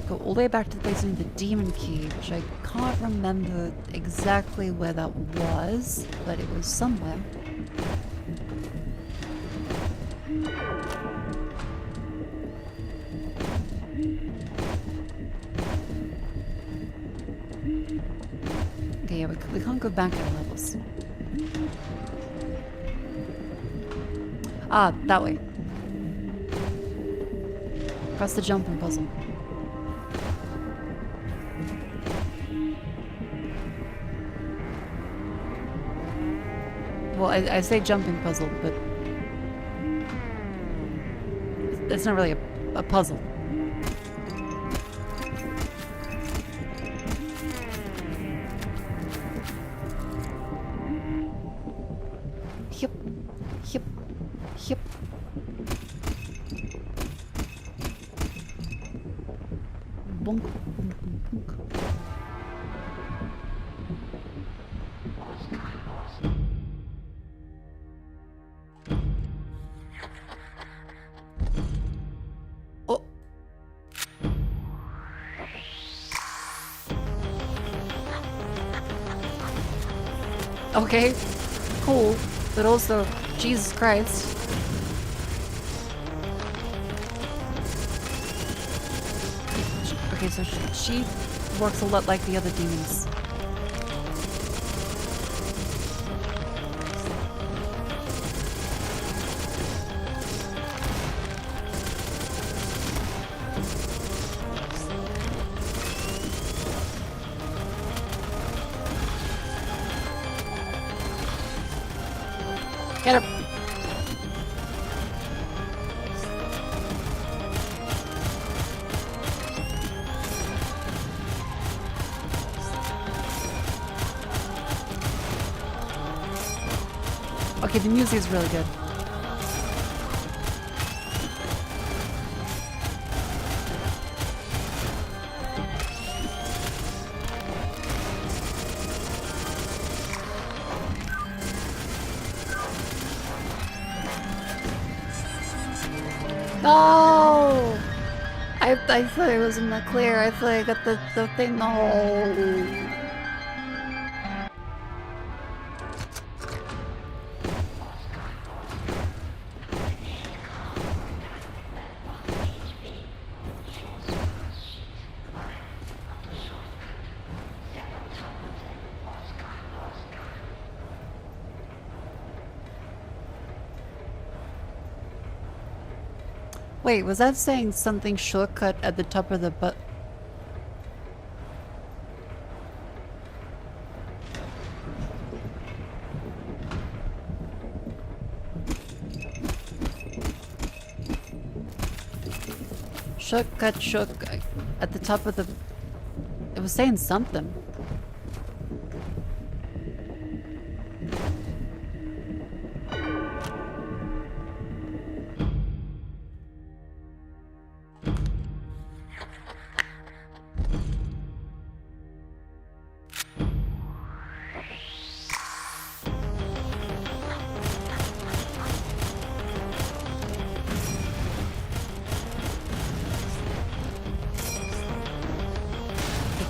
go all the way back to the place of the demon key, which I can't remember exactly where that was, but it was somewhere. Okay, yeah, we can't go back in levels. Ah, that way. Across the jumping puzzle. Well, I say jumping puzzle, but it's not really a puzzle. Yep, yep, yep. Bonk, bonk, bonk, bonk. Oh. Okay, cool, but also, Jesus Christ. Okay, so she works a lot like the other demons. Get her. Okay, the music is really good. No! I thought it was in the clear. I thought I got the thing. No. Wait, was that saying something shortcut at the top of the butt? Shortcut at the top of the... It was saying something.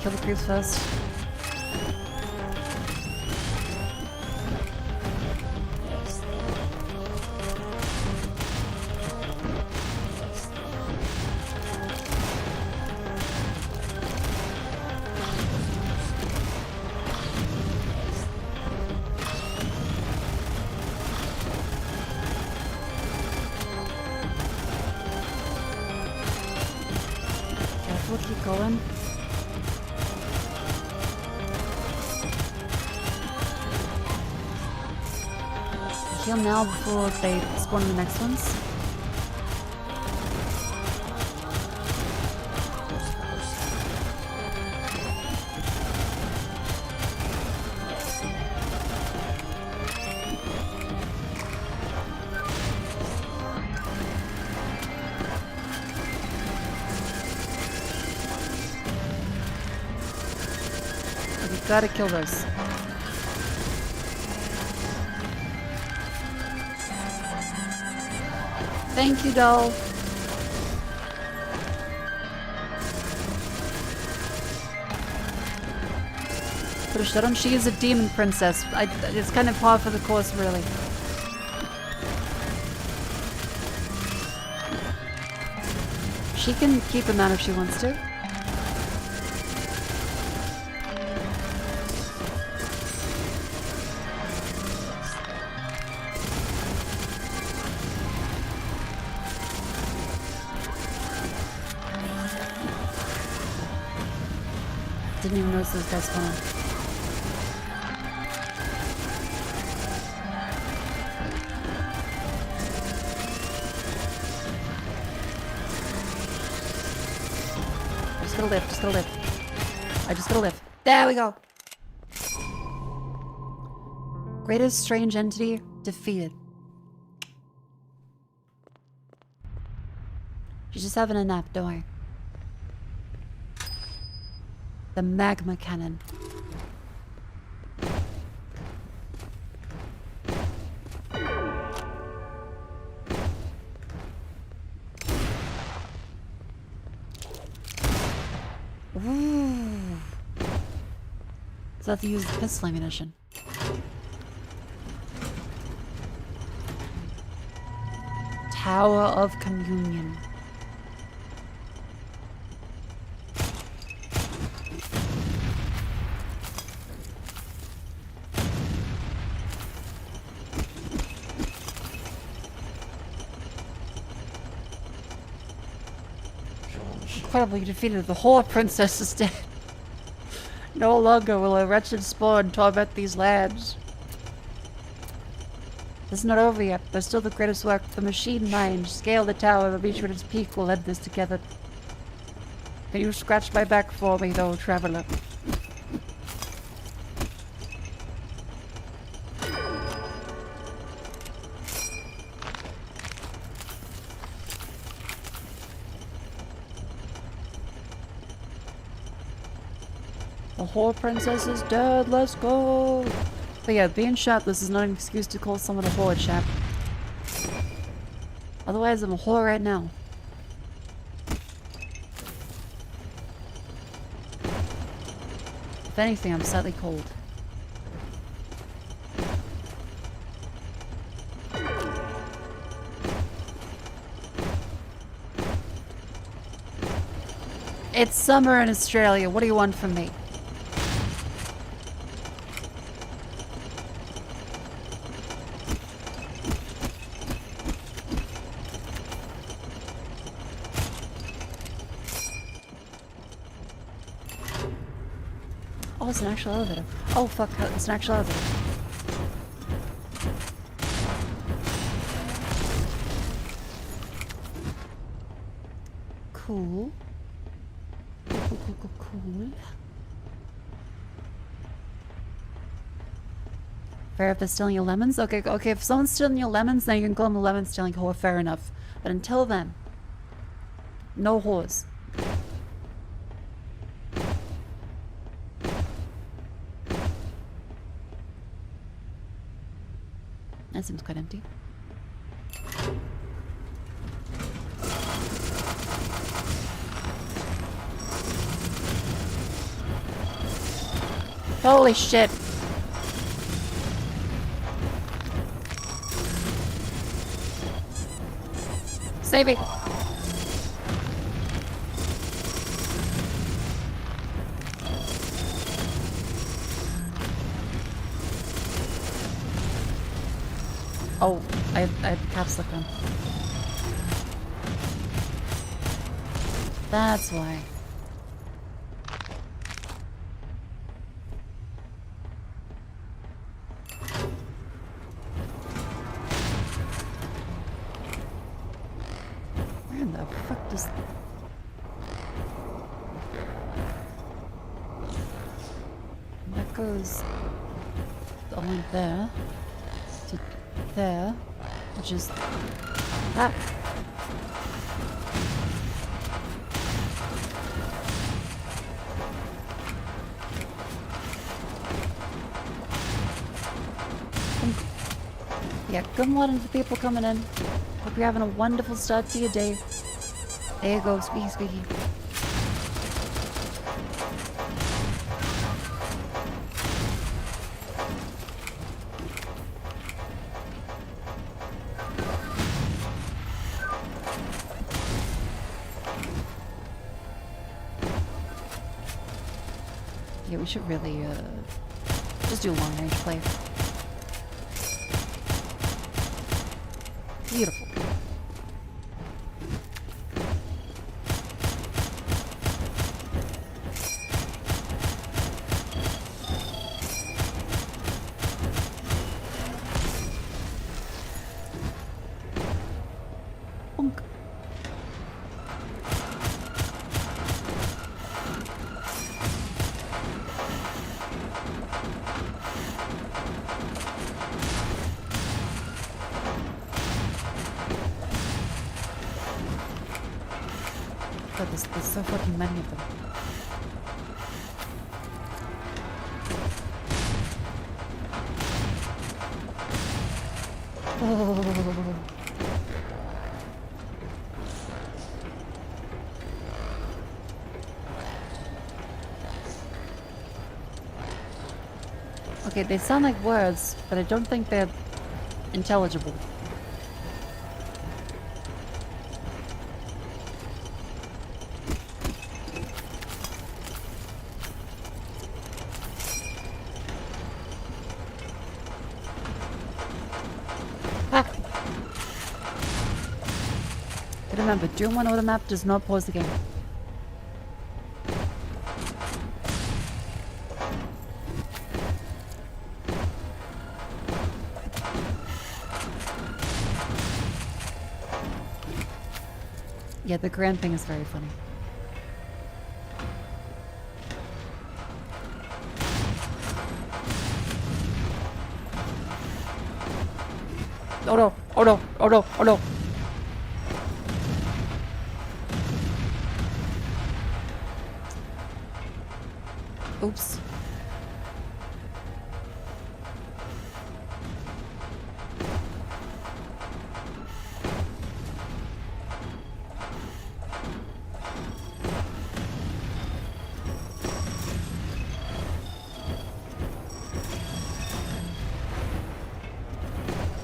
Kill the creeps first. Careful, keep going. Heal now before they spawn the next ones. We gotta kill those. Thank you, doll. Put a shut on. She is a demon princess. It's kind of hard for the course, really. She can keep him out if she wants to. Didn't even notice those guys spawn. Just gotta live, just gotta live. I just gotta live. There we go. Greatest strange entity defeated. She's just having a nap, don't worry. The magma cannon. Ooh. So I have to use the pistol ammunition. Tower of Communion. Incredibly defeated. The whole princess is dead. No longer will a wretched spawn torment these lands. This is not over yet. There's still the greatest work. The machine mind. Scale the tower, but be sure its peak will end this together. Can you scratch my back for me, though, traveler? The whole princess is dead. Let's go. But yeah, being shirtless is not an excuse to call someone a whore, chap. Otherwise, I'm a whore right now. If anything, I'm slightly cold. It's summer in Australia. What do you want from me? Oh, it's an actual elevator. Oh, fuck. It's an actual elevator. Cool. Cool. Fair if they're stealing your lemons? Okay, if someone's stealing your lemons, then you can call them a lemon stealing whore, fair enough. But until then, no whores. That seems quite empty. Holy shit. Save me. Oh, I have caps lock on. That's why. Where in the fuck does... That goes only there to there, which is that. Yeah, good morning to the people coming in. Hope you're having a wonderful start to your day. There you go, squeaky squeaky. Yeah, we should really, just do a long range play. Beautiful. Bonk. God, there's so fucking many of them. Oh. Okay, they sound like words, but I don't think they're intelligible. Ah! But remember, doing one auto map does not pause the game. Yeah, the grand thing is very funny. Oh no, oh no, oh no, oh no. Oops.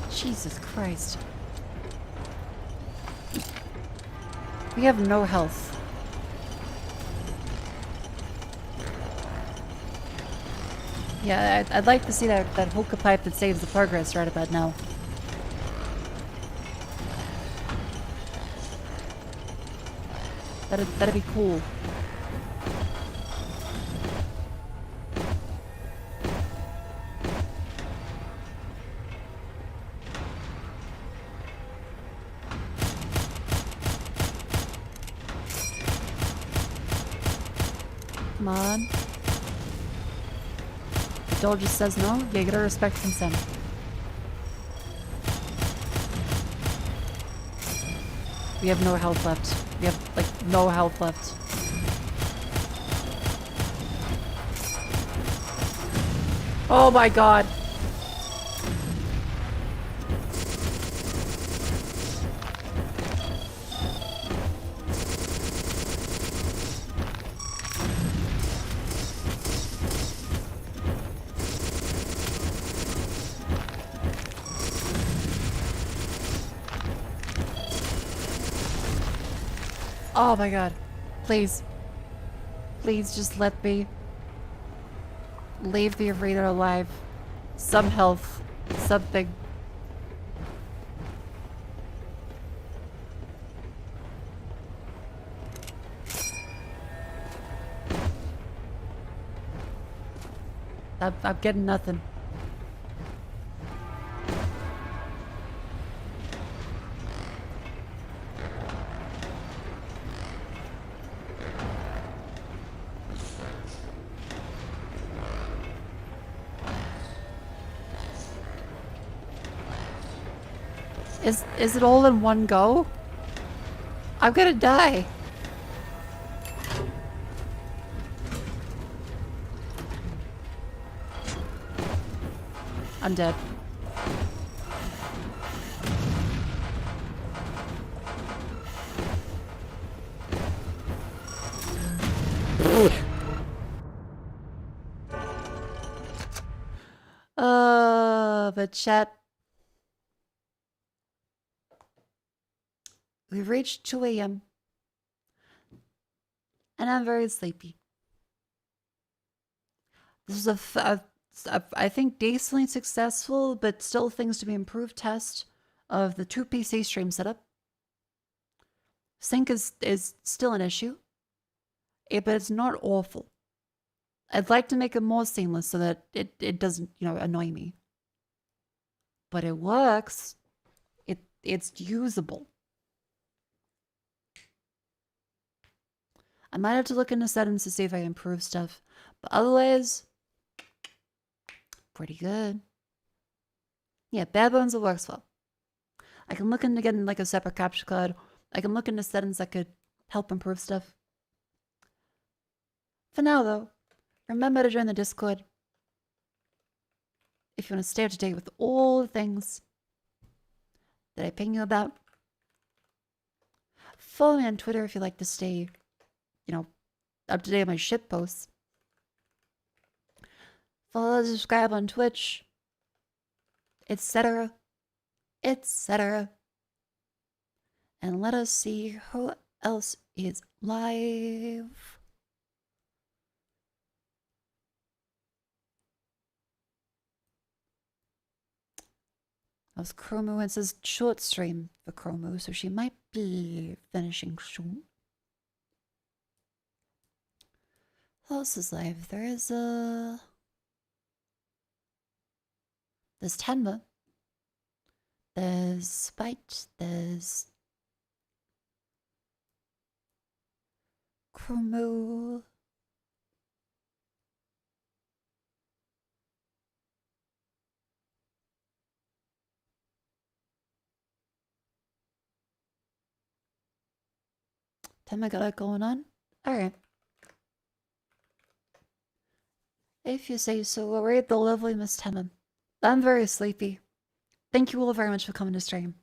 Jesus Christ. We have no health. Yeah, I'd like to see that hookah pipe that saves the progress right about now. That'd be cool. Come on. The door just says no. You gotta respect consent. We have no health left. We have, like, no health left. Oh my god. Oh my god. Please. Please just let me leave the arena alive. Some health. Something. I'm getting nothing. Is it all in one go? I'm gonna die. I'm dead. but chat. We've reached 2 a.m. and I'm very sleepy. This is I think decently successful, but still things to be improved test of the 2 PC stream setup. Sync is still an issue, but it's not awful. I'd like to make it more seamless so that it doesn't, annoy me. But it works. It's usable. I might have to look into settings to see if I improve stuff. But otherwise, pretty good. Yeah, bare bones, it works well. I can look into getting like a separate capture card. I can look into settings that could help improve stuff. For now, though, remember to join the Discord if you want to stay up to date with all the things that I ping you about. Follow me on Twitter if you like to stay, up to date on my shit posts. Follow, subscribe on Twitch, etc., etc. And let us see who else is live. That was Chromo. It says short stream for Chromo, so she might be finishing soon. Who else is live? There's Tenma. There's Spite. There's Chromo. Tenma got it going on? Alright. If you say so, we'll rate the lovely Miss Tenma. I'm very sleepy. Thank you all very much for coming to stream.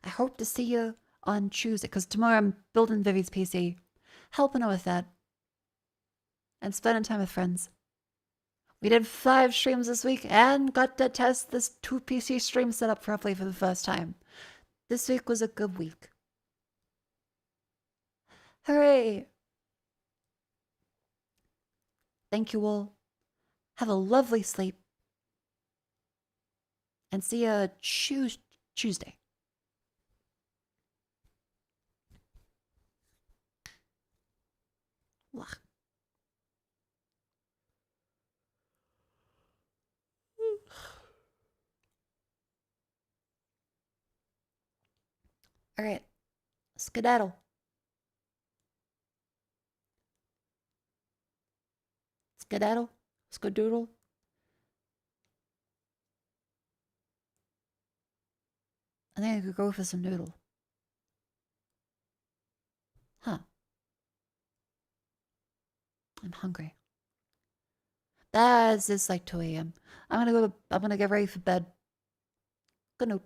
I hope to see you on Tuesday, because tomorrow I'm building Vivi's PC, helping her with that, and spending time with friends. We did 5 streams this week and got to test this 2 PC stream setup properly for the first time. This week was a good week. Hooray! Thank you all. Have a lovely sleep. And see you Tuesday. Wah. All right, skedaddle. Skedaddle, skadoodle. I think I could go for some noodle. Huh. I'm hungry. It's like 2 a.m. I'm gonna get ready for bed. Good night.